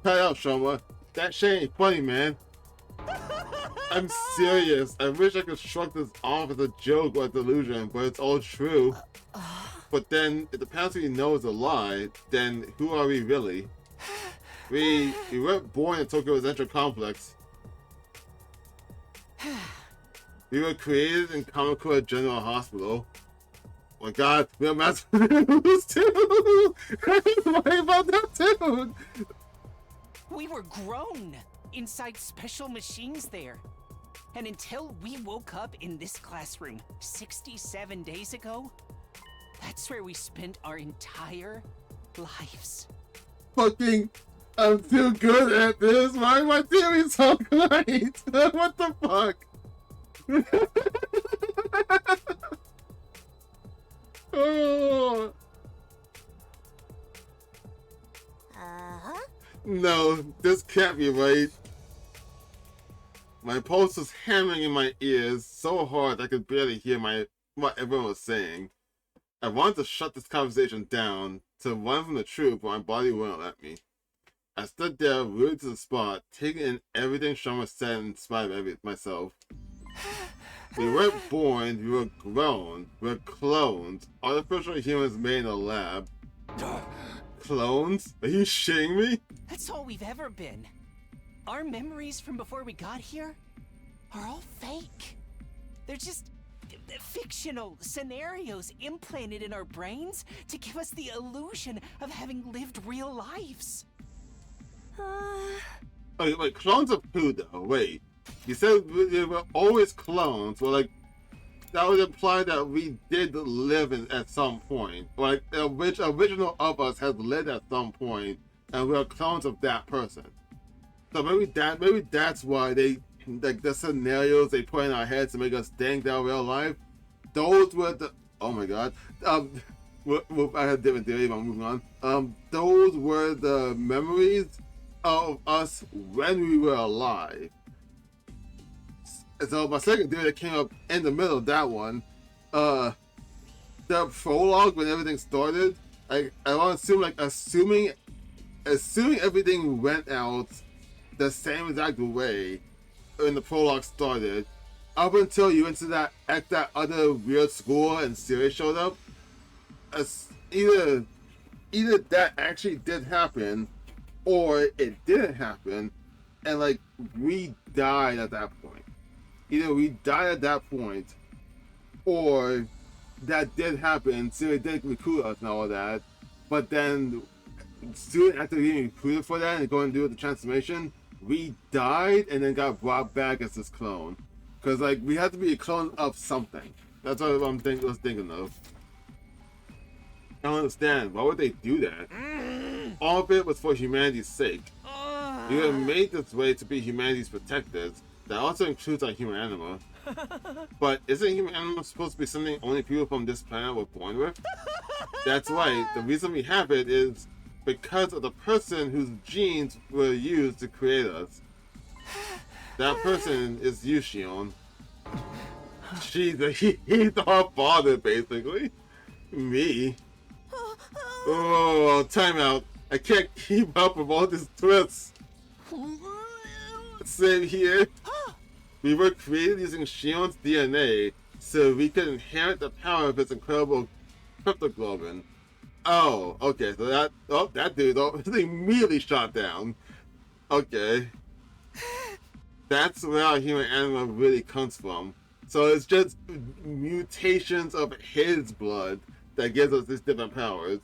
it out, Shoma. That shit ain't funny, man. I'm serious. I wish I could shrug this off as a joke or a delusion, but it's all true. But then, if the past we know is a lie, then who are we really? We weren't born in Tokyo Residential Complex. We were created in Kamakura General Hospital. Oh my god, we have master news too! Why about that too? We were grown inside special machines there. And until we woke up in this classroom 67 days ago, that's where we spent our entire lives. Fucking, I'm too good at this. Why are my theories so great? What the fuck? Oh. No, this can't be right. My pulse was hammering in my ears so hard I could barely hear what everyone was saying. I wanted to shut this conversation down, to run from the truth, but my body wouldn't let me. I stood there, rooted to the spot, taking in everything Shoma said in spite of myself. We weren't born, we were grown. We're clones. Artificial humans made in a lab. Clones? Are you shitting me? That's all we've ever been. Our memories from before we got here are all fake. They're just fictional scenarios implanted in our brains to give us the illusion of having lived real lives. Wait, clones of who though? Wait. You said we were always clones. Well, like, that would imply that we did live at some point. Like, which original of us has lived at some point, and we're clones of that person. So maybe that's why they, like, the scenarios they put in our heads to make us think that real life, those were the, oh my god, I had a different theory, but I'm moving on. Those were the memories of us when we were alive. So my second theory that came up in the middle of that one, the prologue when everything started, I want to assume, like, assuming everything went out the same exact way when the prologue started, up until you went to that other weird school and Siri showed up. Either that actually did happen, or it didn't happen. and like we died at that point. Either we died at that point, or that did happen. So it did recruit us and all that, but then soon after being recruited for that and going to do the transformation, we died and then got brought back as this clone. Because like we had to be a clone of something. That's what I'm thinking of. I don't understand. Why would they do that? All of it was for humanity's sake. We were made this way to be humanity's protectors. That also includes our human anima. But isn't human anima supposed to be something only people from this planet were born with? That's right. The reason we have it is because of the person whose genes were used to create us. That person is you, Shion. He's our father, basically. Me. Oh, time out. I can't keep up with all these twists. Same here. We were created using Shion's DNA so we could inherit the power of his incredible cryptoglobin. Oh, okay, so that dude immediately shot down. Okay. That's where our human anima really comes from. So it's just mutations of his blood that gives us these different powers.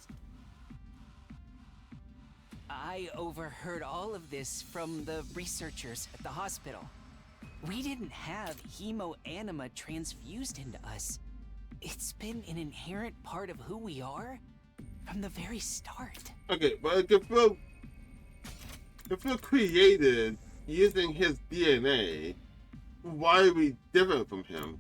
I overheard all of this from the researchers at the hospital. We didn't have hemo-anima transfused into us. It's been an inherent part of who we are from the very start. Okay, but if we're created using his DNA, why are we different from him?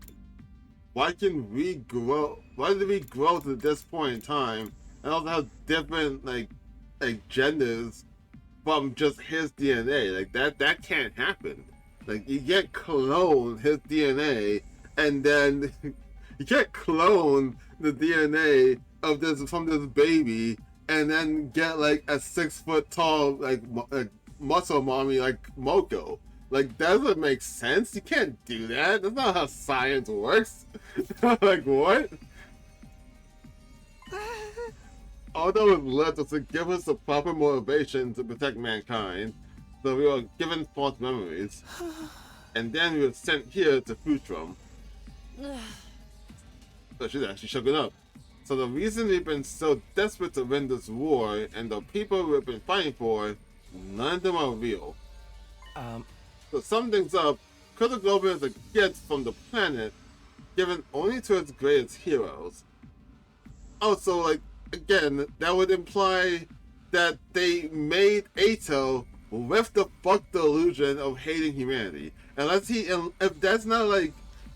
Why can we grow? Why did we grow to this point in time and also have different like genders from just his DNA? Like that can't happen. Like you can't clone his DNA and then you can't clone the DNA of from this baby and then get like a 6 foot tall like muscle mommy like Moko. Like that doesn't make sense. You can't do that. That's not how science works. Like what? Although it led us to give us the proper motivation to protect mankind, so we were given false memories, and then we were sent here to Futrum. So she's actually shooken up. So the reason we've been so desperate to win this war and the people we've been fighting for, none of them are real. To sum things up, Cryptoglobin is a gift from the planet given only to its greatest heroes. Also, like, again, that would imply that they made Ato with the fuck delusion of hating humanity. Unless if that's not like,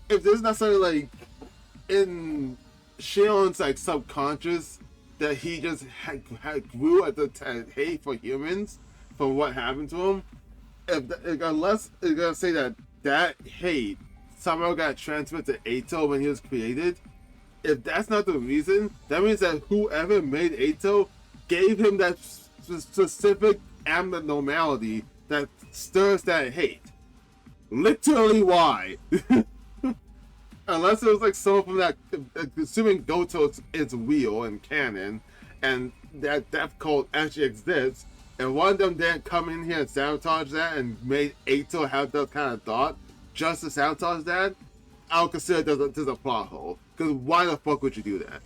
if there's not something like in Shion's like subconscious that he just grew at the hate for humans from what happened to him. Unless it's gonna say that hate somehow got transferred to Ato when he was created, if that's not the reason, that means that whoever made Ato gave him that specific abnormality that stirs that hate. Literally why? Unless it was like someone from that, assuming Goto is real and canon, and that death cult actually exists, and one of them didn't come in here and sabotage that and made Ato have that kind of thought just to sabotage that, I would consider there's a plot hole. Because why the fuck would you do that?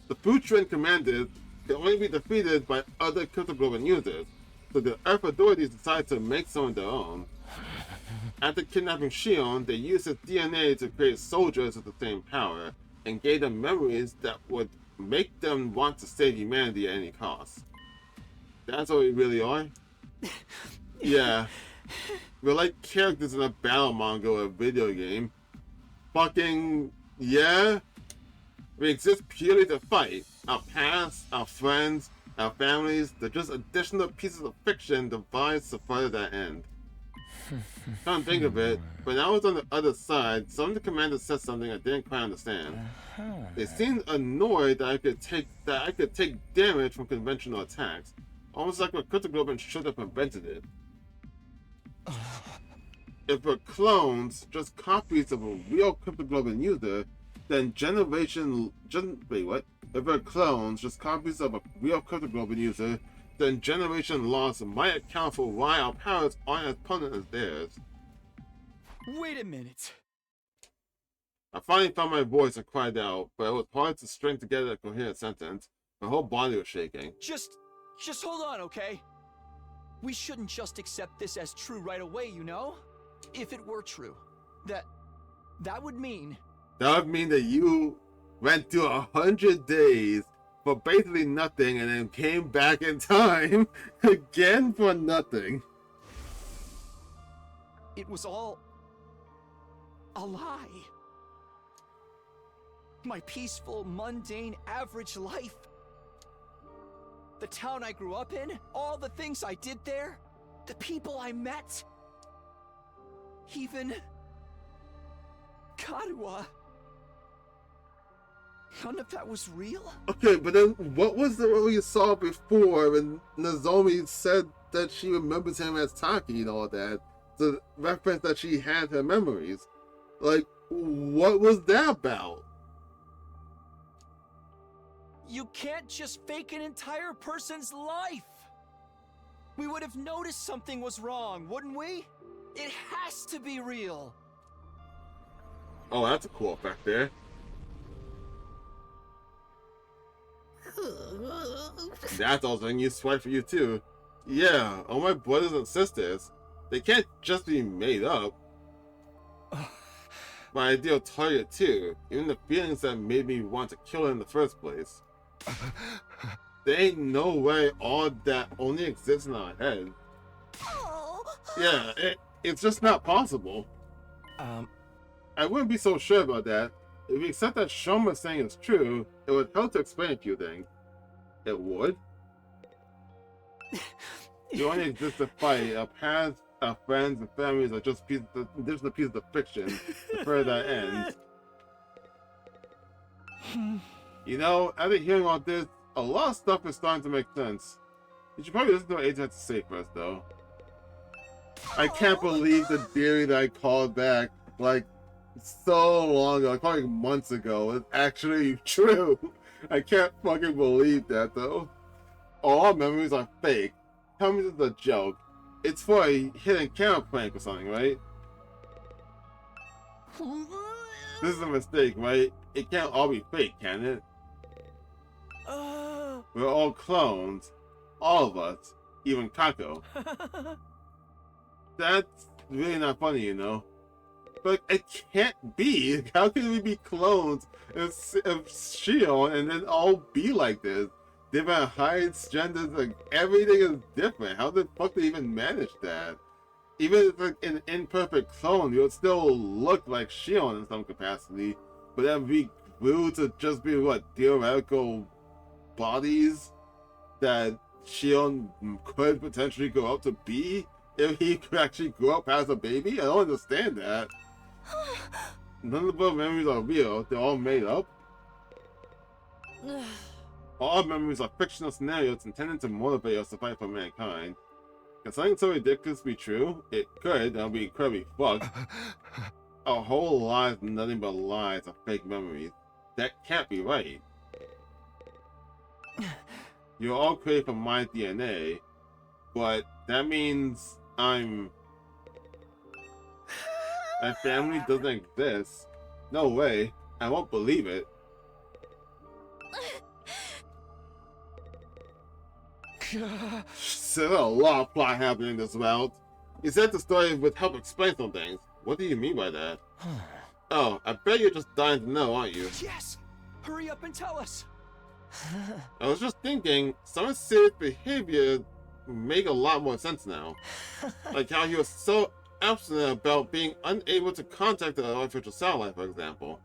The Futron commanders can only be defeated by other cryptoglobin users, so the Earth authorities decided to make some of their own. After kidnapping Shion, they used his DNA to create soldiers with the same power, and gave them memories that would make them want to save humanity at any cost. That's what we really are? Yeah. We're like characters in a battle manga or a video game. Fucking, yeah? We exist purely to fight. Our past, our friends, our families, they're just additional pieces of fiction devised to further that end. Can't think of it, when I was on the other side, some of the commanders said something I didn't quite understand. They seemed annoyed that I could take damage from conventional attacks, almost like my cryptoglobin should have prevented it. If we're clones, just copies of a real cryptoglobin user, then wait, what? If we're clones, just copies of a real cryptoglobin user, the generation loss might account for why our powers aren't as potent as theirs. Wait a minute. I finally found my voice and cried out, but it was hard to string together a coherent sentence. My whole body was shaking. Just hold on, okay? We shouldn't just accept this as true right away, you know? If it were true, that would mean... That would mean that you went through 100 days for basically nothing and then came back in time again for nothing. It was all a lie. My peaceful, mundane, average life. The town I grew up in, all the things I did there, the people I met. Even Karuwa. None of that was real? Okay, but then what was the role you saw before when Nozomi said that she remembers him as Taki and all that? The reference that she had her memories. Like, what was that about? You can't just fake an entire person's life! We would have noticed something was wrong, wouldn't we? It has to be real! Oh, that's a cool effect there. That's also a new swipe for you too. Yeah, all my brothers and sisters, they can't just be made up. My ideal target too, even the feelings that made me want to kill her in the first place. There ain't no way all that only exists in our head. Yeah, it's just not possible. I wouldn't be so sure about that. If we accept that Shion was saying is true, it would help to explain a few things. It would? You only exist to fight. Our past, our friends, and families are just pieces of fiction to further that end. You know, after hearing all this, a lot of stuff is starting to make sense. You should probably listen to what Agent has to say first, though. I can't believe the theory that I called back, like, so long ago, like probably months ago, is actually true. I can't fucking believe that, though. All our memories are fake. Tell me this is a joke. It's for a hidden camera prank or something, right? This is a mistake, right? It can't all be fake, can it? We're all clones. All of us. Even Kako. That's really not funny, you know? But it can't be. How can we be clones of Shion and then all be like this? Different heights, genders, like everything is different. How the fuck do they even manage that? Even if it's like an imperfect clone, you would still look like Shion in some capacity, but then we grew to just be what, theoretical bodies that Shion could potentially grow up to be if he could actually grow up as a baby? I don't understand that. None of the memories are real, they're all made up. All memories are fictional scenarios intended to motivate us to fight for mankind. Can something so ridiculous be true? It could, and be incredibly fucked. Our whole lives are nothing but lies of fake memories. That can't be right. You're all created from my DNA, but that means my family doesn't exist. No way. I won't believe it. There's a lot of plot happening this route. You said the story would help explain some things. What do you mean by that? Oh, I bet you're just dying to know, aren't you? Yes! Hurry up and tell us! I was just thinking, some of Siri's behavior make a lot more sense now. Like how he was so abstinent about being unable to contact the artificial satellite, for example.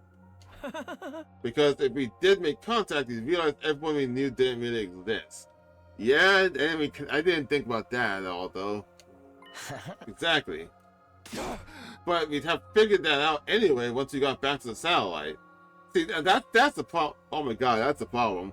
Because if we did make contact, we realized everyone we knew didn't really exist. Yeah, I didn't think about that at all, though. Exactly. But we'd have figured that out anyway once we got back to the satellite. See, that's the problem. Oh my god, that's the problem.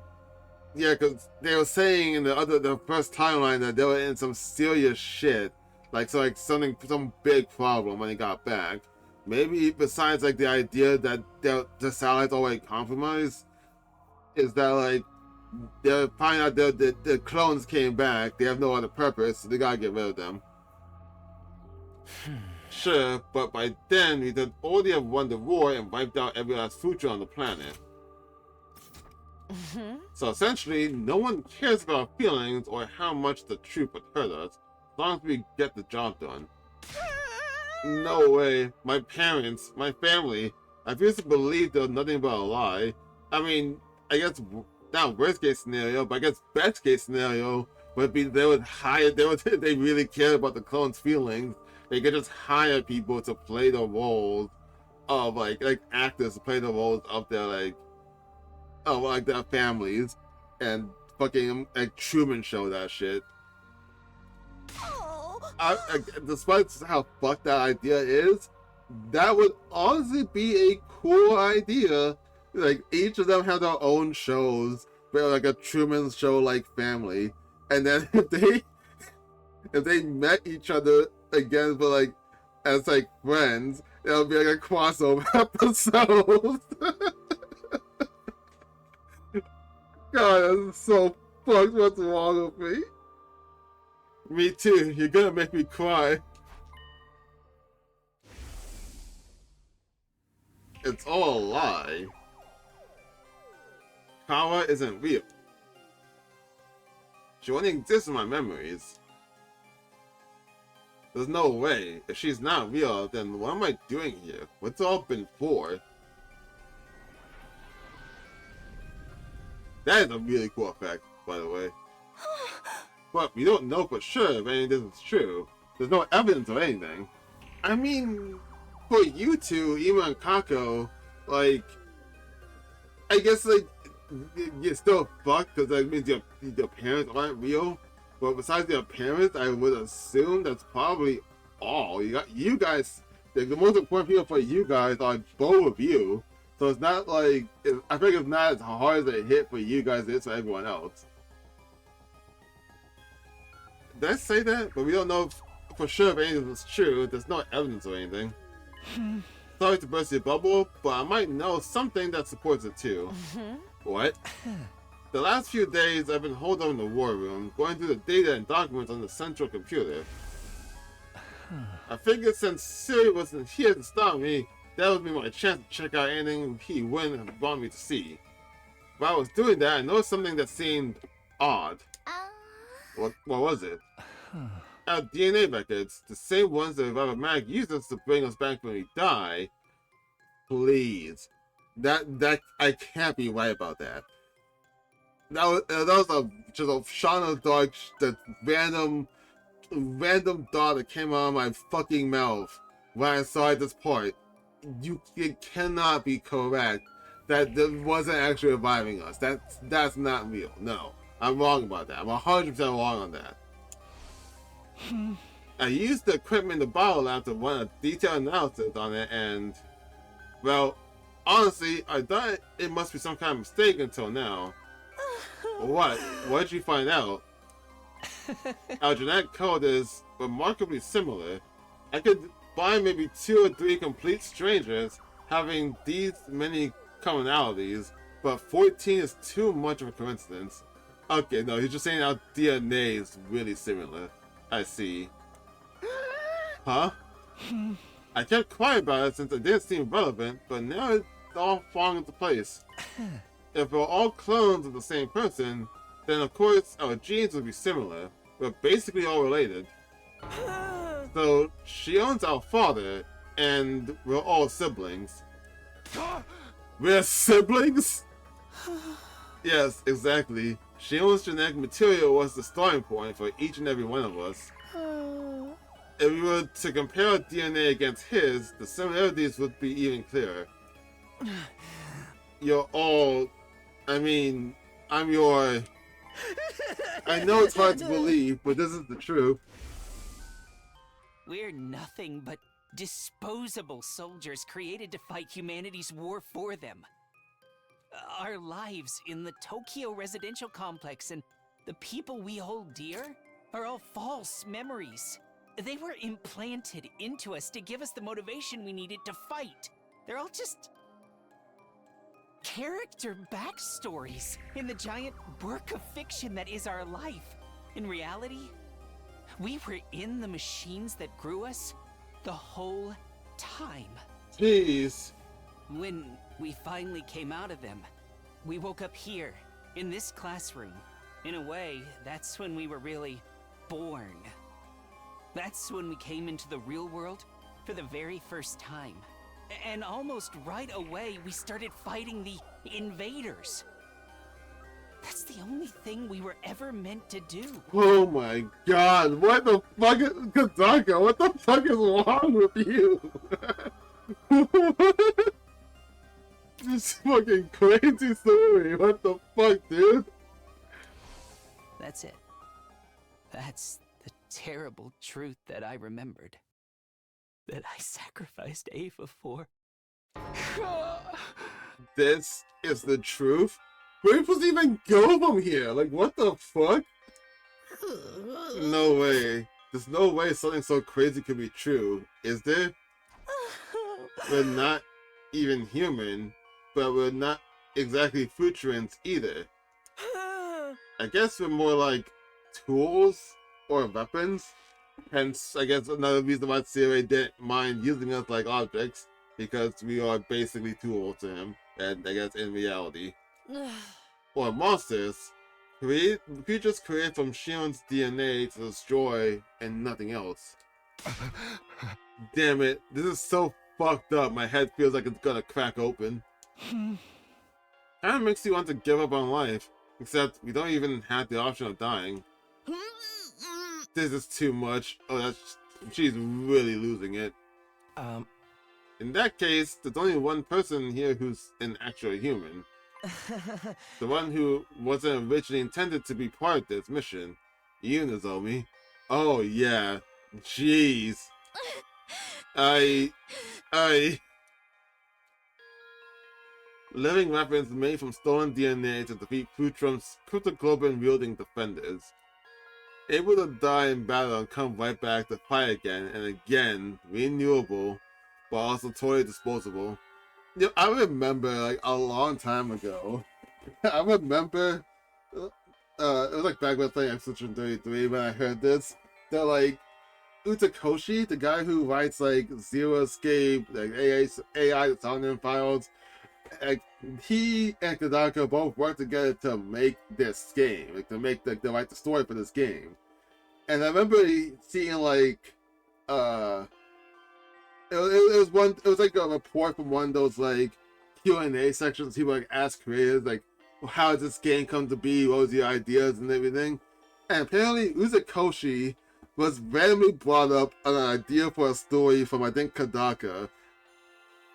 Yeah, because they were saying in the first timeline that they were in some serious shit. Like some big problem when they got back. Maybe besides like the idea that the satellite's already compromised, is that like they find out that the clones came back. They have no other purpose, so they gotta get rid of them. Sure, but by then we would already have won the war and wiped out every last future on the planet. So essentially, no one cares about our feelings or how much the truth would hurt us, as long as we get the job done. No way. My parents, my family, I refuse to believe there was nothing but a lie. I mean, I guess not worst case scenario, but I guess best case scenario would be they would hire, they really care about the clones' feelings. They could just hire people to play the roles of like actors to play the roles of their their families, and fucking like Truman Show that shit. Despite how fucked that idea is, that would honestly be a cool idea. Like each of them have their own shows, but like a Truman Show like family, and then if they met each other again, but like as like friends, it'll be like a crossover episode. God, that's so fucked. What's wrong with me? Me too. You're gonna make me cry. It's all a lie. Kawa isn't real. She only exists in my memories. There's no way. If she's not real, then what am I doing here? What's it all been for? That is a really cool effect, by the way. But we don't know for sure if any of this is true. There's no evidence of anything. I mean, for you two, Ima and Kako, like, I guess, like, you're still fucked because that means your parents aren't real. But besides your parents, I would assume that's probably all. You guys, the most important people for you guys are both of you. So it's not like, I think it's not as hard as a hit for you guys as it is for everyone else. Did I say that? But we don't know for sure if anything is true. There's no evidence or anything. Sorry to burst your bubble, but I might know something that supports it too. What? The last few days I've been holed up in the war room, going through the data and documents on the central computer. I figured since Siri wasn't here to stop me, that would be my chance to check out anything he wouldn't have brought me to see. While I was doing that, I noticed something that seemed odd. What was it? Our DNA records, the same ones that Revival Mag used us to bring us back when we die. Please. That I can't be right about that. That was just a shot of dark, that random thought that came out of my fucking mouth when I saw this part. It cannot be correct that wasn't actually reviving us. That's not real. No, I'm wrong about that. I'm 100% wrong on that. I used the equipment in the bottle lab to run a detailed analysis on it, and well, honestly, I thought it must be some kind of mistake until now. What? What did you find out? Our genetic code is remarkably similar. I could find maybe 2 or 3 complete strangers having these many commonalities, but 14 is too much of a coincidence. Okay, no, he's just saying our DNA is really similar. I see. Huh? I kept quiet about it since it didn't seem relevant, but now it's all falling into place. If we're all clones of the same person, then of course our genes would be similar. We're basically all related. So, Shion's our father, and we're all siblings. We're siblings? Yes, exactly. Shion's genetic material was the starting point for each and every one of us. If we were to compare our DNA against his, the similarities would be even clearer. You're all... I mean, I'm your... I know it's hard to believe, but this is the truth. We're nothing but disposable soldiers created to fight humanity's war for them. Our lives in the Tokyo residential complex and the people we hold dear are all false memories. They were implanted into us to give us the motivation we needed to fight. They're all just character backstories in the giant work of fiction that is our life. In reality, we were in the machines that grew us the whole time. Jeez. When we finally came out of them, we woke up here, in this classroom. In a way, that's when we were really born. That's when we came into the real world for the very first time. And almost right away, we started fighting the invaders. That's the only thing we were ever meant to do. Oh my god, what the fuck is Kadaka? What the fuck is wrong with you? This fucking crazy story. What the fuck, dude? That's it. That's the terrible truth that I remembered. That I sacrificed Ava for. This is the truth? Where are we supposed to even go from here? Like, what the fuck? No way. There's no way something so crazy could be true, is there? We're not even human, but we're not exactly Futurans either. I guess we're more like tools or weapons. Hence, I guess another reason why Siri didn't mind using us like objects, because we are basically tools to him, and I guess in reality. Or monsters, creatures created from Shion's DNA to destroy and nothing else. Damn it, this is so fucked up, my head feels like it's gonna crack open. Kinda makes you want to give up on life, except we don't even have the option of dying. This is too much. Oh, she's really losing it. In that case, there's only one person here who's an actual human. The one who wasn't originally intended to be part of this mission. You, Nozomi. Oh, yeah. Jeez. Living weapons made from stolen DNA to defeat Futrum's cryptoglobin-wielding defenders. Able to die in battle and come right back to fight again and again, renewable, but also totally disposable. You know, I remember, like, a long time ago, I remember, it was like back when I was playing Exception 33 when I heard this, that, like, Utakoshi, the guy who writes, like, Zero Escape, like, AI sound files, like, he and Kadaka both worked together to make this game, like, to write the story for this game. And I remember seeing, like, it was like a report from one of those, like, Q&A sections. People, like, ask creators, like, how did this game come to be? What was your ideas and everything? And apparently, Uzukoshi was randomly brought up an idea for a story from, I think, Kadaka.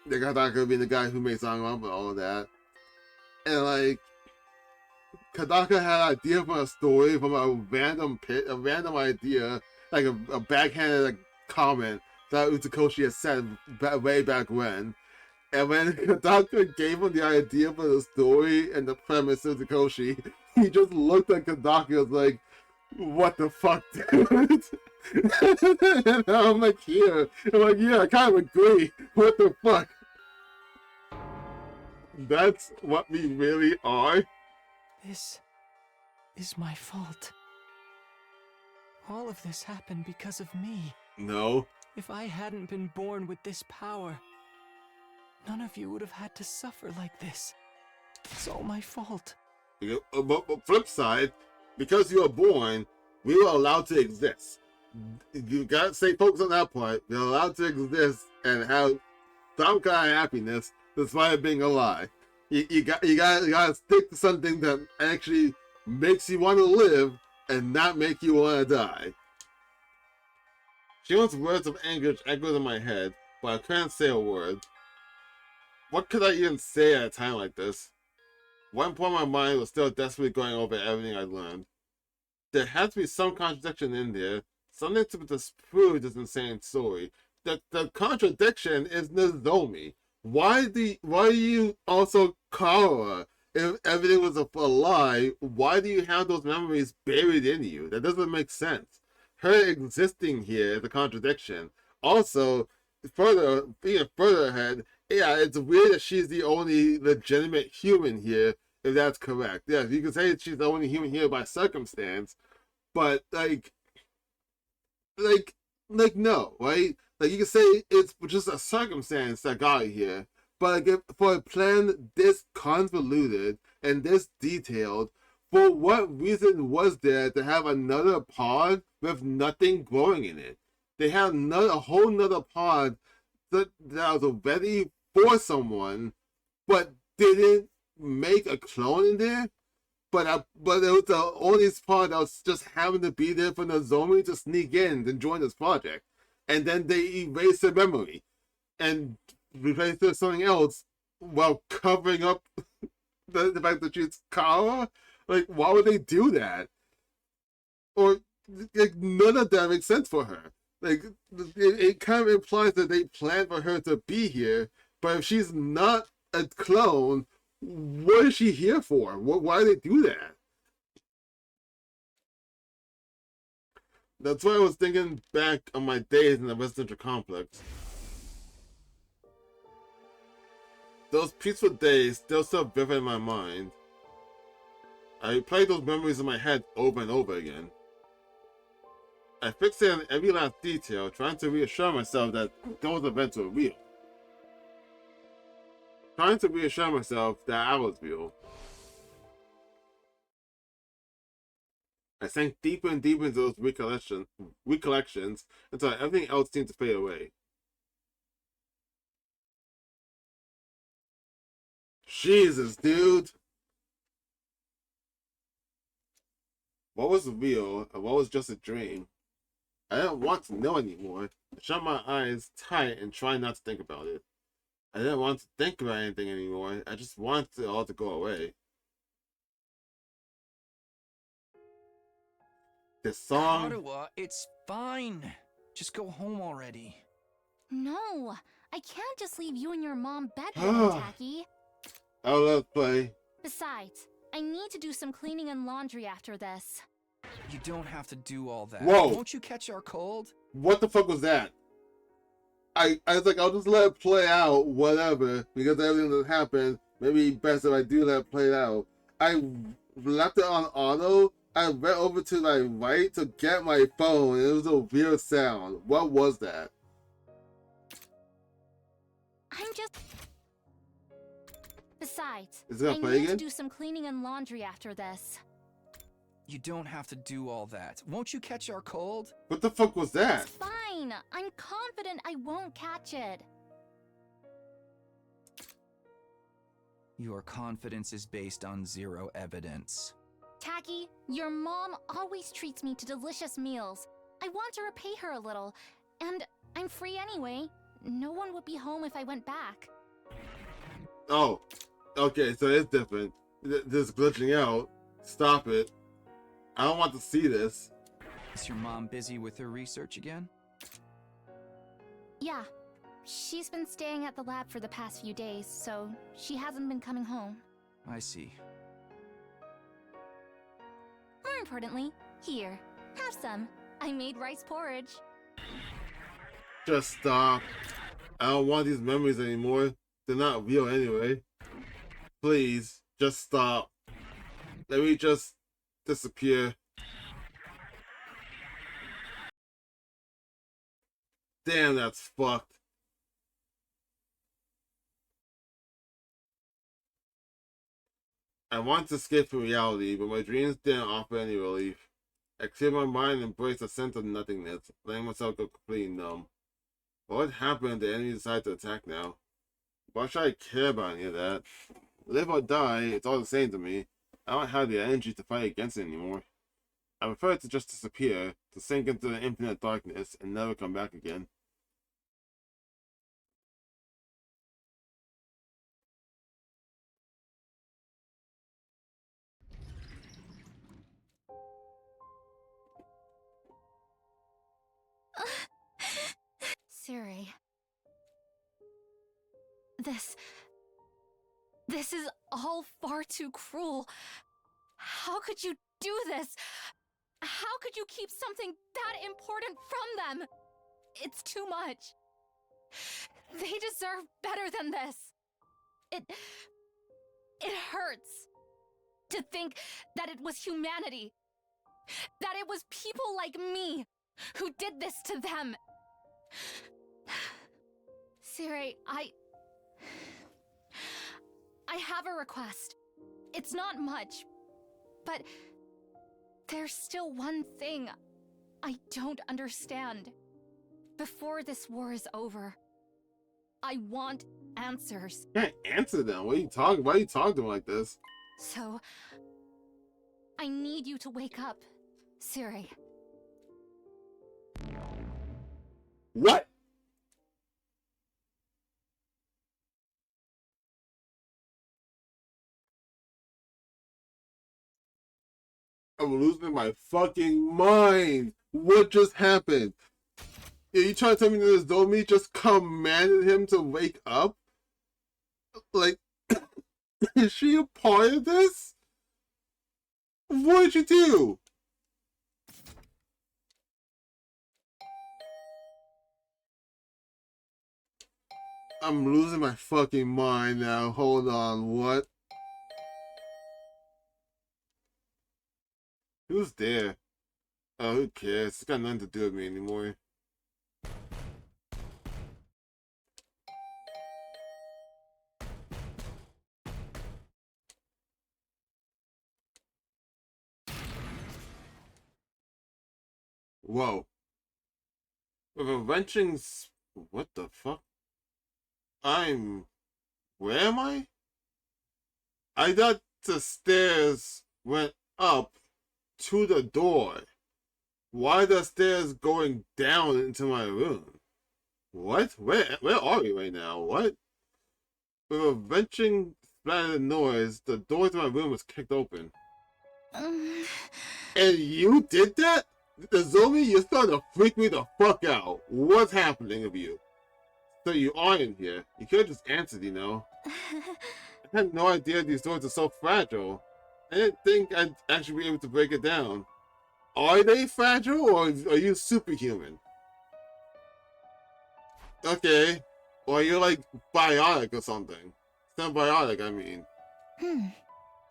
The Kadaka being the guy who made Zangon and all of that. And, like, Kadaka had an idea for a story from a random idea, like a backhanded like, comment that Uzukoshi had said way back when. And when Kadaka gave him the idea for the story and the premise of Uzukoshi, he just looked at Kadaka and was like, what the fuck, dude? And I'm like, here. I'm like, yeah, I kind of agree. What the fuck? That's what we really are. This is my fault. All of this happened because of me. No. If I hadn't been born with this power, none of you would have had to suffer like this. It's all my fault. But flip side, because you were born, we were allowed to exist. You gotta stay focused on that part. We're allowed to exist and have some kind of happiness despite it being a lie. You gotta stick to something that actually makes you want to live and not make you want to die. Shion's words of anguish echoed in my head, but I couldn't say a word. What could I even say at a time like this? One point of my mind was still desperately going over everything I'd learned. There had to be some contradiction in there, something to disprove this insane story. The contradiction is Nozomi. Why are you also Kara? If everything was a lie, why do you have those memories buried in you? That doesn't make sense. Her existing here is a contradiction. Also, even further ahead, yeah, it's weird that she's the only legitimate human here, if that's correct. Yeah, you can say she's the only human here by circumstance, but no, right? Like you can say it's just a circumstance that got her here, but like for a plan this convoluted and this detailed, for what reason was there to have another pod with nothing growing in it? They have a whole nother pod that was ready for someone, but didn't make a clone in there. But it was the only pod that was just having to be there for Nozomi to sneak in and join this project, and then they erase their memory and replace it with something else while covering up the fact that she's Kara. Like, why would they do that? Or like, none of that makes sense for her. Like, it kind of implies that they planned for her to be here, but if she's not a clone, what is she here for? Why do they do that? That's why I was thinking back on my days in the residential complex. Those peaceful days still so vivid in my mind. I replayed those memories in my head over and over again. I fixated on every last detail, trying to reassure myself that those events were real. Trying to reassure myself that I was real. I sank deeper and deeper into those recollections until everything else seemed to fade away. Jesus, dude! What was real and what was just a dream? I didn't want to know anymore. I shut my eyes tight and tried not to think about it. I didn't want to think about anything anymore. I just wanted it all to go away. The song... Ottawa, it's fine. Just go home already. No, I can't just leave you and your mom bedridden, Tacky. I'll let play. Besides, I need to do some cleaning and laundry after this. You don't have to do all that. Whoa! Won't you catch our cold? What the fuck was that? I was like, I'll just let it play out, whatever, because everything that happened, maybe best if I do let it play out. I left it on auto. I went over to my right to get my phone, and it was a weird sound. What was that? I'm just... Besides, Is it gonna I play need again? to do some cleaning and laundry after this. You don't have to do all that. Won't you catch our cold? What the fuck was that? It's fine. I'm confident I won't catch it. Your confidence is based on zero evidence. Tacky, your mom always treats me to delicious meals. I want to repay her a little. And I'm free anyway. No one would be home if I went back. Oh, okay, so it's different. This glitching out. Stop it. I don't want to see this. Is your mom busy with her research again? Yeah. She's been staying at the lab for the past few days, so she hasn't been coming home. I see. More importantly, here, have some. I made rice porridge. Just stop. I don't want these memories anymore. They're not real anyway. Please, just stop. Let me just disappear. Damn, that's fucked. I wanted to escape from reality, but my dreams didn't offer any relief. I cleared my mind and embraced a sense of nothingness, letting myself go completely numb. What happened if the enemy decided to attack now? Why should I care about any of that? Live or die, it's all the same to me. I don't have the energy to fight against it anymore. I prefer to just disappear, to sink into the infinite darkness and never come back again. Siri. This is all far too cruel. How could you do this? How could you keep something that important from them? It's too much. They deserve better than this. It hurts to think that it was humanity, that it was people like me who did this to them. Sire, I have a request. It's not much, but there's still one thing I don't understand. Before this war is over, I want answers. You can't answer them. What are you talking? Why are you talking to him like this? So, I need you to wake up, Sire. What? I'm losing my fucking mind. What just happened? Are you trying to tell me that Zomi just commanded him to wake up? Like, is she a part of this? What did you do? I'm losing my fucking mind now. Hold on, what? Who's there? Oh, who cares? It's got nothing to do with me anymore. Whoa. With a wrenching... What the fuck? Where am I? I thought the stairs went up to the door. Why are the stairs going down into my room? What? Where are we right now? What? With a wrenching splattered noise, the door to my room was kicked open. And you did that? The Zomi, you're starting to freak me the fuck out. What's happening with you? So you are in here. You could have just answered, you know. I had no idea these doors are so fragile. I didn't think I'd actually be able to break it down. Are they fragile, or are you superhuman? Okay. Or you're like biotic or something. Symbiotic, I mean.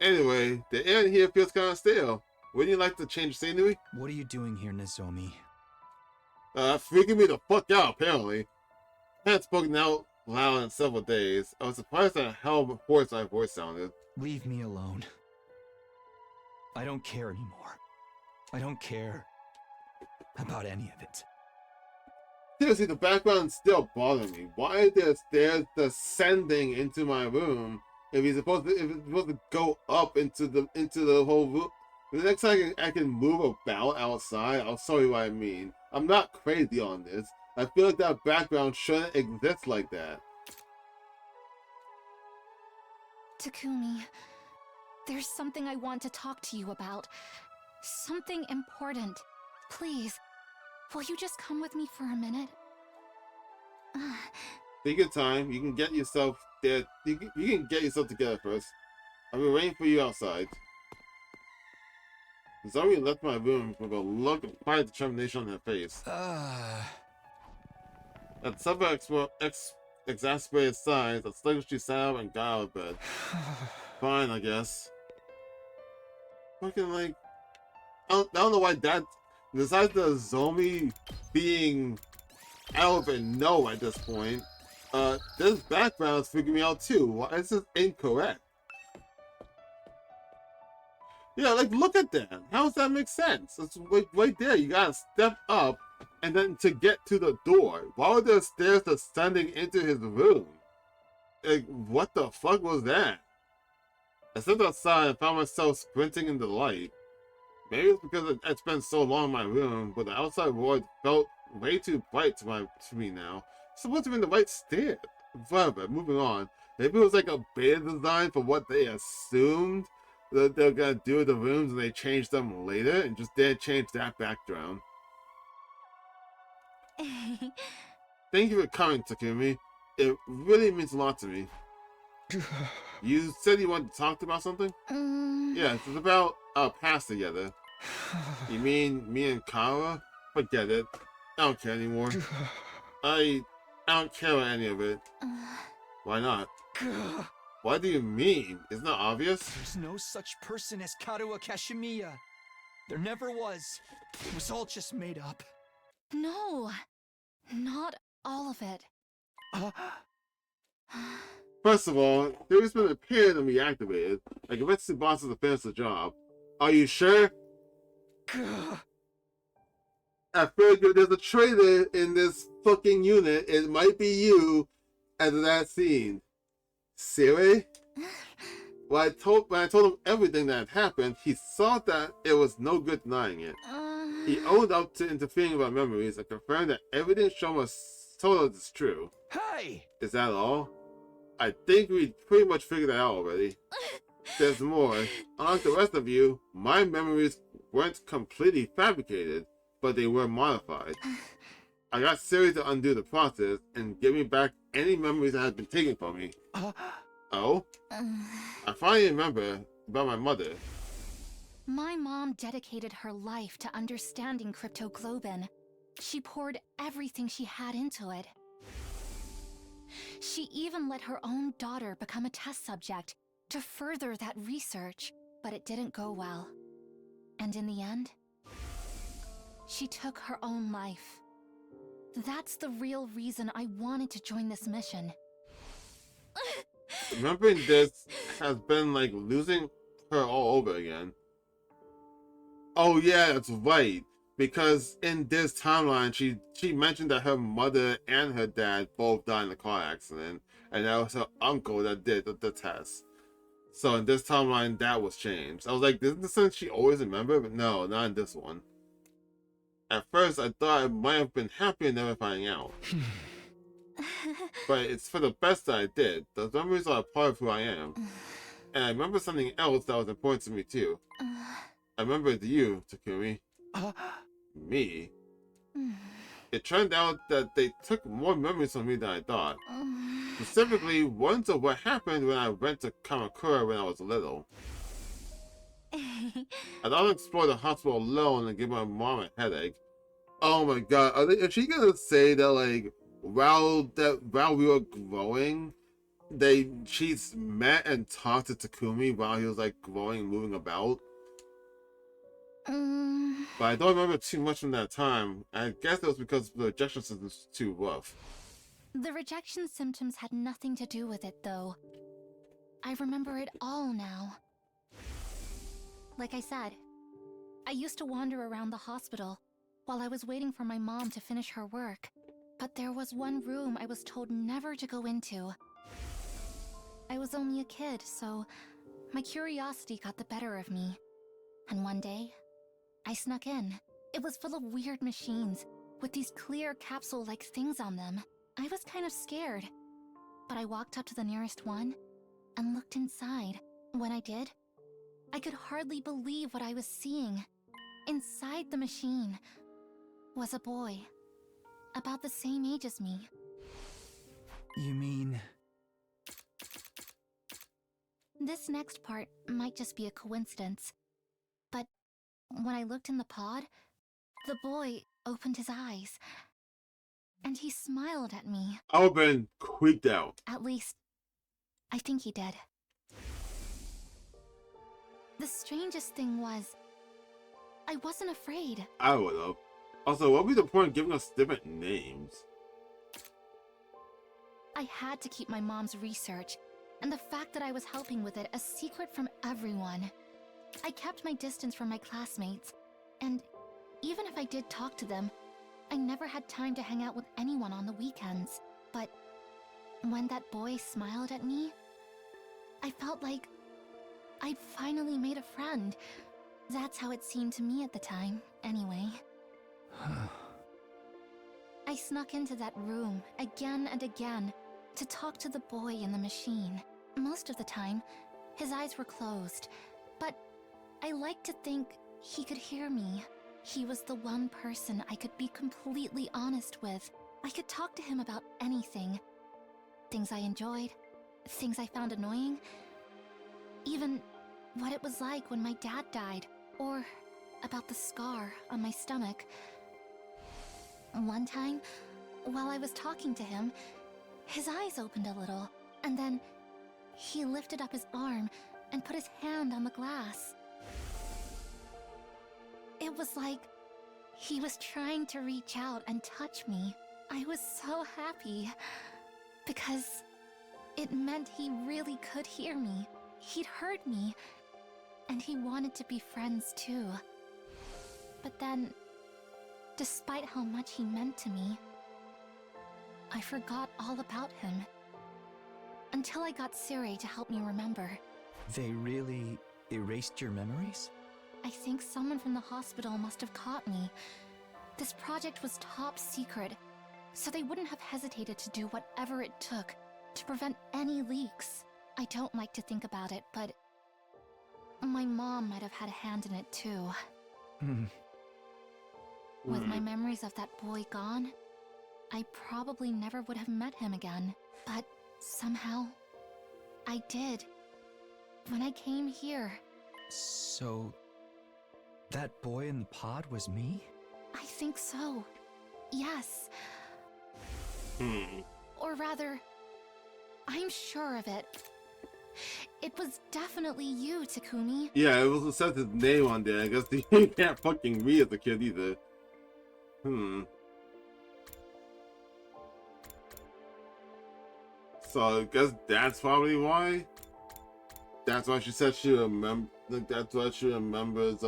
Anyway, the air in here feels kind of stale. Wouldn't you like to change scenery? What are you doing here, Nozomi? Freaking me the fuck out, apparently. I hadn't spoken out loud in several days. I was surprised at how hoarse my voice sounded. Leave me alone. I don't care anymore. I don't care about any of it. Seriously, the background's still bothering me. Why are there stairs descending into my room if it's supposed to go up into the whole room? The next time I can move about outside, I'll show you what I mean. I'm not crazy on this. I feel like that background shouldn't exist like that. Takumi, there's something I want to talk to you about. Something important. Please, will you just come with me for a minute? Take your time. You can get yourself there. You can get yourself together first. I'll be waiting for you outside. Zoe left my room with a look of quiet determination on her face. At somewhat exasperated sighs, a sluggishly sat up and got out of bed. Fine, I guess. Fucking like, I don't know why that. Besides the Zomi being, I don't even know at this point. This background is freaking me out too. Why is this incorrect? Yeah, like look at that. How does that make sense? It's like right there. You gotta step up, and then to get to the door. Why were there stairs descending into his room? Like, what the fuck was that? I stepped outside and found myself sprinting in the light. Maybe it's because I'd spent so long in my room, but the outside world felt way too bright to me now. It's supposed to be the right stair. Whatever, moving on. Maybe it was like a beta design for what they assumed that they're gonna do with the rooms, and they changed them later and just didn't change that background. Thank you for coming, Takumi. It really means a lot to me. You said you wanted to talk about something? Yeah, it's about our past together. You mean me and Kara? Forget it. I don't care anymore. I I don't care about any of it. Why not? What do you mean? Isn't that obvious? There's no such person as Karuo Kashimiya. There never was. It was all just made up. No, not all of it. First of all, there's been a period of me activated. Like, if it's the bosses to finish the job. Are you sure? I feel like there's a traitor in this fucking unit. It might be you at that scene. Siri? When I told him everything that had happened, he saw that it was no good denying it. He owned up to interfering with our memories and confirmed that everything Shion was told us is true. Hey! Is that all? I think we pretty much figured that out already. There's more. Unlike the rest of you, my memories weren't completely fabricated, but they were modified. I got Siri to undo the process and give me back any memories that had been taken from me. Oh? I finally remember about my mother. My mom dedicated her life to understanding cryptoglobin. She poured everything she had into it. She even let her own daughter become a test subject to further that research, but it didn't go well. And in the end, she took her own life. That's the real reason I wanted to join this mission. Remembering this has been like losing her all over again. Oh yeah, that's right. Because in this timeline, she mentioned that her mother and her dad both died in a car accident, and that was her uncle that did the test. So in this timeline, that was changed. I was like, isn't this something she always remembered? But no, not in this one. At first, I thought I might have been happy never finding out. But it's for the best that I did. Those memories are a part of who I am. And I remember something else that was important to me too. I remembered you, Takumi. Me? It turned out that they took more memories from me than I thought. Specifically, ones of what happened when I went to Kamakura when I was little. I thought I'd explore the hospital alone and give my mom a headache. Oh my god, is she gonna say that like while we were growing, she's met and talked to Takumi while he was like growing and moving about? But I don't remember too much from that time. I guess it was because the rejection symptoms was too rough. The rejection symptoms had nothing to do with it, though. I remember it all now. Like I said, I used to wander around the hospital while I was waiting for my mom to finish her work. But there was one room I was told never to go into. I was only a kid, so my curiosity got the better of me. And one day, I snuck in. It was full of weird machines with these clear capsule-like things on them. I was kind of scared, but I walked up to the nearest one and looked inside. When I did, I could hardly believe what I was seeing. Inside the machine was a boy, about the same age as me. You mean... This next part might just be a coincidence, but when I looked in the pod, the boy opened his eyes, and he smiled at me. I would've been creeped out. At least, I think he did. The strangest thing was, I wasn't afraid. I would've. Also, what would be the point of giving us different names? I had to keep my mom's research, and the fact that I was helping with it a secret from everyone. I kept my distance from my classmates, and even if I did talk to them, I never had time to hang out with anyone on the weekends. But when that boy smiled at me, I felt like I'd finally made a friend. That's how it seemed to me at the time, anyway. I snuck into that room again and again to talk to the boy in the machine. Most of the time, his eyes were closed, but I liked to think he could hear me. He was the one person I could be completely honest with. I could talk to him about anything. Things I enjoyed, things I found annoying, even what it was like when my dad died, or about the scar on my stomach. One time, while I was talking to him, his eyes opened a little, and then he lifted up his arm and put his hand on the glass. It was like he was trying to reach out and touch me. I was so happy, because it meant he really could hear me. He'd heard me, and he wanted to be friends too. But then, despite how much he meant to me, I forgot all about him. Until I got Siri to help me remember. They really erased your memories? I think someone from the hospital must have caught me. This project was top secret, so they wouldn't have hesitated to do whatever it took to prevent any leaks. I don't like to think about it, but my mom might have had a hand in it too. With my memories of that boy gone, I probably never would have met him again. But somehow, I did. When I came here. So, that boy in the pod was me? I think so. Yes. Or rather, I'm sure of it. It was definitely you, Takumi. Yeah, it was said his name on there. I guess he can't fucking read as a kid either. So I guess that's probably why. That's why she said she remember. That's why she remembers.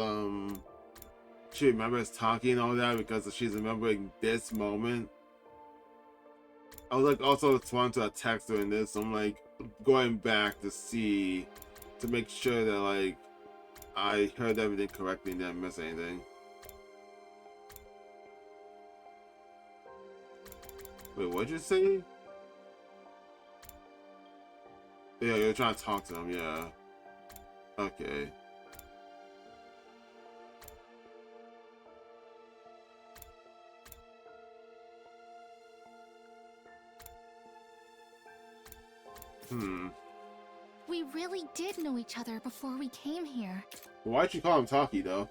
She remembers talking and all that because she's remembering this moment. I was like also responding to a text during this. So I'm like going back to see, to make sure that like I heard everything correctly and didn't miss anything. Wait, what'd you say? Yeah, you're trying to talk to him, yeah. Okay. We really did know each other before we came here. Why'd you call him Taki, though?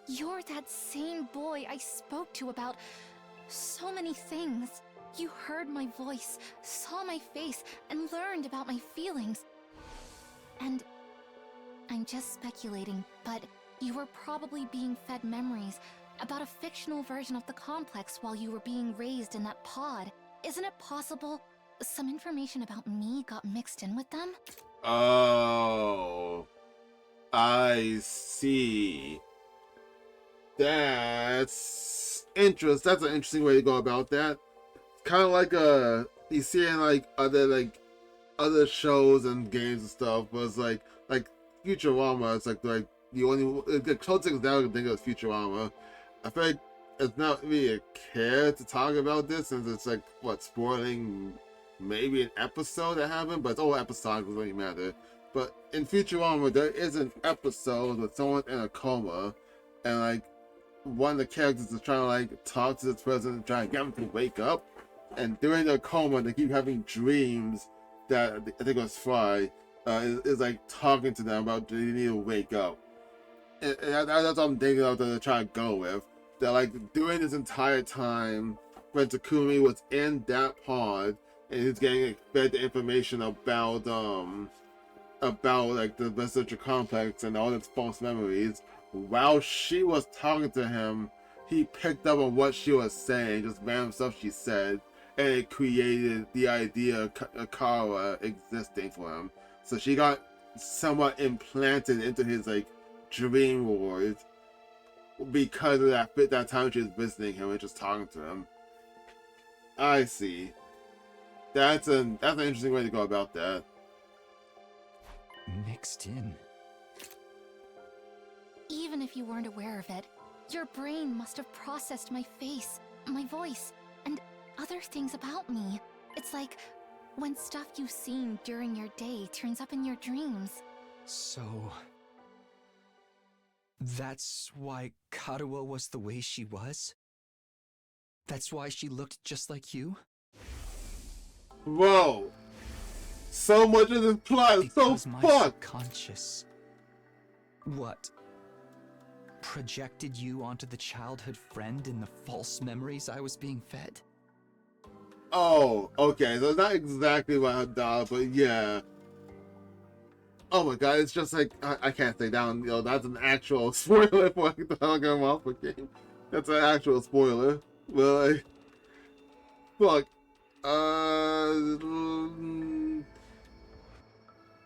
You're that same boy I spoke to about so many things. You heard my voice, saw my face, and learned about my feelings. And I'm just speculating, but you were probably being fed memories about a fictional version of the complex while you were being raised in that pod. Isn't it possible some information about me got mixed in with them? Oh, I see. That's interesting. That's an interesting way to go about that. Kind of like you see in like other shows and games and stuff. But it's like Futurama. It's like the only the closest thing now I can think of is Futurama. I feel like it's not really a care to talk about this since it's like spoiling maybe an episode that happened, but it's all episodic, it doesn't really matter. But in Futurama, there is an episode with someone in a coma, and like one of the characters is trying to like talk to this person and try to get them to wake up. And during their coma, they keep having dreams that I think it was Fry is like talking to them about they need to wake up. And that's what I'm thinking of that they're trying to go with. That like during this entire time when Takumi was in that pod and he's getting fed the information about like the residential complex and all its false memories, while she was talking to him, he picked up on what she was saying, just random stuff she said, and it created the idea of Kara existing for him. So she got somewhat implanted into his like dream world because of that time she was visiting him and just talking to him. I see. That's an interesting way to go about that. Mixed in. Even if you weren't aware of it, your brain must have processed my face, my voice, and other things about me. It's like when stuff you've seen during your day turns up in your dreams. So... that's why Karuo was the way she was? That's why she looked just like you? Whoa! So much of this plot is so fucked! Subconscious. What? projected you onto the childhood friend in the false memories I was being fed? Oh, okay, so not exactly what I thought, but yeah. Oh my god, it's just like, I can't say down, that's an actual spoiler for the Danganronpa game. That's an actual spoiler. But like, fuck.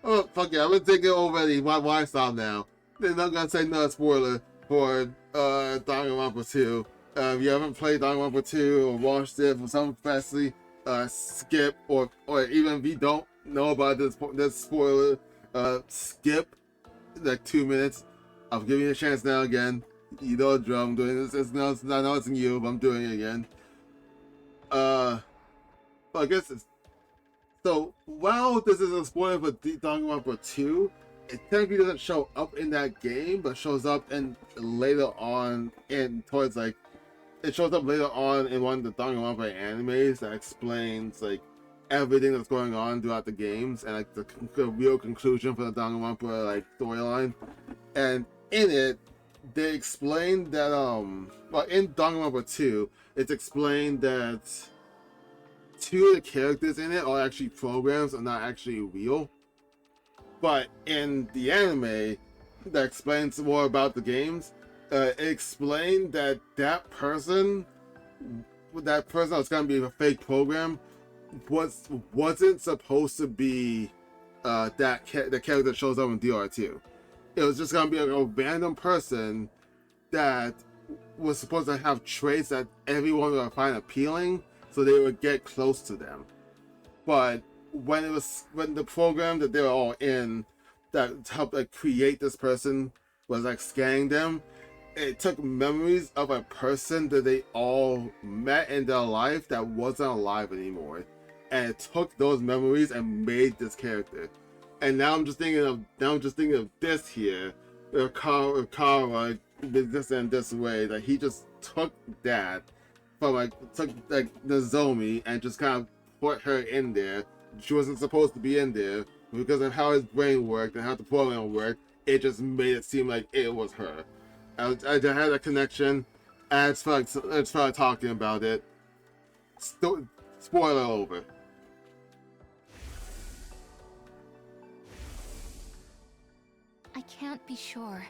Oh, fuck yeah, I'm gonna take it already. Why stop now? They're not gonna say no spoiler for Danganronpa 2. If you haven't played Danganronpa 2 or watched it for some capacity, skip, or even if you don't know about this spoiler, skip like 2 minutes. I'm giving you a chance now again. You know the drill, I'm doing this. I know it's in you, but I'm doing it again. Well, I guess it's... So, while this is a spoiler for Danganronpa 2, it technically doesn't show up in that game, but shows up in later on towards like... It shows up later on in one of the Danganronpa animes that explains like everything that's going on throughout the games and like the real conclusion for the Danganronpa like storyline. And in it, they explained that well, in Danganronpa 2, it's explained that 2 of the characters in it are actually programs and not actually real. But in the anime that explains more about the games, it explained that that person that's gonna be a fake program wasn't supposed to be the character that shows up in DR2. It was just gonna be a random person that was supposed to have traits that everyone would find appealing, so they would get close to them. But when the program that they were all in that helped like create this person was like scanning them, it took memories of a person that they all met in their life that wasn't alive anymore, and it took those memories and made this character. And now I'm just thinking of this here, Kara this and this way, that he just took that from took Nozomi and just kind of put her in there. She wasn't supposed to be in there because of how his brain worked and how the program worked. It just made it seem like it was her. I had a connection, and it's felt talking about it. Spoiler over. I can't be sure,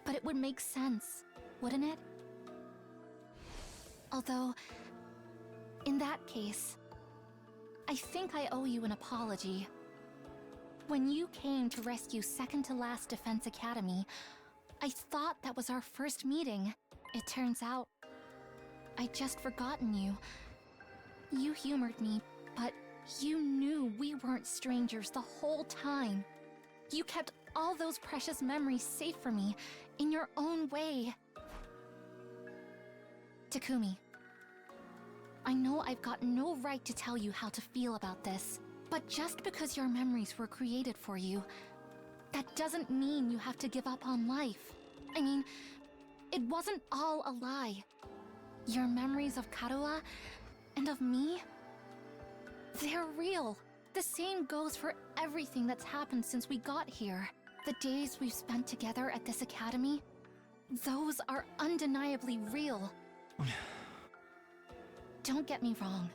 but it would make sense, wouldn't it? Although, in that case, I think I owe you an apology. When you came to rescue Second to Last Defense Academy, I thought that was our first meeting. It turns out, I'd just forgotten you. You humored me, but you knew we weren't strangers the whole time. You kept all those precious memories safe for me, in your own way. Takumi, I know I've got no right to tell you how to feel about this, but just because your memories were created for you, that doesn't mean you have to give up on life. I mean, it wasn't all a lie. Your memories of Karua and of me, they're real. The same goes for everything that's happened since we got here. The days we've spent together at this academy, those are undeniably real. Don't get me wrong.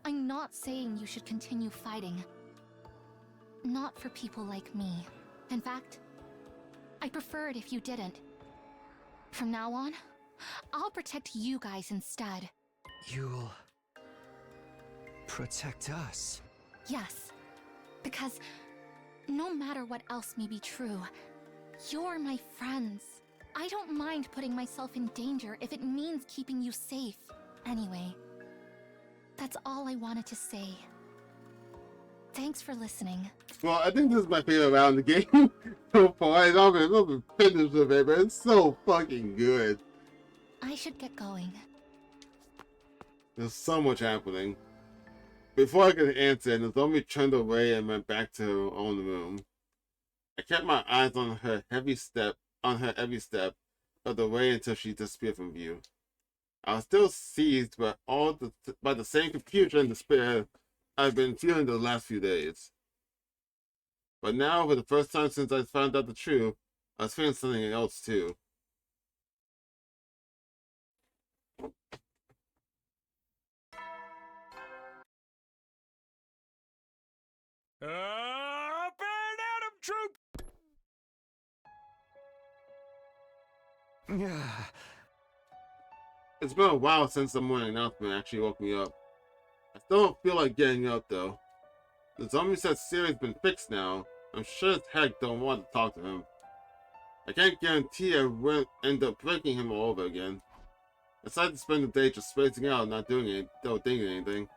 I'm not saying you should continue fighting. Not for people like me. In fact, I'd prefer it if you didn't. From now on, I'll protect you guys instead. You'll protect us? Yes, because no matter what else may be true, you're my friends. I don't mind putting myself in danger if it means keeping you safe. Anyway, that's all I wanted to say. Thanks for listening. Well, I think this is my favorite round of the game so far. I don't even finish of it, but it's so fucking good. I should get going. There's so much happening. Before I could answer, Nozomi turned away and went back to her own room. I kept my eyes on her every step of the way until she disappeared from view. I was still seized by the same confusion and despair I've been feeling the last few days. But now, for the first time since I found out the truth, I was feeling something else too. Up and at 'em, troop! It's been a while since the morning announcement actually woke me up. I still don't feel like getting up though. The zombie said Siri's been fixed now. I'm sure as heck don't want to talk to him. I can't guarantee I won't end up breaking him all over again. I decided to spend the day just spacing out and not doing anything, or thinking anything.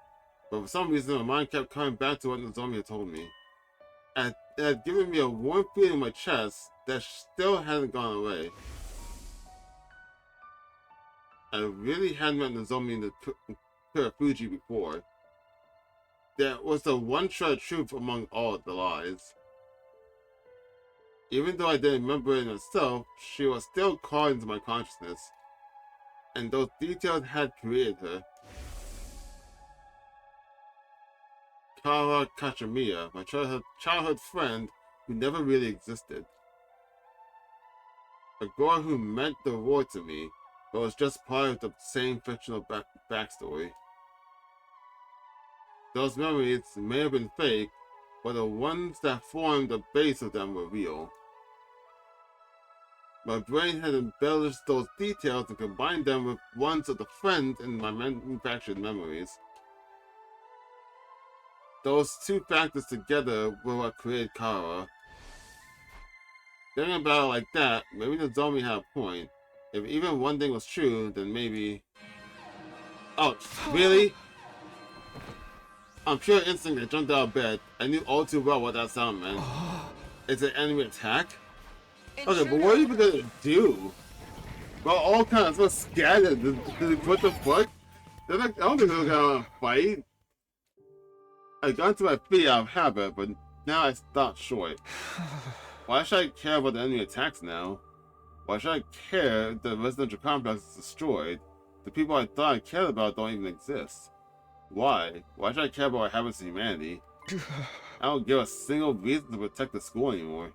But for some reason my mind kept coming back to what the zombie had told me. It had given me a warm feeling in my chest that still hadn't gone away. I really hadn't met the zombie in the Fuji before. That was the one shred of truth among all the lies. Even though I didn't remember it myself, she was still caught into my consciousness. And those details had created her. Kara Kachamiya, my childhood friend who never really existed. A girl who meant the world to me, but was just part of the same fictional backstory. Those memories may have been fake, but the ones that formed the base of them were real. My brain had embellished those details and combined them with ones of the friends in my manufactured memories. Those two factors together were what created Kara. Thinking about it like that, maybe the zombie had a point. If even one thing was true, then maybe... Oh, really? On pure instinct, I jumped out of bed. I knew all too well what that sound meant. It's an enemy attack? Okay, but what are you even gonna do? Well, all kind of so scattered. What the fuck? I don't think they're gonna fight. I got to my feet out of habit, but now I stopped short. Why should I care about the enemy attacks now? Why should I care if the residential complex is destroyed? The people I thought I cared about don't even exist. Why? Why should I care about what happens to humanity? I don't give a single reason to protect the school anymore.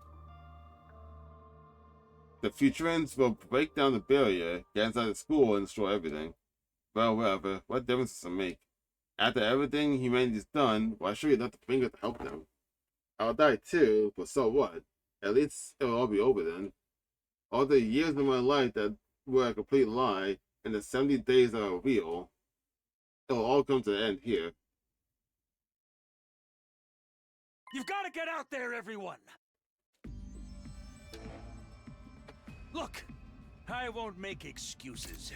The Futurians will break down the barrier, get inside the school, and destroy everything. Well, whatever. What difference does it make? After everything humanity's done, why should we lift a finger to help them? I'll die too, but so what? At least it'll all be over then. All the years of my life that were a complete lie, and the 70 days that are real, it'll all come to an end here. You've got to get out there, everyone! Look, I won't make excuses.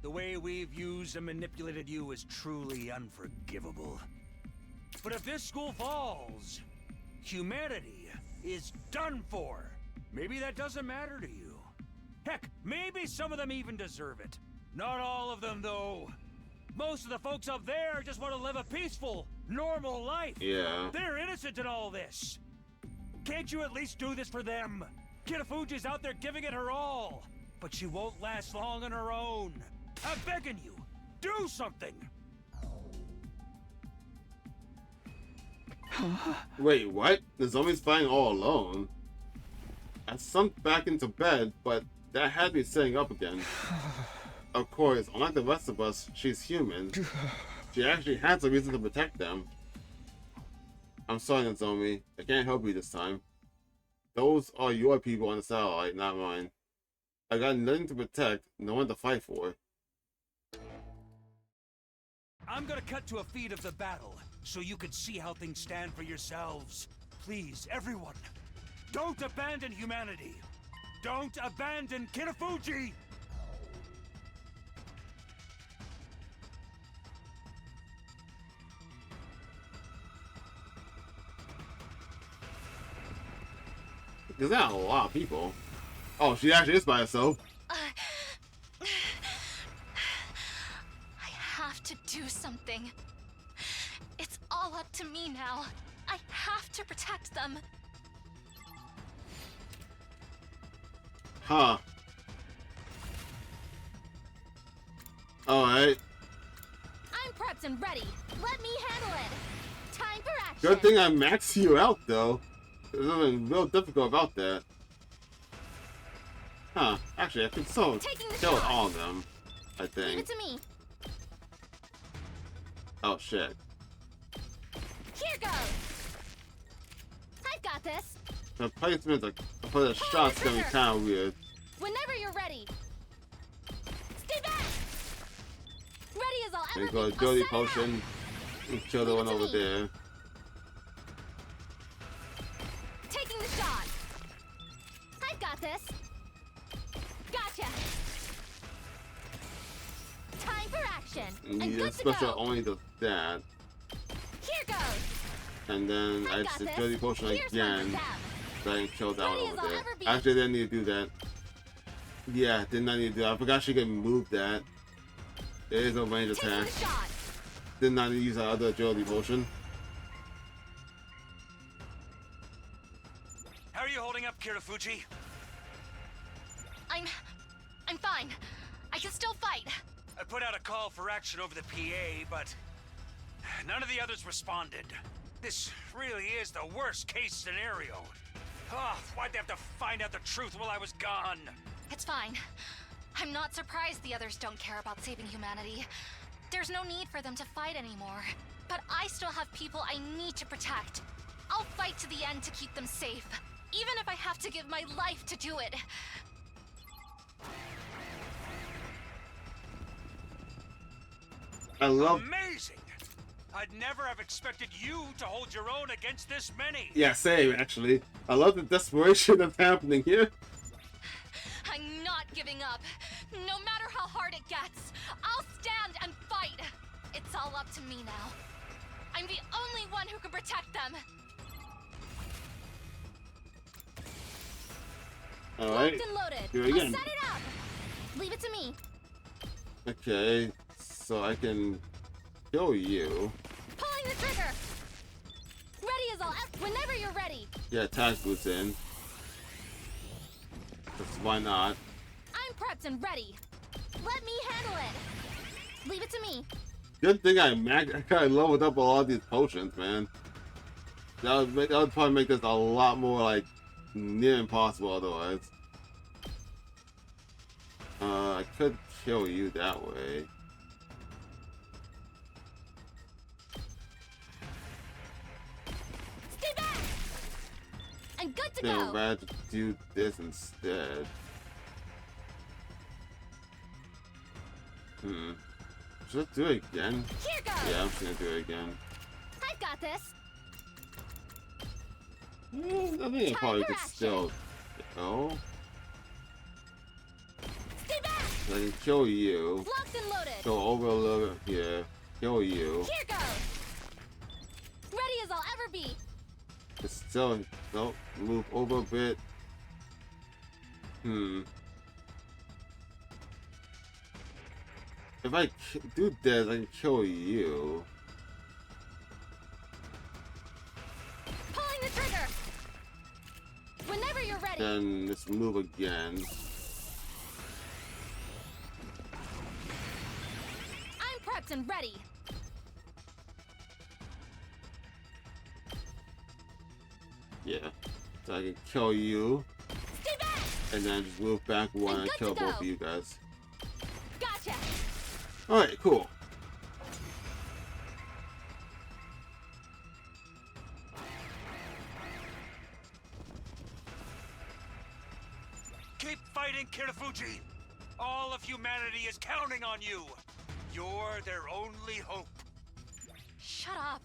The way we've used and manipulated you is truly unforgivable. But if this school falls, humanity is done for. Maybe that doesn't matter to you. Heck, maybe some of them even deserve it. Not all of them, though. Most of the folks up there just want to live a peaceful, normal life. Yeah. They're innocent in all this. Can't you at least do this for them? Kitafuji's out there giving it her all, but she won't last long on her own. I'm begging you, do something! Wait, what? The zombie's fighting all alone? I sunk back into bed, but that had me sitting up again. Of course, unlike the rest of us, she's human. She actually has a reason to protect them. I'm sorry, Nozomi. I can't help you this time. Those are your people on the satellite, not mine. I got nothing to protect, no one to fight for. I'm gonna cut to a feed of the battle, so you can see how things stand for yourselves. Please, everyone, don't abandon humanity. Don't abandon Kitafuji! There's not a lot of people. Oh, she actually is by herself. I have to do something. It's all up to me now. I have to protect them. Huh. Alright. I'm prepped and ready. Let me handle it. Time for action. Good thing I maxed you out, though. It would have been real difficult about that. Huh. Actually, I could still kill all of them, I Leave think. it to me. Oh, shit. Here goes. I've got this. The placement for the shot's gonna be kind of weird. Whenever you're ready. Stay back. Ready as I'll ever And be. go I'll Dirty set it Potion and kill the one over there. Taking the shot. I've got this. Gotcha. Time for action. And And the good to special go. only does that. Here goes. And then I just did Dirty Potion again. So I can kill that one over there. Actually, I didn't need to do that. Yeah, did not need to do that. I forgot she could move that. It is a range attack. Did not need to use that other Agility Potion. How are you holding up, Kirafuji? I'm fine. I can still fight. I put out a call for action over the PA, but none of the others responded. This really is the worst case scenario. Oh, why'd they have to find out the truth while I was gone? It's fine. I'm not surprised the others don't care about saving humanity. There's no need for them to fight anymore. But I still have people I need to protect. I'll fight to the end to keep them safe. Even if I have to give my life to do it. I love. Amazing! I'd never have expected you to hold your own against this many. Yeah, same actually. I love the desperation that's happening here. I'm not giving up. No matter how hard it gets, I'll stand and fight. It's all up to me now. I'm the only one who can protect them. Alright. Locked and loaded. Do it again. I'll set it up. Leave it to me. Okay, so I can kill you. Pulling the trigger. Ready as I'll whenever you're ready. Yeah, attack boots in. Because why not? I'm prepped and ready. Let me handle it. Leave it to me. Good thing I leveled up a lot of these potions, man. That would probably make this a lot more like near impossible otherwise. I could kill you that way. Stay back. I'm good to Then go. I'd rather do this instead. Should I do it again? Here goes. Yeah, I'm just gonna do it again. I've got this. I think I probably could still go. Stay back. I can kill you. Locked and loaded. Go over a little bit here. Kill you. Here goes. Ready as I'll ever be. It's still don't move over a bit. If I do this, I can kill you. Pulling the trigger. Whenever you're ready. Then let's move again. I'm prepped and ready. Yeah. So I can kill you. Stay back. And then just move back one and kill both of you guys. Gotcha. Alright, cool. Keep fighting, Kirafuji! All of humanity is counting on you! You're their only hope. Shut up.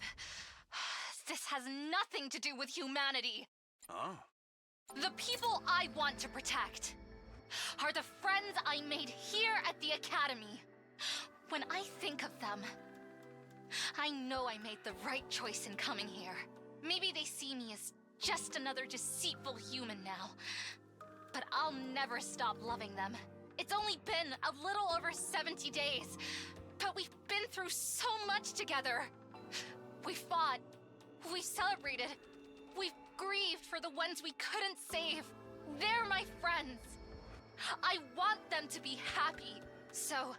This has nothing to do with humanity. Huh? The people I want to protect are the friends I made here at the Academy. When I think of them, I know I made the right choice in coming here. Maybe they see me as just another deceitful human now, but I'll never stop loving them. It's only been a little over 70 days, but we've been through so much together. We fought, we celebrated, we've grieved for the ones we couldn't save. They're my friends. I want them to be happy, so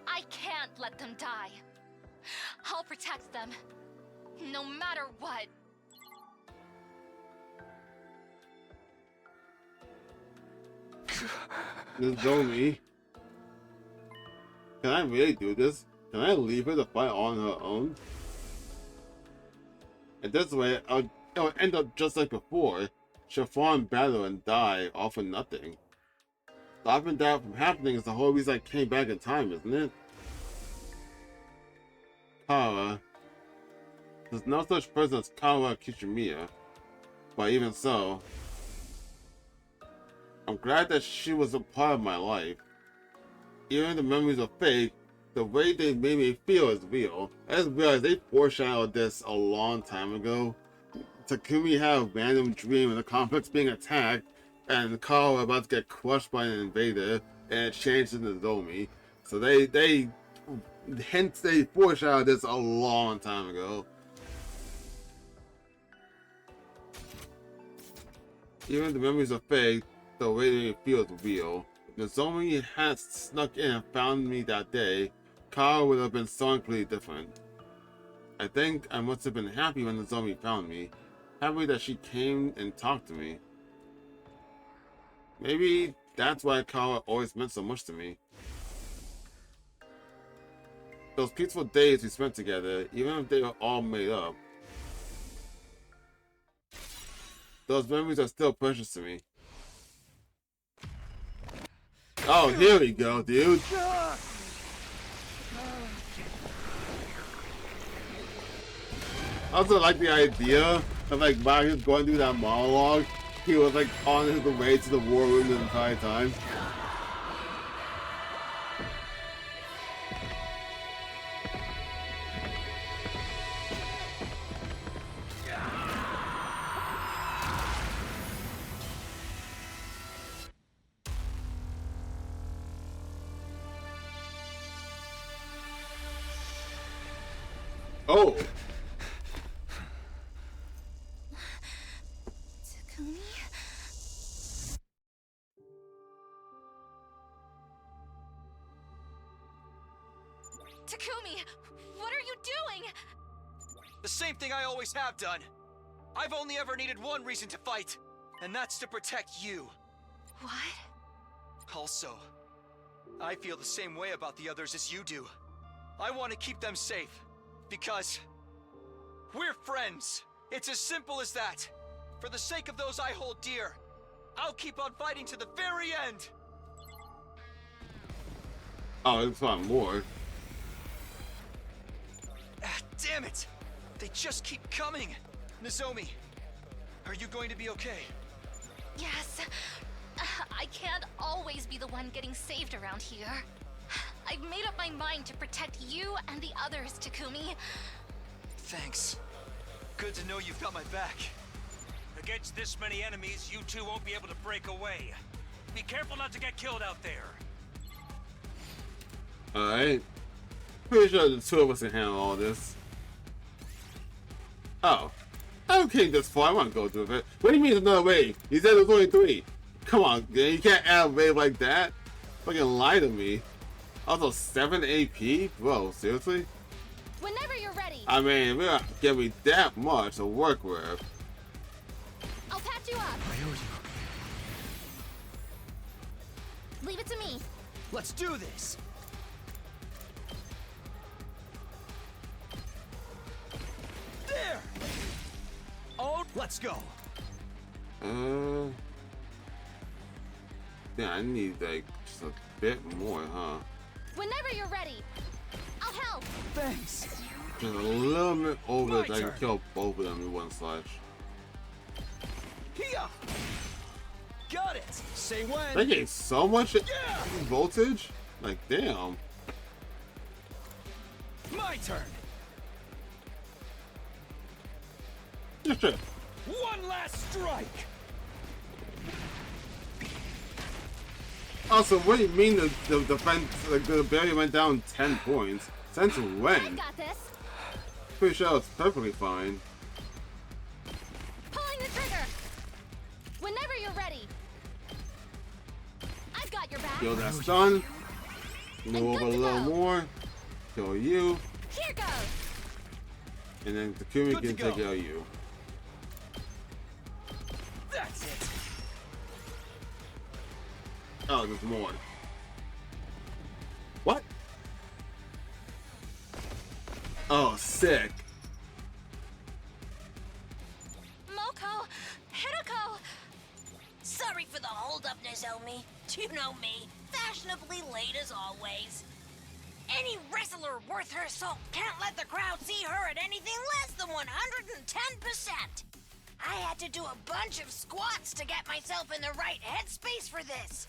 I can't let them die. I'll protect them, no matter what. Nozomi. Can I really do this? Can I leave her to fight on her own? And this way, it'll end up just like before. She'll fall in battle and die all for nothing. Stopping that from happening is the whole reason I came back in time, isn't it? Kara. There's no such person as Kara Kishimiya. But even so, I'm glad that she was a part of my life. Even if the memories are fake, the way they made me feel is real. I just realized they foreshadowed this a long time ago. Takumi had a random dream of the complex being attacked, and Kara was about to get crushed by an invader, and it changed into Nozomi. So they foreshadowed this a long time ago. Even if the memories are fake, the way they feel is real. If Nozomi had snuck in and found me that day, Kara would have been so completely different. I think I must have been happy when Nozomi found me. Happy that she came and talked to me. Maybe that's why Kara always meant so much to me. Those peaceful days we spent together, even if they were all made up, those memories are still precious to me. Oh, here we go, dude. I also like the idea of, like, while he was going through that monologue, he was like on his way to the war room the entire time. Oh! Takumi? Takumi, what are you doing? The same thing I always have done. I've only ever needed one reason to fight, and that's to protect you. What? Also, I feel the same way about the others as you do. I want to keep them safe, because we're friends. It's as simple as that. For the sake of those I hold dear, I'll keep on fighting to the very end. Oh, it's not more. Ah, damn it! They just keep coming. Nozomi, are you going to be okay? Yes. I can't always be the one getting saved around here. I've made up my mind to protect you and the others, Takumi. Thanks. Good to know you've got my back. Against this many enemies, you two won't be able to break away. Be careful not to get killed out there. Alright. Pretty sure the two of us can handle all this. Oh. I came this far. I want to go through it. What do you mean there's another wave? You said there's only 3. Come on, man. You can't add a wave like that. Fucking lie to me. Also, 7 AP? Bro, seriously? Whenever you're ready. I mean, we don't give me that much to work with. I'll patch you up. Leave it to me. Let's do this. There. Oh, let's go. Yeah, I need like just a bit more, huh? Whenever you're ready. I'll help. Thanks. Just a little bit over that I can kill both of them in one slash. Here. Got it. Say when. They get so much voltage? Like, damn. My turn. Sure. One last strike. Also, what do you mean the defense, like the barrier went down 10 points? Since when? I got this. Pretty sure it's perfectly fine. Pulling the trigger. Whenever you're ready. I've got your back. Kill that stun. Move over a little more. Kill you. Here goes. And then Takumi can take out you. That's it. Oh, there's more. What? Oh, sick. Moko! Hideko! Sorry for the hold-up, Nozomi. You know me. Fashionably late as always. Any wrestler worth her salt can't let the crowd see her at anything less than 110%. I had to do a bunch of squats to get myself in the right headspace for this.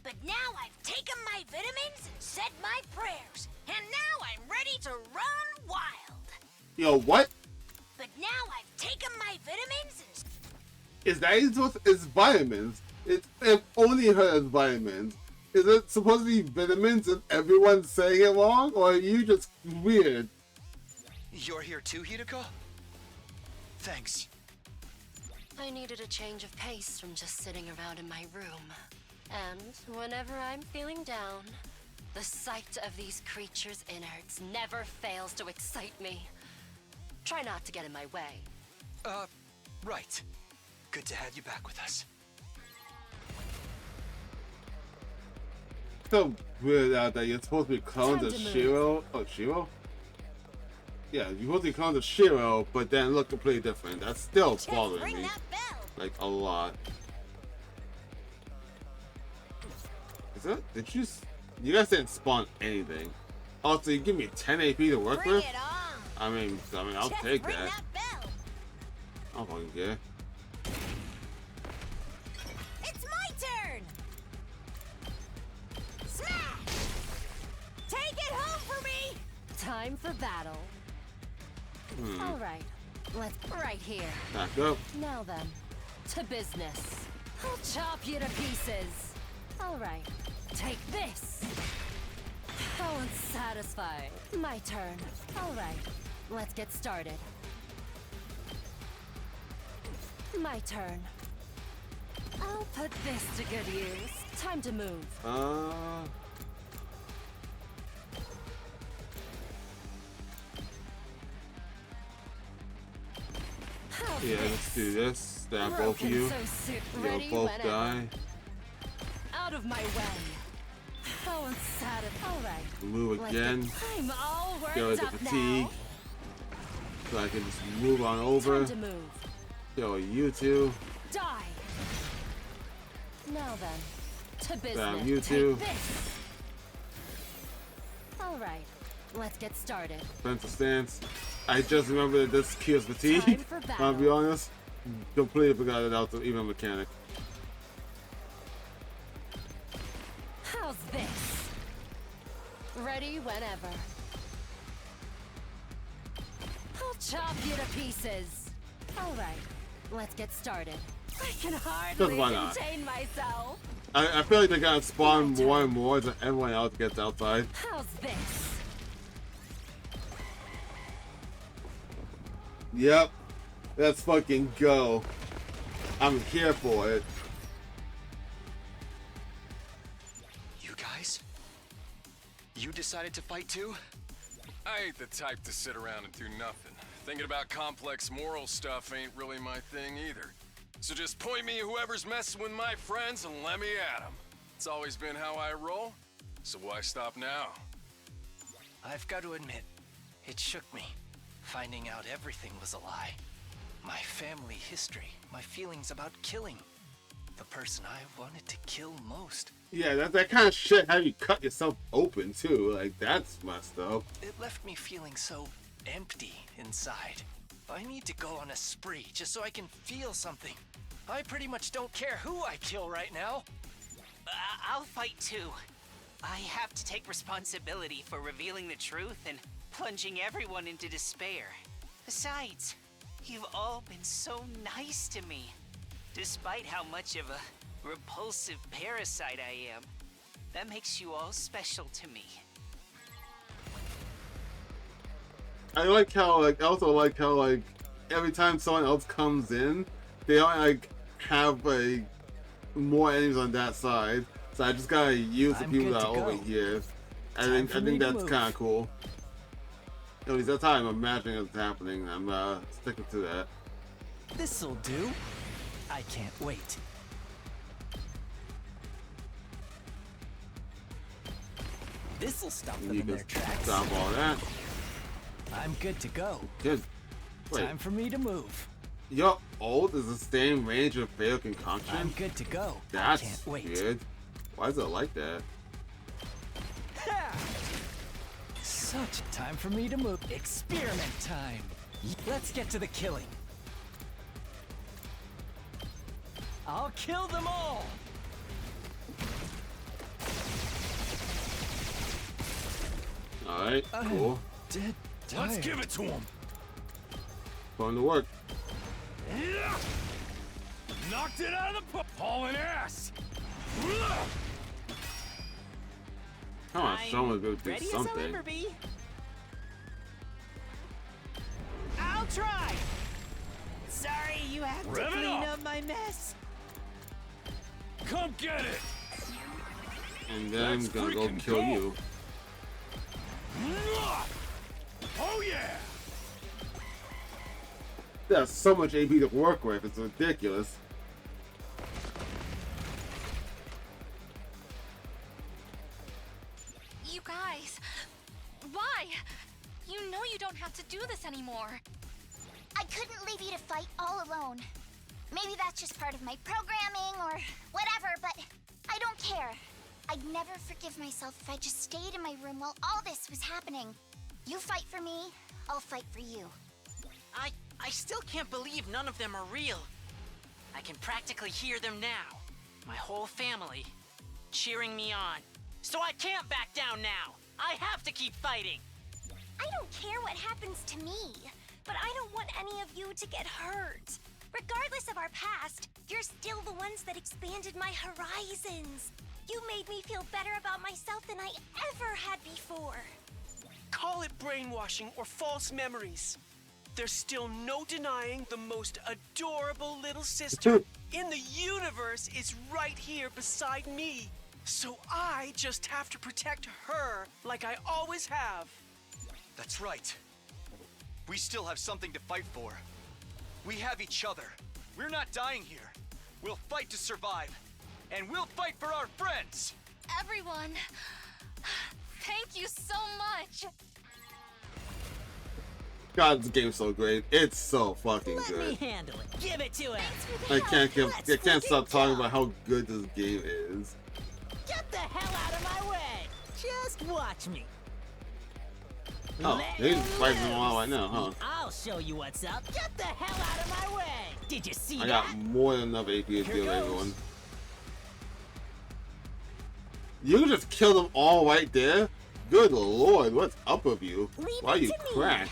But now I've taken my vitamins and said my prayers, and now I'm ready to run wild. Yo, what? But now I've taken my vitamins and... Is that it's vitamins? If only heard as vitamins. Is it supposed to be vitamins and everyone's saying it wrong? Or are you just weird? You're here too, Hideko? Thanks. I needed a change of pace from just sitting around in my room. And whenever I'm feeling down, the sight of these creatures' innards never fails to excite me. Try not to get in my way. Right. Good to have you back with us. So weird out that you're supposed to be cloned to Shiro. Oh, Shiro? Yeah, you're supposed to be cloned to Shiro, but then look completely different. That's still bothering me. Like, a lot. Is that, did you guys didn't spawn anything. Also, you give me 10 AP to work with? I mean, I'll take that. I don't fucking care. It's my turn! Smash! Take it home for me! Time for battle. All right, let's right here. Back up. Now then, to business. I'll chop you to pieces. All right, take this. How unsatisfying. My turn. All right, let's get started. My turn. I'll put this to good use. Time to move. Yeah, let's do this. Stab both of you. You'll both die. Out of my way. How unsatisfying. All right. Move again. I'm all worked Go with the up fatigue. now. So I can just move on over. Time to move. Yo, you two. Die. Now then, to business. Damn, you two. Take this. All right, let's get started. Defensive stance. I just remember that this kills fatigue. I'll be honest. Completely forgot that that was even a mechanic. How's this? Ready whenever. I'll chop you to pieces. All right, let's get started. I can hardly why not? contain myself. I feel like they're gonna spawn more and more as everyone else gets outside. How's this? Yep. Let's fucking go. I'm here for it. You guys? You decided to fight too? I ain't the type to sit around and do nothing. Thinking about complex moral stuff ain't really my thing either. So just point me at whoever's messing with my friends and let me at them. It's always been how I roll, so why stop now? I've got to admit, it shook me. Finding out everything was a lie. My family history, my feelings about killing. The person I wanted to kill most. Yeah, that kind of shit how you cut yourself open too. Like, that's messed up. It left me feeling so empty inside. I need to go on a spree just so I can feel something. I pretty much don't care who I kill right now. I'll fight too. I have to take responsibility for revealing the truth and plunging everyone into despair. Besides, you've all been so nice to me. Despite how much of a repulsive parasite I am, that makes you all special to me. I like how, I also like how, every time someone else comes in, they don't, have, more enemies on that side. So I just gotta use the people that are over here. I think that's kind of cool. At least that's how I'm imagining it's happening. I'm, sticking to that. This'll do. I can't wait. This'll stop them You in can their tracks. stop all that. I'm good to go. Good. Wait. Time for me to move. Your ult is the same range of fatal concoction? I'm good to go. That's Can't wait. weird. Why is it like that? Such time for me to move. Experiment time. Let's get to the killing. I'll kill them all. Alright, cool. Dead Let's give it to him. Going to work. Knocked it out of the hauling ass. Come on, someone's gonna do Ready as something. I'll ever be. I'll try. Sorry, you have to Rev it clean up. up my mess. Come get it. And then I'm Let's gonna go freaking kill go. you. Oh yeah. There's so much AP to work with, it's ridiculous. You guys, why? You know you don't have to do this anymore. I couldn't leave you to fight all alone. Maybe that's just part of my programming or whatever, but I don't care. I'd never forgive myself if I just stayed in my room while all this was happening. You fight for me, I'll fight for you. I still can't believe none of them are real. I can practically hear them now. My whole family cheering me on. So I can't back down now. I have to keep fighting. I don't care what happens to me, but I don't want any of you to get hurt. Regardless of our past, you're still the ones that expanded my horizons. You made me feel better about myself than I ever had before. Call it brainwashing or false memories. There's still no denying the most adorable little sister in the universe is right here beside me. So I just have to protect her like I always have. That's right. We still have something to fight for. We have each other. We're not dying here. We'll fight to survive. And we'll fight for our friends! Everyone, thank you so much. God, this game's so great. It's so fucking Let good. me handle it. Give it to him. I can't stop talking about how good this game is. Get the hell out of my way. Just watch me. Oh, he's fighting them all right now, huh? I'll show you what's up. Get the hell out of my way. Did you see I that? got more than enough AP to Here deal with goes. everyone. You can just kill them all right there? Good lord, what's up with you? Leave Why it you to me. crash?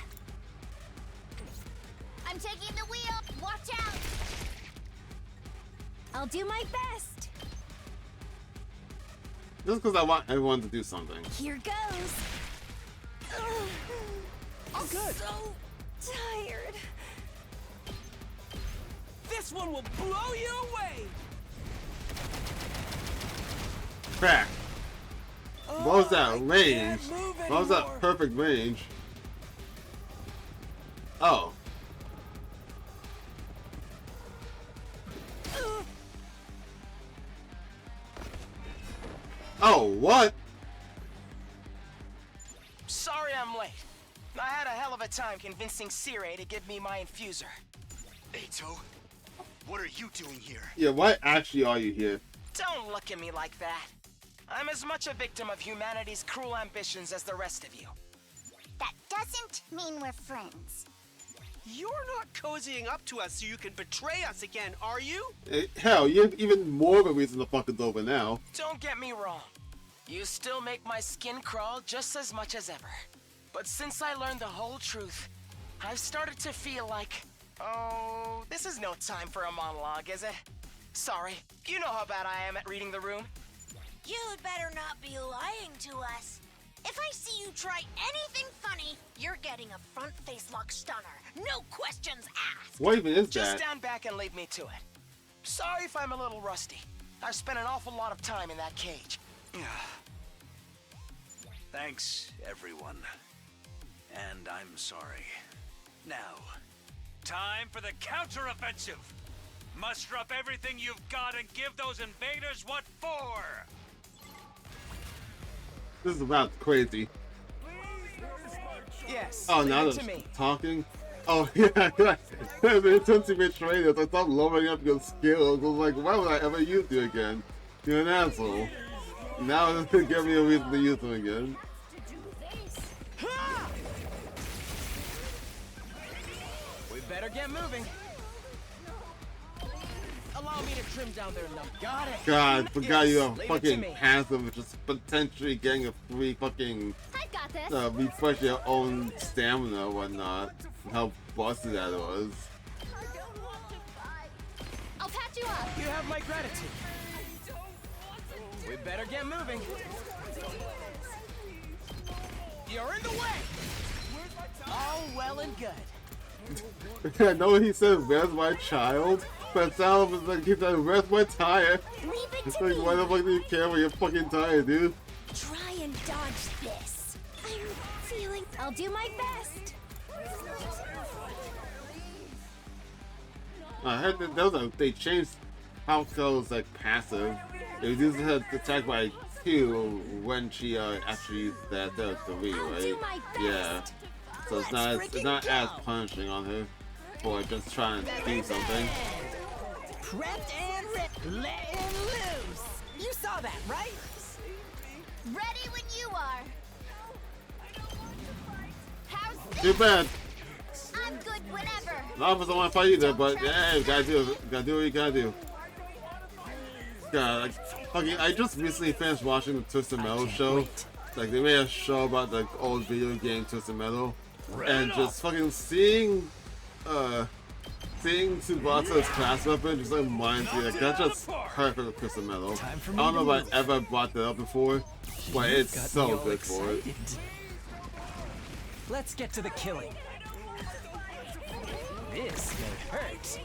I'm taking the wheel. Watch out. I'll do my best. Just because I want everyone to do something. Here goes. I'm good. So tired. This one will blow you away. Crack. What was that range? can't move What was that anymore. perfect range? Oh. Oh, what? Sorry I'm late. I had a hell of a time convincing Sire to give me my infuser. Ato, what are you doing here? Yeah, why actually are you here? Don't look at me like that. I'm as much a victim of humanity's cruel ambitions as the rest of you. That doesn't mean we're friends. You're not cozying up to us so you can betray us again, are you? Hell, you have even more of a reason to fuck us over now. Don't get me wrong. You still make my skin crawl just as much as ever. But since I learned the whole truth, I've started to feel like... Oh, this is no time for a monologue, is it? Sorry, you know how bad I am at reading the room. You'd better not be lying to us. If I see you try anything funny, you're getting a front face lock stunner. No questions asked. What even is Just that? stand back and leave me to it. Sorry if I'm a little rusty. I've spent an awful lot of time in that cage. Thanks, everyone. And I'm sorry. Now, time for the counteroffensive. Muster up everything you've got and give those invaders what for. This is about crazy. Yes. Oh, now leave it they're to me. talking? Oh, yeah. The intensity betrayed us. I stopped leveling up your skills. I was like, why would I ever use you again? You're an asshole. Now it's gonna give me a reason to use them again. We better get moving. Allow me to trim down their number. Got it. God, forgot you have leave it to fucking me. passive, which is potentially getting a free fucking refresh your own stamina or whatnot. And how busted that was. I'll patch you up. You have my gratitude. We better get moving. You're in the way. All well and good. I know he said, "Where's my child?" But it sounds like he's like, "Where's my tire?" It's like, why the fuck do you care about your fucking tire, dude? Try and dodge this. I'm feeling. I'll do my best. I heard that there was they changed how Cole's like passive. It was using her attack by 2 when she actually used that 3, right? Yeah. So it's not as punishing on her for just trying to do something. Prepped and letting loose. You saw that, right? Ready when you are. How's Too bad. I'm good whenever. None of us don't want to fight either, but yeah, you gotta do what you gotta do. God, like, I just recently finished watching the Twisted Metal show. Like, they made a show about the old video game Twisted Metal, and just fucking seeing Tsubasa's class weapon just reminds me, like, that's just perfect with Twisted Metal. I don't know if I ever brought that up before, but it's so good for it. Let's get to the killing. This may hurt.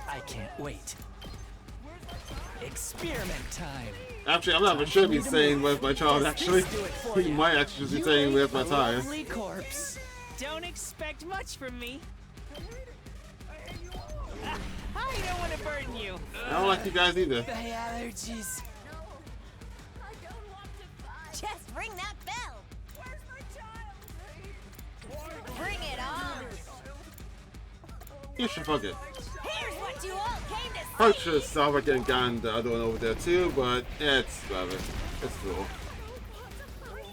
I can't wait. Experiment time. Actually, I'm not even sure if he's saying where's my child, actually. He might actually just be saying where's my tire. Lovely corpse. Don't expect much from me. I don't want to burden you. I don't like you guys either. The allergies. Just ring that bell. Where's my child? Bring it on. You should fuck it. Here's what you all came to see. Probably should have stopped by getting gotten the other one over there too, but yeah, it's whatever. It's cool.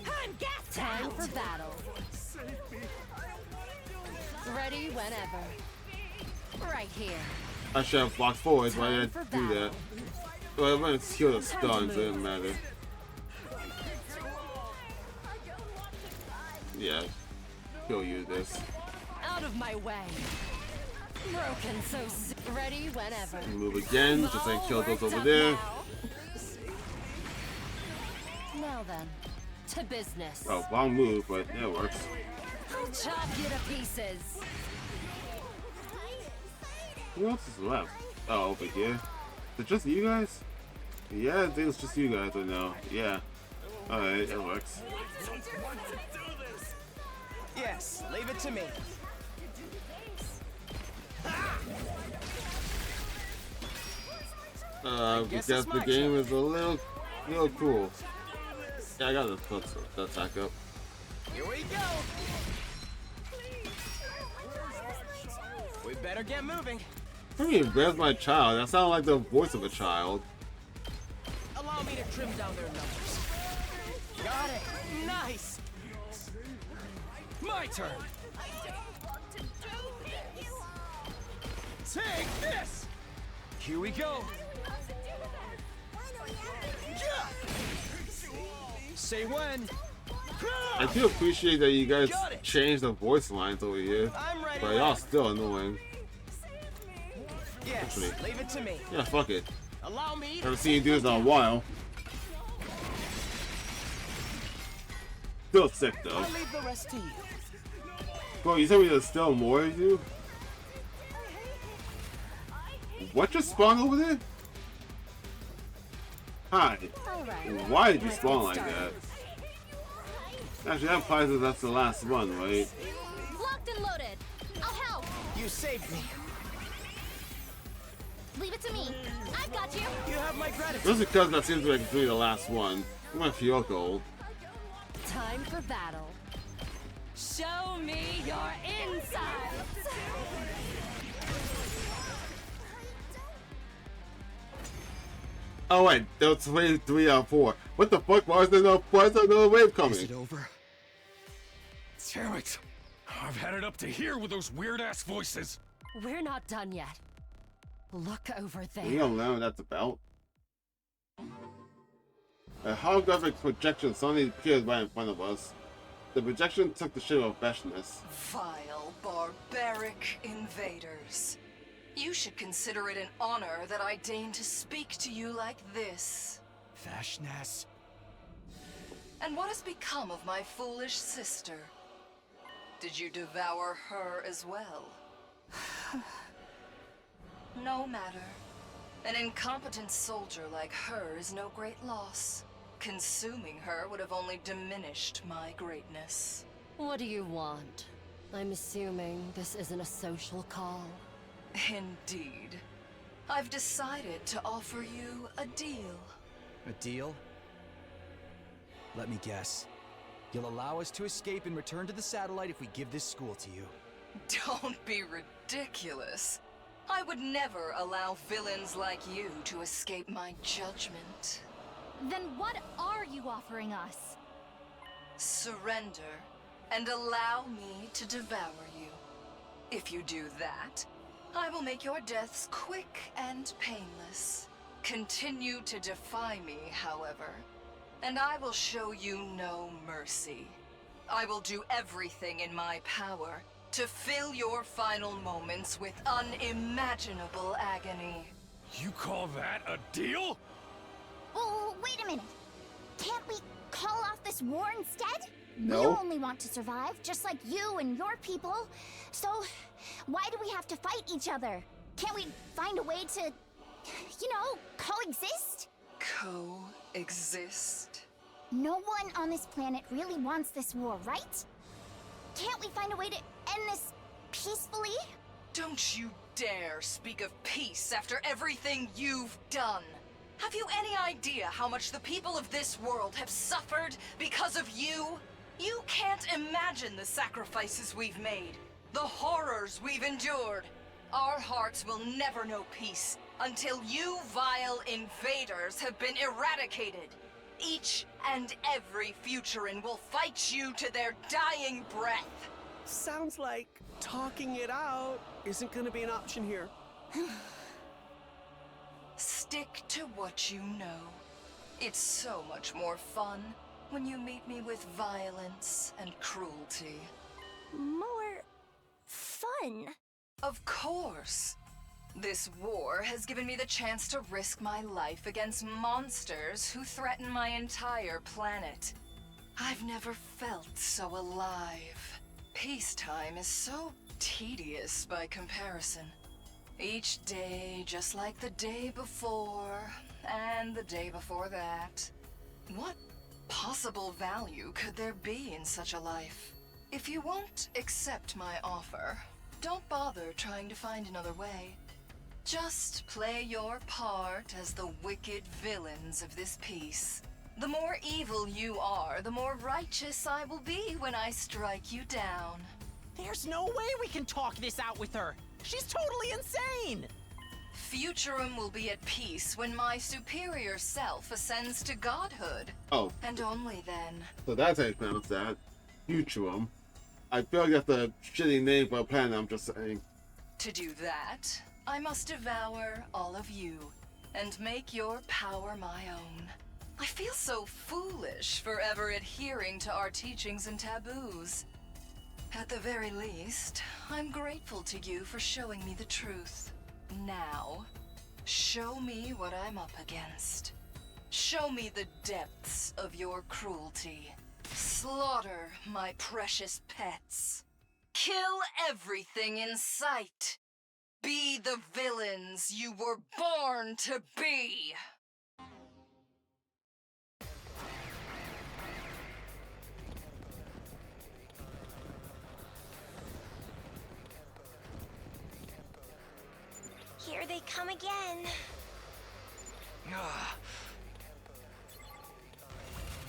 I'm gassed Time out. for battle. Ready whenever. Right here. I should have blocked forward, but I didn't do that. Well, when it's heal the stuns, it didn't matter. Yeah, he'll use this. Out of my way. Broken so ready whenever. Move again, just like kill those over there. Now then, to business. Oh, wrong move, but yeah, it works. I'll chop you to pieces. Who else is left? Oh, over here. Is it just you guys? Yeah, I think it's just you guys right now. Yeah. Alright, it works. Yes, leave it to me. Because the game is a little cool. Yeah, I got the attack up. Here we go. We better get moving. I mean, where's my child? That sounded like the voice of a child. Allow me to trim down their numbers. Got it. Nice. My turn. Take this. Here we go. Say when. I do appreciate that you guys changed the voice lines over here, but y'all still annoying. Yes, Actually, leave it to me. yeah, fuck it. Allow me. Haven't seen you do this in a while. Still sick though. I'll leave the rest to you. Bro, you told me there's still more of you? What just spawned over there? Hi. Why did you spawn like that? Actually, that implies that that's the last one, right? Locked and loaded. I'll help. You saved me. Leave it to me. I've got you. You have my gratitude. Just because that seems like it's really the last one. I'm gonna feel cold. time for battle. Show me your insides! Oh wait, there was wave 3 out of 4. What the fuck? Why is there no wave coming? Is it over? Damn it! I've had it up to here with those weird-ass voices. We're not done yet. Look over there. We don't know what that's about. A holographic projection suddenly appeared right in front of us. The projection took the shape of Veshness. Vile, barbaric invaders. You should consider it an honor that I deign to speak to you like this. Veshness? And what has become of my foolish sister? Did you devour her as well? No matter. An incompetent soldier like her is no great loss. Consuming her would have only diminished my greatness. What do you want? I'm assuming this isn't a social call. Indeed. I've decided to offer you a deal. A deal? Let me guess. You'll allow us to escape and return to the satellite if we give this school to you. Don't be ridiculous. I would never allow villains like you to escape my judgment. Then what are you offering us? Surrender, and allow me to devour you. If you do that, I will make your deaths quick and painless. Continue to defy me, however, and I will show you no mercy. I will do everything in my power to fill your final moments with unimaginable agony. You call that a deal? Oh, wait a minute. Can't we call off this war instead? No. We only want to survive, just like you and your people. So, why do we have to fight each other? Can't we find a way to, you know, coexist? Coexist? No one on this planet really wants this war, right? Can't we find a way to end this peacefully? Don't you dare speak of peace after everything you've done. Have you any idea how much the people of this world have suffered because of you? You can't imagine the sacrifices we've made, the horrors we've endured. Our hearts will never know peace until you vile invaders have been eradicated. Each and every Futuran will fight you to their dying breath. Sounds like talking it out isn't gonna be an option here. Stick to what you know. It's so much more fun when you meet me with violence and cruelty. More fun? Of course. This war has given me the chance to risk my life against monsters who threaten my entire planet. I've never felt so alive. Peacetime is so tedious by comparison. Each day just like the day before, and the day before that. What possible value could there be in such a life? If you won't accept my offer, don't bother trying to find another way. Just play your part as the wicked villains of this piece. The more evil you are, the more righteous I will be when I strike you down. There's no way we can talk this out with her. She's totally insane! Futurum will be at peace when my superior self ascends to godhood. Oh. And only then. So that's how you pronounce that. Futurum. I feel like that's a shitty name for a planet, I'm just saying. To do that, I must devour all of you and make your power my own. I feel so foolish forever adhering to our teachings and taboos. At the very least, I'm grateful to you for showing me the truth. Now, show me what I'm up against. Show me the depths of your cruelty. Slaughter my precious pets. Kill everything in sight. Be the villains you were born to be! Here they come again.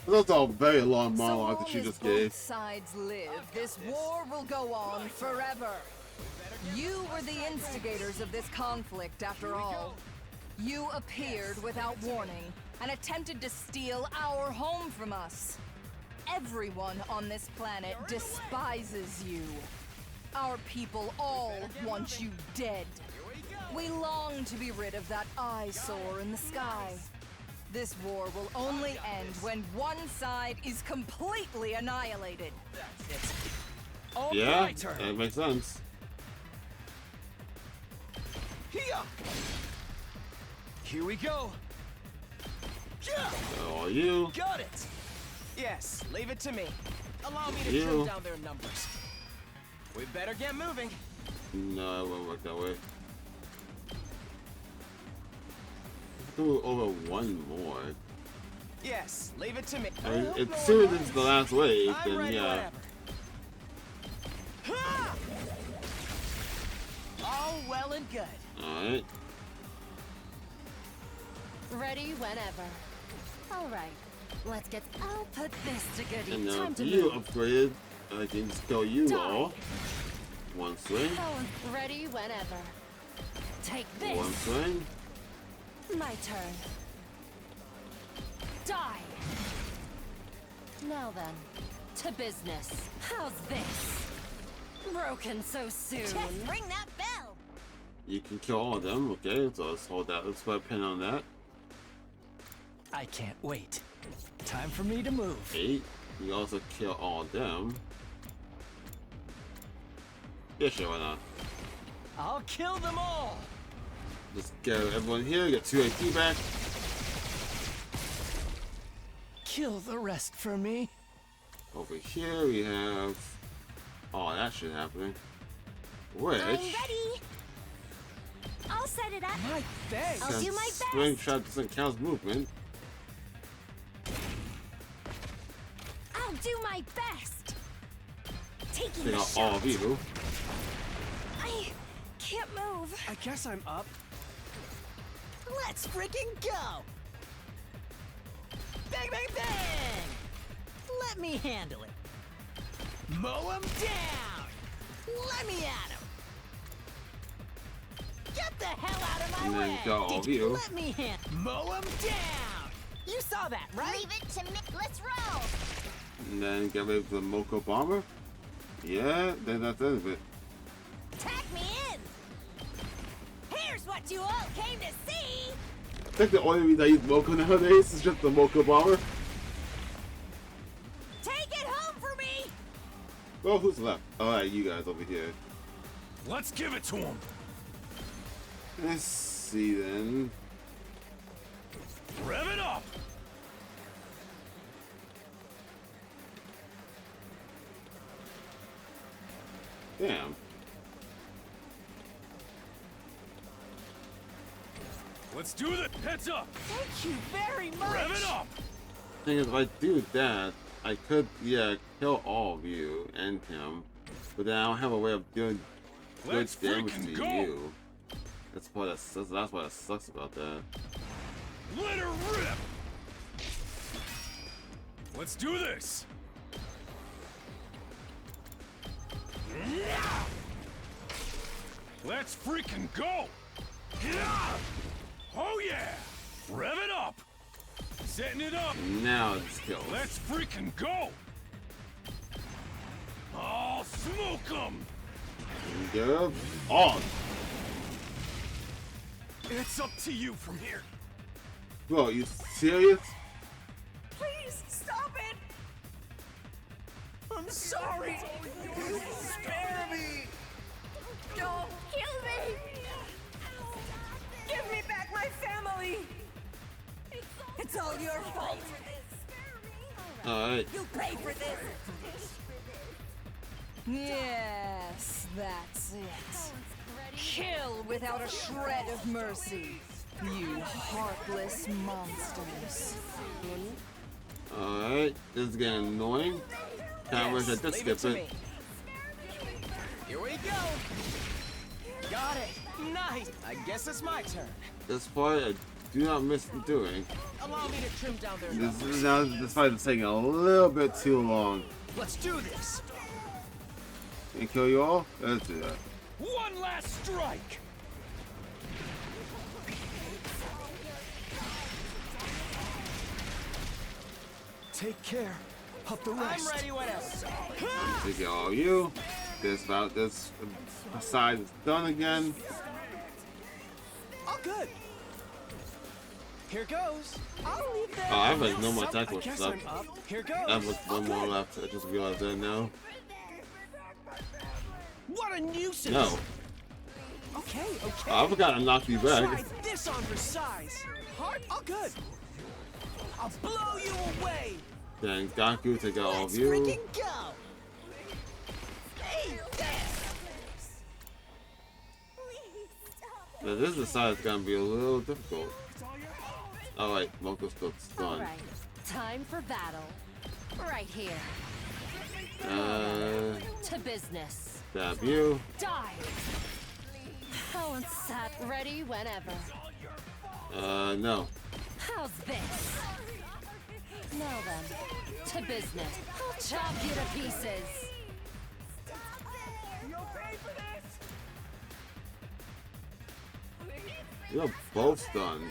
That's a very long monologue that So she long as just gave. both sides live, this war will go on forever. You were the instigators of this conflict, after all. You appeared without warning and attempted to steal our home from us. Everyone on this planet despises you. Our people all want you dead. We long to be rid of that eyesore in the sky. This war will only end when one side is completely annihilated. Yeah, that makes sense. Here we go. So are you? Got it. Yes, leave it to me. Allow me to You. trim down their numbers. We better get moving. No, it won't work that way. Do over one more. Yes, leave it to me. I mean, it's soon as it's the last wave, I'm then ready, yeah. whatever. Ha! All well and good. Alright. Ready whenever. All right, let's get. I'll put this to good And use. now Time if to you move. upgraded, I can just kill you Die. all. One swing. Ready whenever. Take this. One swing. My turn. Die. Now then, to business. How's this? Broken so soon. Just ring that bell. You can kill all of them, okay? So let's hold that. Let's put a pin on that. I can't wait. Time for me to move. 8. You also kill all of them. Yeah, sure, why not? I'll kill them all. Just get everyone here, get 2 AP back. Kill the rest for me. Over here we have... Oh, that shit happening. Which... I'm ready. I'll set it up. My thanks. I'll do my Swing best. shot doesn't count as movement. I'll do my best. Taking Take the out all shot. of you. I can't move. I guess I'm up. Let's freaking go! Bang, bang, bang! Let me handle it. Mow him down! Let me at him! Get the hell out of my And then way! go all of Did you you. let me mow him down! You saw that, right? Leave it to me. Let's roll. And then get rid of the Mocha Bomber. Yeah, then that's the end of it. Tag me in. Here's what you all came to see. I think the only reason I use Mocha nowadays is just the Mocha Bomber. Take it home for me. Well, who's left? Alright, you guys over here. Let's give it to him. Let's see then. Rev it up. Damn. Let's do this. Heads up. Thank you very much! Rev it up. Thing is, if I do that, I could, yeah, kill all of you and him. But then I don't have a way of doing good Let's damage to freaking go. you. That's why that's what sucks about that. Let her rip. Let's do this. Let's freaking go. Oh yeah. Rev it up. Setting it up. Now it's killed. Let's freaking go. I'll smoke them. Go. Oh, It's up to you from here. bro, you serious? Please, stop it! I'm sorry! Spare me! Don't kill me. Give me back my family! It's all your fault! Alright. You'll pay for this! Yes, that's it. Kill without a shred of mercy, you heartless monsters. Alright, this is getting annoying. Kinda wish I did leave it skip to it. me. Here we go! Got it! Nice! I guess it's my turn. This part, I do not miss doing. Allow me to trim down their This fight is taking a little bit too long. Let's do this. And kill you all? Let's do that. One last strike. Take care of the rest. I'm ready whenever. Take all you. This side is done again. All good. Here goes. I'll leave there. Oh, I have like no more attack which sucks. Here goes. I have like one more left. I just realized that now. What a nuisance. No. Okay. Oh, I forgot to knock you back. Try this on for size. Hard. All good. I'll blow you away. Then Gaku take out all of you. Freaking go. Hey, Now this side is gonna be a little difficult. Alright, Moko's still stunned. Alright, time for battle. Right here. To business. Stab you. Die! Balance set ready whenever. No. How's this? Now then, to business. I'll chop you to pieces. You're both stunned.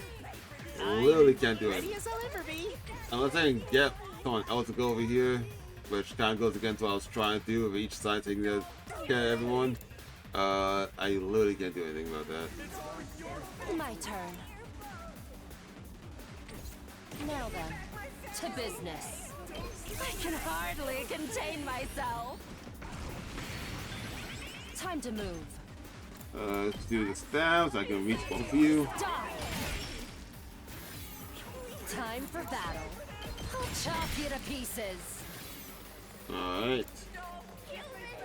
Literally can't do it. Unless I can get someone else to go over here, which kind of goes against what I was trying to do with each side taking care of everyone. I literally can't do anything about that. My turn. Now then, to business. I can hardly contain myself. Time to move. Let's do the stabs. I can reach both of you. Die. Time for battle. I'll chop you to pieces. Alright.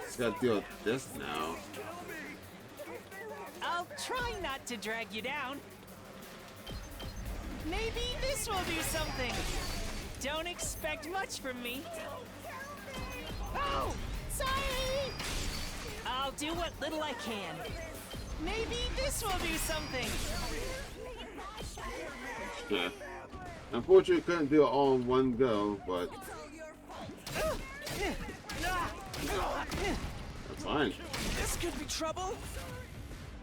Just gotta deal with this now. I'll try not to drag you down. Maybe this will do something. Don't expect much from me. Oh, sorry! I'll do what little I can. Maybe this will do something. Yeah. Unfortunately, couldn't do it all in one go, but that's fine. This could be trouble.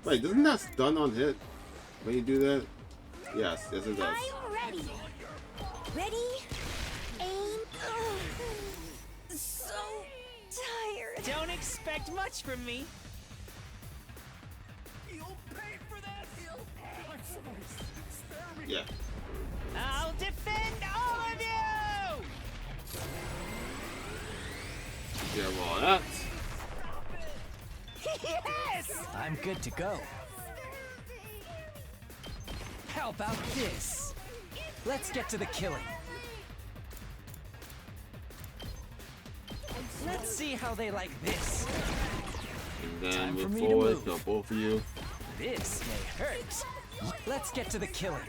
Wait, doesn't that stun on hit when you do that? Yes, yes it does. I'm ready. Ready? Aim. So tired. Don't expect much from me. Yeah. I'll defend all of you! Yeah, well, that. Yes! I'm good to go. How about this? Let's get to the killing. Let's see how they like this. And then Time for move me to forward, move. go both of you. This may hurt. Let's get to the killing.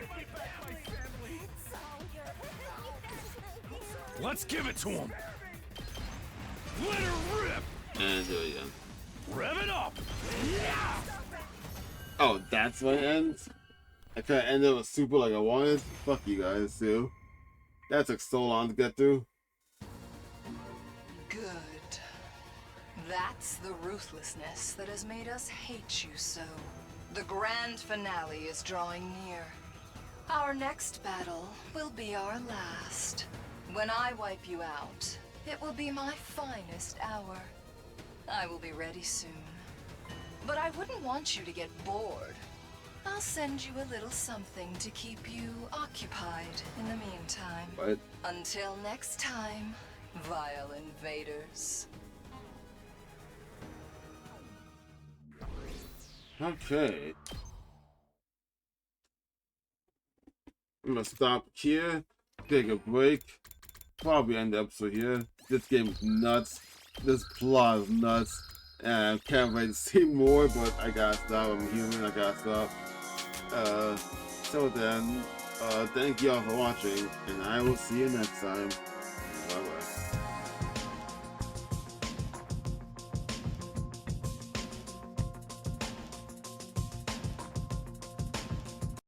Let's give it to him. Let her rip. And do it again. Rev it up. Oh, that's when it ends? I could've ended with super like I wanted? Fuck you guys, too. That took so long to get through. Good. That's the ruthlessness that has made us hate you so. The grand finale is drawing near. Our next battle will be our last. When I wipe you out, it will be my finest hour. I will be ready soon. But I wouldn't want you to get bored. I'll send you a little something to keep you occupied in the meantime. What? Until next time, vile invaders. Okay. I'm gonna stop here, take a break, probably end the episode here. This game is nuts. This plot is nuts. And I can't wait to see more, but I gotta stop. I'm human, I gotta stop. So then, thank you all for watching, and I will see you next time.